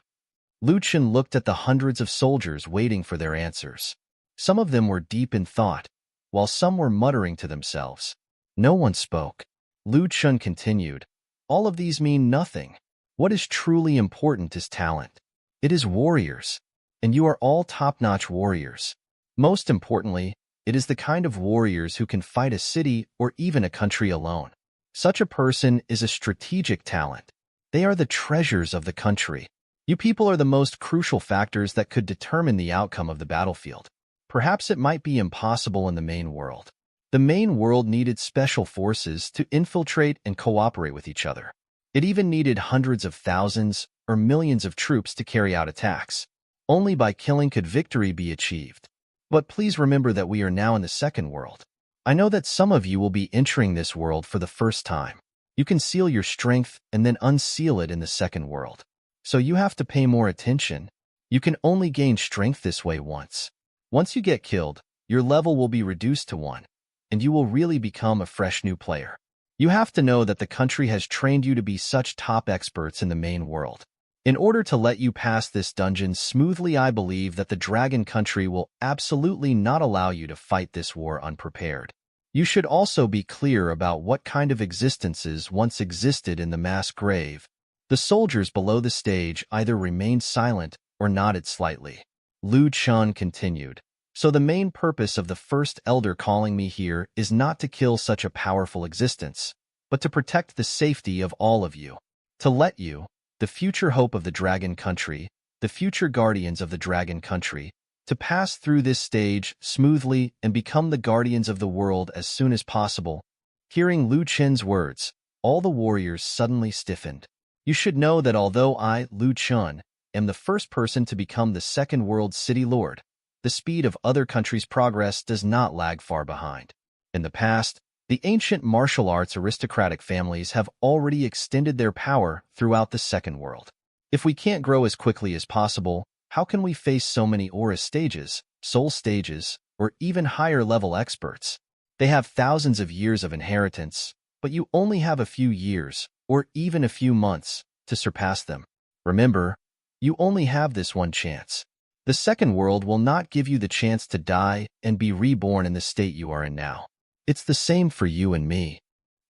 Lu Chen looked at the hundreds of soldiers waiting for their answers. Some of them were deep in thought, while some were muttering to themselves. No one spoke. Lu Chen continued, "All of these mean nothing. What is truly important is talent. It is warriors, and you are all top-notch warriors. Most importantly, it is the kind of warriors who can fight a city or even a country alone. Such a person is a strategic talent. They are the treasures of the country. You people are the most crucial factors that could determine the outcome of the battlefield. Perhaps it might be impossible in the main world. The main world needed special forces to infiltrate and cooperate with each other. It even needed hundreds of thousands or millions of troops to carry out attacks. Only by killing could victory be achieved. But please remember that we are now in the second world. I know that some of you will be entering this world for the first time. You can seal your strength and then unseal it in the second world. So you have to pay more attention. You can only gain strength this way once. Once you get killed, your level will be reduced to 1, and you will really become a fresh new player. You have to know that the country has trained you to be such top experts in the main world. In order to let you pass this dungeon smoothly, I believe that the Dragon Country will absolutely not allow you to fight this war unprepared. You should also be clear about what kind of existences once existed in the mass grave. The soldiers below the stage either remained silent or nodded slightly. Lu Chen continued, "So the main purpose of the first elder calling me here is not to kill such a powerful existence, but to protect the safety of all of you. To let you, the future hope of the Dragon Country, the future guardians of the Dragon Country, to pass through this stage smoothly and become the guardians of the world as soon as possible." Hearing Lu Chen's words, all the warriors suddenly stiffened. You should know that although I, Lu Chen, am the first person to become the second world city lord, the speed of other countries' progress does not lag far behind. In the past, the ancient martial arts aristocratic families have already extended their power throughout the second world. If we can't grow as quickly as possible, how can we face so many aura stages, soul stages, or even higher-level experts? They have thousands of years of inheritance, but you only have a few years, or even a few months, to surpass them. Remember, you only have this one chance. The second world will not give you the chance to die and be reborn in the state you are in now. It's the same for you and me.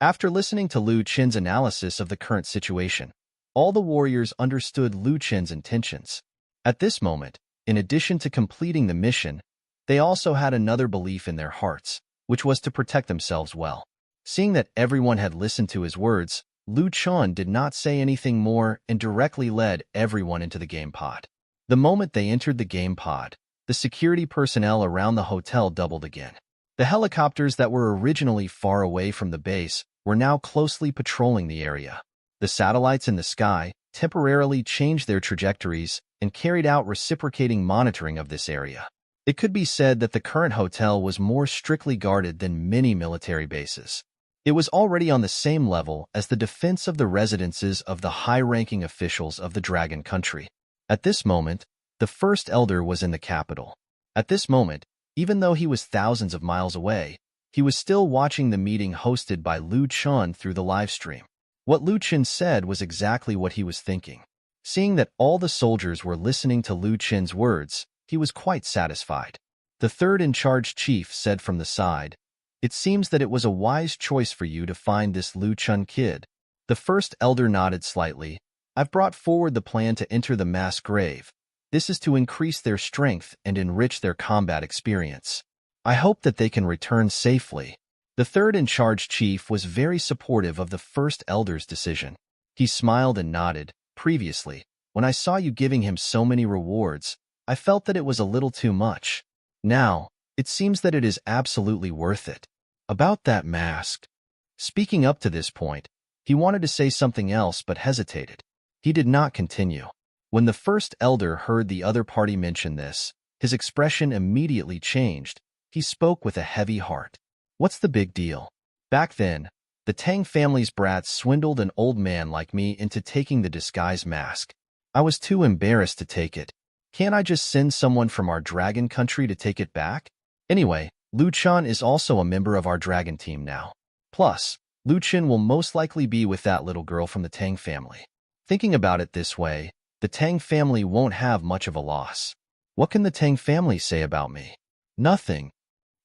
After listening to Lu Chen's analysis of the current situation, all the warriors understood Lu Chen's intentions. At this moment, in addition to completing the mission, they also had another belief in their hearts, which was to protect themselves well. Seeing that everyone had listened to his words, Lu Chen did not say anything more and directly led everyone into the game pod. The moment they entered the game pod, the security personnel around the hotel doubled again. The helicopters that were originally far away from the base were now closely patrolling the area. The satellites in the sky temporarily changed their trajectories and carried out reciprocating monitoring of this area. It could be said that the current hotel was more strictly guarded than many military bases. It was already on the same level as the defense of the residences of the high-ranking officials of the Dragon Country. At this moment, the first elder was in the capital. At this moment, even though he was thousands of miles away, he was still watching the meeting hosted by Lu Chen through the live stream. What Lu Chen said was exactly what he was thinking. Seeing that all the soldiers were listening to Lu Chen's words, he was quite satisfied. The third-in-charge chief said from the side, "It seems that it was a wise choice for you to find this Lu Chen kid." The first elder nodded slightly. "I've brought forward the plan to enter the mass grave. This is to increase their strength and enrich their combat experience. I hope that they can return safely." The third-in-charge chief was very supportive of the first elder's decision. He smiled and nodded. "Previously, when I saw you giving him so many rewards, I felt that it was a little too much. Now, it seems that it is absolutely worth it. About that mask, Speaking up to this point, he wanted to say something else but hesitated. He did not continue. When the first elder heard the other party mention this, his expression immediately changed. He spoke with a heavy heart. What's the big deal? Back then, the Tang family's brats swindled an old man like me into taking the disguise mask. I was too embarrassed to take it. Can't I just send someone from our dragon country to take it back? Anyway, Lu Chen is also a member of our dragon team now. Plus, Lu Chen will most likely be with that little girl from the Tang family. Thinking about it this way, the Tang family won't have much of a loss. What can the Tang family say about me? Nothing.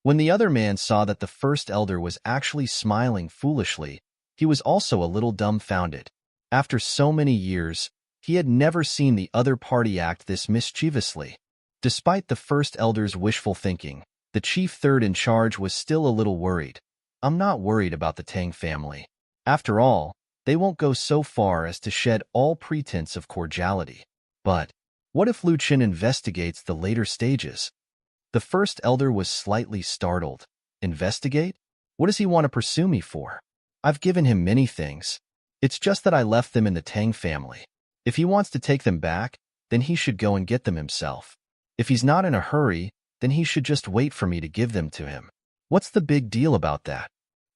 When the other man saw that the first elder was actually smiling foolishly, he was also a little dumbfounded. After so many years, he had never seen the other party act this mischievously. Despite the first elder's wishful thinking, the chief third in charge was still a little worried. I'm not worried about the Tang family. After all, they won't go so far as to shed all pretense of cordiality. But what if Lu Chen investigates the later stages? The first elder was slightly startled. Investigate? What does he want to pursue me for? I've given him many things. It's just that I left them in the Tang family. If he wants to take them back, then he should go and get them himself. If he's not in a hurry, then he should just wait for me to give them to him. What's the big deal about that?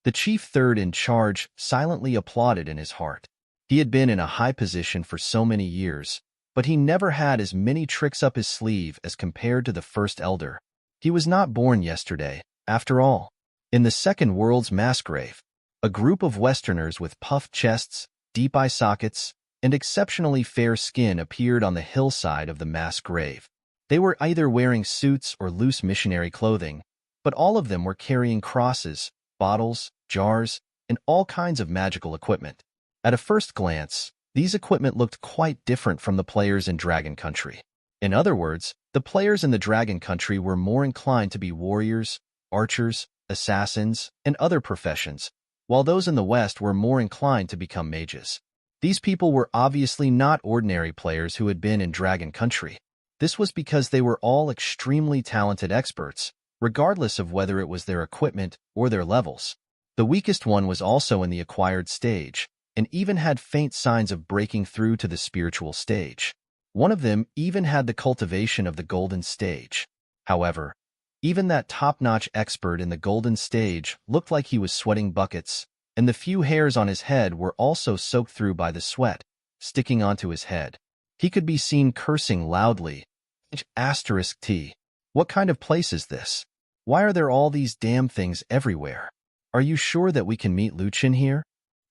The chief third in charge silently applauded in his heart. He had been in a high position for so many years, but he never had as many tricks up his sleeve as compared to the first elder. He was not born yesterday, after all. In the second world's mass grave, a group of Westerners with puffed chests, deep eye sockets, and exceptionally fair skin appeared on the hillside of the mass grave. They were either wearing suits or loose missionary clothing, but all of them were carrying crosses, bottles, jars, and all kinds of magical equipment. At a first glance, these equipment looked quite different from the players in Dragon Country. In other words, the players in the Dragon Country were more inclined to be warriors, archers, assassins, and other professions, while those in the West were more inclined to become mages. These people were obviously not ordinary players who had been in Dragon Country. This was because they were all extremely talented experts, regardless of whether it was their equipment or their levels. The weakest one was also in the acquired stage, and even had faint signs of breaking through to the spiritual stage. One of them even had the cultivation of the golden stage. However, even that top-notch expert in the golden stage looked like he was sweating buckets, and the few hairs on his head were also soaked through by the sweat, sticking onto his head. He could be seen cursing loudly. *T. What kind of place is this? Why are there all these damn things everywhere? Are you sure that we can meet Lu Chen here?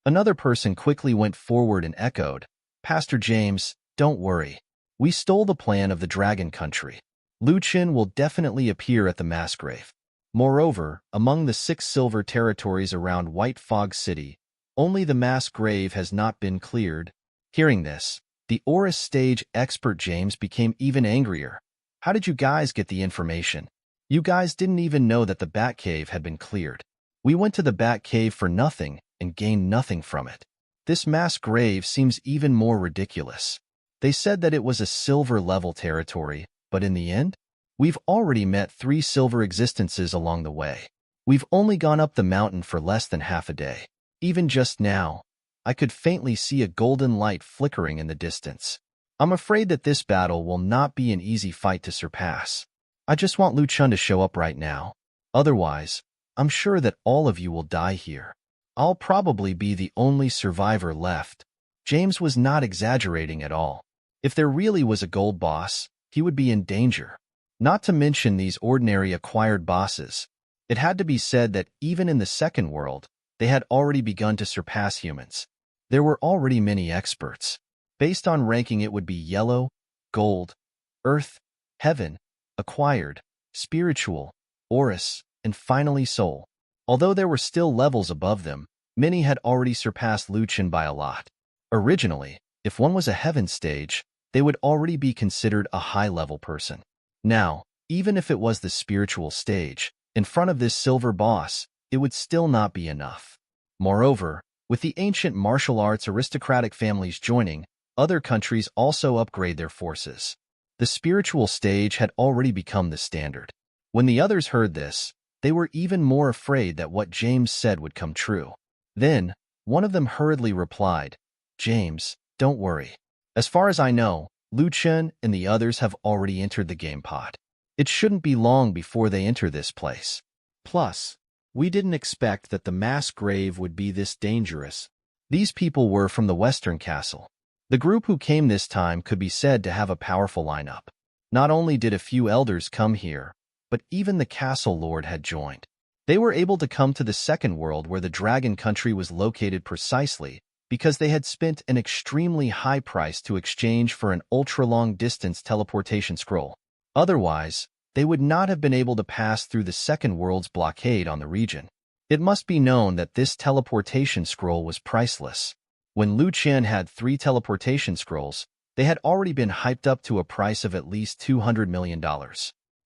Another person quickly went forward and echoed, Pastor James, don't worry. We stole the plan of the Dragon Country. Lu Chen will definitely appear at the mass grave. Moreover, among the 6 silver territories around White Fog City, only the mass grave has not been cleared. Hearing this, the Oris stage expert James became even angrier. How did you guys get the information? You guys didn't even know that the Bat Cave had been cleared. We went to the Bat Cave for nothing and gained nothing from it. This mass grave seems even more ridiculous. They said that it was a silver level territory, but in the end, we've already met 3 silver existences along the way. We've only gone up the mountain for less than half a day. Even just now, I could faintly see a golden light flickering in the distance. I'm afraid that this battle will not be an easy fight to surpass. I just want Lu Chen to show up right now. Otherwise, I'm sure that all of you will die here. I'll probably be the only survivor left. James was not exaggerating at all. If there really was a gold boss, he would be in danger. Not to mention these ordinary acquired bosses. It had to be said that even in the second world, they had already begun to surpass humans. There were already many experts. Based on ranking, it would be yellow, gold, earth, heaven, acquired, spiritual, Oris, and finally soul. Although there were still levels above them, many had already surpassed Lu Chen by a lot. Originally, if one was a heaven stage, they would already be considered a high-level person. Now, even if it was the spiritual stage, in front of this silver boss, it would still not be enough. Moreover, with the ancient martial arts aristocratic families joining, other countries also upgrade their forces. The spiritual stage had already become the standard. When the others heard this, they were even more afraid that what James said would come true. Then, one of them hurriedly replied, James, don't worry. As far as I know, Lu Chen and the others have already entered the game pod. It shouldn't be long before they enter this place. Plus, we didn't expect that the mass grave would be this dangerous. These people were from the Western Castle. The group who came this time could be said to have a powerful lineup. Not only did a few elders come here, but even the castle lord had joined. They were able to come to the second world where the dragon country was located precisely because they had spent an extremely high price to exchange for an ultra-long-distance teleportation scroll. Otherwise, they would not have been able to pass through the second world's blockade on the region. It must be known that this teleportation scroll was priceless. When Lu Chen had 3 teleportation scrolls, they had already been hyped up to a price of at least $200 million.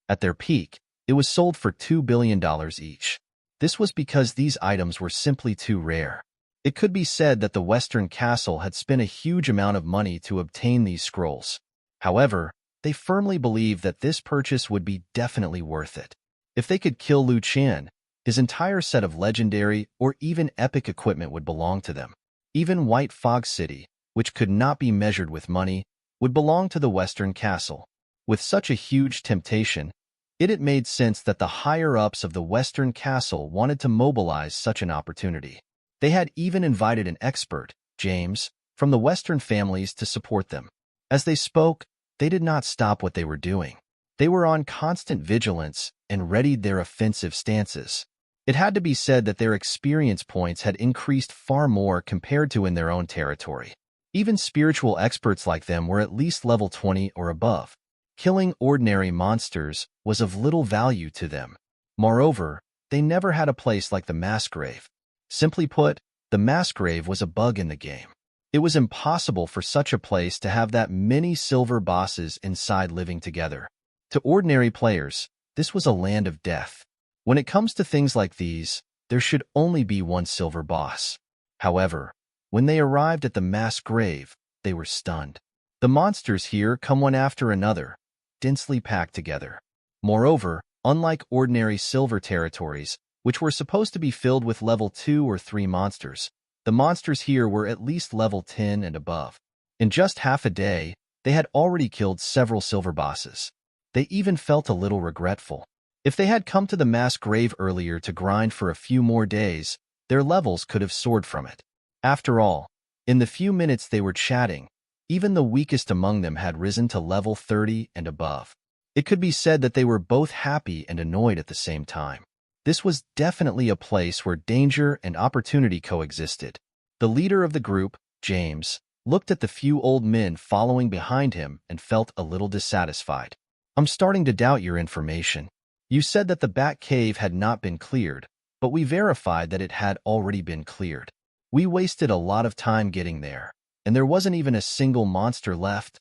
At their peak, it was sold for $2 billion each. This was because these items were simply too rare. It could be said that the Western Castle had spent a huge amount of money to obtain these scrolls. However, they firmly believed that this purchase would be definitely worth it. If they could kill Lu Chen, his entire set of legendary or even epic equipment would belong to them. Even White Fog City, which could not be measured with money, would belong to the Western Castle. With such a huge temptation, it made sense that the higher-ups of the Western Castle wanted to mobilize such an opportunity. They had even invited an expert, James, from the Western families to support them. As they spoke, they did not stop what they were doing. They were on constant vigilance and readied their offensive stances. It had to be said that their experience points had increased far more compared to in their own territory. Even spiritual experts like them were at least level 20 or above. Killing ordinary monsters was of little value to them. Moreover, they never had a place like the mass grave. Simply put, the mass grave was a bug in the game. It was impossible for such a place to have that many silver bosses inside living together. To ordinary players, this was a land of death. When it comes to things like these, there should only be one silver boss. However, when they arrived at the mass grave, they were stunned. The monsters here come one after another, densely packed together. Moreover, unlike ordinary silver territories, which were supposed to be filled with level 2 or 3 monsters, the monsters here were at least level 10 and above. In just half a day, they had already killed several silver bosses. They even felt a little regretful. If they had come to the mass grave earlier to grind for a few more days, their levels could have soared from it. After all, in the few minutes they were chatting, even the weakest among them had risen to level 30 and above. It could be said that they were both happy and annoyed at the same time. This was definitely a place where danger and opportunity coexisted. The leader of the group, James, looked at the few old men following behind him and felt a little dissatisfied. I'm starting to doubt your information. You said that the Bat Cave had not been cleared, but we verified that it had already been cleared. We wasted a lot of time getting there, and there wasn't even a single monster left.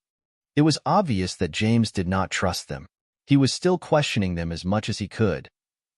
It was obvious that James did not trust them. He was still questioning them as much as he could.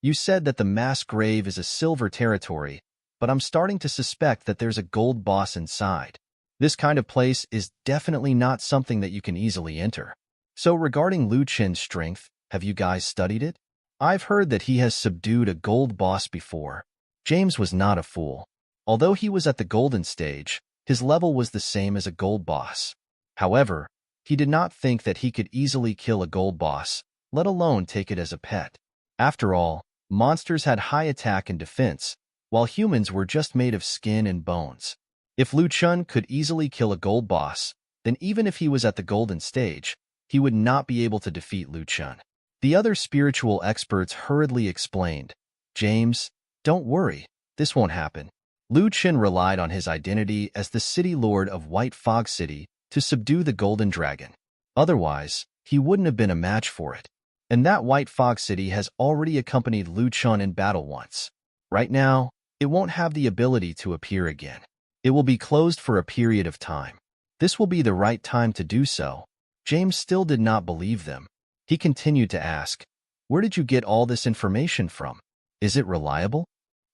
You said that the mass grave is a silver territory, but I'm starting to suspect that there's a gold boss inside. This kind of place is definitely not something that you can easily enter. So regarding Lu Chen's strength, have you guys studied it? I've heard that he has subdued a gold boss before. James was not a fool. Although he was at the golden stage, his level was the same as a gold boss. However, he did not think that he could easily kill a gold boss, let alone take it as a pet. After all, monsters had high attack and defense, while humans were just made of skin and bones. If Lu Chen could easily kill a gold boss, then even if he was at the golden stage, he would not be able to defeat Lu Chen. The other spiritual experts hurriedly explained, James, don't worry, this won't happen. Lu Chen relied on his identity as the city lord of White Fog City to subdue the golden dragon. Otherwise, he wouldn't have been a match for it. And that White Fog City has already accompanied Lu Chen in battle once. Right now, it won't have the ability to appear again. It will be closed for a period of time. This will be the right time to do so. James still did not believe them. He continued to ask, where did you get all this information from? Is it reliable?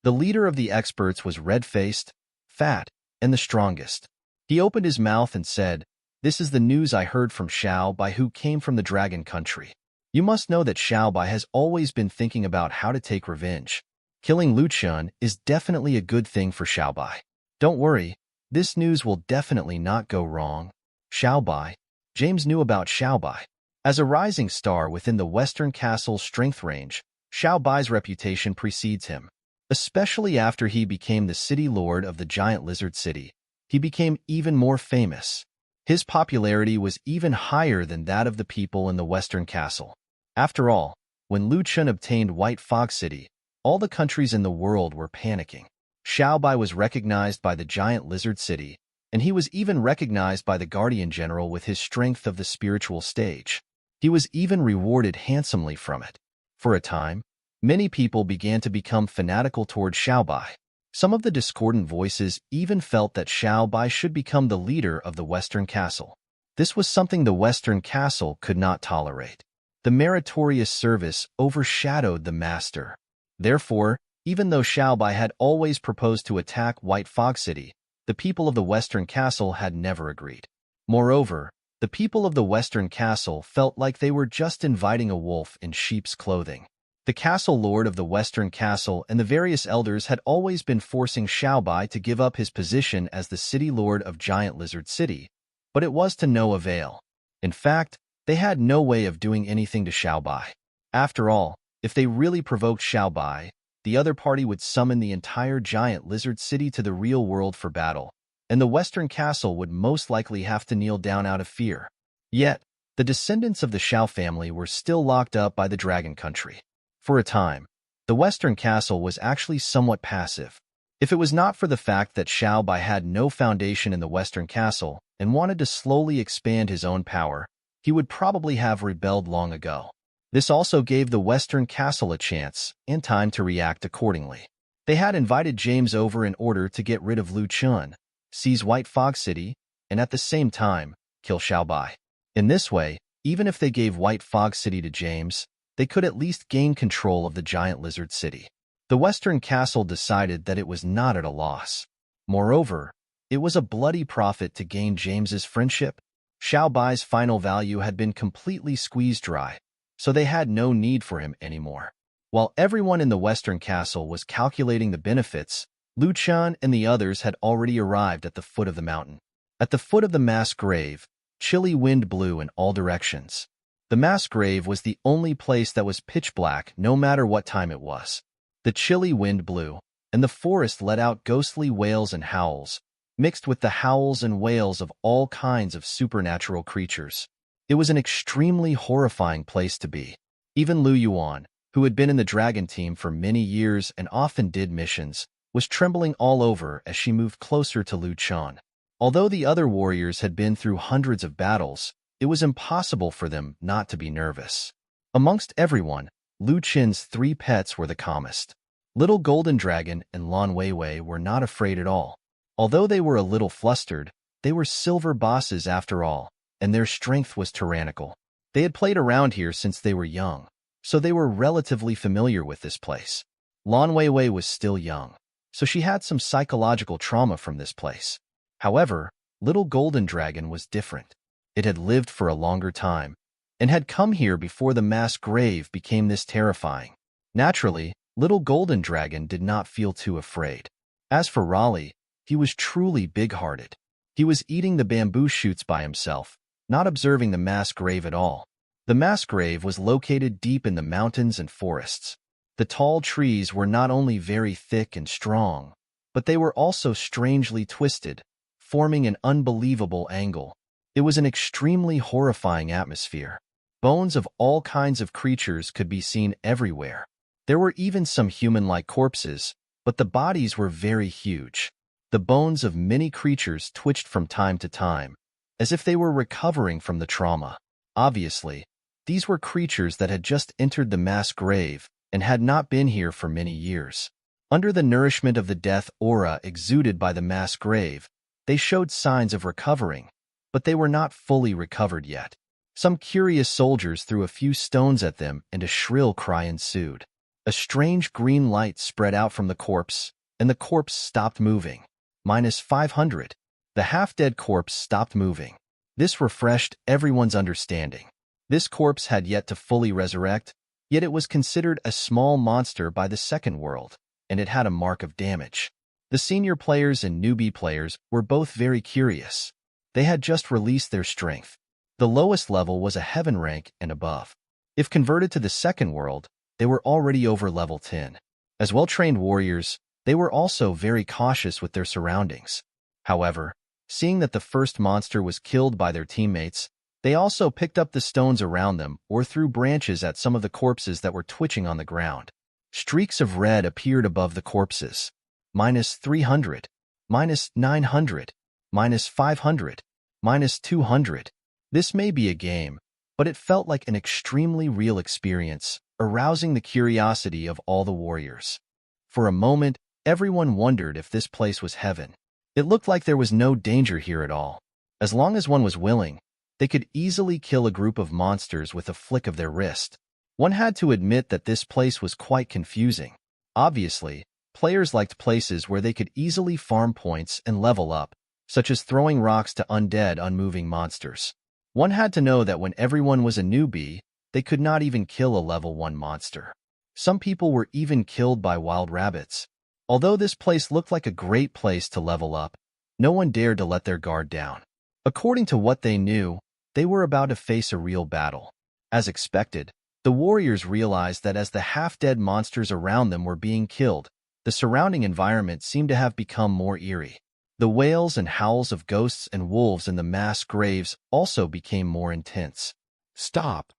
The leader of the experts was red-faced, fat, and the strongest. He opened his mouth and said, this is the news I heard from Xiao Bai, who came from the dragon country. You must know that Xiao Bai has always been thinking about how to take revenge. Killing Lu Chen is definitely a good thing for Xiaobai. Don't worry, this news will definitely not go wrong. Xiaobai. James knew about Xiaobai. As a rising star within the Western Castle's strength range, Xiaobai's reputation precedes him. Especially after he became the city lord of the giant lizard city, he became even more famous. His popularity was even higher than that of the people in the Western Castle. After all, when Lu Chen obtained White Fog City, all the countries in the world were panicking. Xiaobai was recognized by the giant lizard city, and he was even recognized by the Guardian General with his strength of the spiritual stage. He was even rewarded handsomely from it. For a time, many people began to become fanatical toward Xiaobai. Some of the discordant voices even felt that Xiaobai should become the leader of the Western Castle. This was something the Western Castle could not tolerate. The meritorious service overshadowed the master. Therefore, even though Xiaobai had always proposed to attack White Fog City, the people of the Western Castle had never agreed. Moreover, the people of the Western Castle felt like they were just inviting a wolf in sheep's clothing. The castle lord of the Western Castle and the various elders had always been forcing Xiaobai to give up his position as the city lord of Giant Lizard City, but it was to no avail. In fact, they had no way of doing anything to Xiaobai. After all, if they really provoked Xiaobai, the other party would summon the entire Giant Lizard City to the real world for battle, and the Western Castle would most likely have to kneel down out of fear. Yet, the descendants of the Xiao family were still locked up by the Dragon Country. For a time, the Western Castle was actually somewhat passive. If it was not for the fact that Xiaobai had no foundation in the Western Castle and wanted to slowly expand his own power, he would probably have rebelled long ago. This also gave the Western Castle a chance and time to react accordingly. They had invited James over in order to get rid of Lu Chen, seize White Fog City, and at the same time, kill Xiaobai. In this way, even if they gave White Fog City to James, they could at least gain control of the Giant Lizard City. The Western Castle decided that it was not at a loss. Moreover, it was a bloody profit to gain James's friendship. Xiaobai's final value had been completely squeezed dry, so they had no need for him anymore. While everyone in the Western Castle was calculating the benefits, Lu Chen and the others had already arrived at the foot of the mountain. At the foot of the mass grave, chilly wind blew in all directions. The mass grave was the only place that was pitch black no matter what time it was. The chilly wind blew, and the forest let out ghostly wails and howls, mixed with the howls and wails of all kinds of supernatural creatures. It was an extremely horrifying place to be. Even Lu Yuan, who had been in the dragon team for many years and often did missions, was trembling all over as she moved closer to Lu Chen. Although the other warriors had been through hundreds of battles, it was impossible for them not to be nervous. Amongst everyone, Lu Chen's 3 pets were the calmest. Little Golden Dragon and Lan Weiwei were not afraid at all. Although they were a little flustered, they were silver bosses after all, and their strength was tyrannical. They had played around here since they were young, so they were relatively familiar with this place. Lan Weiwei was still young, so she had some psychological trauma from this place. However, Little Golden Dragon was different. It had lived for a longer time, and had come here before the mass grave became this terrifying. Naturally, Little Golden Dragon did not feel too afraid. As for Raleigh, he was truly big-hearted. He was eating the bamboo shoots by himself, not observing the mass grave at all. The mass grave was located deep in the mountains and forests. The tall trees were not only very thick and strong, but they were also strangely twisted, forming an unbelievable angle. It was an extremely horrifying atmosphere. Bones of all kinds of creatures could be seen everywhere. There were even some human-like corpses, but the bodies were very huge. The bones of many creatures twitched from time to time, as if they were recovering from the trauma. Obviously, these were creatures that had just entered the mass grave and had not been here for many years. Under the nourishment of the death aura exuded by the mass grave, they showed signs of recovering, but they were not fully recovered yet. Some curious soldiers threw a few stones at them and a shrill cry ensued. A strange green light spread out from the corpse, and the corpse stopped moving. -500. The half-dead corpse stopped moving. This refreshed everyone's understanding. This corpse had yet to fully resurrect, yet it was considered a small monster by the second world. and it had a mark of damage. The senior players and newbie players were both very curious. They had just released their strength. The lowest level was a heaven rank and above. If converted to the second world, they were already over level 10. As well-trained warriors, they were also very cautious with their surroundings. However, seeing that the first monster was killed by their teammates, they also picked up the stones around them or threw branches at some of the corpses that were twitching on the ground. Streaks of red appeared above the corpses. -300, -900, -500, -200. This may be a game, but it felt like an extremely real experience, arousing the curiosity of all the warriors. For a moment, everyone wondered if this place was heaven. It looked like there was no danger here at all. As long as one was willing, they could easily kill a group of monsters with a flick of their wrist. One had to admit that this place was quite confusing. Obviously, players liked places where they could easily farm points and level up, such as throwing rocks to undead, unmoving monsters. One had to know that when everyone was a newbie, they could not even kill a level 1 monster. Some people were even killed by wild rabbits. Although this place looked like a great place to level up, no one dared to let their guard down. According to what they knew, they were about to face a real battle. As expected, the warriors realized that as the half-dead monsters around them were being killed, the surrounding environment seemed to have become more eerie. The wails and howls of ghosts and wolves in the mass graves also became more intense. "Stop!"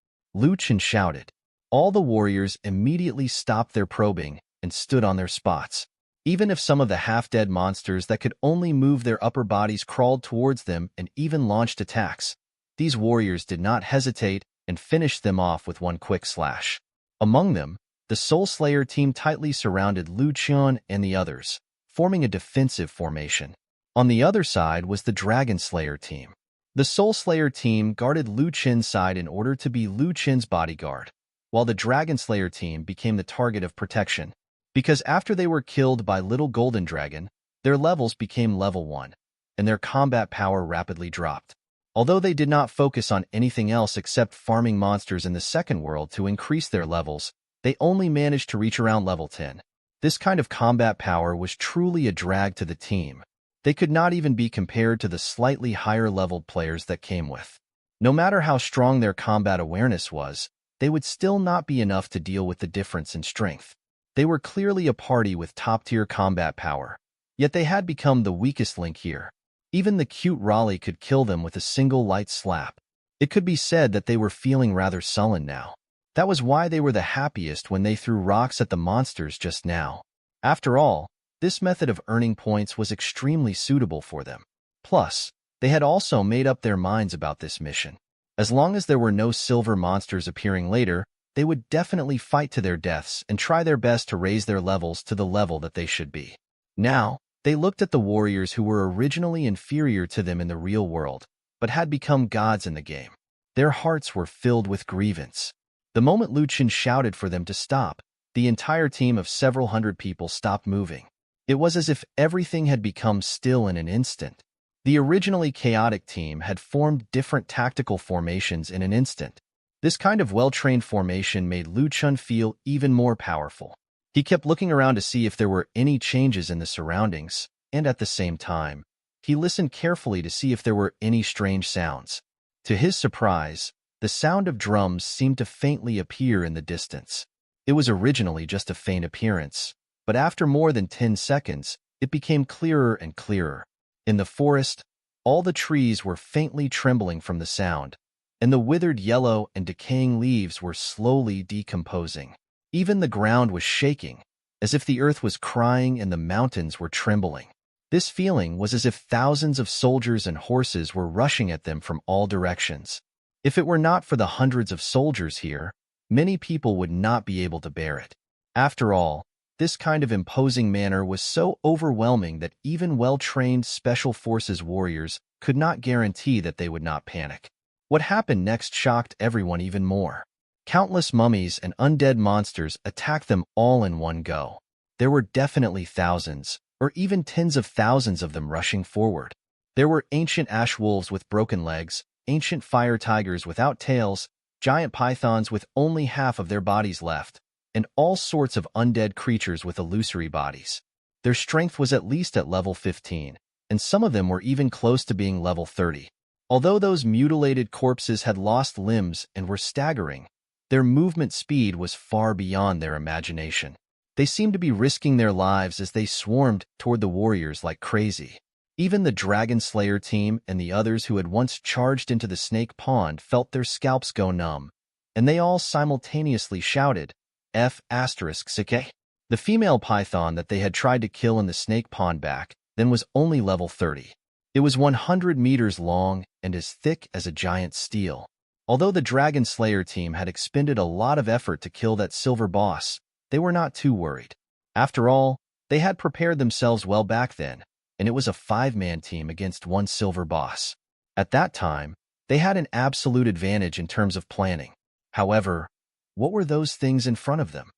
Chen shouted. All the warriors immediately stopped their probing and stood on their spots. Even if some of the half-dead monsters that could only move their upper bodies crawled towards them and even launched attacks, these warriors did not hesitate and finished them off with one quick slash. Among them, the Soul Slayer team tightly surrounded Chen and the others, forming a defensive formation. On the other side was the Dragon Slayer team. The Soul Slayer team guarded Chen's side in order to be Chen's bodyguard, while the Dragon Slayer team became the target of protection. Because after they were killed by Little Golden Dragon, their levels became level 1, and their combat power rapidly dropped. Although they did not focus on anything else except farming monsters in the second world to increase their levels, they only managed to reach around level 10. This kind of combat power was truly a drag to the team. They could not even be compared to the slightly higher-leveled players that came with. No matter how strong their combat awareness was, they would still not be enough to deal with the difference in strength. They were clearly a party with top-tier combat power, yet they had become the weakest link here. Even the cute Raleigh could kill them with a single light slap. It could be said that they were feeling rather sullen now. That was why they were the happiest when they threw rocks at the monsters just now. After all, this method of earning points was extremely suitable for them. Plus, they had also made up their minds about this mission. As long as there were no silver monsters appearing later, they would definitely fight to their deaths and try their best to raise their levels to the level that they should be. Now, they looked at the warriors who were originally inferior to them in the real world, but had become gods in the game. Their hearts were filled with grievance. The moment Chen shouted for them to stop, the entire team of several hundred people stopped moving. It was as if everything had become still in an instant. The originally chaotic team had formed different tactical formations in an instant. This kind of well-trained formation made Chen feel even more powerful. He kept looking around to see if there were any changes in the surroundings, and at the same time, he listened carefully to see if there were any strange sounds. To his surprise, the sound of drums seemed to faintly appear in the distance. It was originally just a faint appearance, but after more than 10 seconds, it became clearer and clearer. In the forest, all the trees were faintly trembling from the sound, and the withered yellow and decaying leaves were slowly decomposing. Even the ground was shaking, as if the earth was crying and the mountains were trembling. This feeling was as if thousands of soldiers and horses were rushing at them from all directions. If it were not for the hundreds of soldiers here, many people would not be able to bear it. After all, this kind of imposing manner was so overwhelming that even well-trained Special Forces warriors could not guarantee that they would not panic. What happened next shocked everyone even more. Countless mummies and undead monsters attacked them all in one go. There were definitely thousands, or even tens of thousands of them rushing forward. There were ancient ash wolves with broken legs, ancient fire tigers without tails, giant pythons with only half of their bodies left, and all sorts of undead creatures with illusory bodies. Their strength was at least at level 15, and some of them were even close to being level 30. Although those mutilated corpses had lost limbs and were staggering, their movement speed was far beyond their imagination. They seemed to be risking their lives as they swarmed toward the warriors like crazy. Even the Dragon Slayer team and the others who had once charged into the snake pond felt their scalps go numb, and they all simultaneously shouted, F***Sike. The female python that they had tried to kill in the snake pond back then was only level 30. It was 100 meters long and as thick as a giant steel. Although the Dragon Slayer team had expended a lot of effort to kill that silver boss, they were not too worried. After all, they had prepared themselves well back then, and it was a 5-man team against one silver boss. At that time, they had an absolute advantage in terms of planning. However, what were those things in front of them?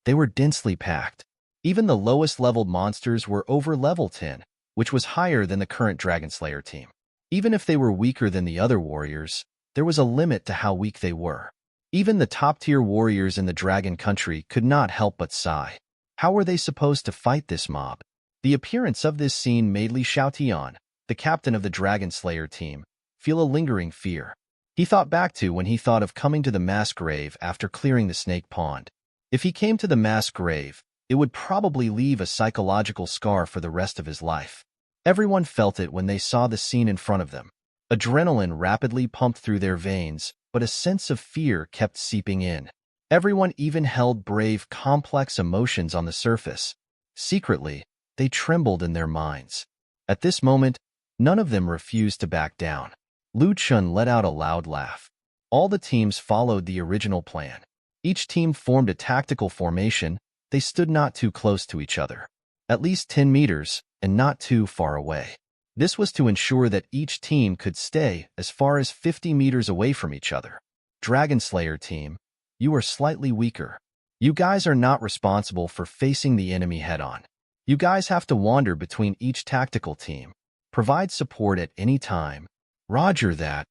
They were densely packed. Even the lowest-leveled monsters were over level 10, which was higher than the current Dragon Slayer team. Even if they were weaker than the other warriors, there was a limit to how weak they were. Even the top-tier warriors in the Dragon Country could not help but sigh. How were they supposed to fight this mob? The appearance of this scene made Li Xiaotian, the captain of the Dragon Slayer team, feel a lingering fear. He thought back to when he thought of coming to the mass grave after clearing the snake pond. If he came to the mass grave, it would probably leave a psychological scar for the rest of his life. Everyone felt it when they saw the scene in front of them. Adrenaline rapidly pumped through their veins, but a sense of fear kept seeping in. Everyone even held brave, complex emotions on the surface. Secretly, they trembled in their minds. At this moment, none of them refused to back down. Lu Chun let out a loud laugh. All the teams followed the original plan. Each team formed a tactical formation. They stood not too close to each other, at least 10 meters, and not too far away. This was to ensure that each team could stay as far as 50 meters away from each other. Dragon Slayer team, you are slightly weaker. You guys are not responsible for facing the enemy head-on. You guys have to wander between each tactical team. Provide support at any time. Roger that.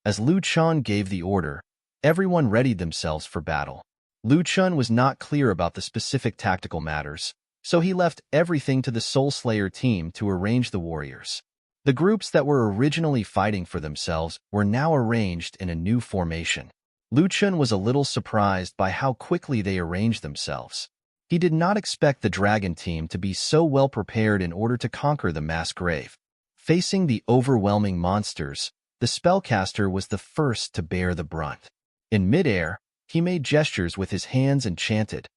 As Lu Chun gave the order, everyone readied themselves for battle. Lu Chun was not clear about the specific tactical matters, so he left everything to the Soul Slayer team to arrange the warriors. The groups that were originally fighting for themselves were now arranged in a new formation. Lu Chun was a little surprised by how quickly they arranged themselves. He did not expect the dragon team to be so well prepared in order to conquer the mass grave. Facing the overwhelming monsters, the spellcaster was the first to bear the brunt. In midair, he made gestures with his hands and chanted,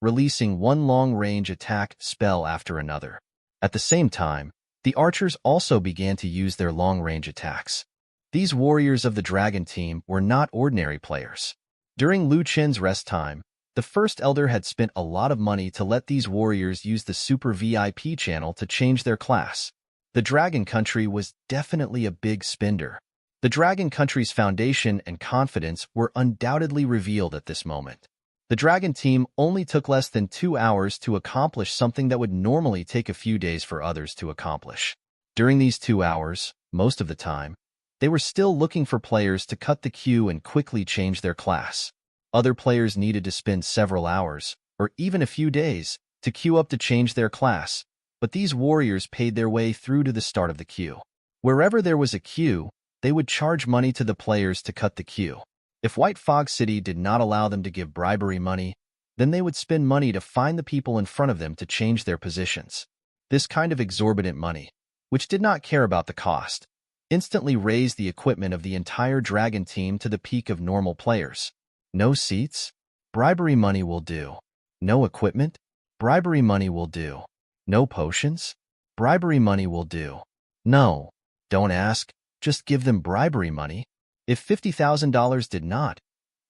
releasing one long-range attack spell after another. At the same time, the archers also began to use their long-range attacks. These warriors of the dragon team were not ordinary players. During Lu Chen's rest time, the First Elder had spent a lot of money to let these warriors use the Super VIP channel to change their class. The Dragon Country was definitely a big spender. The Dragon Country's foundation and confidence were undoubtedly revealed at this moment. The Dragon team only took less than 2 hours to accomplish something that would normally take a few days for others to accomplish. During these 2 hours, most of the time, they were still looking for players to cut the queue and quickly change their class. Other players needed to spend several hours, or even a few days, to queue up to change their class, but these warriors paid their way through to the start of the queue. Wherever there was a queue, they would charge money to the players to cut the queue. If White Fog City did not allow them to give bribery money, then they would spend money to find the people in front of them to change their positions. This kind of exorbitant money, which did not care about the cost, instantly raised the equipment of the entire dragon team to the peak of normal players. No seats? Bribery money will do. No equipment? Bribery money will do. No potions? Bribery money will do. No, don't ask, just give them bribery money. If $50,000 did not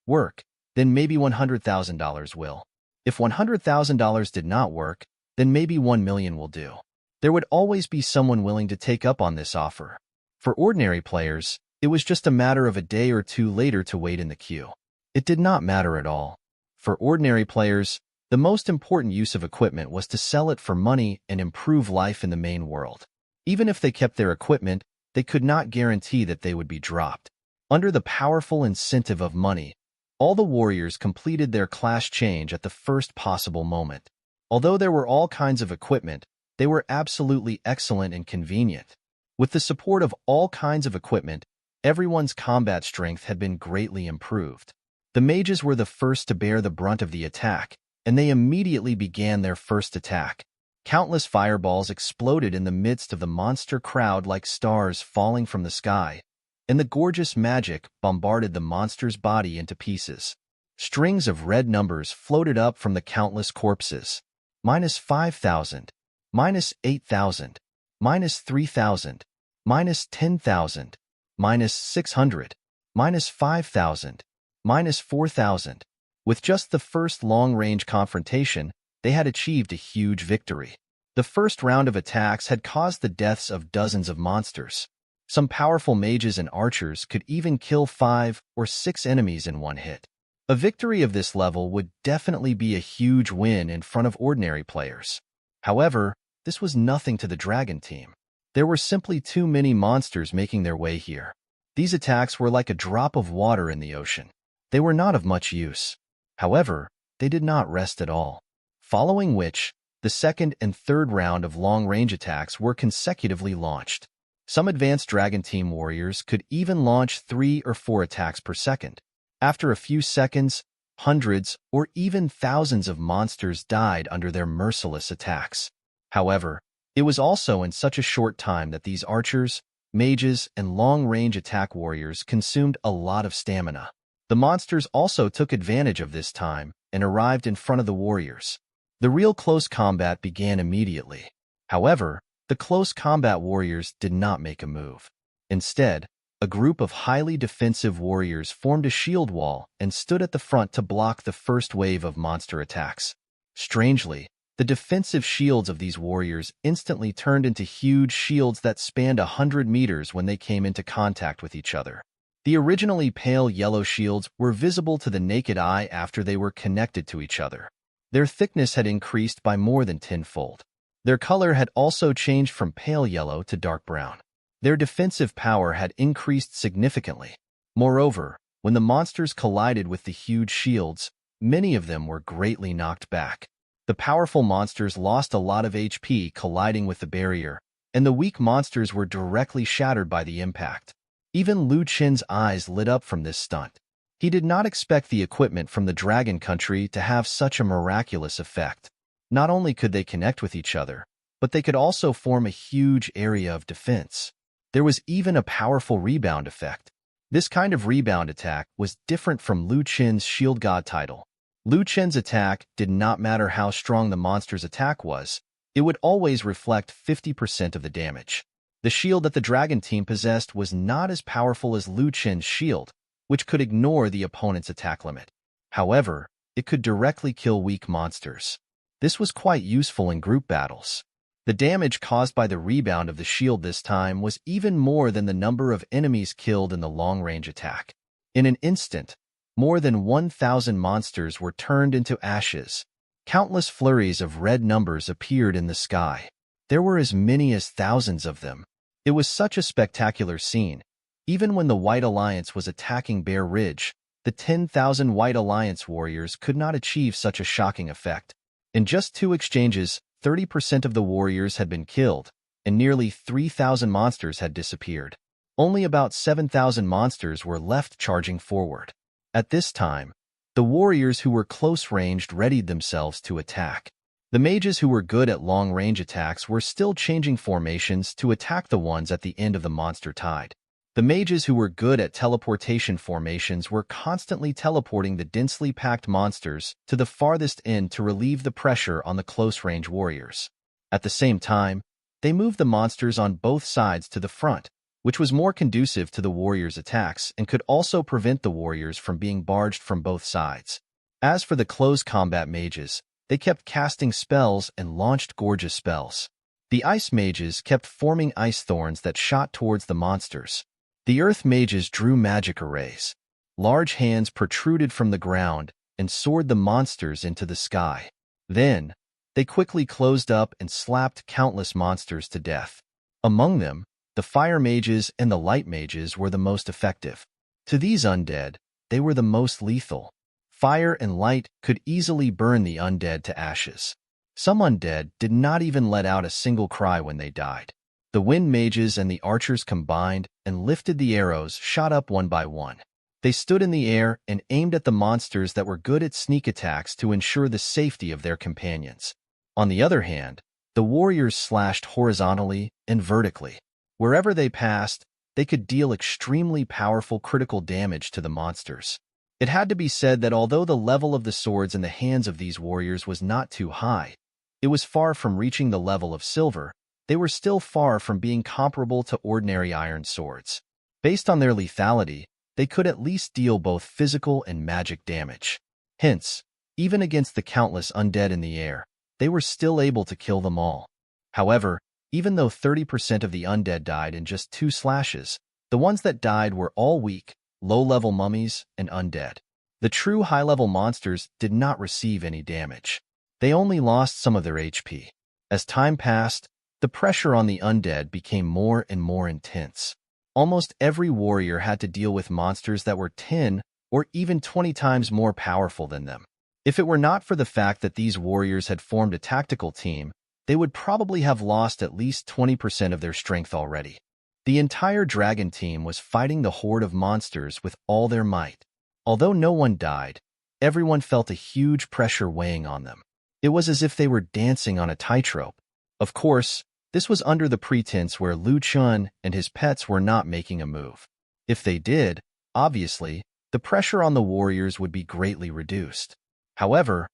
work, then maybe $100,000 will. If $100,000 did not work, then maybe 1 million will do. There would always be someone willing to take up on this offer. For ordinary players, it was just a matter of a day or two later to wait in the queue. It did not matter at all. For ordinary players, the most important use of equipment was to sell it for money and improve life in the main world. Even if they kept their equipment, they could not guarantee that they would be dropped. Under the powerful incentive of money, All the warriors completed their class change at the first possible moment. Although there were all kinds of equipment, they were absolutely excellent and convenient. With the support of all kinds of equipment, everyone's combat strength had been greatly improved. The mages were the first to bear the brunt of the attack, and they immediately began their first attack. Countless fireballs exploded in the midst of the monster crowd like stars falling from the sky, and the gorgeous magic bombarded the monster's body into pieces. Strings of red numbers floated up from the countless corpses. -5,000, -8,000, -3,000, -10,000, -600, -5,000, -4,000. With just the first long-range confrontation, they had achieved a huge victory. The first round of attacks had caused the deaths of dozens of monsters. Some powerful mages and archers could even kill 5 or 6 enemies in one hit. A victory of this level would definitely be a huge win in front of ordinary players. However, this was nothing to the dragon team. There were simply too many monsters making their way here. These attacks were like a drop of water in the ocean. They were not of much use. However, they did not rest at all. Following which, the second and third round of long-range attacks were consecutively launched. Some advanced Dragon Team warriors could even launch 3 or 4 attacks per second. After a few seconds, hundreds or even thousands of monsters died under their merciless attacks. However, it was also in such a short time that these archers, mages, and long-range attack warriors consumed a lot of stamina. The monsters also took advantage of this time and arrived in front of the warriors. The real close combat began immediately. However, the close combat warriors did not make a move. Instead, a group of highly defensive warriors formed a shield wall and stood at the front to block the first wave of monster attacks. Strangely, the defensive shields of these warriors instantly turned into huge shields that spanned 100 meters when they came into contact with each other. The originally pale yellow shields were visible to the naked eye after they were connected to each other. Their thickness had increased by more than tenfold. Their color had also changed from pale yellow to dark brown. Their defensive power had increased significantly. Moreover, when the monsters collided with the huge shields, many of them were greatly knocked back. The powerful monsters lost a lot of HP colliding with the barrier, and the weak monsters were directly shattered by the impact. Even Lu Chen's eyes lit up from this stunt. He did not expect the equipment from the Dragon Country to have such a miraculous effect. Not only could they connect with each other, but they could also form a huge area of defense. There was even a powerful rebound effect. This kind of rebound attack was different from Lu Chen's Shield God title. Lu Chen's attack did not matter how strong the monster's attack was, it would always reflect 50% of the damage. The shield that the Dragon Team possessed was not as powerful as Lu Chen's shield, which could ignore the opponent's attack limit. However, it could directly kill weak monsters. This was quite useful in group battles. The damage caused by the rebound of the shield this time was even more than the number of enemies killed in the long-range attack. In an instant, more than 1,000 monsters were turned into ashes. Countless flurries of red numbers appeared in the sky. There were as many as thousands of them. It was such a spectacular scene. Even when the White Alliance was attacking Bear Ridge, the 10,000 White Alliance warriors could not achieve such a shocking effect. In just 2 exchanges, 30% of the warriors had been killed, and nearly 3,000 monsters had disappeared. Only about 7,000 monsters were left charging forward. At this time, the warriors who were close-ranged readied themselves to attack. The mages who were good at long-range attacks were still changing formations to attack the ones at the end of the monster tide. The mages who were good at teleportation formations were constantly teleporting the densely packed monsters to the farthest end to relieve the pressure on the close-range warriors. At the same time, they moved the monsters on both sides to the front, which was more conducive to the warriors' attacks and could also prevent the warriors from being barged from both sides. As for the close combat mages, they kept casting spells and launched gorgeous spells. The ice mages kept forming ice thorns that shot towards the monsters. The earth mages drew magic arrays. Large hands protruded from the ground and soared the monsters into the sky. Then, they quickly closed up and slapped countless monsters to death. Among them, the fire mages and the light mages were the most effective. To these undead, they were the most lethal. Fire and light could easily burn the undead to ashes. Some undead did not even let out a single cry when they died. The wind mages and the archers combined and lifted the arrows, shot up one by one. They stood in the air and aimed at the monsters that were good at sneak attacks to ensure the safety of their companions. On the other hand, the warriors slashed horizontally and vertically. Wherever they passed, they could deal extremely powerful critical damage to the monsters. It had to be said that although the level of the swords in the hands of these warriors was not too high, it was far from reaching the level of silver. They were still far from being comparable to ordinary iron swords. Based on their lethality, they could at least deal both physical and magic damage. Hence, even against the countless undead in the air, they were still able to kill them all. However, even though 30% of the undead died in just 2 slashes, the ones that died were all weak, low-level mummies and undead. The true high-level monsters did not receive any damage. They only lost some of their HP. As time passed, the pressure on the undead became more and more intense. Almost every warrior had to deal with monsters that were 10 or even 20 times more powerful than them. If it were not for the fact that these warriors had formed a tactical team, they would probably have lost at least 20% of their strength already. The entire dragon team was fighting the horde of monsters with all their might. Although no one died, everyone felt a huge pressure weighing on them. It was as if they were dancing on a tightrope. Of course, this was under the pretense where Chen and his pets were not making a move. If they did, obviously, the pressure on the warriors would be greatly reduced. However,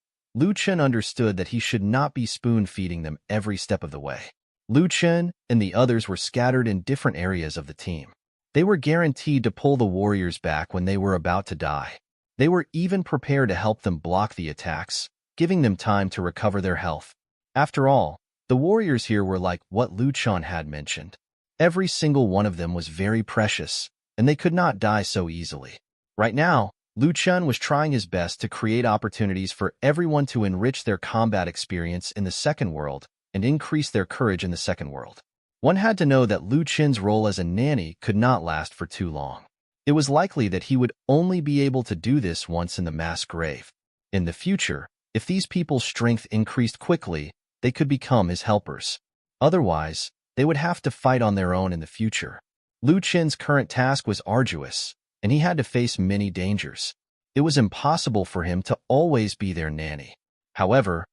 Chen understood that he should not be spoon-feeding them every step of the way. Chen and the others were scattered in different areas of the team. They were guaranteed to pull the warriors back when they were about to die. They were even prepared to help them block the attacks, giving them time to recover their health. After all, the warriors here were like what Chen had mentioned. Every single one of them was very precious, and they could not die so easily. Right now, Chen was trying his best to create opportunities for everyone to enrich their combat experience in the second world and increase their courage in the second world. One had to know that Chen's role as a nanny could not last for too long. It was likely that he would only be able to do this once in the mass grave. In the future, if these people's strength increased quickly, they could become his helpers. Otherwise, they would have to fight on their own in the future. Chen's current task was arduous, and he had to face many dangers. It was impossible for him to always be their nanny. However,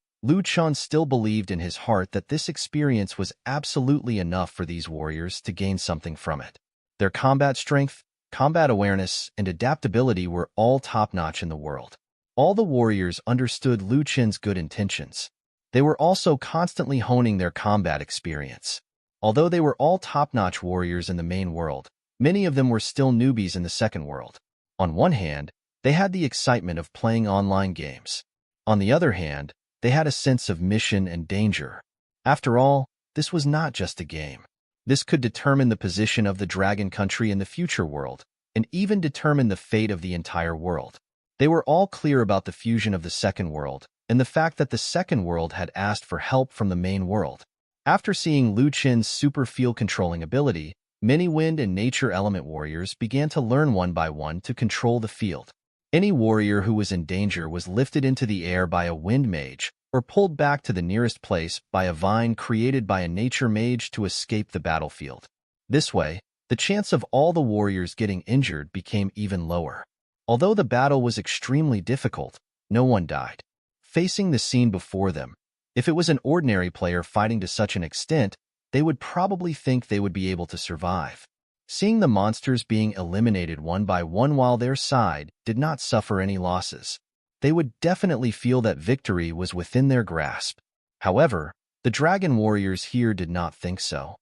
Chen still believed in his heart that this experience was absolutely enough for these warriors to gain something from it. Their combat strength, combat awareness, and adaptability were all top-notch in the world. All the warriors understood Chen's good intentions. They were also constantly honing their combat experience. Although they were all top-notch warriors in the main world, many of them were still newbies in the second world. On one hand, they had the excitement of playing online games. On the other hand, they had a sense of mission and danger. After all, this was not just a game. This could determine the position of the Dragon Country in the future world, and even determine the fate of the entire world. They were all clear about the fusion of the second world, and the fact that the second world had asked for help from the main world. After seeing Chen's super field-controlling ability, many wind and nature element warriors began to learn one by one to control the field. Any warrior who was in danger was lifted into the air by a wind mage, or pulled back to the nearest place by a vine created by a nature mage to escape the battlefield. This way, the chance of all the warriors getting injured became even lower. Although the battle was extremely difficult, no one died. Facing the scene before them, if it was an ordinary player fighting to such an extent, they would probably think they would be able to survive. Seeing the monsters being eliminated one by one while their side did not suffer any losses, they would definitely feel that victory was within their grasp. However, the dragon warriors here did not think so.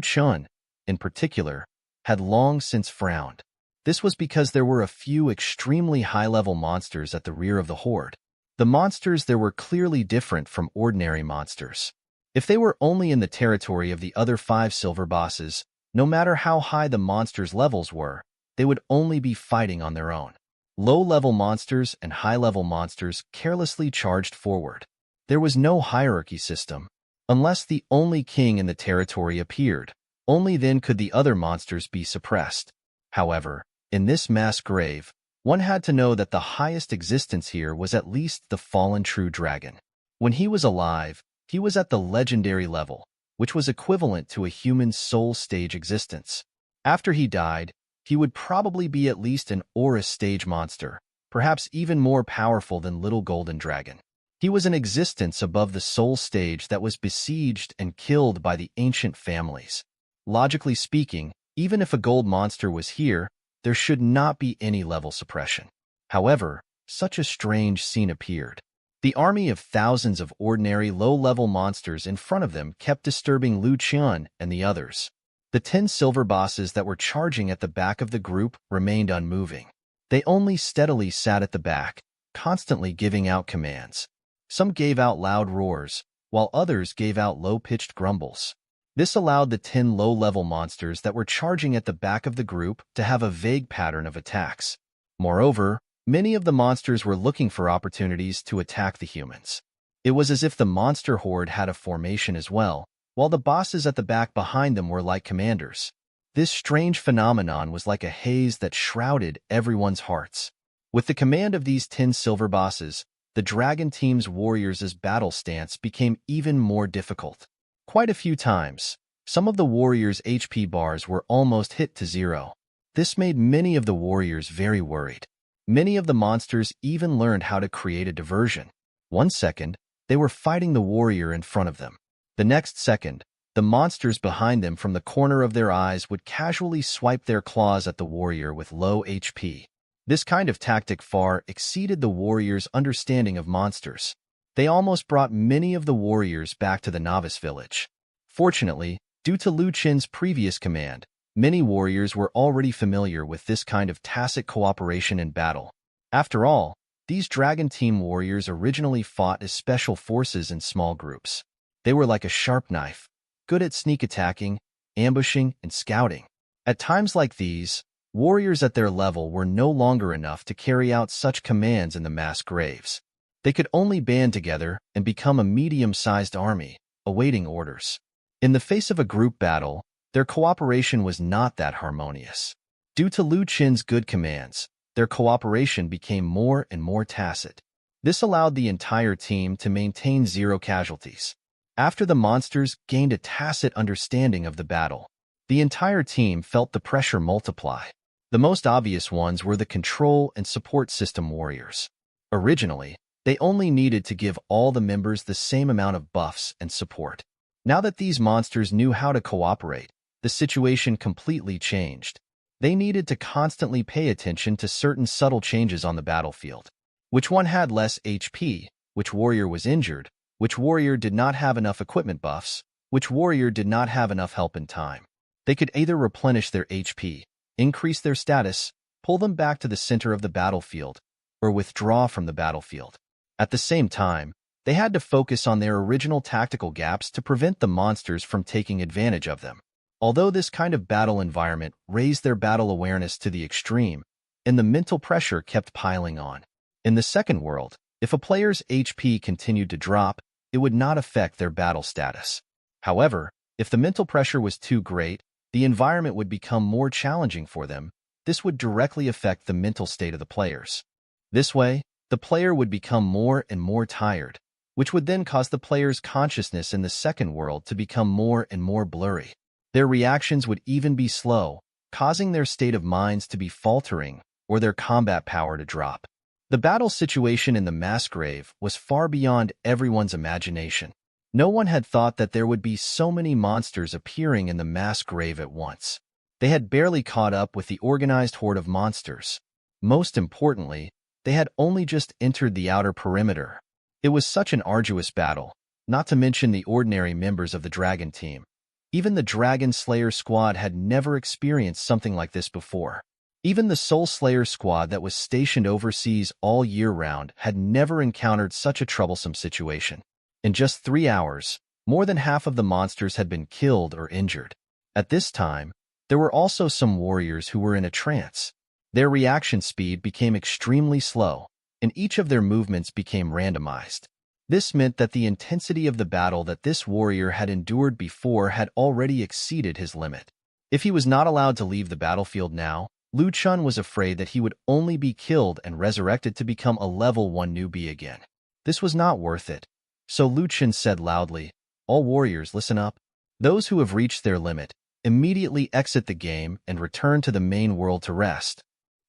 Chen, in particular, had long since frowned. This was because there were a few extremely high-level monsters at the rear of the horde. The monsters there were clearly different from ordinary monsters. If they were only in the territory of the other 5 silver bosses, no matter how high the monsters' levels were, they would only be fighting on their own. Low-level monsters and high-level monsters carelessly charged forward. There was no hierarchy system. Unless the only king in the territory appeared, only then could the other monsters be suppressed. However, in this mass grave, One had to know that the highest existence here was at least the fallen true dragon. When he was alive, he was at the legendary level, which was equivalent to a human soul stage existence. After he died, he would probably be at least an Aura stage monster, perhaps even more powerful than Little Golden Dragon. He was an existence above the soul stage that was besieged and killed by the ancient families. Logically speaking, even if a gold monster was here, there should not be any level suppression. However, such a strange scene appeared. The army of thousands of ordinary low-level monsters in front of them kept disturbing Lu Chen and the others. The 10 silver bosses that were charging at the back of the group remained unmoving. They only steadily sat at the back, constantly giving out commands. Some gave out loud roars, while others gave out low-pitched grumbles. This allowed the 10 low-level monsters that were charging at the back of the group to have a vague pattern of attacks. Moreover, many of the monsters were looking for opportunities to attack the humans. It was as if the monster horde had a formation as well, while the bosses at the back behind them were like commanders. This strange phenomenon was like a haze that shrouded everyone's hearts. With the command of these 10 silver bosses, the Dragon Team's warriors' battle stance became even more difficult. Quite a few times, some of the warriors' HP bars were almost hit to 0. This made many of the warriors very worried. Many of the monsters even learned how to create a diversion. 1 second, they were fighting the warrior in front of them. The next second, the monsters behind them from the corner of their eyes would casually swipe their claws at the warrior with low HP. This kind of tactic far exceeded the warriors' understanding of monsters. They almost brought many of the warriors back to the novice village. Fortunately, due to Lu Chen's previous command, many warriors were already familiar with this kind of tacit cooperation in battle. After all, these Dragon Team warriors originally fought as special forces in small groups. They were like a sharp knife, good at sneak attacking, ambushing, and scouting. At times like these, warriors at their level were no longer enough to carry out such commands in the mass graves. They could only band together and become a medium-sized army, awaiting orders. In the face of a group battle, their cooperation was not that harmonious. Due to Lu Chen's good commands, their cooperation became more and more tacit. This allowed the entire team to maintain 0 casualties. After the monsters gained a tacit understanding of the battle, the entire team felt the pressure multiply. The most obvious ones were the control and support system warriors. Originally, they only needed to give all the members the same amount of buffs and support. Now that these monsters knew how to cooperate, the situation completely changed. They needed to constantly pay attention to certain subtle changes on the battlefield. Which one had less HP, which warrior was injured, which warrior did not have enough equipment buffs, which warrior did not have enough help in time. They could either replenish their HP, increase their status, pull them back to the center of the battlefield, or withdraw from the battlefield. At the same time, they had to focus on their original tactical gaps to prevent the monsters from taking advantage of them. Although this kind of battle environment raised their battle awareness to the extreme, and the mental pressure kept piling on. In the second world, if a player's HP continued to drop, it would not affect their battle status. However, if the mental pressure was too great, the environment would become more challenging for them. This would directly affect the mental state of the players. This way, the player would become more and more tired, which would then cause the player's consciousness in the second world to become more and more blurry. Their reactions would even be slow, causing their state of minds to be faltering or their combat power to drop. The battle situation in the mass grave was far beyond everyone's imagination. No one had thought that there would be so many monsters appearing in the mass grave at once. They had barely caught up with the organized horde of monsters. Most importantly, they had only just entered the outer perimeter. It was such an arduous battle, not to mention the ordinary members of the Dragon Team. Even the Dragon Slayer squad had never experienced something like this before. Even the Soul Slayer squad that was stationed overseas all year round had never encountered such a troublesome situation. In just 3 hours, more than half of the monsters had been killed or injured. At this time, there were also some warriors who were in a trance. Their reaction speed became extremely slow, and each of their movements became randomized. This meant that the intensity of the battle that this warrior had endured before had already exceeded his limit. If he was not allowed to leave the battlefield now, Lu Chun was afraid that he would only be killed and resurrected to become a level 1 newbie again. This was not worth it. So Lu Chun said loudly, "All warriors, listen up. Those who have reached their limit, immediately exit the game and return to the main world to rest."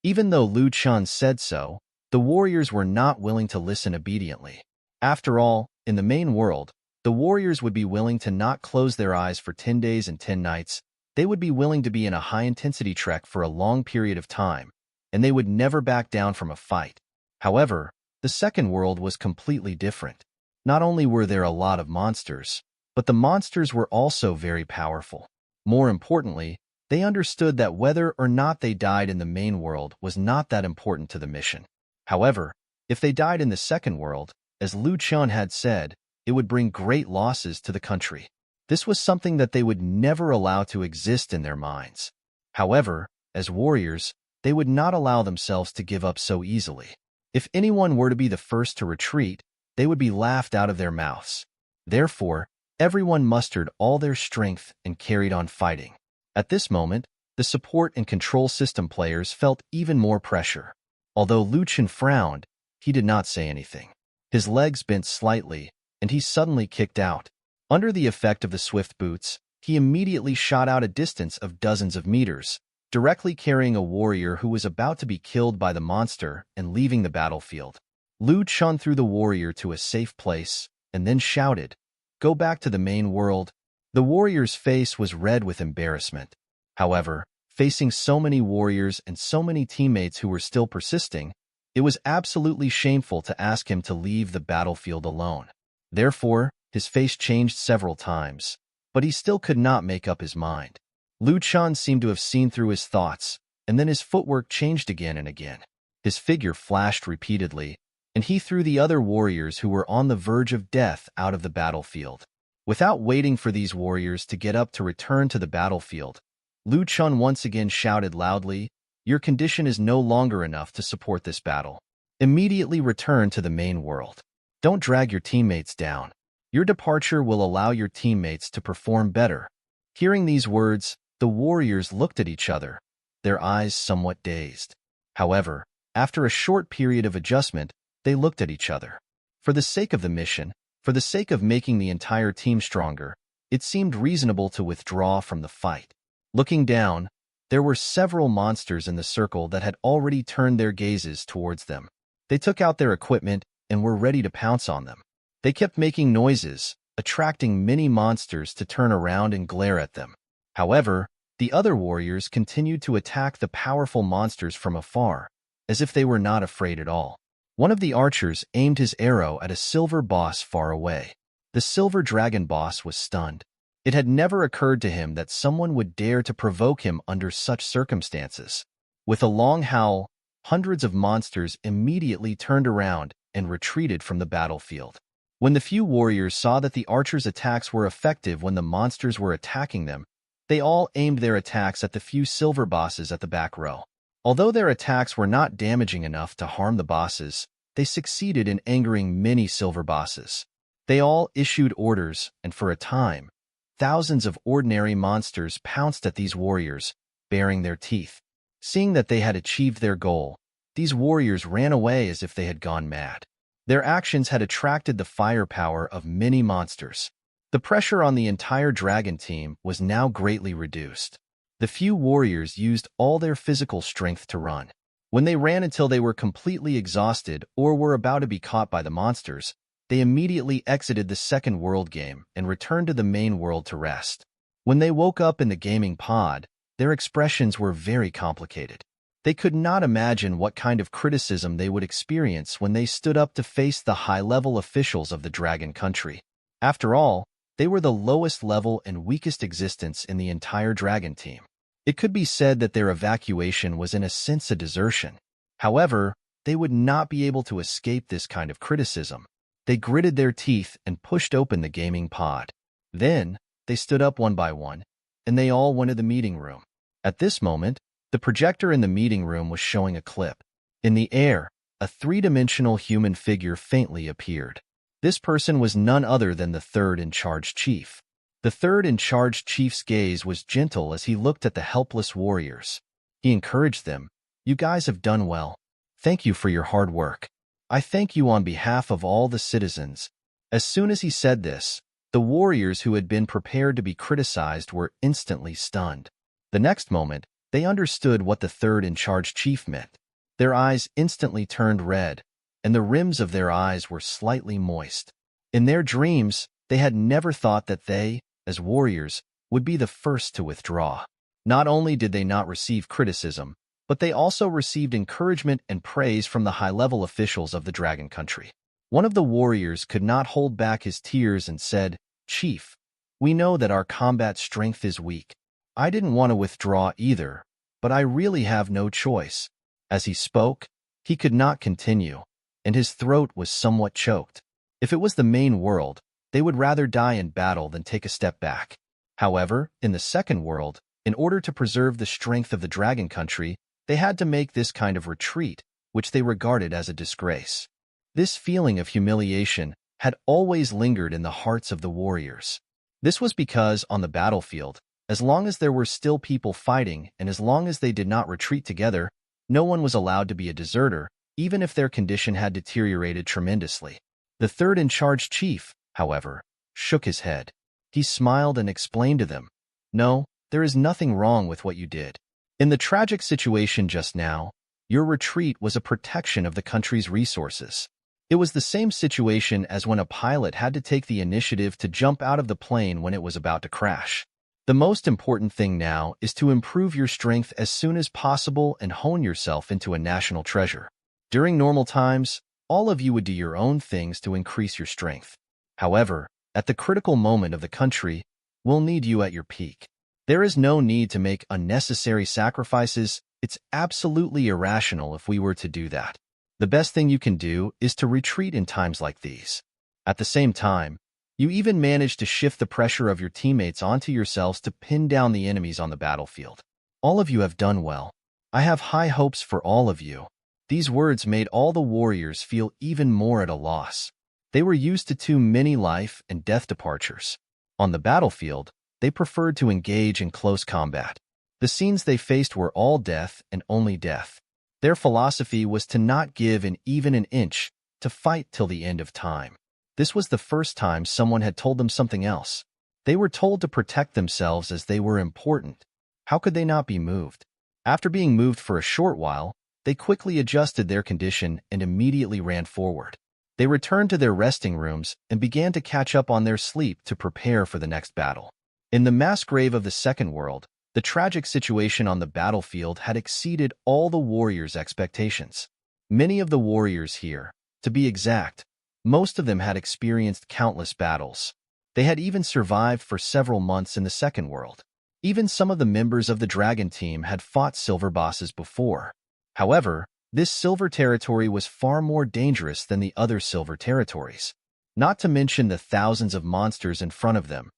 Even though Lu Chun said so, the warriors were not willing to listen obediently. After all, in the main world, the warriors would be willing to not close their eyes for 10 days and 10 nights. They would be willing to be in a high-intensity trek for a long period of time, and they would never back down from a fight. However, the second world was completely different. Not only were there a lot of monsters, but the monsters were also very powerful. More importantly, they understood that whether or not they died in the main world was not that important to the mission. However, if they died in the second world, as Lu Chun had said, it would bring great losses to the country. This was something that they would never allow to exist in their minds. However, as warriors, they would not allow themselves to give up so easily. If anyone were to be the first to retreat, they would be laughed out of their mouths. Therefore, everyone mustered all their strength and carried on fighting. At this moment, the support and control system players felt even more pressure. Although Lu Chun frowned, he did not say anything. His legs bent slightly, and he suddenly kicked out. Under the effect of the swift boots, he immediately shot out a distance of dozens of meters, directly carrying a warrior who was about to be killed by the monster and leaving the battlefield. Lu Chun threw the warrior to a safe place, and then shouted, "Go back to the main world." The warrior's face was red with embarrassment. However, facing so many warriors and so many teammates who were still persisting, it was absolutely shameful to ask him to leave the battlefield alone. Therefore, his face changed several times, but he still could not make up his mind. Lu Chun seemed to have seen through his thoughts, and then his footwork changed again and again. His figure flashed repeatedly, and he threw the other warriors who were on the verge of death out of the battlefield. Without waiting for these warriors to get up to return to the battlefield, Lu Chun once again shouted loudly, "Your condition is no longer enough to support this battle. Immediately return to the main world. Don't drag your teammates down. Your departure will allow your teammates to perform better." Hearing these words, the warriors looked at each other, their eyes somewhat dazed. However, after a short period of adjustment, they looked at each other. For the sake of the mission, for the sake of making the entire team stronger, it seemed reasonable to withdraw from the fight. Looking down, there were several monsters in the circle that had already turned their gazes towards them. They took out their equipment and were ready to pounce on them. They kept making noises, attracting many monsters to turn around and glare at them. However, the other warriors continued to attack the powerful monsters from afar, as if they were not afraid at all. One of the archers aimed his arrow at a silver boss far away. The silver dragon boss was stunned. It had never occurred to him that someone would dare to provoke him under such circumstances. With a long howl, hundreds of monsters immediately turned around and retreated from the battlefield. When the few warriors saw that the archers' attacks were effective when the monsters were attacking them, they all aimed their attacks at the few silver bosses at the back row. Although their attacks were not damaging enough to harm the bosses, they succeeded in angering many silver bosses. They all issued orders, and for a time, thousands of ordinary monsters pounced at these warriors, baring their teeth. Seeing that they had achieved their goal, these warriors ran away as if they had gone mad. Their actions had attracted the firepower of many monsters. The pressure on the entire dragon team was now greatly reduced. The few warriors used all their physical strength to run. When they ran until they were completely exhausted or were about to be caught by the monsters, they immediately exited the second world game and returned to the main world to rest. When they woke up in the gaming pod, their expressions were very complicated. They could not imagine what kind of criticism they would experience when they stood up to face the high-level officials of the Dragon Country. After all, they were the lowest level and weakest existence in the entire Dragon team. It could be said that their evacuation was in a sense a desertion. However, they would not be able to escape this kind of criticism. They gritted their teeth and pushed open the gaming pod. Then, they stood up one by one, and they all went to the meeting room. At this moment, the projector in the meeting room was showing a clip. In the air, a three-dimensional human figure faintly appeared. This person was none other than the third-in-charge chief. The third-in-charge chief's gaze was gentle as he looked at the helpless warriors. He He encouraged them. You guys have done well. Thank you for your hard work. I thank you on behalf of all the citizens. As soon as he said this, the warriors who had been prepared to be criticized were instantly stunned. The next moment, they understood what the third-in-charge chief meant. Their eyes instantly turned red, and the rims of their eyes were slightly moist. In their dreams, they had never thought that they, as warriors, would be the first to withdraw. Not only did they not receive criticism, but they also received encouragement and praise from the high-level officials of the Dragon Country. One of the warriors could not hold back his tears and said, "Chief, we know that our combat strength is weak. I didn't want to withdraw either, but I really have no choice." As he spoke, he could not continue, and his throat was somewhat choked. If it was the main world, they would rather die in battle than take a step back. However, in the second world, in order to preserve the strength of the Dragon Country, they had to make this kind of retreat, which they regarded as a disgrace. This feeling of humiliation had always lingered in the hearts of the warriors. This was because, on the battlefield, as long as there were still people fighting and as long as they did not retreat together, no one was allowed to be a deserter, even if their condition had deteriorated tremendously. The third-in-charge chief, however, shook his head. He smiled and explained to them, "No, there is nothing wrong with what you did. In the tragic situation just now, your retreat was a protection of the country's resources. It was the same situation as when a pilot had to take the initiative to jump out of the plane when it was about to crash. The most important thing now is to improve your strength as soon as possible and hone yourself into a national treasure. During normal times, all of you would do your own things to increase your strength. However, at the critical moment of the country, we'll need you at your peak. There is no need to make unnecessary sacrifices. It's absolutely irrational if we were to do that. The best thing you can do is to retreat in times like these. At the same time, you even manage to shift the pressure of your teammates onto yourselves to pin down the enemies on the battlefield. All of you have done well. I have high hopes for all of you." These words made all the warriors feel even more at a loss. They were used to too many life and death departures. On the battlefield, they preferred to engage in close combat. The scenes they faced were all death and only death. Their philosophy was to not give even an inch, to fight till the end of time. This was the first time someone had told them something else. They were told to protect themselves as they were important. How could they not be moved? After being moved for a short while, they quickly adjusted their condition and immediately ran forward. They returned to their resting rooms and began to catch up on their sleep to prepare for the next battle. In the mass grave of the second world, the tragic situation on the battlefield had exceeded all the warriors' expectations. Many of the warriors here, to be exact, most of them had experienced countless battles. They had even survived for several months in the second world. Even some of the members of the dragon team had fought silver bosses before. However, this silver territory was far more dangerous than the other silver territories. Not to mention the thousands of monsters in front of them.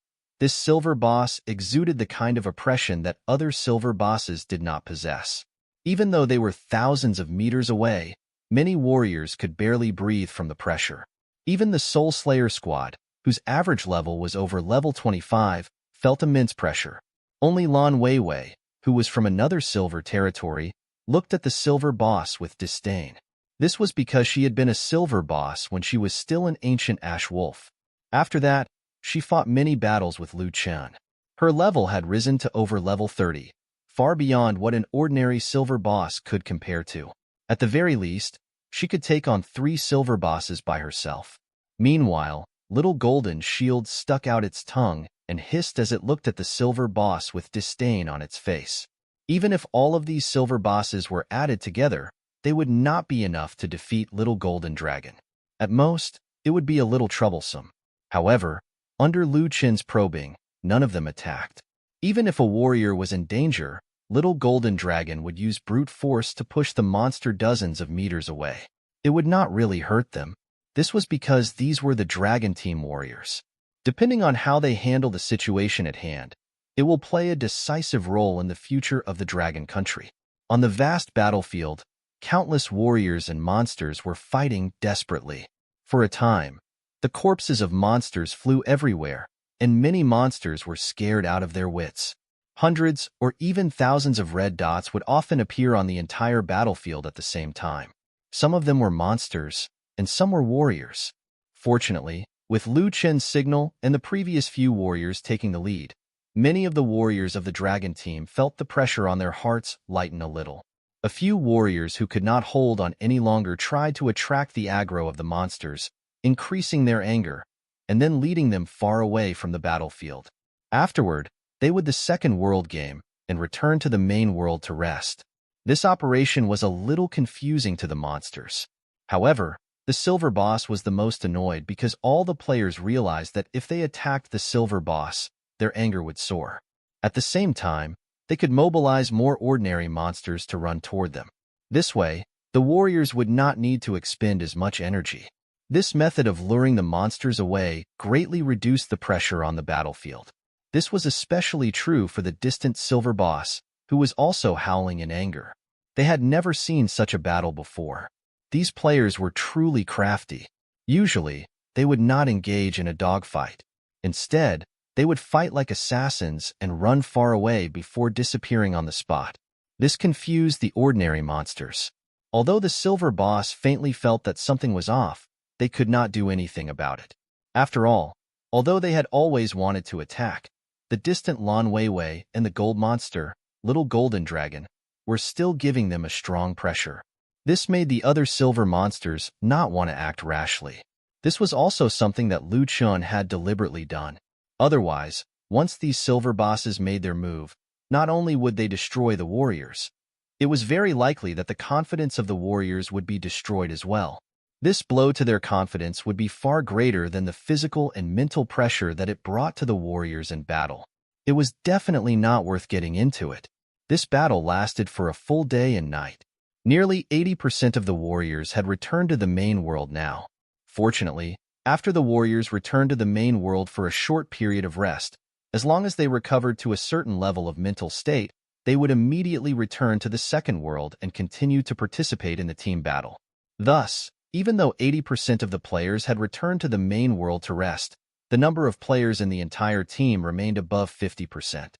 This silver boss exuded the kind of oppression that other silver bosses did not possess. Even though they were thousands of meters away, many warriors could barely breathe from the pressure. Even the Soul Slayer squad, whose average level was over level 25, felt immense pressure. Only Lan Weiwei, who was from another silver territory, looked at the silver boss with disdain. This was because she had been a silver boss when she was still an ancient ash wolf. After that, she fought many battles with Chen. Her level had risen to over level 30, far beyond what an ordinary silver boss could compare to. At the very least, she could take on 3 silver bosses by herself. Meanwhile, Little Golden Shield stuck out its tongue and hissed as it looked at the silver boss with disdain on its face. Even if all of these silver bosses were added together, they would not be enough to defeat Little Golden Dragon. At most, it would be a little troublesome. However, under Lu Chen's probing, none of them attacked. Even if a warrior was in danger, Little Golden Dragon would use brute force to push the monster dozens of meters away. It would not really hurt them. This was because these were the Dragon Team warriors. Depending on how they handle the situation at hand, it will play a decisive role in the future of the Dragon Country. On the vast battlefield, countless warriors and monsters were fighting desperately. For a time, the corpses of monsters flew everywhere, and many monsters were scared out of their wits. Hundreds or even thousands of red dots would often appear on the entire battlefield at the same time. Some of them were monsters, and some were warriors. Fortunately, with Lu Chen's signal and the previous few warriors taking the lead, many of the warriors of the dragon team felt the pressure on their hearts lighten a little. A few warriors who could not hold on any longer tried to attract the aggro of the monsters, increasing their anger, and then leading them far away from the battlefield. Afterward, they would the second world game and return to the main world to rest. This operation was a little confusing to the monsters. However, the silver boss was the most annoyed because all the players realized that if they attacked the silver boss, their anger would soar. At the same time, they could mobilize more ordinary monsters to run toward them. This way, the warriors would not need to expend as much energy. This method of luring the monsters away greatly reduced the pressure on the battlefield. This was especially true for the distant silver boss, who was also howling in anger. They had never seen such a battle before. These players were truly crafty. Usually, they would not engage in a dogfight. Instead, they would fight like assassins and run far away before disappearing on the spot. This confused the ordinary monsters. Although the silver boss faintly felt that something was off, they could not do anything about it. After all, although they had always wanted to attack, the distant Lan Weiwei and the gold monster, Little Golden Dragon, were still giving them a strong pressure. This made the other silver monsters not want to act rashly. This was also something that Lu Chen had deliberately done. Otherwise, once these silver bosses made their move, not only would they destroy the warriors, it was very likely that the confidence of the warriors would be destroyed as well. This blow to their confidence would be far greater than the physical and mental pressure that it brought to the warriors in battle. It was definitely not worth getting into it. This battle lasted for a full day and night. Nearly 80% of the warriors had returned to the main world now. Fortunately, after the warriors returned to the main world for a short period of rest, as long as they recovered to a certain level of mental state, they would immediately return to the second world and continue to participate in the team battle. Thus, even though 80% of the players had returned to the main world to rest, the number of players in the entire team remained above 50%.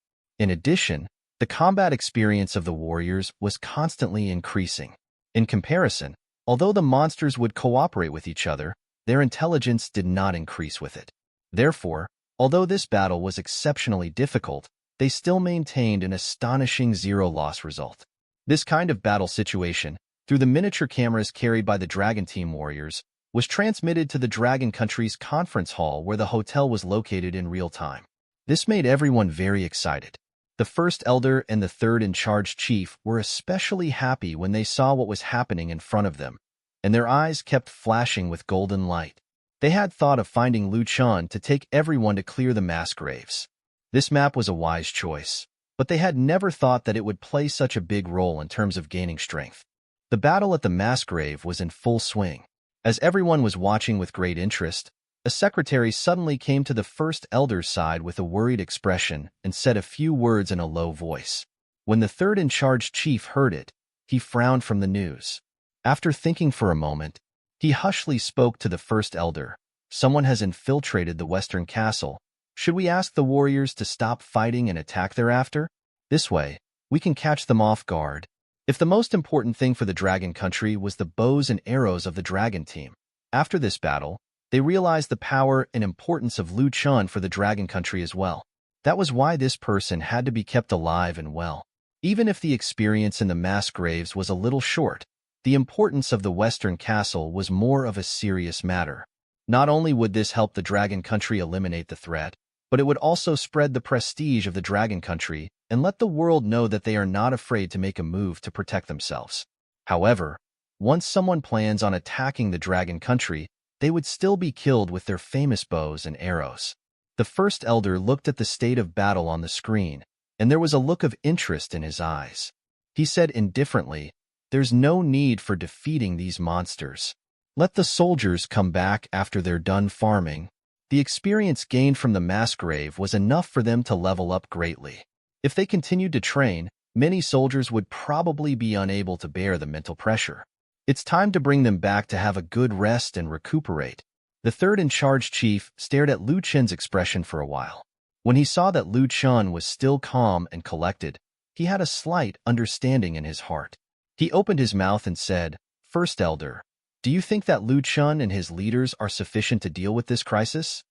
In addition, the combat experience of the warriors was constantly increasing. In comparison, although the monsters would cooperate with each other, their intelligence did not increase with it. Therefore, although this battle was exceptionally difficult, they still maintained an astonishing zero-loss result. This kind of battle situation, through the miniature cameras carried by the Dragon Team warriors, was transmitted to the Dragon Country's conference hall where the hotel was located in real time. This made everyone very excited. The First Elder and the Third in Charge Chief were especially happy when they saw what was happening in front of them, and their eyes kept flashing with golden light. They had thought of finding Lu Chen to take everyone to clear the mass graves. This map was a wise choice, but they had never thought that it would play such a big role in terms of gaining strength. The battle at the mass grave was in full swing. As everyone was watching with great interest, a secretary suddenly came to the First Elder's side with a worried expression and said a few words in a low voice. When the Third in Charge Chief heard it, he frowned from the news. After thinking for a moment, he hushly spoke to the First Elder. Someone has infiltrated the Western Castle. Should we ask the warriors to stop fighting and attack thereafter? This way, we can catch them off guard. If the most important thing for the Dragon Country was the bows and arrows of the Dragon Team, after this battle, they realized the power and importance of Lu Chen for the Dragon Country as well. That was why this person had to be kept alive and well. Even if the experience in the mass graves was a little short, the importance of the Western Castle was more of a serious matter. Not only would this help the Dragon Country eliminate the threat, but it would also spread the prestige of the Dragon Country and let the world know that they are not afraid to make a move to protect themselves. However, once someone plans on attacking the Dragon Country, they would still be killed with their famous bows and arrows. The First Elder looked at the state of battle on the screen, and there was a look of interest in his eyes. He said indifferently, "There's no need for defeating these monsters. Let the soldiers come back after they're done farming." The experience gained from the mass grave was enough for them to level up greatly. If they continued to train, many soldiers would probably be unable to bear the mental pressure. It's time to bring them back to have a good rest and recuperate. The Third in Charge Chief stared at Lu Chen's expression for a while. When he saw that Lu Chen was still calm and collected, he had a slight understanding in his heart. He opened his mouth and said, "First Elder, do you think that Lu Chen and his leaders are sufficient to deal with this crisis?"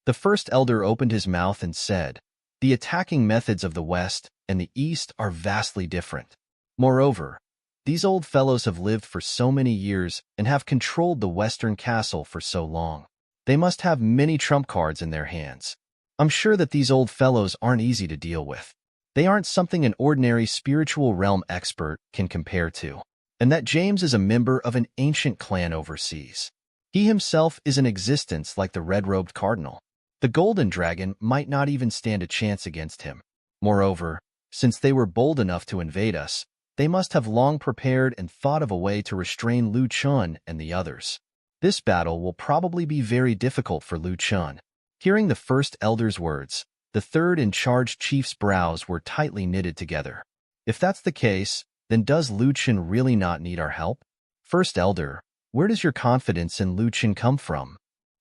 The First Elder opened his mouth and said, "The attacking methods of the West and the East are vastly different. Moreover, these old fellows have lived for so many years and have controlled the Western castle for so long. They must have many trump cards in their hands. I'm sure that these old fellows aren't easy to deal with. They aren't something an ordinary spiritual realm expert can compare to. And that James is a member of an ancient clan overseas. He himself is in existence like the red-robed cardinal. The golden dragon might not even stand a chance against him. Moreover, since they were bold enough to invade us, they must have long prepared and thought of a way to restrain Lu Chen and the others. This battle will probably be very difficult for Lu Chen." Hearing the First Elder's words, the third-in-charge chief's brows were tightly knitted together. "If that's the case, then does Lu Chen really not need our help? First Elder, where does your confidence in Lu Chen come from?"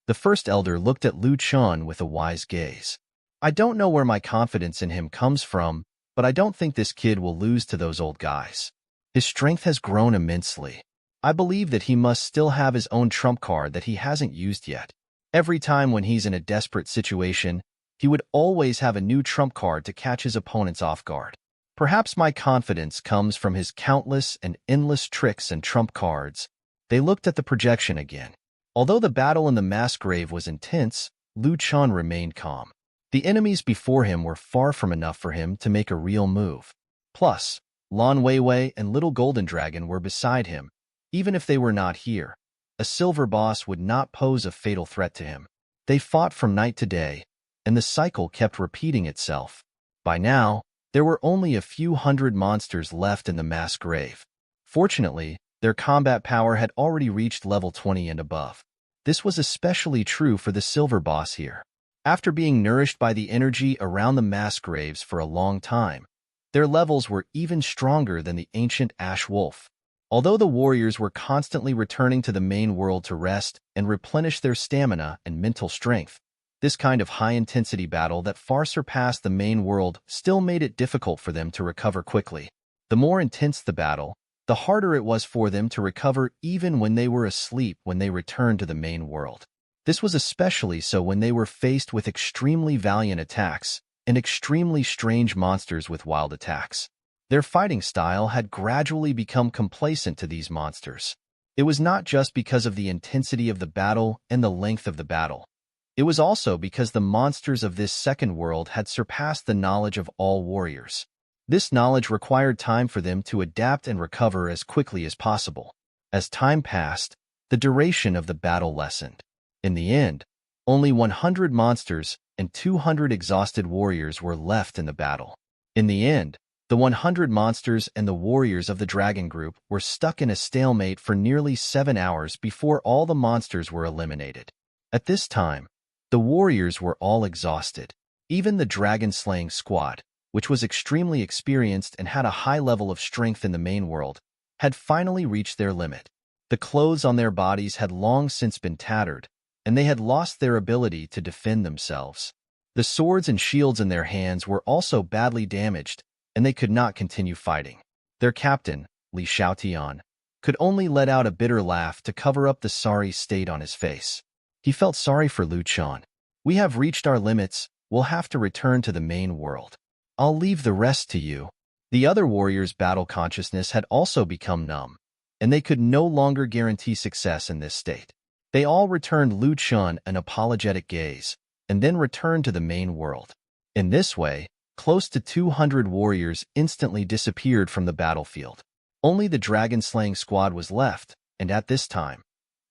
The First Elder looked at Lu Chen with a wise gaze. "I don't know where my confidence in him comes from, but I don't think this kid will lose to those old guys. His strength has grown immensely. I believe that he must still have his own trump card that he hasn't used yet. Every time when he's in a desperate situation, he would always have a new trump card to catch his opponents off guard. Perhaps my confidence comes from his countless and endless tricks and trump cards." They looked at the projection again. Although the battle in the mass grave was intense, Lu Chen remained calm. The enemies before him were far from enough for him to make a real move. Plus, Lan Weiwei and Little Golden Dragon were beside him. Even if they were not here, a silver boss would not pose a fatal threat to him. They fought from night to day, and the cycle kept repeating itself. By now, there were only a few hundred monsters left in the mass grave. Fortunately, their combat power had already reached level 20 and above. This was especially true for the silver boss here. After being nourished by the energy around the mass graves for a long time, their levels were even stronger than the ancient Ash Wolf. Although the warriors were constantly returning to the main world to rest and replenish their stamina and mental strength, this kind of high-intensity battle that far surpassed the main world still made it difficult for them to recover quickly. The more intense the battle, the harder it was for them to recover even when they were asleep when they returned to the main world. This was especially so when they were faced with extremely valiant attacks and extremely strange monsters with wild attacks. Their fighting style had gradually become complacent to these monsters. It was not just because of the intensity of the battle and the length of the battle. It was also because the monsters of this second world had surpassed the knowledge of all warriors. This knowledge required time for them to adapt and recover as quickly as possible. As time passed, the duration of the battle lessened. In the end, only 100 monsters and 200 exhausted warriors were left in the battle. In the end, the 100 monsters and the warriors of the dragon group were stuck in a stalemate for nearly 7 hours before all the monsters were eliminated. At this time, the warriors were all exhausted. Even the dragon-slaying squad, which was extremely experienced and had a high level of strength in the main world, had finally reached their limit. The clothes on their bodies had long since been tattered, and they had lost their ability to defend themselves. The swords and shields in their hands were also badly damaged, and they could not continue fighting. Their captain, Li Xiaotian, could only let out a bitter laugh to cover up the sorry state on his face. He felt sorry for Lu Chen. "We have reached our limits. We'll have to return to the main world. I'll leave the rest to you." The other warriors' battle consciousness had also become numb, and they could no longer guarantee success in this state. They all returned Lu Chen an apologetic gaze, and then returned to the main world. In this way, close to 200 warriors instantly disappeared from the battlefield. Only the dragon-slaying squad was left, and at this time,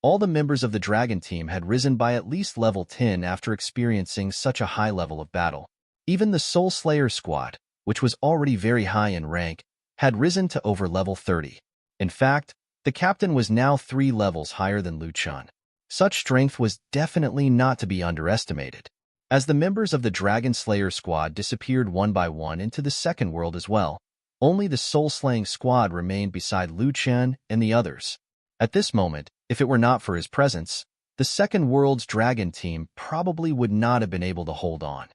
all the members of the dragon team had risen by at least level 10 after experiencing such a high level of battle. Even the Soul Slayer squad, which was already very high in rank, had risen to over level 30. In fact, the captain was now 3 levels higher than Lu Chen. Such strength was definitely not to be underestimated. As the members of the Dragon Slayer squad disappeared one by one into the second world as well, only the soul-slaying squad remained beside Lu Chen and the others. At this moment, if it were not for his presence, the second world's dragon team probably would not have been able to hold on.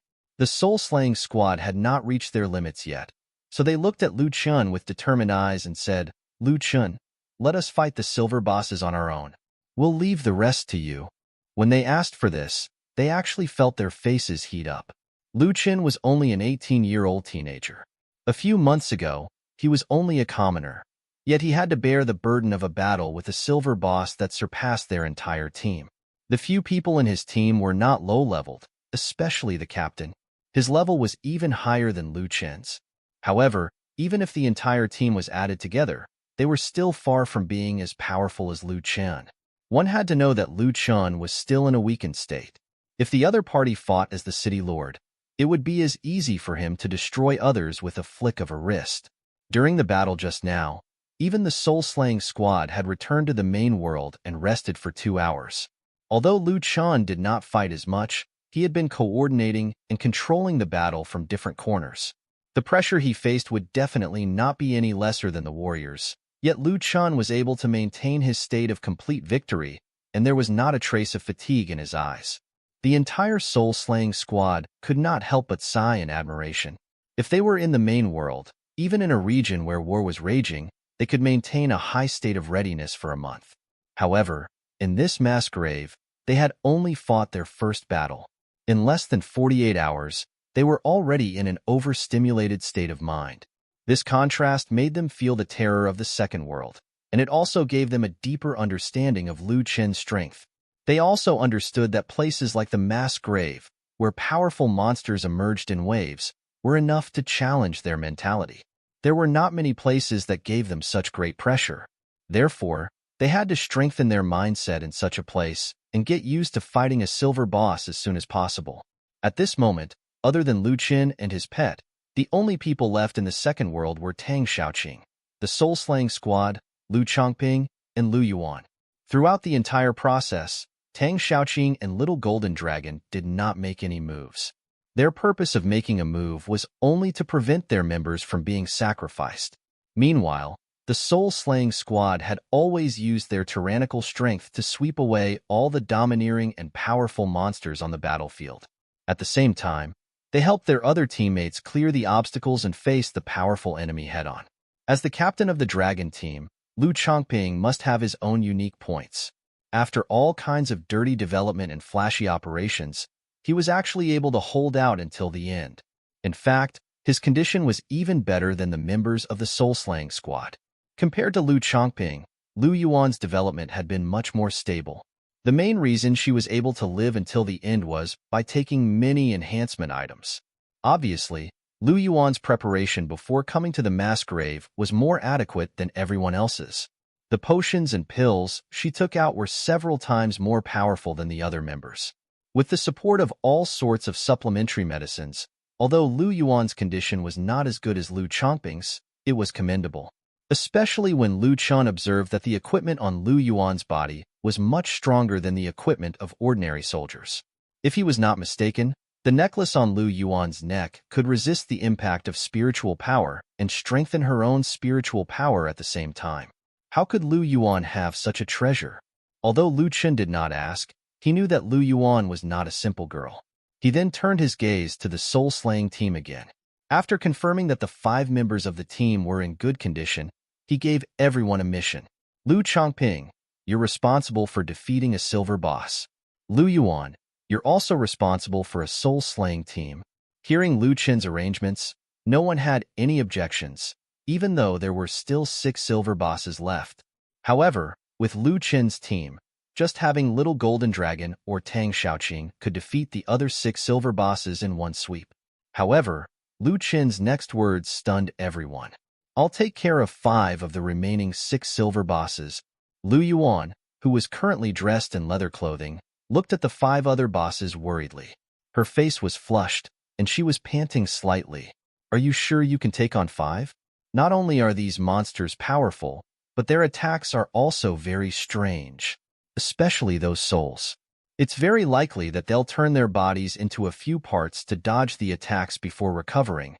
The soul-slaying squad had not reached their limits yet, so they looked at Lu Chun with determined eyes and said, "Lu Chun, let us fight the silver bosses on our own. We'll leave the rest to you." When they asked for this, they actually felt their faces heat up. Lu Chun was only an 18-year-old teenager. A few months ago, he was only a commoner, yet he had to bear the burden of a battle with a silver boss that surpassed their entire team. The few people in his team were not low-leveled, especially the captain. His level was even higher than Lu Chen's. However, even if the entire team was added together, they were still far from being as powerful as Lu Chen. One had to know that Lu Chen was still in a weakened state. If the other party fought as the city lord, it would be as easy for him to destroy others with a flick of a wrist. During the battle just now, even the soul-slaying squad had returned to the main world and rested for 2 hours. Although Lu Chen did not fight as much, he had been coordinating and controlling the battle from different corners. The pressure he faced would definitely not be any lesser than the warriors, yet Lu Chen was able to maintain his state of complete victory, and there was not a trace of fatigue in his eyes. The entire soul-slaying squad could not help but sigh in admiration. If they were in the main world, even in a region where war was raging, they could maintain a high state of readiness for a month. However, in this mass grave, they had only fought their first battle. In less than 48 hours, they were already in an overstimulated state of mind. This contrast made them feel the terror of the second world, and it also gave them a deeper understanding of Lu Chen's strength. They also understood that places like the mass grave, where powerful monsters emerged in waves, were enough to challenge their mentality. There were not many places that gave them such great pressure. Therefore, they had to strengthen their mindset in such a place and get used to fighting a silver boss as soon as possible. At this moment, other than Lu Chen and his pet, the only people left in the second world were Tang Xiaoqing, the soul-slaying squad, Lu Chongping, and Lu Yuan. Throughout the entire process, Tang Xiaoqing and Little Golden Dragon did not make any moves. Their purpose of making a move was only to prevent their members from being sacrificed. Meanwhile, the soul-slaying squad had always used their tyrannical strength to sweep away all the domineering and powerful monsters on the battlefield. At the same time, they helped their other teammates clear the obstacles and face the powerful enemy head-on. As the captain of the dragon team, Lu Chongping must have his own unique points. After all kinds of dirty development and flashy operations, he was actually able to hold out until the end. In fact, his condition was even better than the members of the soul-slaying squad. Compared to Lu Chongping, Lu Yuan's development had been much more stable. The main reason she was able to live until the end was by taking many enhancement items. Obviously, Lu Yuan's preparation before coming to the mass grave was more adequate than everyone else's. The potions and pills she took out were several times more powerful than the other members. With the support of all sorts of supplementary medicines, although Lu Yuan's condition was not as good as Lu Chongping's, it was commendable. Especially when Lu Chen observed that the equipment on Lu Yuan's body was much stronger than the equipment of ordinary soldiers. If he was not mistaken, the necklace on Lu Yuan's neck could resist the impact of spiritual power and strengthen her own spiritual power at the same time. How could Lu Yuan have such a treasure? Although Lu Chen did not ask, he knew that Lu Yuan was not a simple girl. He then turned his gaze to the soul-slaying team again. After confirming that the 5 members of the team were in good condition, he gave everyone a mission. Lu Chongping, you're responsible for defeating a silver boss. Lu Yuan, you're also responsible for a soul-slaying team. Hearing Lu Chen's arrangements, no one had any objections, even though there were still 6 silver bosses left. However, with Lu Chen's team, just having Little Golden Dragon or Tang Xiaoqing could defeat the other 6 silver bosses in one sweep. However, Lu Chen's next words stunned everyone. I'll take care of 5 of the remaining 6 silver bosses. Lu Yuan, who was currently dressed in leather clothing, looked at the 5 other bosses worriedly. Her face was flushed, and she was panting slightly. Are you sure you can take on 5? Not only are these monsters powerful, but their attacks are also very strange, especially those souls. It's very likely that they'll turn their bodies into a few parts to dodge the attacks before recovering.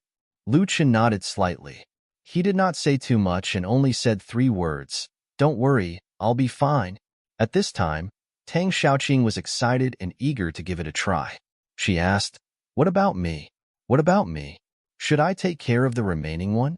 Lu Chen nodded slightly. He did not say too much and only said 3 words. Don't worry, I'll be fine. At this time, Tang Xiaoqing was excited and eager to give it a try. She asked, What about me? What about me? Should I take care of the remaining one?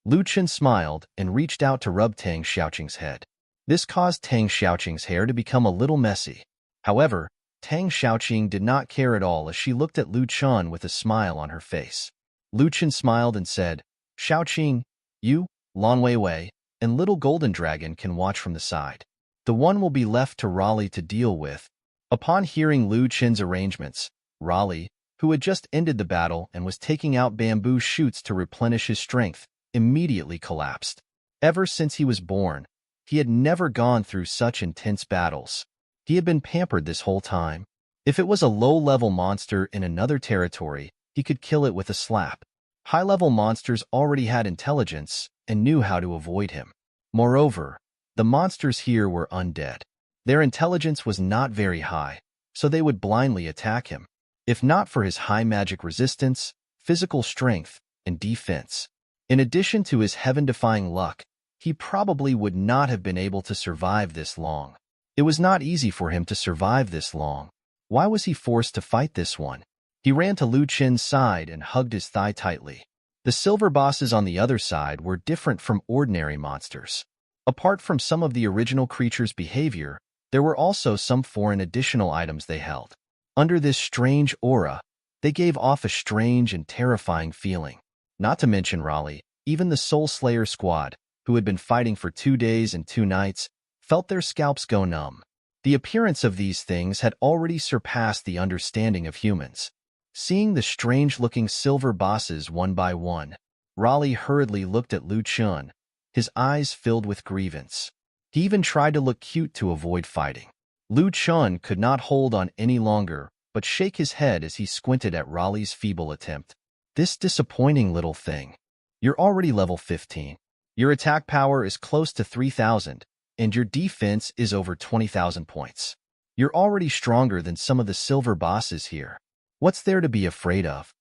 Lu Chen smiled and reached out to rub Tang Xiaoqing's head. This caused Tang Xiaoqing's hair to become a little messy. However, Tang Xiaoqing did not care at all as she looked at Lu Chen with a smile on her face. Lu Chen smiled and said, Xiaoqing, you, Lan Weiwei, and Little Golden Dragon can watch from the side. The one will be left to Raleigh to deal with. Upon hearing Lu Chen's arrangements, Raleigh, who had just ended the battle and was taking out bamboo shoots to replenish his strength, immediately collapsed. Ever since he was born, he had never gone through such intense battles. He had been pampered this whole time. If it was a low-level monster in another territory, he could kill it with a slap. High-level monsters already had intelligence and knew how to avoid him. Moreover, the monsters here were undead. Their intelligence was not very high, so they would blindly attack him. If not for his high magic resistance, physical strength, and defense. In addition to his heaven-defying luck, he probably would not have been able to survive this long. It was not easy for him to survive this long. Why was he forced to fight this one? He ran to Lu Chen's side and hugged his thigh tightly. The silver bosses on the other side were different from ordinary monsters. Apart from some of the original creatures' behavior, there were also some foreign additional items they held. Under this strange aura, they gave off a strange and terrifying feeling. Not to mention Raleigh, even the Soul Slayer squad, who had been fighting for 2 days and 2 nights, felt their scalps go numb. The appearance of these things had already surpassed the understanding of humans. Seeing the strange-looking silver bosses one by one, Raleigh hurriedly looked at Lu Chen, his eyes filled with grievance. He even tried to look cute to avoid fighting. Lu Chen could not hold on any longer, but shake his head as he squinted at Raleigh's feeble attempt. This disappointing little thing. You're already level 15. Your attack power is close to 3,000, and your defense is over 20,000 points. You're already stronger than some of the silver bosses here. What's there to be afraid of?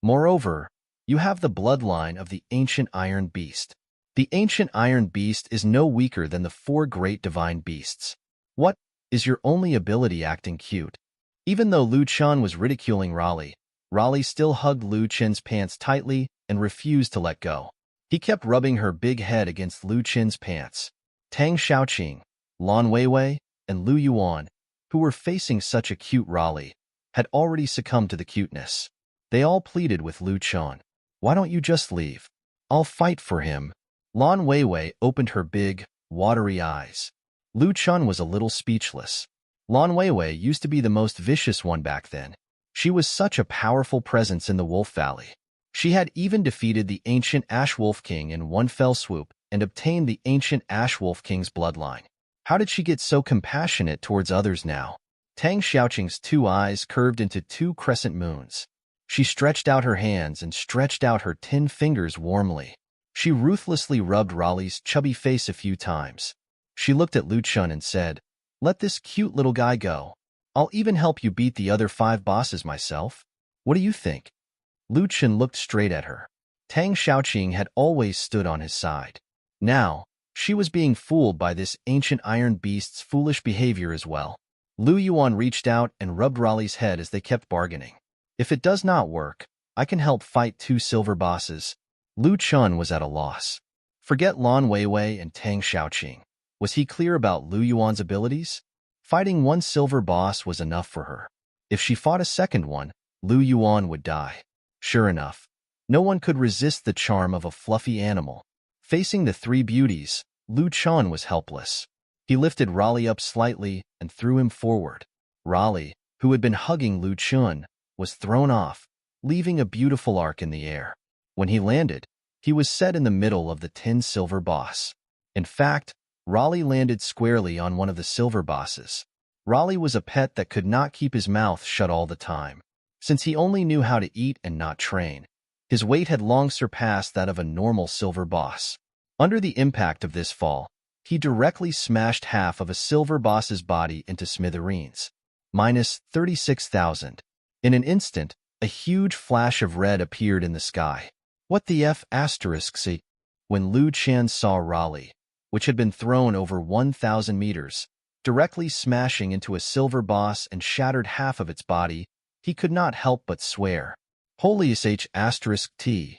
Moreover, you have the bloodline of the ancient Iron Beast. The ancient Iron Beast is no weaker than the 4 great divine beasts. What is your only ability acting cute? Even though Lu Chen was ridiculing Raleigh, Raleigh still hugged Lu Chen's pants tightly and refused to let go. He kept rubbing her big head against Lu Chen's pants. Tang Xiaoqing, Lan Weiwei, and Lu Yuan, who were facing such a cute Raleigh, had already succumbed to the cuteness. They all pleaded with Lu Chen. Why don't you just leave? I'll fight for him. Lan Weiwei opened her big, watery eyes. Lu Chen was a little speechless. Lan Weiwei used to be the most vicious one back then. She was such a powerful presence in the Wolf Valley. She had even defeated the ancient Ash Wolf King in one fell swoop and obtained the ancient Ash Wolf King's bloodline. How did she get so compassionate towards others now? Tang Xiaoqing's 2 eyes curved into 2 crescent moons. She stretched out her hands and stretched out her 10 fingers warmly. She ruthlessly rubbed Raleigh's chubby face a few times. She looked at Lu Chen and said, "Let this cute little guy go. I'll even help you beat the other 5 bosses myself. What do you think?" Lu Chen looked straight at her. Tang Xiaoqing had always stood on his side. Now, she was being fooled by this ancient Iron Beast's foolish behavior as well. Lu Yuan reached out and rubbed Raleigh's head as they kept bargaining. If it does not work, I can help fight 2 silver bosses. Lu Chen was at a loss. Forget Lan Weiwei and Tang Xiaoqing. Was he clear about Lu Yuan's abilities? Fighting 1 silver boss was enough for her. If she fought a second one, Lu Yuan would die. Sure enough, no one could resist the charm of a fluffy animal. Facing the 3 beauties, Lu Chen was helpless. He lifted Raleigh up slightly and threw him forward. Raleigh, who had been hugging Lu Chen, was thrown off, leaving a beautiful arc in the air. When he landed, he was set in the middle of the 10 silver boss. In fact, Raleigh landed squarely on one of the silver bosses. Raleigh was a pet that could not keep his mouth shut all the time. Since he only knew how to eat and not train, his weight had long surpassed that of a normal silver boss. Under the impact of this fall, he directly smashed half of a silver boss's body into smithereens. Minus 36,000. In an instant, a huge flash of red appeared in the sky. What the F***? When Lu Chen saw Raleigh, which had been thrown over 1,000 meters, directly smashing into a silver boss and shattered half of its body, he could not help but swear. Holy **T.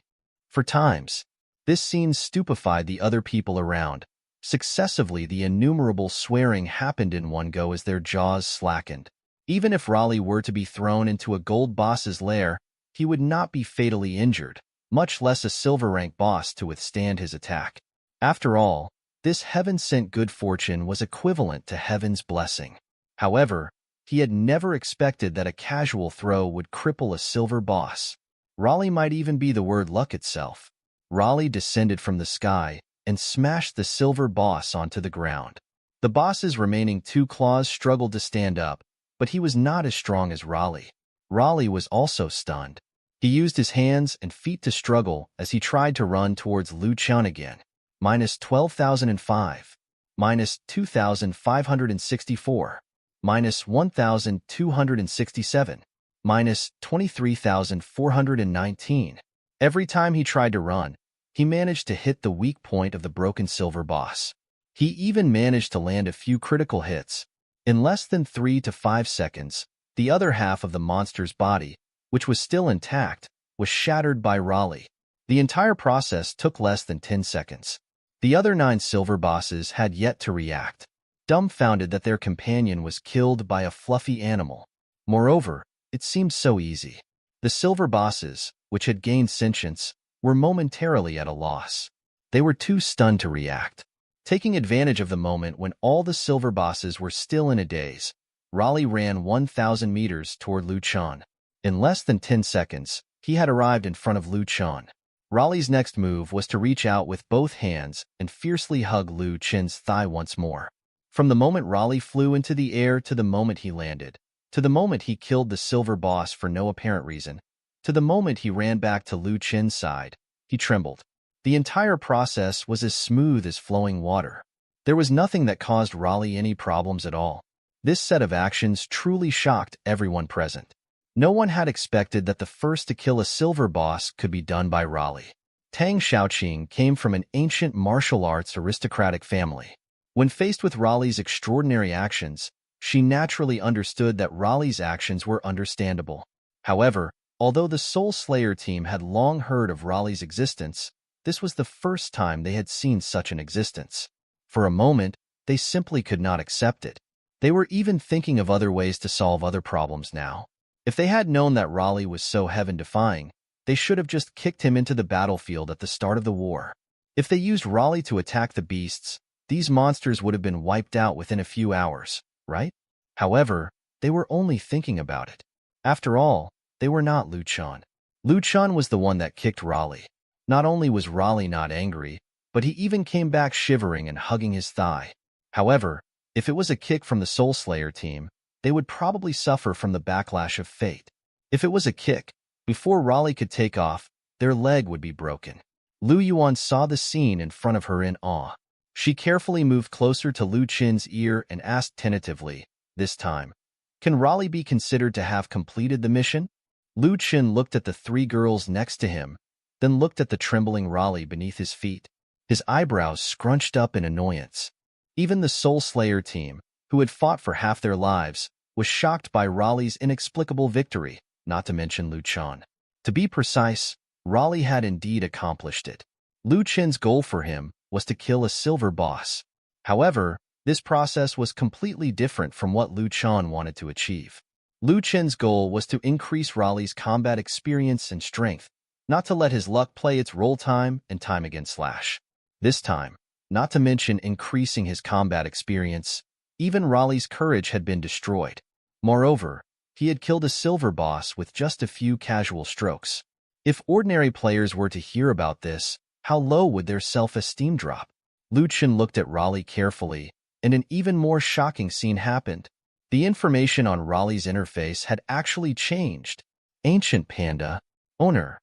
For times. This scene stupefied the other people around. Successively, the innumerable swearing happened in one go as their jaws slackened. Even if Raleigh were to be thrown into a gold boss's lair, he would not be fatally injured, much less a silver rank boss to withstand his attack. After all, this heaven-sent good fortune was equivalent to heaven's blessing. However, he had never expected that a casual throw would cripple a silver boss. Raleigh might even be the word luck itself. Raleigh descended from the sky and smashed the silver boss onto the ground. The boss's remaining 2 claws struggled to stand up, but he was not as strong as Raleigh. Raleigh was also stunned. He used his hands and feet to struggle as he tried to run towards Lu Chen again. -12,005. -2,564. -1,267. -23,419. Every time he tried to run, he managed to hit the weak point of the broken silver boss. He even managed to land a few critical hits. In less than 3 to 5 seconds, the other half of the monster's body, which was still intact, was shattered by Raleigh. The entire process took less than 10 seconds. The other 9 silver bosses had yet to react, dumbfounded that their companion was killed by a fluffy animal. Moreover, it seemed so easy. The silver bosses, which had gained sentience, were momentarily at a loss. They were too stunned to react. Taking advantage of the moment when all the silver bosses were still in a daze, Raleigh ran 1,000 meters toward Lu Chen. In less than 10 seconds, he had arrived in front of Lu Chen. Raleigh's next move was to reach out with both hands and fiercely hug Lu Chen's thigh once more. From the moment Raleigh flew into the air to the moment he landed, to the moment he killed the silver boss for no apparent reason, to the moment he ran back to Lu Chen's side, he trembled. The entire process was as smooth as flowing water. There was nothing that caused Raleigh any problems at all. This set of actions truly shocked everyone present. No one had expected that the first to kill a silver boss could be done by Raleigh. Tang Xiaoqing came from an ancient martial arts aristocratic family. When faced with Raleigh's extraordinary actions, she naturally understood that Raleigh's actions were understandable. However, although the Soul Slayer team had long heard of Raleigh's existence, this was the first time they had seen such an existence. For a moment, they simply could not accept it. They were even thinking of other ways to solve other problems now. If they had known that Raleigh was so heaven-defying, they should have just kicked him into the battlefield at the start of the war. If they used Raleigh to attack the beasts, these monsters would have been wiped out within a few hours, right? However, they were only thinking about it. After all, they were not Lu Chen. Lu Chen was the one that kicked Raleigh. Not only was Raleigh not angry, but he even came back shivering and hugging his thigh. However, if it was a kick from the Soul Slayer team, they would probably suffer from the backlash of fate. If it was a kick, before Raleigh could take off, their leg would be broken. Lu Yuan saw the scene in front of her in awe. She carefully moved closer to Lu Chen's ear and asked tentatively, this time, "Can Raleigh be considered to have completed the mission?" Lu Chen looked at the 3 girls next to him, then looked at the trembling Raleigh beneath his feet. His eyebrows scrunched up in annoyance. Even the Soul Slayer team, who had fought for half their lives, was shocked by Raleigh's inexplicable victory, not to mention Lu Chen. To be precise, Raleigh had indeed accomplished it. Lu Chen's goal for him was to kill a silver boss. However, this process was completely different from what Lu Chen wanted to achieve. Lu Chen's goal was to increase Raleigh's combat experience and strength, not to let his luck play its role time and time again slash. This time, not to mention increasing his combat experience, even Raleigh's courage had been destroyed. Moreover, he had killed a silver boss with just a few casual strokes. If ordinary players were to hear about this, how low would their self-esteem drop? Lu Chen looked at Raleigh carefully, and an even more shocking scene happened. The information on Raleigh's interface had actually changed. Ancient Panda. Owner.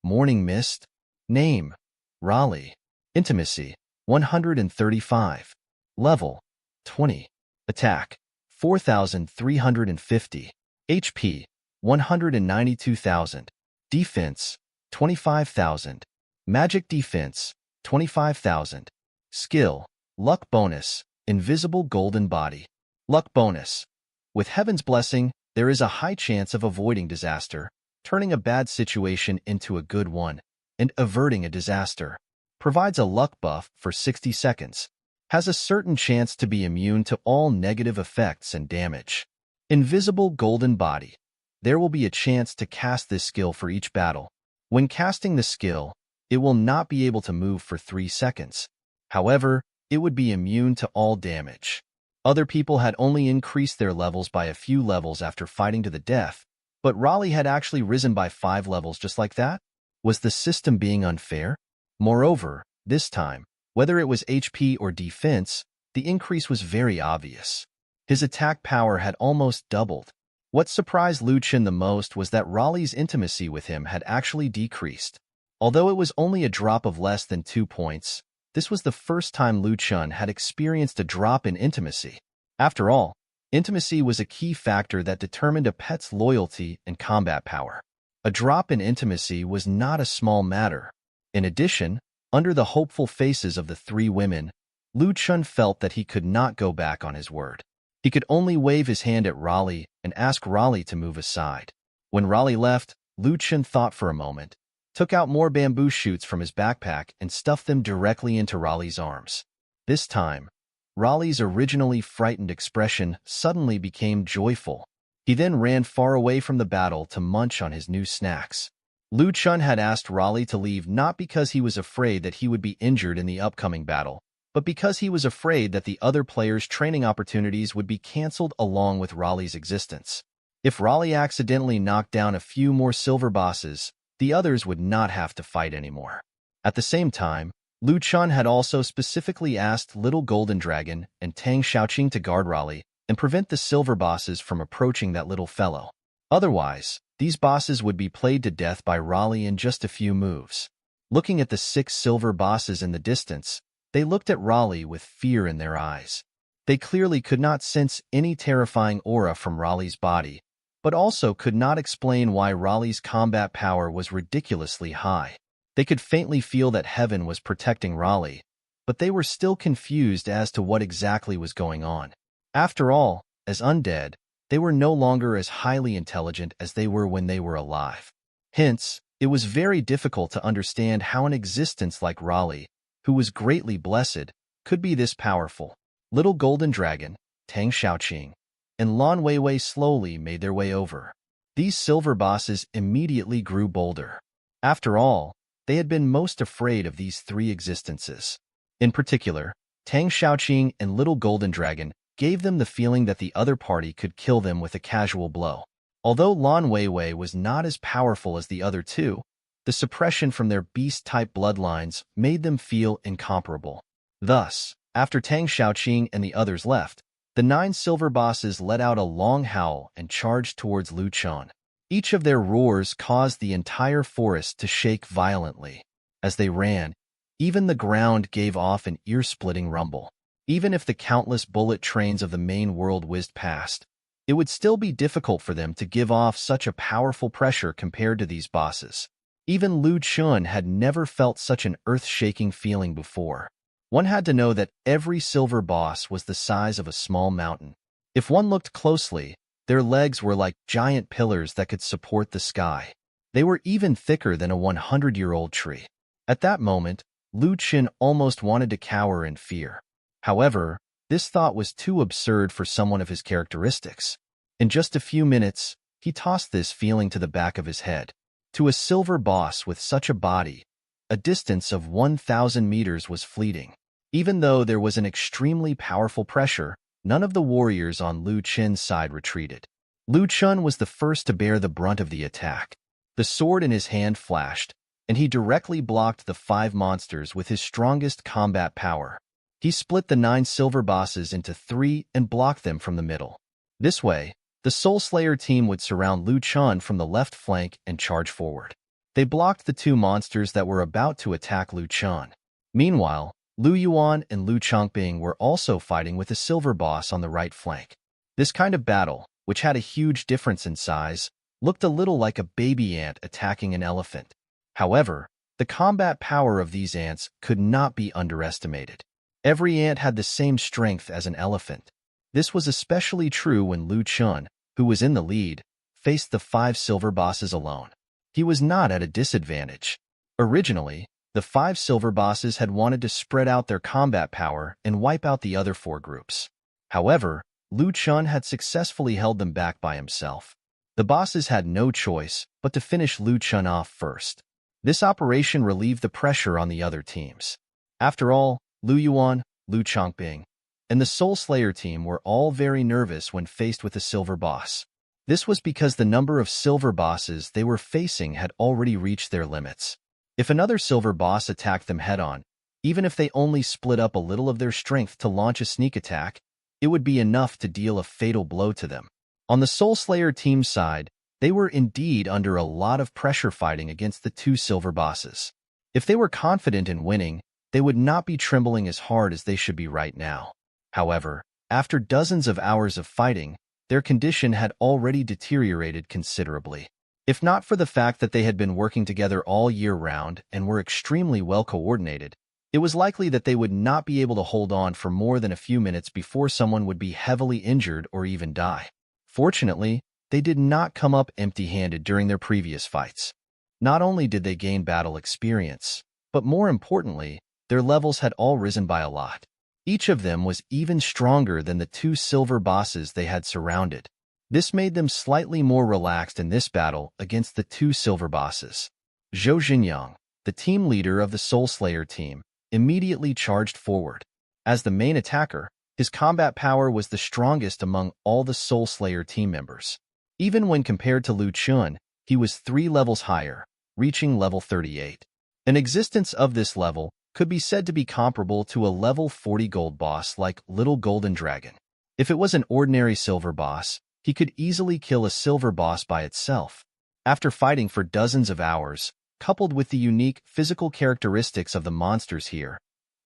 Morning Mist. Name. Raleigh. Intimacy. 135. Level. 20. Attack. 4,350. HP. 192,000. Defense. 25,000. Magic defense. 25,000. Skill. Luck bonus. Invisible golden body. Luck bonus. With Heaven's blessing, there is a high chance of avoiding disaster, turning a bad situation into a good one, and averting a disaster. Provides a luck buff for 60 seconds. Has a certain chance to be immune to all negative effects and damage. Invisible Golden Body. There will be a chance to cast this skill for each battle. When casting the skill, it will not be able to move for 3 seconds. However, it would be immune to all damage. Other people had only increased their levels by a few levels after fighting to the death, but Raleigh had actually risen by 5 levels just like that? Was the system being unfair? Moreover, this time, whether it was HP or defense, the increase was very obvious. His attack power had almost doubled. What surprised Lu Chen the most was that Raleigh's intimacy with him had actually decreased. Although it was only a drop of less than 2 points, this was the first time Lu Chen had experienced a drop in intimacy. After all, intimacy was a key factor that determined a pet's loyalty and combat power. A drop in intimacy was not a small matter. In addition, under the hopeful faces of the 3 women, Lu Chen felt that he could not go back on his word. He could only wave his hand at Raleigh and ask Raleigh to move aside. When Raleigh left, Lu Chen thought for a moment, took out more bamboo shoots from his backpack and stuffed them directly into Raleigh's arms. This time, Raleigh's originally frightened expression suddenly became joyful. He then ran far away from the battle to munch on his new snacks. Lu Chen had asked Raleigh to leave not because he was afraid that he would be injured in the upcoming battle, but because he was afraid that the other players' training opportunities would be cancelled along with Raleigh's existence. If Raleigh accidentally knocked down a few more silver bosses, the others would not have to fight anymore. At the same time, Lu Chen had also specifically asked Little Golden Dragon and Tang Xiaoqing to guard Raleigh and prevent the silver bosses from approaching that little fellow. Otherwise, these bosses would be played to death by Raleigh in just a few moves. Looking at the 6 silver bosses in the distance, they looked at Raleigh with fear in their eyes. They clearly could not sense any terrifying aura from Raleigh's body, but also could not explain why Raleigh's combat power was ridiculously high. They could faintly feel that heaven was protecting Raleigh, but they were still confused as to what exactly was going on. After all, as undead, they were no longer as highly intelligent as they were when they were alive. Hence, it was very difficult to understand how an existence like Raleigh, who was greatly blessed, could be this powerful. Little Golden Dragon, Tang Xiaoqing, and Lan Weiwei slowly made their way over. These silver bosses immediately grew bolder. After all, they had been most afraid of these 3 existences. In particular, Tang Xiaoqing and Little Golden Dragon gave them the feeling that the other party could kill them with a casual blow. Although Lan Weiwei was not as powerful as the other 2, the suppression from their beast-type bloodlines made them feel incomparable. Thus, after Tang Xiaoqing and the others left, the 9 silver bosses let out a long howl and charged towards Lu Chen. Each of their roars caused the entire forest to shake violently. As they ran, even the ground gave off an ear-splitting rumble. Even if the countless bullet trains of the main world whizzed past, it would still be difficult for them to give off such a powerful pressure compared to these bosses. Even Lu Chen had never felt such an earth-shaking feeling before. One had to know that every silver boss was the size of a small mountain. If one looked closely, their legs were like giant pillars that could support the sky. They were even thicker than a 100-year-old tree. At that moment, Lu Chen almost wanted to cower in fear. However, this thought was too absurd for someone of his characteristics. In just a few minutes, he tossed this feeling to the back of his head. To a silver boss with such a body, a distance of 1,000 meters was fleeting. Even though there was an extremely powerful pressure, none of the warriors on Lu Chen's side retreated. Lu Chen was the first to bear the brunt of the attack. The sword in his hand flashed, and he directly blocked the 5 monsters with his strongest combat power. He split the 9 silver bosses into 3 and blocked them from the middle. This way, the Soul Slayer team would surround Lu Chen from the left flank and charge forward. They blocked the 2 monsters that were about to attack Lu Chen. Meanwhile, Lu Yuan and Lu Chongping were also fighting with a silver boss on the right flank. This kind of battle, which had a huge difference in size, looked a little like a baby ant attacking an elephant. However, the combat power of these ants could not be underestimated. Every ant had the same strength as an elephant. This was especially true when Lu Chen, who was in the lead, faced the 5 silver bosses alone. He was not at a disadvantage. Originally, the 5 silver bosses had wanted to spread out their combat power and wipe out the other 4 groups. However, Lu Chun had successfully held them back by himself. The bosses had no choice but to finish Lu Chun off first. This operation relieved the pressure on the other teams. After all, Lu Yuan, Lu Chongping, and the Soul Slayer team were all very nervous when faced with a silver boss. This was because the number of silver bosses they were facing had already reached their limits. If another silver boss attacked them head-on, even if they only split up a little of their strength to launch a sneak attack, it would be enough to deal a fatal blow to them. On the Soul Slayer team's side, they were indeed under a lot of pressure fighting against the 2 silver bosses. If they were confident in winning, they would not be trembling as hard as they should be right now. However, after dozens of hours of fighting, their condition had already deteriorated considerably. If not for the fact that they had been working together all year round and were extremely well coordinated, it was likely that they would not be able to hold on for more than a few minutes before someone would be heavily injured or even die. Fortunately, they did not come up empty-handed during their previous fights. Not only did they gain battle experience, but more importantly, their levels had all risen by a lot. Each of them was even stronger than the 2 silver bosses they had surrounded. This made them slightly more relaxed in this battle against the 2 silver bosses. Zhou Xinyang, the team leader of the Soul Slayer team, immediately charged forward. As the main attacker, his combat power was the strongest among all the Soul Slayer team members. Even when compared to Lu Chun, he was 3 levels higher, reaching level 38. An existence of this level could be said to be comparable to a level 40 gold boss like Little Golden Dragon. If it was an ordinary silver boss, he could easily kill a silver boss by itself. After fighting for dozens of hours, coupled with the unique physical characteristics of the monsters here,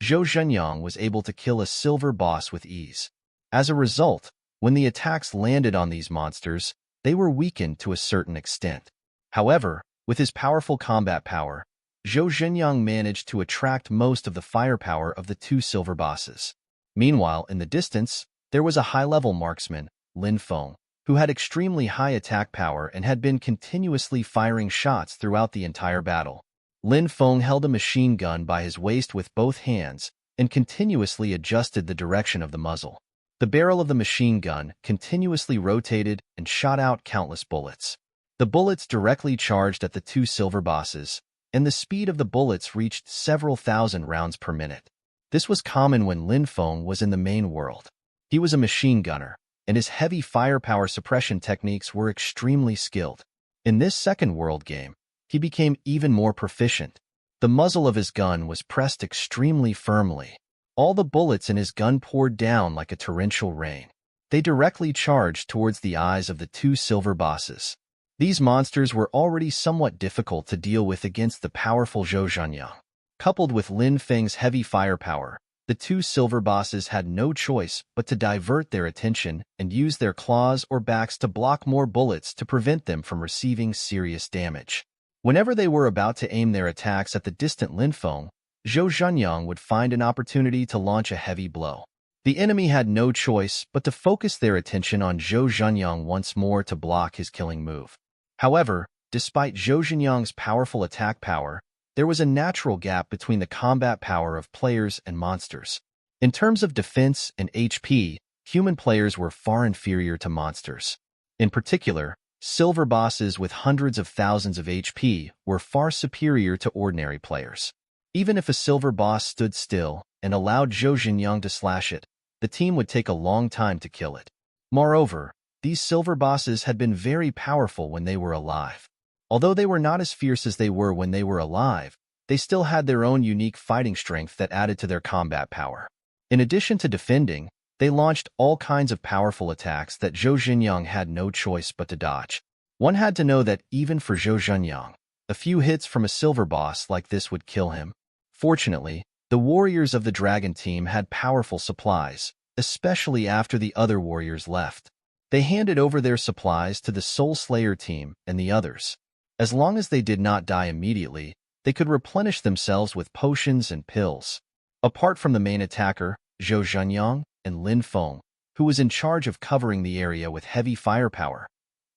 Zhou Xinyang was able to kill a silver boss with ease. As a result, when the attacks landed on these monsters, they were weakened to a certain extent. However, with his powerful combat power, Zhou Xinyang managed to attract most of the firepower of the 2 silver bosses. Meanwhile, in the distance, there was a high-level marksman, Lin Feng, who had extremely high attack power and had been continuously firing shots throughout the entire battle. Lin Feng held a machine gun by his waist with both hands and continuously adjusted the direction of the muzzle. The barrel of the machine gun continuously rotated and shot out countless bullets. The bullets directly charged at the 2 silver bosses, and the speed of the bullets reached several thousand rounds per minute. This was common when Lin Feng was in the main world. He was a machine gunner, and his heavy firepower suppression techniques were extremely skilled. In this second world game, he became even more proficient. The muzzle of his gun was pressed extremely firmly. All the bullets in his gun poured down like a torrential rain. They directly charged towards the eyes of the 2 silver bosses. These monsters were already somewhat difficult to deal with against the powerful Zhou Xinyang. Coupled with Lin Feng's heavy firepower, the 2 silver bosses had no choice but to divert their attention and use their claws or backs to block more bullets to prevent them from receiving serious damage. Whenever they were about to aim their attacks at the distant Lin Feng, Zhou Xinyang would find an opportunity to launch a heavy blow. The enemy had no choice but to focus their attention on Zhou Xinyang once more to block his killing move. However, despite Zhou Xinyang's powerful attack power, there was a natural gap between the combat power of players and monsters. In terms of defense and HP, human players were far inferior to monsters. In particular, silver bosses with hundreds of thousands of HP were far superior to ordinary players. Even if a silver boss stood still and allowed Zhou Xinyang to slash it, the team would take a long time to kill it. Moreover, these silver bosses had been very powerful when they were alive. Although they were not as fierce as they were when they were alive, they still had their own unique fighting strength that added to their combat power. In addition to defending, they launched all kinds of powerful attacks that Zhou Xinyang had no choice but to dodge. One had to know that even for Zhou Xinyang, a few hits from a silver boss like this would kill him. Fortunately, the warriors of the dragon team had powerful supplies, especially after the other warriors left. They handed over their supplies to the Soul Slayer team and the others. As long as they did not die immediately, they could replenish themselves with potions and pills. Apart from the main attacker, Zhou Xinyang and Lin Feng, who was in charge of covering the area with heavy firepower.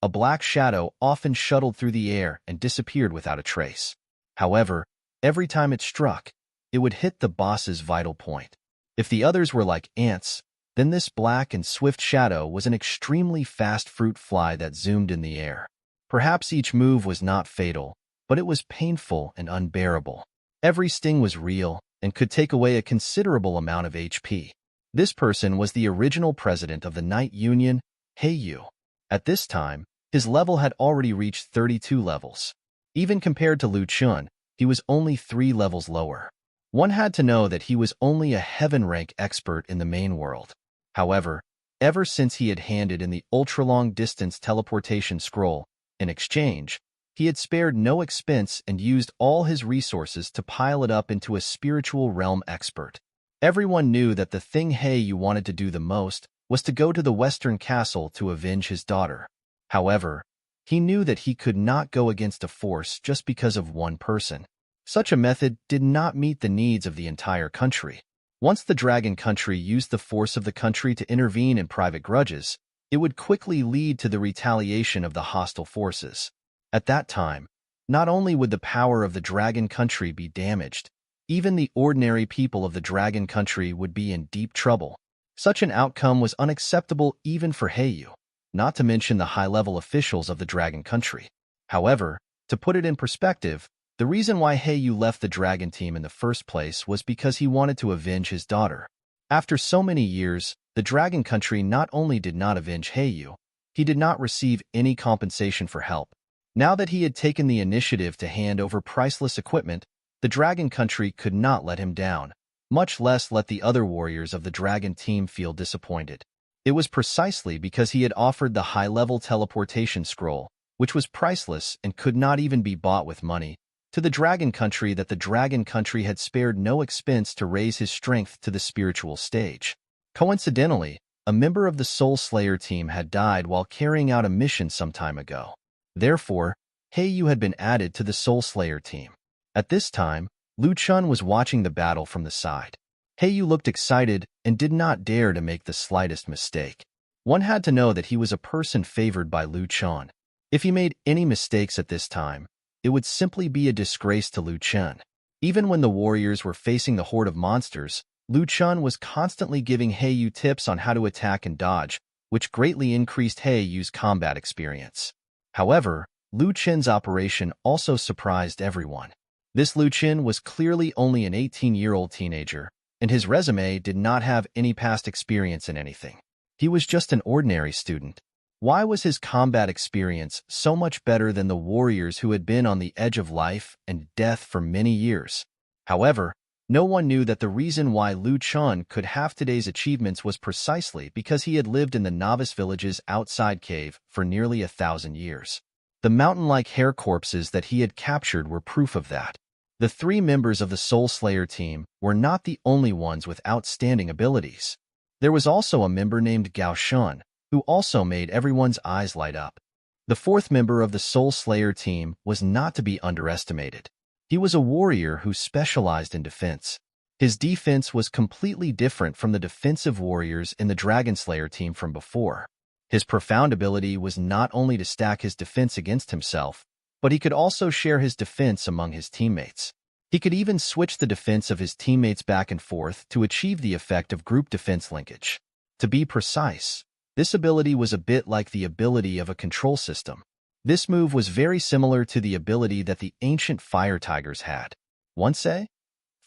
A black shadow often shuttled through the air and disappeared without a trace. However, every time it struck, it would hit the boss's vital point. If the others were like ants, then this black and swift shadow was an extremely fast fruit fly that zoomed in the air. Perhaps each move was not fatal, but it was painful and unbearable. Every sting was real and could take away a considerable amount of HP. This person was the original president of the Night Union, Heiyu. At this time, his level had already reached 32 levels. Even compared to Lu Chun, he was only 3 levels lower. One had to know that he was only a heaven-rank expert in the main world. However, ever since he had handed in the ultra-long-distance teleportation scroll, in exchange, he had spared no expense and used all his resources to pile it up into a spiritual realm expert. Everyone knew that the thing Heiyu wanted to do the most was to go to the Western Castle to avenge his daughter. However, he knew that he could not go against a force just because of one person. Such a method did not meet the needs of the entire country. Once the Dragon Country used the force of the country to intervene in private grudges, it would quickly lead to the retaliation of the hostile forces. At that time, not only would the power of the Dragon Country be damaged, even the ordinary people of the Dragon Country would be in deep trouble. Such an outcome was unacceptable even for Heiyu, not to mention the high-level officials of the Dragon Country. However, to put it in perspective, the reason why Heiyu left the Dragon Team in the first place was because he wanted to avenge his daughter. After so many years, the Dragon Country not only did not avenge Heiyu, he did not receive any compensation for help. Now that he had taken the initiative to hand over priceless equipment, the Dragon Country could not let him down, much less let the other warriors of the Dragon Team feel disappointed. It was precisely because he had offered the high-level teleportation scroll, which was priceless and could not even be bought with money, to the Dragon Country that the Dragon Country had spared no expense to raise his strength to the spiritual stage. Coincidentally, a member of the Soul Slayer team had died while carrying out a mission some time ago. Therefore, Heiyu had been added to the Soul Slayer team. At this time, Lu Chun was watching the battle from the side. Heiyu looked excited and did not dare to make the slightest mistake. One had to know that he was a person favored by Lu Chun. If he made any mistakes at this time, it would simply be a disgrace to Lu Chun. Even when the warriors were facing the horde of monsters, Lu Chun was constantly giving Heiyu tips on how to attack and dodge, which greatly increased Heiyu's combat experience. However, Lu Chun's operation also surprised everyone. This Lu Chun was clearly only an 18-year-old teenager, and his resume did not have any past experience in anything. He was just an ordinary student. Why was his combat experience so much better than the warriors who had been on the edge of life and death for many years? However, no one knew that the reason why Lu Chun could have today's achievements was precisely because he had lived in the novice village's outside cave for nearly 1,000 years. The mountain-like hair corpses that he had captured were proof of that. The 3 members of the Soul Slayer team were not the only ones with outstanding abilities. There was also a member named Gao Shun, who also made everyone's eyes light up. The 4th member of the Soul Slayer team was not to be underestimated. He was a warrior who specialized in defense. His defense was completely different from the defensive warriors in the Dragon Slayer team from before. His profound ability was not only to stack his defense against himself, but he could also share his defense among his teammates. He could even switch the defense of his teammates back and forth to achieve the effect of group defense linkage. To be precise, this ability was a bit like the ability of a control system. This move was very similar to the ability that the ancient Fire Tigers had. Once a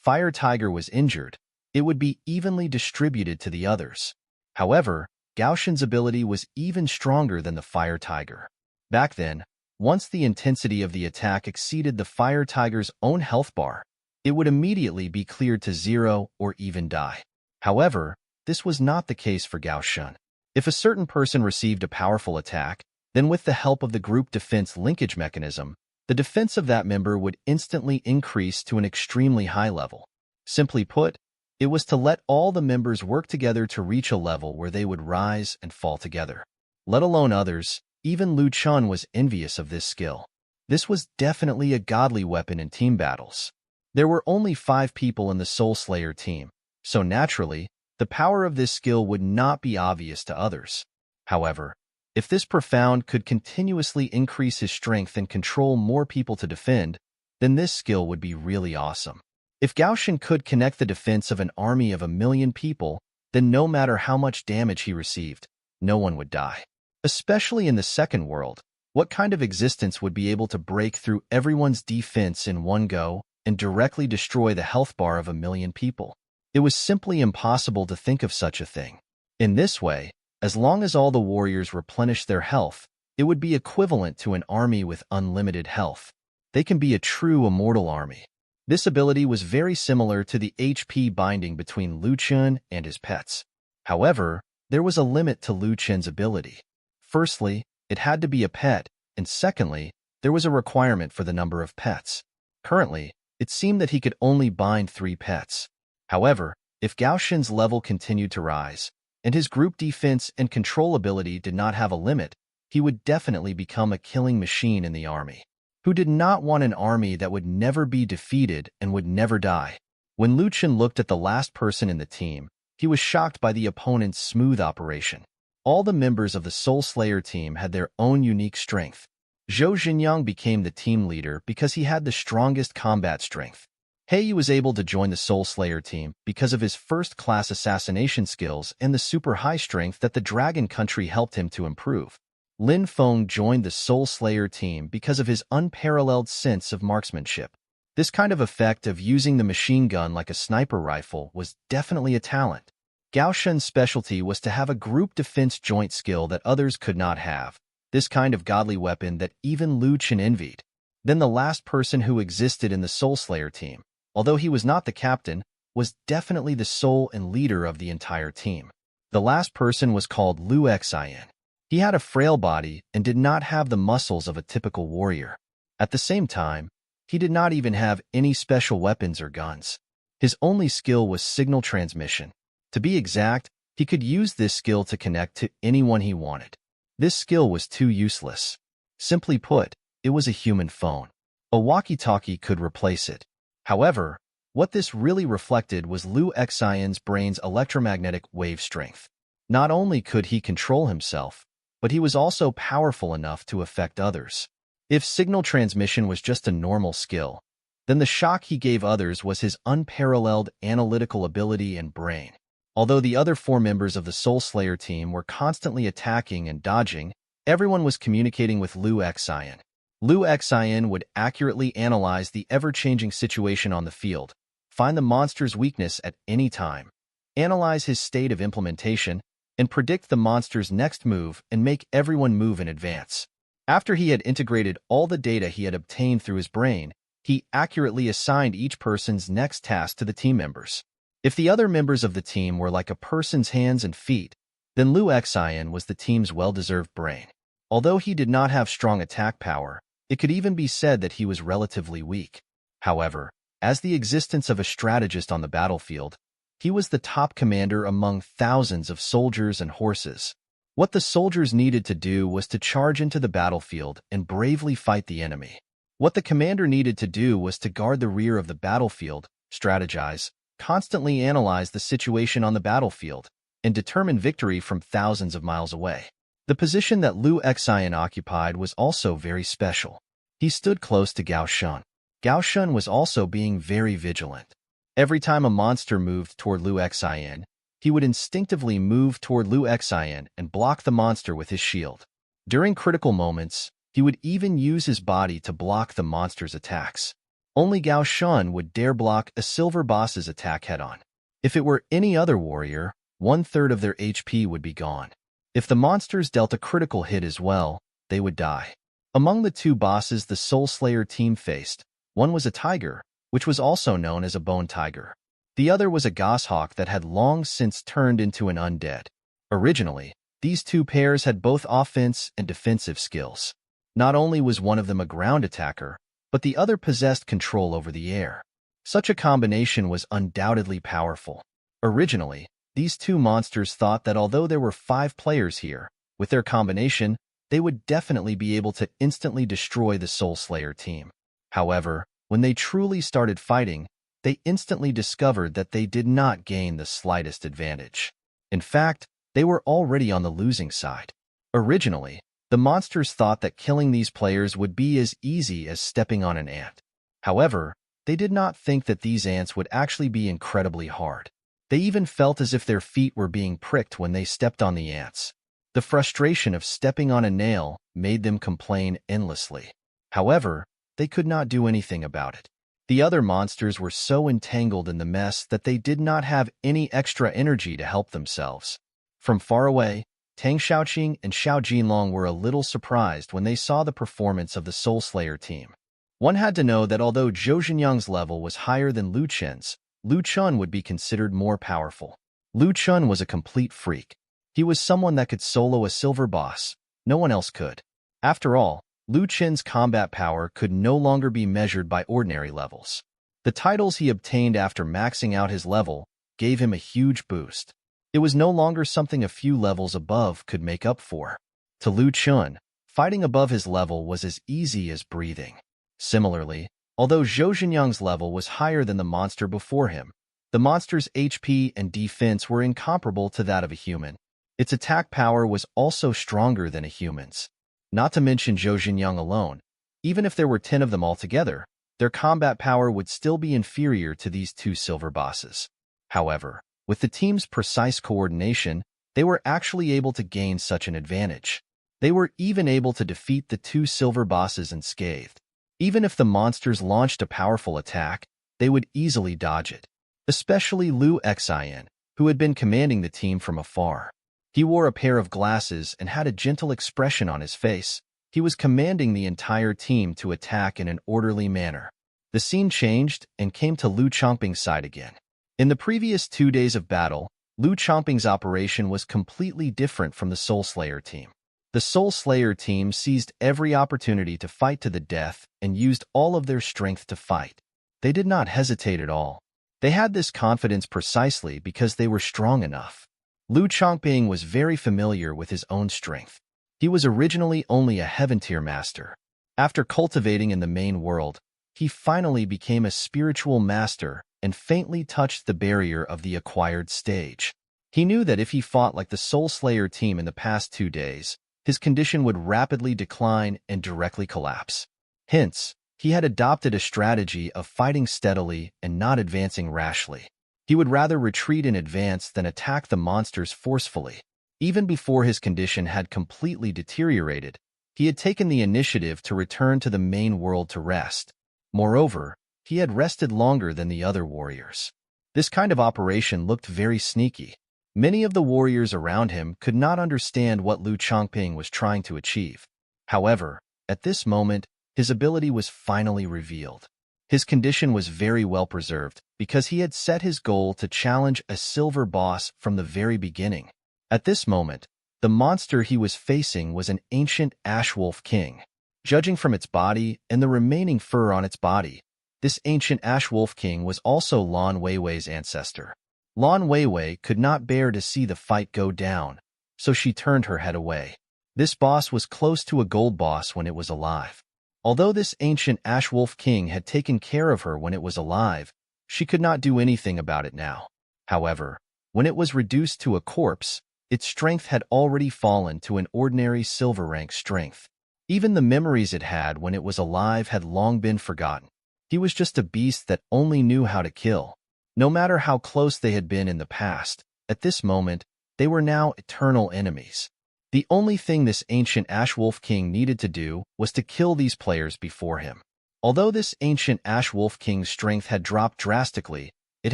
Fire Tiger was injured, it would be evenly distributed to the others. However, Gao Shun's ability was even stronger than the Fire Tiger. Back then, once the intensity of the attack exceeded the Fire Tiger's own health bar, it would immediately be cleared to 0 or even die. However, this was not the case for Gao Shun. If a certain person received a powerful attack, then with the help of the group defense linkage mechanism, the defense of that member would instantly increase to an extremely high level. Simply put, it was to let all the members work together to reach a level where they would rise and fall together. Let alone others, even Lu Chun was envious of this skill. This was definitely a godly weapon in team battles. There were only 5 people in the Soul Slayer team, so naturally, The power of this skill would not be obvious to others. However, if this profound could continuously increase his strength and control more people to defend, then this skill would be really awesome. If Gao Shen could connect the defense of an army of 1,000,000 people, then no matter how much damage he received, no one would die. Especially in the second world, what kind of existence would be able to break through everyone's defense in one go and directly destroy the health bar of 1,000,000 people? It was simply impossible to think of such a thing. In this way, as long as all the warriors replenished their health, it would be equivalent to an army with unlimited health. They can be a true immortal army. This ability was very similar to the HP binding between Liu Chen and his pets. However, there was a limit to Liu Chen's ability. Firstly, it had to be a pet, and secondly, there was a requirement for the number of pets. Currently, it seemed that he could only bind 3 pets. However, if Gao Shen's level continued to rise, and his group defense and control ability did not have a limit, he would definitely become a killing machine in the army. Who did not want an army that would never be defeated and would never die? When Liu Chen looked at the last person in the team, he was shocked by the opponent's smooth operation. All the members of the Soul Slayer team had their own unique strength. Zhou Xingyang became the team leader because he had the strongest combat strength. He was able to join the Soul Slayer team because of his first-class assassination skills and the super high strength that the Dragon Country helped him to improve. Lin Feng joined the Soul Slayer team because of his unparalleled sense of marksmanship. This kind of effect of using the machine gun like a sniper rifle was definitely a talent. Gao Shen's specialty was to have a group defense joint skill that others could not have, this kind of godly weapon that even Liu Chen envied. Then the last person who existed in the Soul Slayer team, although he was not the captain, was definitely the soul and leader of the entire team. The last person was called Liu Xian. He had a frail body and did not have the muscles of a typical warrior. At the same time, he did not even have any special weapons or guns. His only skill was signal transmission. To be exact, he could use this skill to connect to anyone he wanted. This skill was too useless. Simply put, it was a human phone. A walkie-talkie could replace it. However, what this really reflected was Liu Xian's brain's electromagnetic wave strength. Not only could he control himself, but he was also powerful enough to affect others. If signal transmission was just a normal skill, then the shock he gave others was his unparalleled analytical ability and brain. Although the other 4 members of the Soul Slayer team were constantly attacking and dodging, everyone was communicating with Liu Xian. Liu Xian would accurately analyze the ever-changing situation on the field, find the monster's weakness at any time, analyze his state of implementation, and predict the monster's next move and make everyone move in advance. After he had integrated all the data he had obtained through his brain, he accurately assigned each person's next task to the team members. If the other members of the team were like a person's hands and feet, then Liu Xian was the team's well-deserved brain. Although he did not have strong attack power, it could even be said that he was relatively weak. However, as the existence of a strategist on the battlefield, he was the top commander among thousands of soldiers and horses. What the soldiers needed to do was to charge into the battlefield and bravely fight the enemy. What the commander needed to do was to guard the rear of the battlefield, strategize, constantly analyze the situation on the battlefield, and determine victory from thousands of miles away. The position that Liu Xian occupied was also very special. He stood close to Gao Shen. Gao Shen was also being very vigilant. Every time a monster moved toward Liu Xian, he would instinctively move toward Liu Xian and block the monster with his shield. During critical moments, he would even use his body to block the monster's attacks. Only Gao Shen would dare block a silver boss's attack head-on. If it were any other warrior, 1/3 of their HP would be gone. If the monsters dealt a critical hit as well, they would die. Among the 2 bosses the Soul Slayer team faced, one was a tiger, which was also known as a bone tiger. The other was a goshawk that had long since turned into an undead. Originally, these 2 pairs had both offense and defensive skills. Not only was one of them a ground attacker, but the other possessed control over the air. Such a combination was undoubtedly powerful. Originally, these 2 monsters thought that although there were 5 players here, with their combination, they would definitely be able to instantly destroy the Soul Slayer team. However, when they truly started fighting, they instantly discovered that they did not gain the slightest advantage. In fact, they were already on the losing side. Originally, the monsters thought that killing these players would be as easy as stepping on an ant. However, they did not think that these ants would actually be incredibly hard. They even felt as if their feet were being pricked when they stepped on the ants. The frustration of stepping on a nail made them complain endlessly. However, they could not do anything about it. The other monsters were so entangled in the mess that they did not have any extra energy to help themselves. From far away, Tang Xiaoqing and Xiao Jinlong were a little surprised when they saw the performance of the Soul Slayer team. One had to know that although Zhou Zhenyang's level was higher than Lu Chen's, Lu Chun would be considered more powerful. Lu Chun was a complete freak. He was someone that could solo a silver boss. No one else could. After all, Lu Chen's combat power could no longer be measured by ordinary levels. The titles he obtained after maxing out his level gave him a huge boost. It was no longer something a few levels above could make up for. To Lu Chun, fighting above his level was as easy as breathing. Similarly, although Zhou Zhenyang's level was higher than the monster before him, the monster's HP and defense were incomparable to that of a human. Its attack power was also stronger than a human's. Not to mention Zhou Zhenyang alone. Even if there were 10 of them altogether, their combat power would still be inferior to these two silver bosses. However, with the team's precise coordination, they were actually able to gain such an advantage. They were even able to defeat the two silver bosses unscathed. Even if the monsters launched a powerful attack, they would easily dodge it. Especially Lu Xin, who had been commanding the team from afar. He wore a pair of glasses and had a gentle expression on his face. He was commanding the entire team to attack in an orderly manner. The scene changed and came to Lu Chongping's side again. In the previous 2 days of battle, Lu Chongping's operation was completely different from the Soul Slayer team. The Soul Slayer team seized every opportunity to fight to the death and used all of their strength to fight. They did not hesitate at all. They had this confidence precisely because they were strong enough. Lu Chongping was very familiar with his own strength. He was originally only a heaven-tier master. After cultivating in the main world, he finally became a spiritual master and faintly touched the barrier of the acquired stage. He knew that if he fought like the Soul Slayer team in the past 2 days, his condition would rapidly decline and directly collapse. Hence, he had adopted a strategy of fighting steadily and not advancing rashly. He would rather retreat in advance than attack the monsters forcefully. Even before his condition had completely deteriorated, he had taken the initiative to return to the main world to rest. Moreover, he had rested longer than the other warriors. This kind of operation looked very sneaky. Many of the warriors around him could not understand what Lu Chongping was trying to achieve. However, at this moment, his ability was finally revealed. His condition was very well preserved because he had set his goal to challenge a silver boss from the very beginning. At this moment, the monster he was facing was an ancient Ashwolf King. Judging from its body and the remaining fur on its body, this ancient Ashwolf King was also Lan Weiwei's ancestor. Lan Weiwei could not bear to see the fight go down, so she turned her head away. This boss was close to a gold boss when it was alive. Although this ancient Ashwolf King had taken care of her when it was alive, she could not do anything about it now. However, when it was reduced to a corpse, its strength had already fallen to an ordinary silver rank strength. Even the memories it had when it was alive had long been forgotten. He was just a beast that only knew how to kill. No matter how close they had been in the past, at this moment, they were now eternal enemies. The only thing this ancient Ashwolf King needed to do was to kill these players before him. Although this ancient Ashwolf King's strength had dropped drastically, it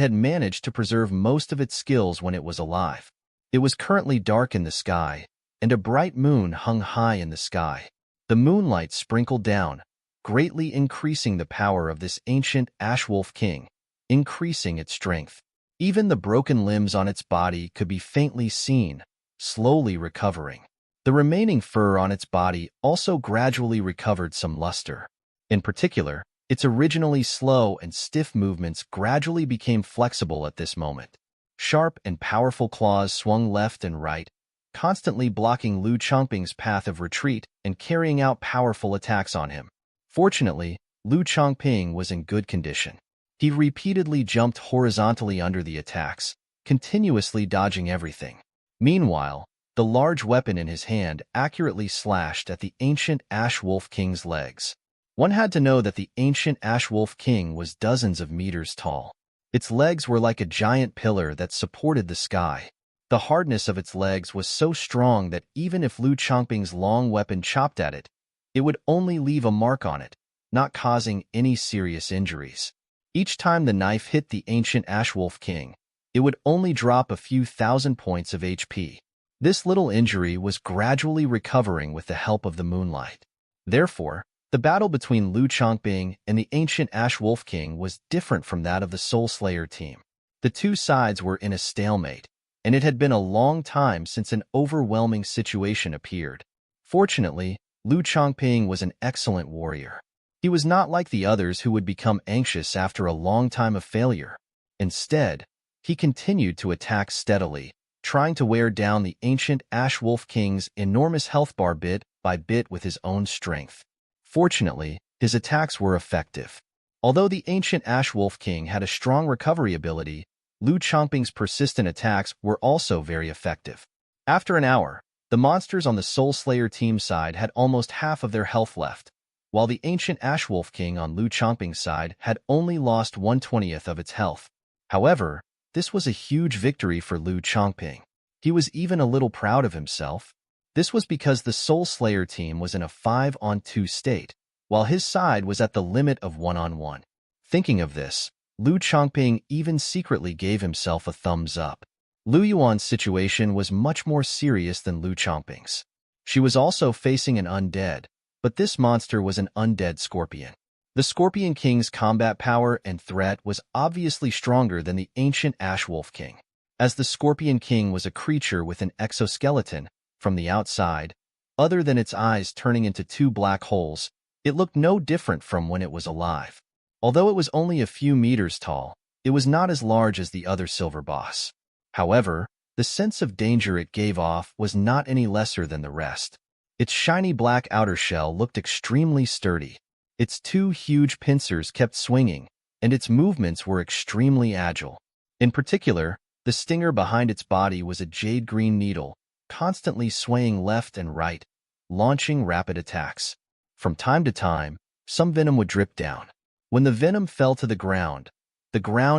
had managed to preserve most of its skills when it was alive. It was currently dark in the sky, and a bright moon hung high in the sky. The moonlight sprinkled down, greatly increasing the power of this ancient Ashwolf King, increasing its strength. Even the broken limbs on its body could be faintly seen, slowly recovering. The remaining fur on its body also gradually recovered some luster. In particular, its originally slow and stiff movements gradually became flexible at this moment. Sharp and powerful claws swung left and right, constantly blocking Lu Chongping's path of retreat and carrying out powerful attacks on him. Fortunately, Lu Chongping was in good condition. He repeatedly jumped horizontally under the attacks, continuously dodging everything. Meanwhile, the large weapon in his hand accurately slashed at the ancient Ash Wolf King's legs. One had to know that the ancient Ash Wolf King was dozens of meters tall. Its legs were like a giant pillar that supported the sky. The hardness of its legs was so strong that even if Lu Chongping's long weapon chopped at it, it would only leave a mark on it, not causing any serious injuries. Each time the knife hit the ancient Ash Wolf King, it would only drop a few thousand points of HP. This little injury was gradually recovering with the help of the moonlight. Therefore, the battle between Lu Chongping and the ancient Ash Wolf King was different from that of the Soul Slayer team. The two sides were in a stalemate, and it had been a long time since an overwhelming situation appeared. Fortunately, Lu Chongping was an excellent warrior. He was not like the others who would become anxious after a long time of failure. Instead, he continued to attack steadily, trying to wear down the ancient Ash Wolf King's enormous health bar bit by bit with his own strength. Fortunately, his attacks were effective. Although the ancient Ash Wolf King had a strong recovery ability, Lu Chongping's persistent attacks were also very effective. After an hour, the monsters on the Soul Slayer team side had almost half of their health left, while the ancient Ash Wolf King on Lu Chongping's side had only lost 1/20th of its health. However, this was a huge victory for Lu Chongping. He was even a little proud of himself. This was because the Soul Slayer team was in a 5-on-2 state, while his side was at the limit of 1-on-1. Thinking of this, Lu Chongping even secretly gave himself a thumbs up. Lu Yuan's situation was much more serious than Lu Chongping's. She was also facing an undead, but this monster was an undead scorpion. The Scorpion King's combat power and threat was obviously stronger than the ancient Ash Wolf King. As the Scorpion King was a creature with an exoskeleton, from the outside, other than its eyes turning into two black holes, it looked no different from when it was alive. Although it was only a few meters tall, it was not as large as the other silver boss. However, the sense of danger it gave off was not any lesser than the rest. Its shiny black outer shell looked extremely sturdy. Its two huge pincers kept swinging, and its movements were extremely agile. In particular, the stinger behind its body was a jade green needle, constantly swaying left and right, launching rapid attacks. From time to time, some venom would drip down. When the venom fell to the ground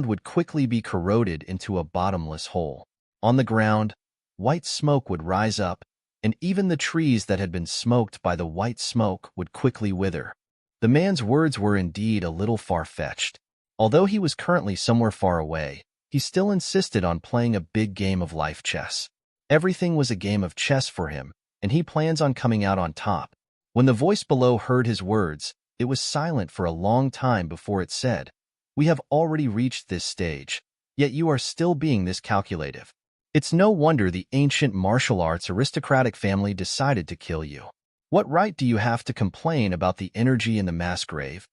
would quickly be corroded into a bottomless hole. On the ground, white smoke would rise up, and even the trees that had been smoked by the white smoke would quickly wither. The man's words were indeed a little far-fetched. Although he was currently somewhere far away, he still insisted on playing a big game of life chess. Everything was a game of chess for him, and he plans on coming out on top. When the voice below heard his words, it was silent for a long time before it said, "We have already reached this stage, yet you are still being this calculative. It's no wonder the ancient martial arts aristocratic family decided to kill you. What right do you have to complain about the energy in the mass grave?"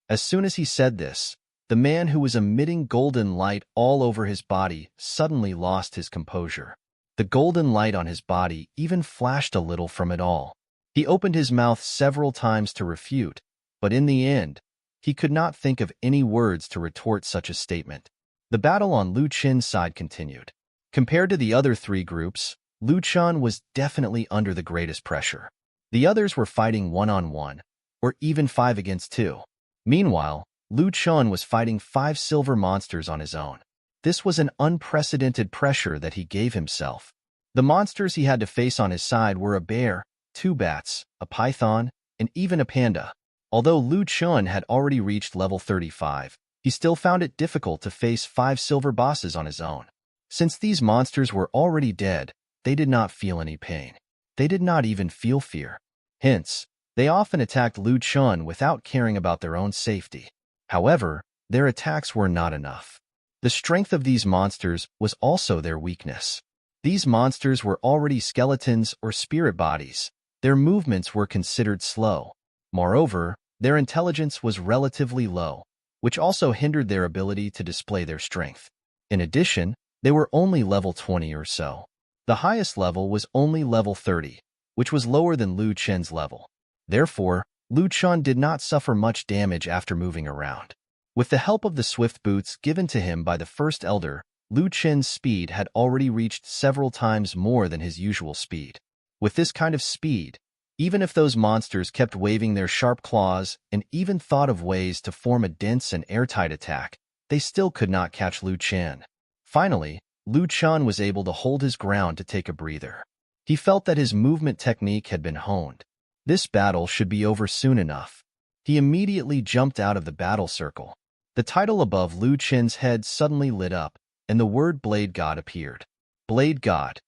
As soon as he said this, the man who was emitting golden light all over his body suddenly lost his composure. The golden light on his body even flashed a little from it all. He opened his mouth several times to refute, but in the end, he could not think of any words to retort such a statement. The battle on Lu Chen's side continued. Compared to the other three groups, Lu Chen was definitely under the greatest pressure. The others were fighting 1-on-1, or even 5-against-2. Meanwhile, Lu Chen was fighting 5 silver monsters on his own. This was an unprecedented pressure that he gave himself. The monsters he had to face on his side were a bear, 2 bats, a python, and even a panda. Although Lu Chen had already reached level 35, he still found it difficult to face 5 silver bosses on his own. Since these monsters were already dead, they did not feel any pain. They did not even feel fear. Hence, they often attacked Lu Chen without caring about their own safety. However, their attacks were not enough. The strength of these monsters was also their weakness. These monsters were already skeletons or spirit bodies. Their movements were considered slow. Moreover, their intelligence was relatively low, which also hindered their ability to display their strength. In addition, they were only level 20 or so. The highest level was only level 30, which was lower than Lu Chen's level. Therefore, Lu Chen did not suffer much damage after moving around. With the help of the swift boots given to him by the first elder, Lu Chen's speed had already reached several times more than his usual speed. With this kind of speed, even if those monsters kept waving their sharp claws and even thought of ways to form a dense and airtight attack, they still could not catch Lu Chen. Finally, Lu Chen was able to hold his ground to take a breather. He felt that his movement technique had been honed. This battle should be over soon enough. He immediately jumped out of the battle circle. The title above Lu Chen's head suddenly lit up, and the word Blade God appeared. Blade God.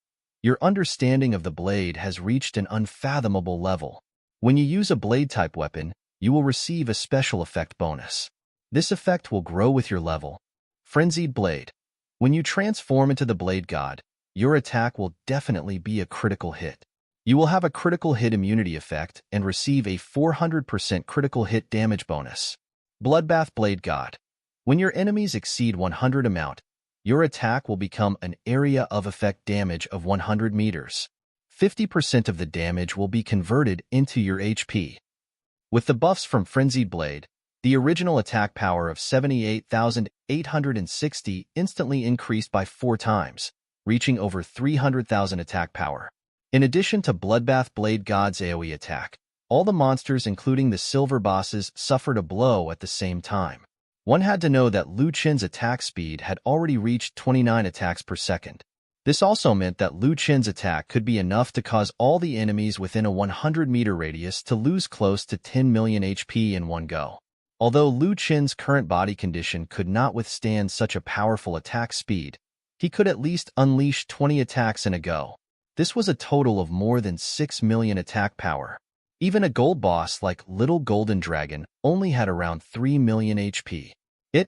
Your understanding of the blade has reached an unfathomable level. When you use a blade-type weapon, you will receive a special effect bonus. This effect will grow with your level. Frenzied Blade. When you transform into the Blade God, your attack will definitely be a critical hit. You will have a critical hit immunity effect and receive a 400% critical hit damage bonus. Bloodbath Blade God. When your enemies exceed 100 amount, your attack will become an area of effect damage of 100 meters. 50% of the damage will be converted into your HP. With the buffs from Frenzied Blade, the original attack power of 78,860 instantly increased by 4 times, reaching over 300,000 attack power. In addition to Bloodbath Blade God's AoE attack, all the monsters including the silver bosses suffered a blow at the same time. One had to know that Lu Chen's attack speed had already reached 29 attacks per second. This also meant that Lu Chen's attack could be enough to cause all the enemies within a 100-meter radius to lose close to 10 million HP in one go. Although Lu Chen's current body condition could not withstand such a powerful attack speed, he could at least unleash 20 attacks in a go. This was a total of more than 6 million attack power. Even a gold boss like Little Golden Dragon only had around 3 million HP. It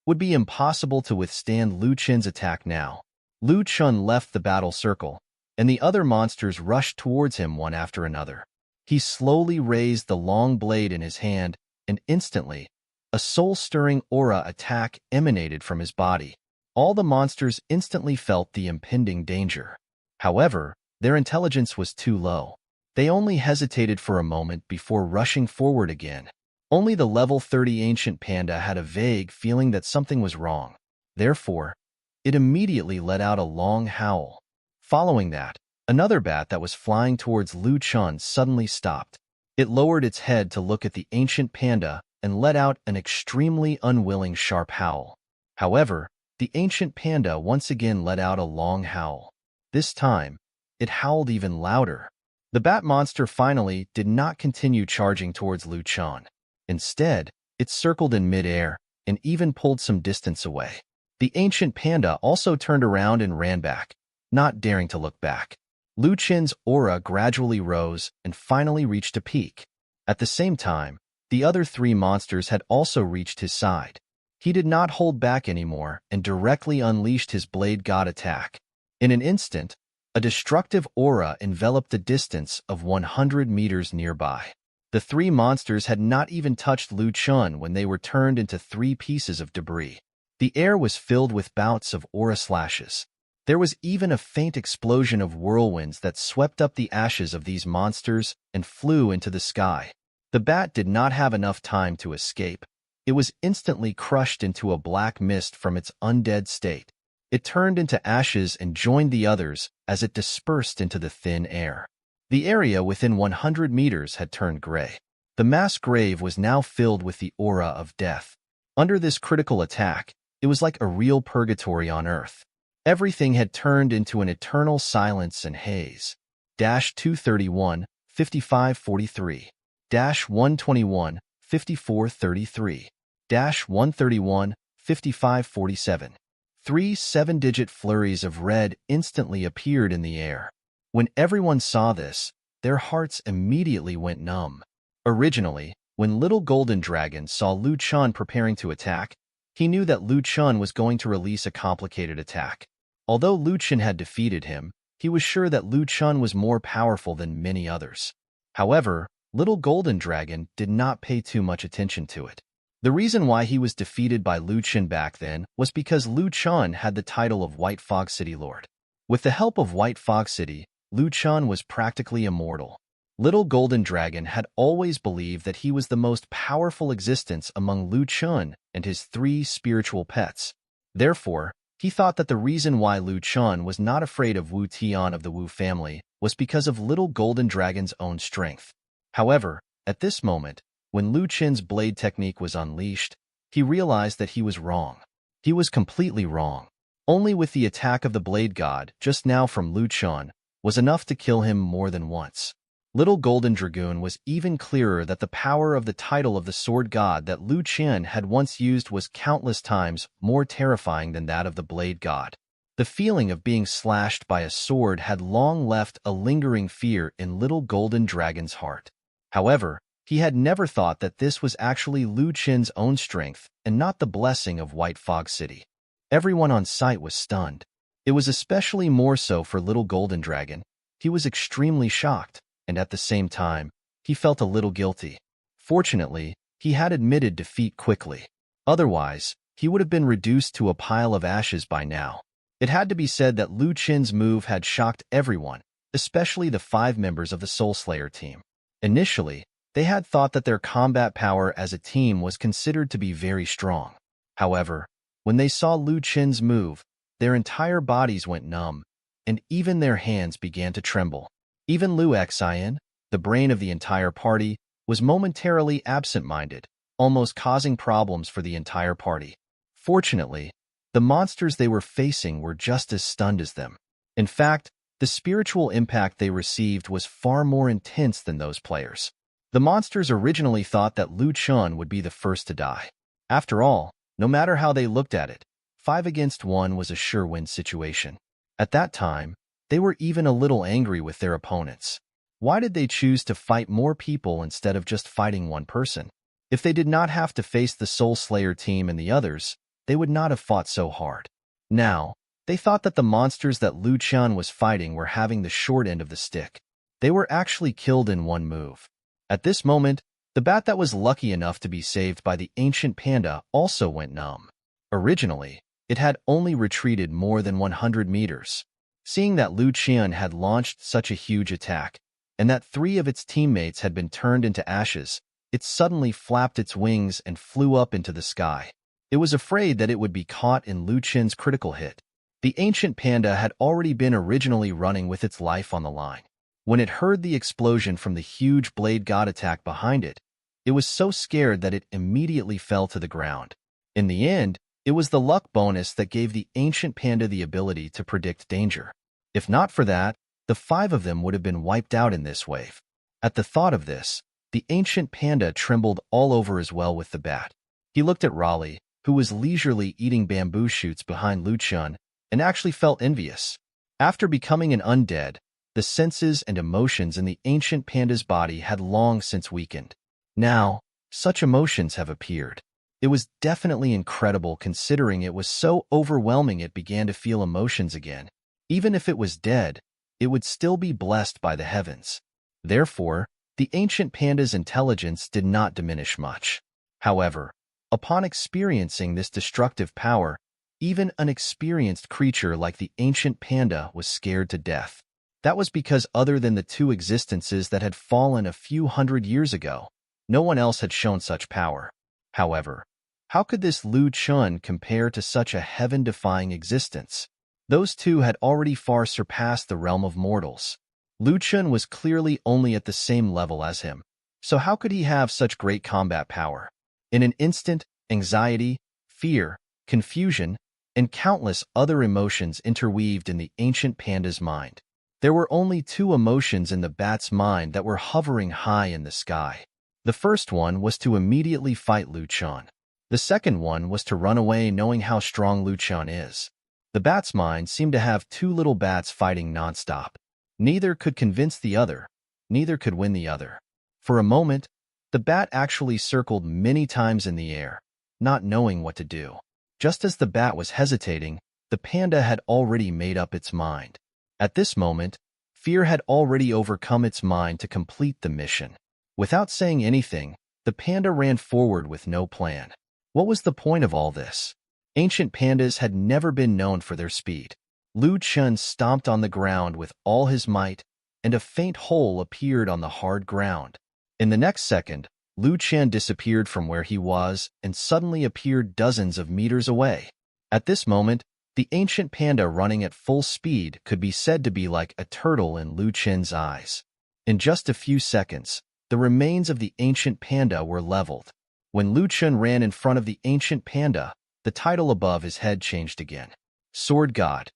would be impossible to withstand Lu Chen's attack now. Lu Chen left the battle circle, and the other monsters rushed towards him one after another. He slowly raised the long blade in his hand, and instantly, a soul-stirring aura attack emanated from his body. All the monsters instantly felt the impending danger. However, their intelligence was too low. They only hesitated for a moment before rushing forward again. Only the level 30 Ancient Panda had a vague feeling that something was wrong. Therefore, it immediately let out a long howl. Following that, another bat that was flying towards Lu Chen suddenly stopped. It lowered its head to look at the Ancient Panda and let out an extremely unwilling sharp howl. However, the Ancient Panda once again let out a long howl. This time, it howled even louder. The bat monster finally did not continue charging towards Lu Chen. Instead, it circled in mid-air and even pulled some distance away. The Ancient Panda also turned around and ran back, not daring to look back. Lu Chen's aura gradually rose and finally reached a peak. At the same time, the other 3 monsters had also reached his side. He did not hold back anymore and directly unleashed his Blade God attack. In an instant, a destructive aura enveloped a distance of 100 meters nearby. The 3 monsters had not even touched Lu Chen when they were turned into 3 pieces of debris. The air was filled with bouts of aura slashes. There was even a faint explosion of whirlwinds that swept up the ashes of these monsters and flew into the sky. The bat did not have enough time to escape. It was instantly crushed into a black mist from its undead state. It turned into ashes and joined the others as it dispersed into the thin air. The area within 100 meters had turned gray. The mass grave was now filled with the aura of death. Under this critical attack, it was like a real purgatory on Earth. Everything had turned into an eternal silence and haze. 231, 5543. 121, 5433. 131, 5547. 3 7-digit flurries of red instantly appeared in the air. When everyone saw this, their hearts immediately went numb. Originally, when Little Golden Dragon saw Lu Chen preparing to attack, he knew that Lu Chen was going to release a complicated attack. Although Lu Chen had defeated him, he was sure that Lu Chen was more powerful than many others. However, Little Golden Dragon did not pay too much attention to it. The reason why he was defeated by Lu Chen back then was because Lu Chen had the title of White Fog City Lord. With the help of White Fog City, Lu Chen was practically immortal. Little Golden Dragon had always believed that he was the most powerful existence among Lu Chun and his 3 spiritual pets. Therefore, he thought that the reason why Lu Chun was not afraid of Wu Tian of the Wu family was because of Little Golden Dragon's own strength. However, at this moment, when Lu Chen's blade technique was unleashed, he realized that he was wrong. He was completely wrong. Only with the attack of the Blade God just now from Lu Chun was enough to kill him more than once. Little Golden Dragoon was even clearer that the power of the title of the Sword God that Lu Chen had once used was countless times more terrifying than that of the Blade God. The feeling of being slashed by a sword had long left a lingering fear in Little Golden Dragon's heart. However, he had never thought that this was actually Lu Chen's own strength and not the blessing of White Fog City. Everyone on site was stunned. It was especially more so for Little Golden Dragon. He was extremely shocked, and at the same time, he felt a little guilty. Fortunately, he had admitted defeat quickly. Otherwise, he would have been reduced to a pile of ashes by now. It had to be said that Lu Chen's move had shocked everyone, especially the 5 members of the Soul Slayer team. Initially, they had thought that their combat power as a team was considered to be very strong. However, when they saw Lu Chen's move, their entire bodies went numb, and even their hands began to tremble. Even Lu Xian, the brain of the entire party, was momentarily absent-minded, almost causing problems for the entire party. Fortunately, the monsters they were facing were just as stunned as them. In fact, the spiritual impact they received was far more intense than those players. The monsters originally thought that Lu Chun would be the first to die. After all, no matter how they looked at it, 5 against 1 was a sure-win situation. At that time, they were even a little angry with their opponents. Why did they choose to fight more people instead of just fighting one person? If they did not have to face the Soul Slayer team and the others, they would not have fought so hard. Now, they thought that the monsters that Lu Chun was fighting were having the short end of the stick. They were actually killed in one move. At this moment, the bat that was lucky enough to be saved by the ancient panda also went numb. Originally, it had only retreated more than 100 meters. Seeing that Lu Chen had launched such a huge attack, and that 3 of its teammates had been turned into ashes, it suddenly flapped its wings and flew up into the sky. It was afraid that it would be caught in Lu Chen's critical hit. The ancient panda had already been originally running with its life on the line. When it heard the explosion from the huge Blade God attack behind it, it was so scared that it immediately fell to the ground. In the end, it was the luck bonus that gave the ancient panda the ability to predict danger. If not for that, the 5 of them would have been wiped out in this wave. At the thought of this, the ancient panda trembled all over as well with the bat. He looked at Raleigh, who was leisurely eating bamboo shoots behind Lu Chun, and actually felt envious. After becoming an undead, the senses and emotions in the ancient panda's body had long since weakened. Now, such emotions have appeared. It was definitely incredible considering it was so overwhelming it began to feel emotions again. Even if it was dead, it would still be blessed by the heavens. Therefore, the ancient panda's intelligence did not diminish much. However, upon experiencing this destructive power, even an experienced creature like the ancient panda was scared to death. That was because other than the 2 existences that had fallen a few hundred years ago, no one else had shown such power. However, how could this Lu Chun compare to such a heaven-defying existence? Those 2 had already far surpassed the realm of mortals. Lu Chun was clearly only at the same level as him, so how could he have such great combat power? In an instant, anxiety, fear, confusion, and countless other emotions interweaved in the ancient panda's mind. There were only 2 emotions in the bat's mind that were hovering high in the sky. The first one was to immediately fight Lu Chun. The second one was to run away knowing how strong Lu Chun is. The bat's mind seemed to have 2 little bats fighting nonstop. Neither could convince the other, neither could win the other. For a moment, the bat actually circled many times in the air, not knowing what to do. Just as the bat was hesitating, the panda had already made up its mind. At this moment, fear had already overcome its mind to complete the mission. Without saying anything, the panda ran forward with no plan. What was the point of all this? Ancient pandas had never been known for their speed. Lu Chun stomped on the ground with all his might, and a faint hole appeared on the hard ground. In the next second, Lu Chen disappeared from where he was and suddenly appeared dozens of meters away. At this moment, the ancient panda running at full speed could be said to be like a turtle in Lu Chen's eyes. In just a few seconds, the remains of the ancient panda were leveled. When Lu Chen ran in front of the ancient panda, the title above his head changed again. Sword God.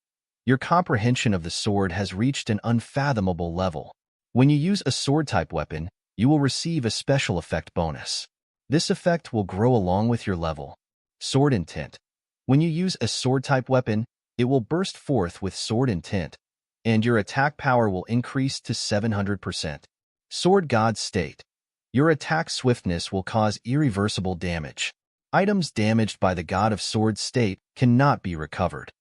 Your comprehension of the sword has reached an unfathomable level. When you use a sword-type weapon, you will receive a special effect bonus. This effect will grow along with your level. Sword Intent. When you use a sword-type weapon, it will burst forth with sword intent, and your attack power will increase to 700%. Sword God State. Your attack swiftness will cause irreversible damage. Items damaged by the God of Swords state cannot be recovered.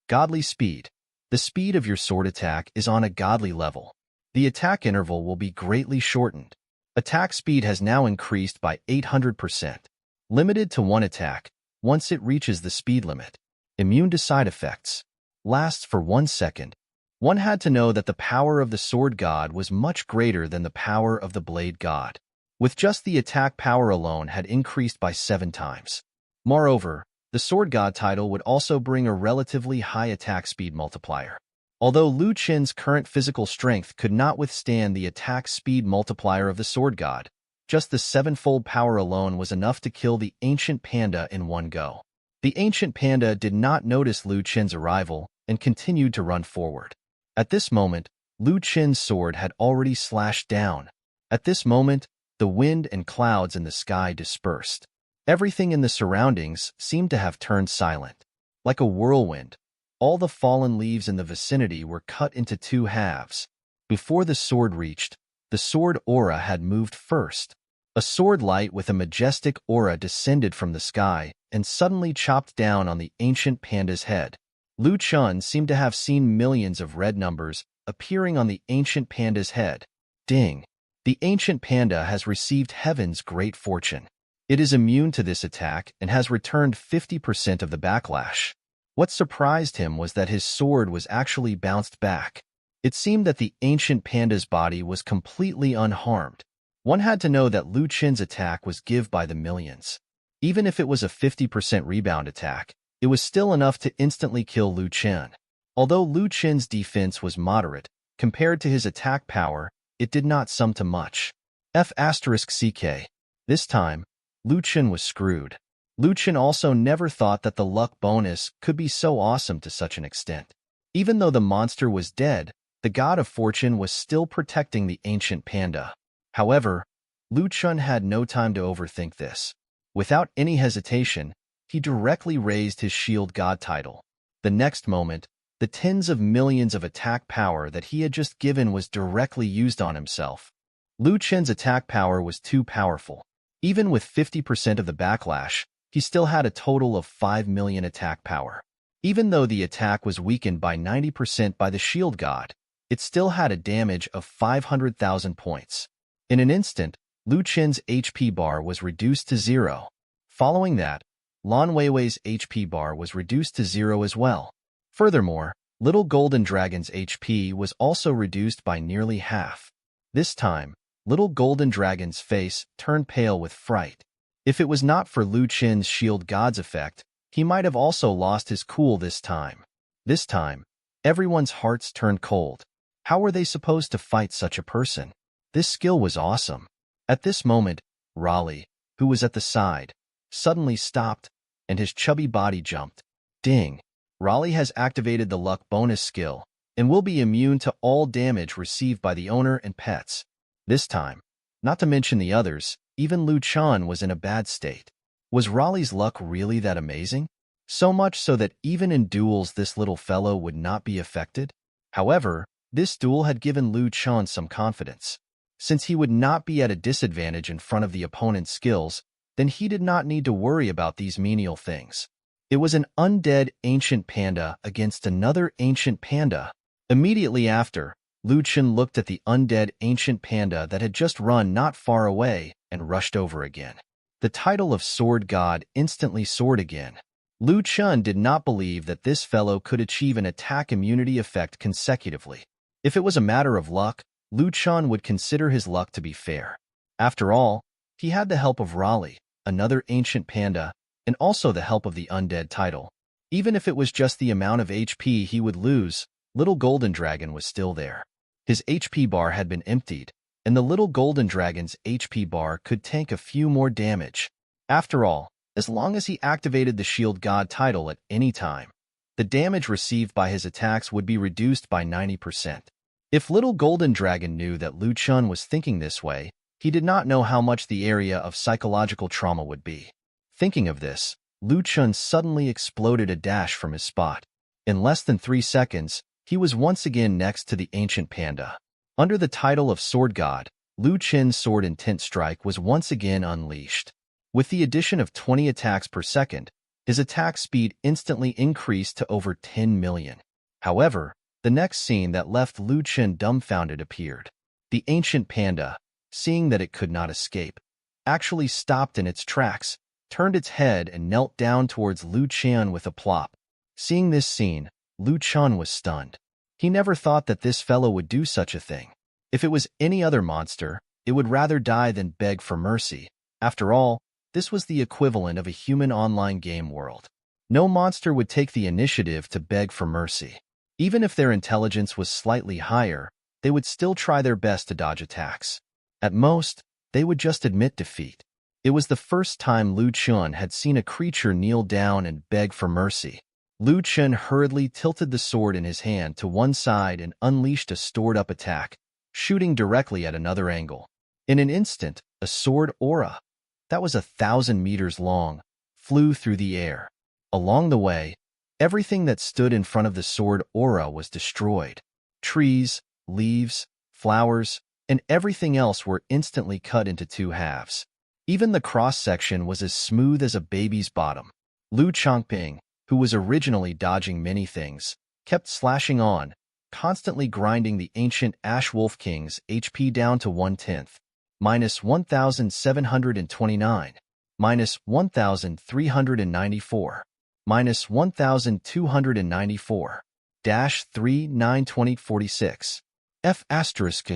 Godly Speed. The speed of your sword attack is on a godly level. The attack interval will be greatly shortened. Attack speed has now increased by 800%. Limited to one attack, once it reaches the speed limit. Immune to side effects. Lasts for 1 second. One had to know that the power of the sword god was much greater than the power of the blade god. With just the attack power alone had increased by 7 times. Moreover, the sword god title would also bring a relatively high attack speed multiplier. Although Lu Chen's current physical strength could not withstand the attack speed multiplier of the sword god, just the 7-fold power alone was enough to kill the ancient panda in one go. The ancient panda did not notice Lu Chen's arrival and continued to run forward. At this moment, Lu Chen's sword had already slashed down. At this moment, the wind and clouds in the sky dispersed. Everything in the surroundings seemed to have turned silent. Like a whirlwind, all the fallen leaves in the vicinity were cut into 2 halves. Before the sword reached, the sword aura had moved first. A sword light with a majestic aura descended from the sky and suddenly chopped down on the ancient panda's head. Lu Chen seemed to have seen millions of red numbers appearing on the ancient panda's head. Ding! The ancient panda has received heaven's great fortune. It is immune to this attack and has returned 50% of the backlash. What surprised him was that his sword was actually bounced back. It seemed that the ancient panda's body was completely unharmed. One had to know that Lu Chen's attack was give by the millions. Even if it was a 50% rebound attack, it was still enough to instantly kill Lu Chen. Although Lu Chen's defense was moderate, compared to his attack power, it did not sum to much. F***CK. This time, Lu Chen was screwed. Lu Chen also never thought that the luck bonus could be so awesome to such an extent. Even though the monster was dead, the god of fortune was still protecting the ancient panda. However, Lu Chen had no time to overthink this. Without any hesitation, he directly raised his shield god title. The next moment, the tens of millions of attack power that he had just given was directly used on himself. Lu Chen's attack power was too powerful. Even with 50% of the backlash, he still had a total of 5 million attack power. Even though the attack was weakened by 90% by the shield god, it still had a damage of 500,000 points. In an instant, Lu Chen's HP bar was reduced to 0. Following that, Lan Weiwei's HP bar was reduced to 0 as well. Furthermore, Little Golden Dragon's HP was also reduced by nearly half. This time, Little Golden Dragon's face turned pale with fright. If it was not for Lu Chen's shield god's effect, he might have also lost his cool this time. This time, everyone's hearts turned cold. How were they supposed to fight such a person? This skill was awesome. At this moment, Raleigh, who was at the side, suddenly stopped, and his chubby body jumped. Ding! Raleigh has activated the luck bonus skill, and will be immune to all damage received by the owner and pets. This time, not to mention the others, even Lu Chen was in a bad state. Was Raleigh's luck really that amazing? So much so that even in duels this little fellow would not be affected? However, this duel had given Lu Chen some confidence. Since he would not be at a disadvantage in front of the opponent's skills, then he did not need to worry about these menial things. It was an undead ancient panda against another ancient panda. Immediately after, Lu Chen looked at the undead ancient panda that had just run not far away and rushed over again. The title of Sword God instantly soared again. Lu Chen did not believe that this fellow could achieve an attack immunity effect consecutively. If it was a matter of luck, Lu Chen would consider his luck to be fair. After all, he had the help of Raleigh, another ancient panda, and also the help of the undead title. Even if it was just the amount of HP he would lose, Little Golden Dragon was still there. His HP bar had been emptied, and the Little Golden Dragon's HP bar could tank a few more damage. After all, as long as he activated the Shield God title at any time, the damage received by his attacks would be reduced by 90%. If Little Golden Dragon knew that Lu Chen was thinking this way, he did not know how much the area of psychological trauma would be. Thinking of this, Lu Chen suddenly exploded a dash from his spot. In less than 3 seconds, he was once again next to the ancient panda. Under the title of Sword God, Lu Chen's Sword Intent Strike was once again unleashed. With the addition of 20 attacks per second, his attack speed instantly increased to over 10 million. However, the next scene that left Lu Chen dumbfounded appeared. The ancient panda, seeing that it could not escape, actually stopped in its tracks, turned its head and knelt down towards Lu Chen with a plop. Seeing this scene, Lu Chen was stunned. He never thought that this fellow would do such a thing. If it was any other monster, it would rather die than beg for mercy. After all, this was the equivalent of a human online game world. No monster would take the initiative to beg for mercy. Even if their intelligence was slightly higher, they would still try their best to dodge attacks. At most, they would just admit defeat. It was the first time Lu Chen had seen a creature kneel down and beg for mercy. Lu Chen hurriedly tilted the sword in his hand to one side and unleashed a stored-up attack, shooting directly at another angle. In an instant, a sword aura, that was 1,000 meters long, flew through the air. Along the way, everything that stood in front of the sword aura was destroyed. Trees, leaves, flowers, and everything else were instantly cut into 2 halves. Even the cross-section was as smooth as a baby's bottom. Lu Chongping, who was originally dodging many things, kept slashing on, constantly grinding the ancient Ash Wolf King's HP down to 1/10. Minus 1,729, minus 1,394, minus 1,294, dash 3,92046. F asterisk.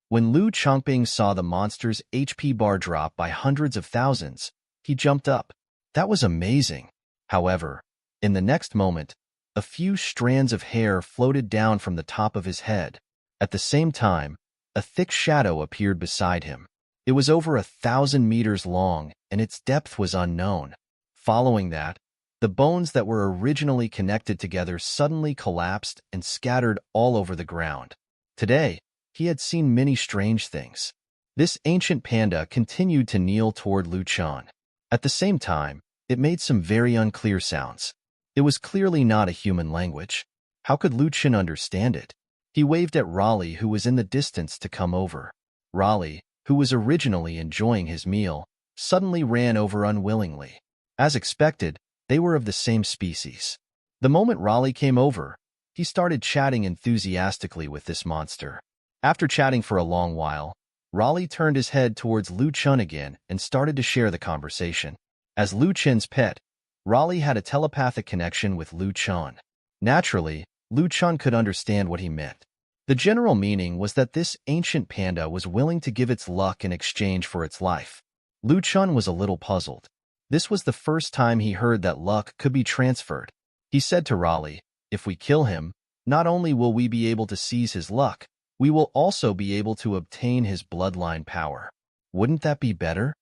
When Lu Chongping saw the monster's HP bar drop by hundreds of thousands, he jumped up. That was amazing. However, in the next moment, a few strands of hair floated down from the top of his head. At the same time, a thick shadow appeared beside him. It was over 1,000 meters long, and its depth was unknown. Following that, the bones that were originally connected together suddenly collapsed and scattered all over the ground. Today, he had seen many strange things. This ancient panda continued to kneel toward Lu Chen. At the same time, it made some very unclear sounds. It was clearly not a human language. How could Lu Chen understand it? He waved at Raleigh, who was in the distance, to come over. Raleigh, who was originally enjoying his meal, suddenly ran over unwillingly. As expected, they were of the same species. The moment Raleigh came over, he started chatting enthusiastically with this monster. After chatting for a long while, Raleigh turned his head towards Lu Chen again and started to share the conversation. As Lu Chen's pet, Raleigh had a telepathic connection with Lu Chen. Naturally, Lu Chen could understand what he meant. The general meaning was that this ancient panda was willing to give its luck in exchange for its life. Lu Chen was a little puzzled. This was the first time he heard that luck could be transferred. He said to Raleigh, "If we kill him, not only will we be able to seize his luck, we will also be able to obtain his bloodline power. Wouldn't that be better?"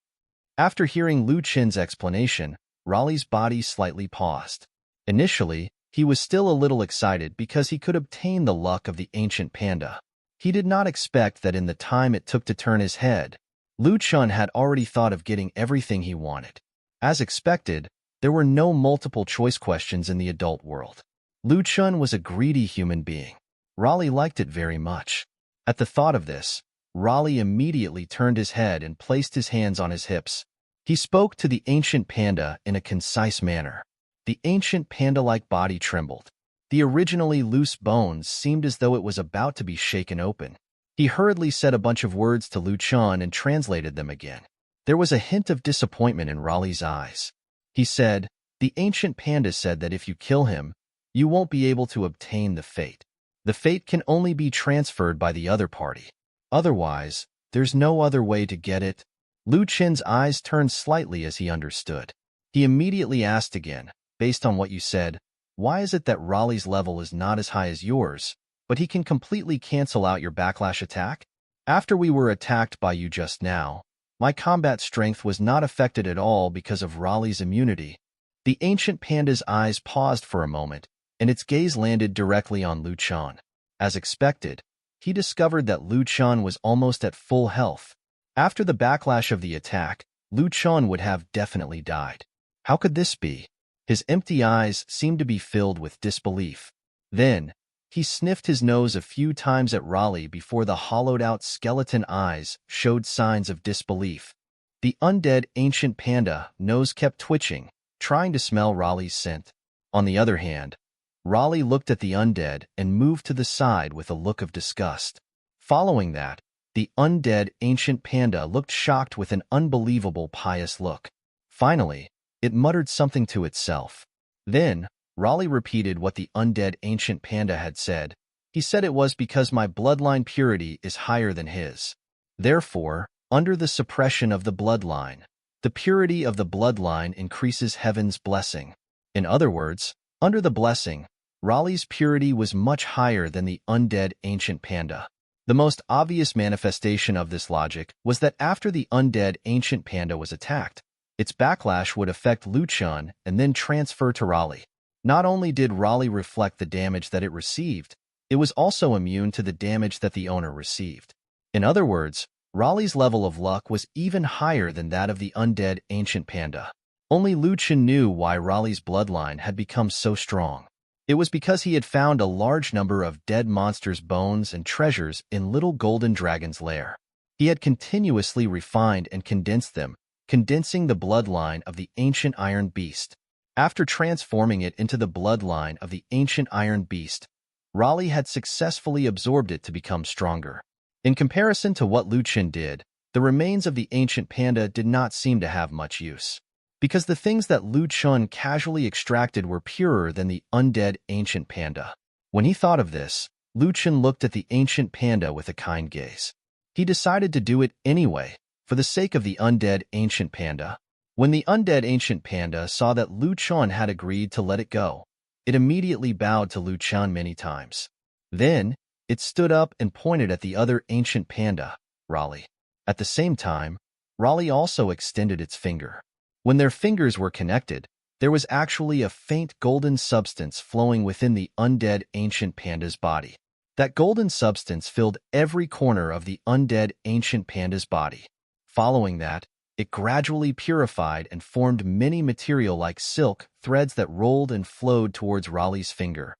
After hearing Lu Chen's explanation, Raleigh's body slightly paused. Initially, he was still a little excited because he could obtain the luck of the ancient panda. He did not expect that in the time it took to turn his head, Lu Chen had already thought of getting everything he wanted. As expected, there were no multiple-choice questions in the adult world. Lu Chen was a greedy human being. Raleigh liked it very much. At the thought of this, Raleigh immediately turned his head and placed his hands on his hips. He spoke to the ancient panda in a concise manner. The ancient panda-like body trembled. The originally loose bones seemed as though it was about to be shaken open. He hurriedly said a bunch of words to Lu Chen and translated them again. There was a hint of disappointment in Raleigh's eyes. He said, "The ancient panda said that if you kill him, you won't be able to obtain the fate. The fate can only be transferred by the other party. Otherwise, there's no other way to get it. Lu Chen's eyes turned slightly as he understood. He immediately asked again, based on what you said, why is it that Raleigh's level is not as high as yours, but he can completely cancel out your backlash attack? After we were attacked by you just now, my combat strength was not affected at all because of Raleigh's immunity. The ancient panda's eyes paused for a moment, and its gaze landed directly on Lu Chen. As expected, he discovered that Lu Chen was almost at full health. After the backlash of the attack, Lu Chen would have definitely died. How could this be? His empty eyes seemed to be filled with disbelief. Then, he sniffed his nose a few times at Raleigh before the hollowed-out skeleton eyes showed signs of disbelief. The undead ancient panda nose kept twitching, trying to smell Raleigh's scent. On the other hand, Raleigh looked at the undead and moved to the side with a look of disgust. Following that, the undead ancient panda looked shocked with an unbelievable pious look. Finally, it muttered something to itself. Then, Raleigh repeated what the undead ancient panda had said. He said it was because my bloodline purity is higher than his. Therefore, under the suppression of the bloodline, the purity of the bloodline increases heaven's blessing. In other words, under the blessing, Raleigh's purity was much higher than the undead ancient panda. The most obvious manifestation of this logic was that after the undead ancient panda was attacked, its backlash would affect Lu Chen and then transfer to Raleigh. Not only did Raleigh reflect the damage that it received, it was also immune to the damage that the owner received. In other words, Raleigh's level of luck was even higher than that of the undead ancient panda. Only Lu Chen knew why Raleigh's bloodline had become so strong. It was because he had found a large number of dead monsters' bones and treasures in Little Golden Dragon's lair. He had continuously refined and condensed them, condensing the bloodline of the ancient Iron Beast. After transforming it into the bloodline of the ancient Iron Beast, Raleigh had successfully absorbed it to become stronger. In comparison to what Lu Chen did, the remains of the ancient panda did not seem to have much use. Because the things that Lu Chen casually extracted were purer than the undead ancient panda. When he thought of this, Lu Chen looked at the ancient panda with a kind gaze. He decided to do it anyway, for the sake of the undead ancient panda. When the undead ancient panda saw that Lu Chen had agreed to let it go, it immediately bowed to Lu Chen many times. Then, it stood up and pointed at the other ancient panda, Raleigh. At the same time, Raleigh also extended its finger. When their fingers were connected, there was actually a faint golden substance flowing within the undead ancient panda's body. That golden substance filled every corner of the undead ancient panda's body. Following that, it gradually purified and formed many material like silk threads that rolled and flowed towards Raleigh's finger.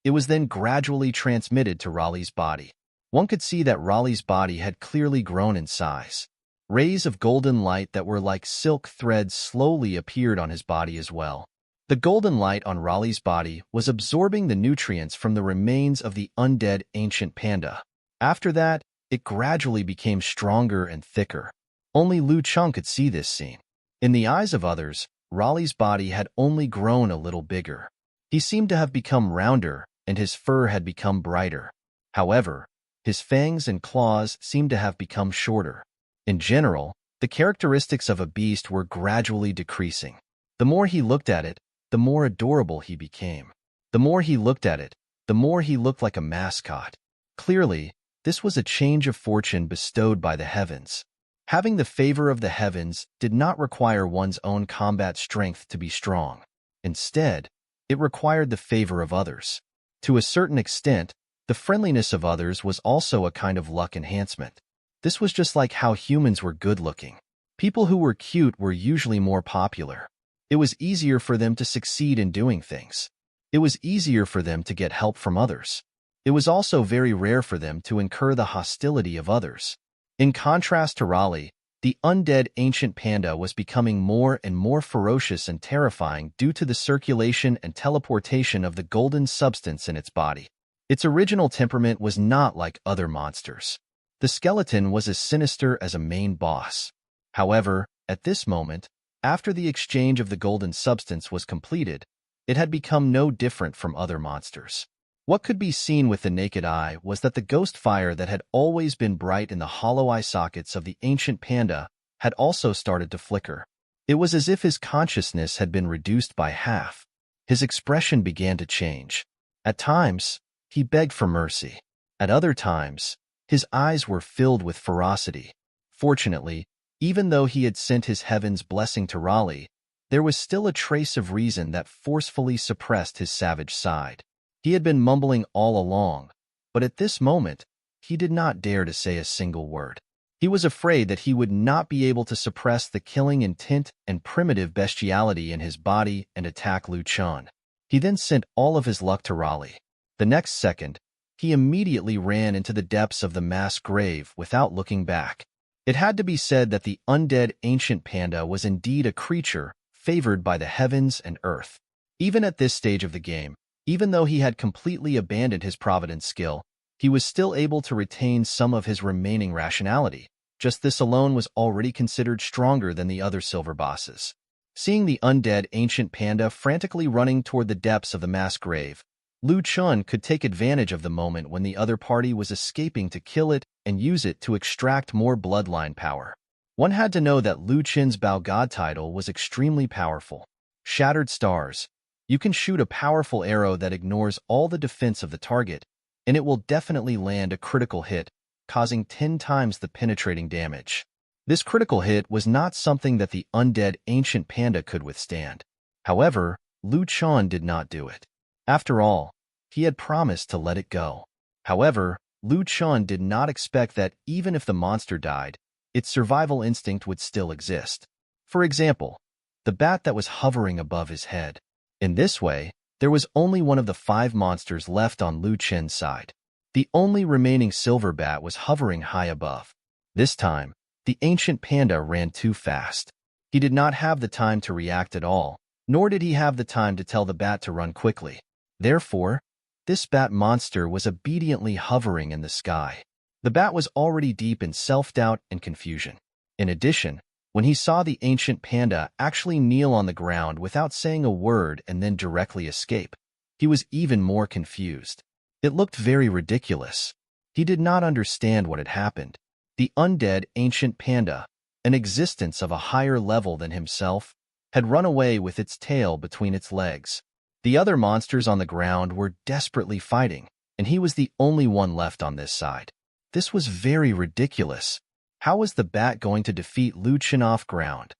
It was then gradually transmitted to Raleigh's body. One could see that Raleigh's body had clearly grown in size. Rays of golden light that were like silk threads slowly appeared on his body as well. The golden light on Raleigh's body was absorbing the nutrients from the remains of the undead ancient panda. After that, it gradually became stronger and thicker. Only Lu Chen could see this scene. In the eyes of others, Raleigh's body had only grown a little bigger. He seemed to have become rounder, and his fur had become brighter. However, his fangs and claws seemed to have become shorter. In general, the characteristics of a beast were gradually decreasing. The more he looked at it, the more adorable he became. The more he looked at it, the more he looked like a mascot. Clearly, this was a change of fortune bestowed by the heavens. Having the favor of the heavens did not require one's own combat strength to be strong. Instead, it required the favor of others. To a certain extent, the friendliness of others was also a kind of luck enhancement. This was just like how humans were good-looking. People who were cute were usually more popular. It was easier for them to succeed in doing things. It was easier for them to get help from others. It was also very rare for them to incur the hostility of others. In contrast to Raleigh, the undead ancient panda was becoming more and more ferocious and terrifying due to the circulation and teleportation of the golden substance in its body. Its original temperament was not like other monsters. The skeleton was as sinister as a main boss. However, at this moment, after the exchange of the golden substance was completed, it had become no different from other monsters. What could be seen with the naked eye was that the ghost fire that had always been bright in the hollow eye sockets of the ancient panda had also started to flicker. It was as if his consciousness had been reduced by half. His expression began to change. At times, he begged for mercy. At other times, his eyes were filled with ferocity. Fortunately, even though he had sent his heaven's blessing to Raleigh, there was still a trace of reason that forcefully suppressed his savage side. He had been mumbling all along, but at this moment, he did not dare to say a single word. He was afraid that he would not be able to suppress the killing intent and primitive bestiality in his body and attack Lu Chen. He then sent all of his luck to Raleigh. The next second, he immediately ran into the depths of the mass grave without looking back. It had to be said that the undead ancient panda was indeed a creature favored by the heavens and earth. Even at this stage of the game, even though he had completely abandoned his providence skill, he was still able to retain some of his remaining rationality. Just this alone was already considered stronger than the other silver bosses. Seeing the undead ancient panda frantically running toward the depths of the mass grave, Lu Chen could take advantage of the moment when the other party was escaping to kill it and use it to extract more bloodline power. One had to know that Lu Chen's Bao God title was extremely powerful. Shattered stars. You can shoot a powerful arrow that ignores all the defense of the target, and it will definitely land a critical hit, causing 10 times the penetrating damage. This critical hit was not something that the undead ancient panda could withstand. However, Lu Chen did not do it. After all, he had promised to let it go. However, Lu Chen did not expect that even if the monster died, its survival instinct would still exist. For example, the bat that was hovering above his head. In this way, there was only one of the 5 monsters left on Lu Chen's side. The only remaining silver bat was hovering high above. This time, the ancient panda ran too fast. He did not have the time to react at all, nor did he have the time to tell the bat to run quickly. Therefore, this bat monster was obediently hovering in the sky. The bat was already deep in self-doubt and confusion. In addition, when he saw the ancient panda actually kneel on the ground without saying a word and then directly escape, he was even more confused. It looked very ridiculous. He did not understand what had happened. The undead ancient panda, an existence of a higher level than himself, had run away with its tail between its legs. The other monsters on the ground were desperately fighting, and he was the only one left on this side. This was very ridiculous. How was the bat going to defeat Lu Chen off ground?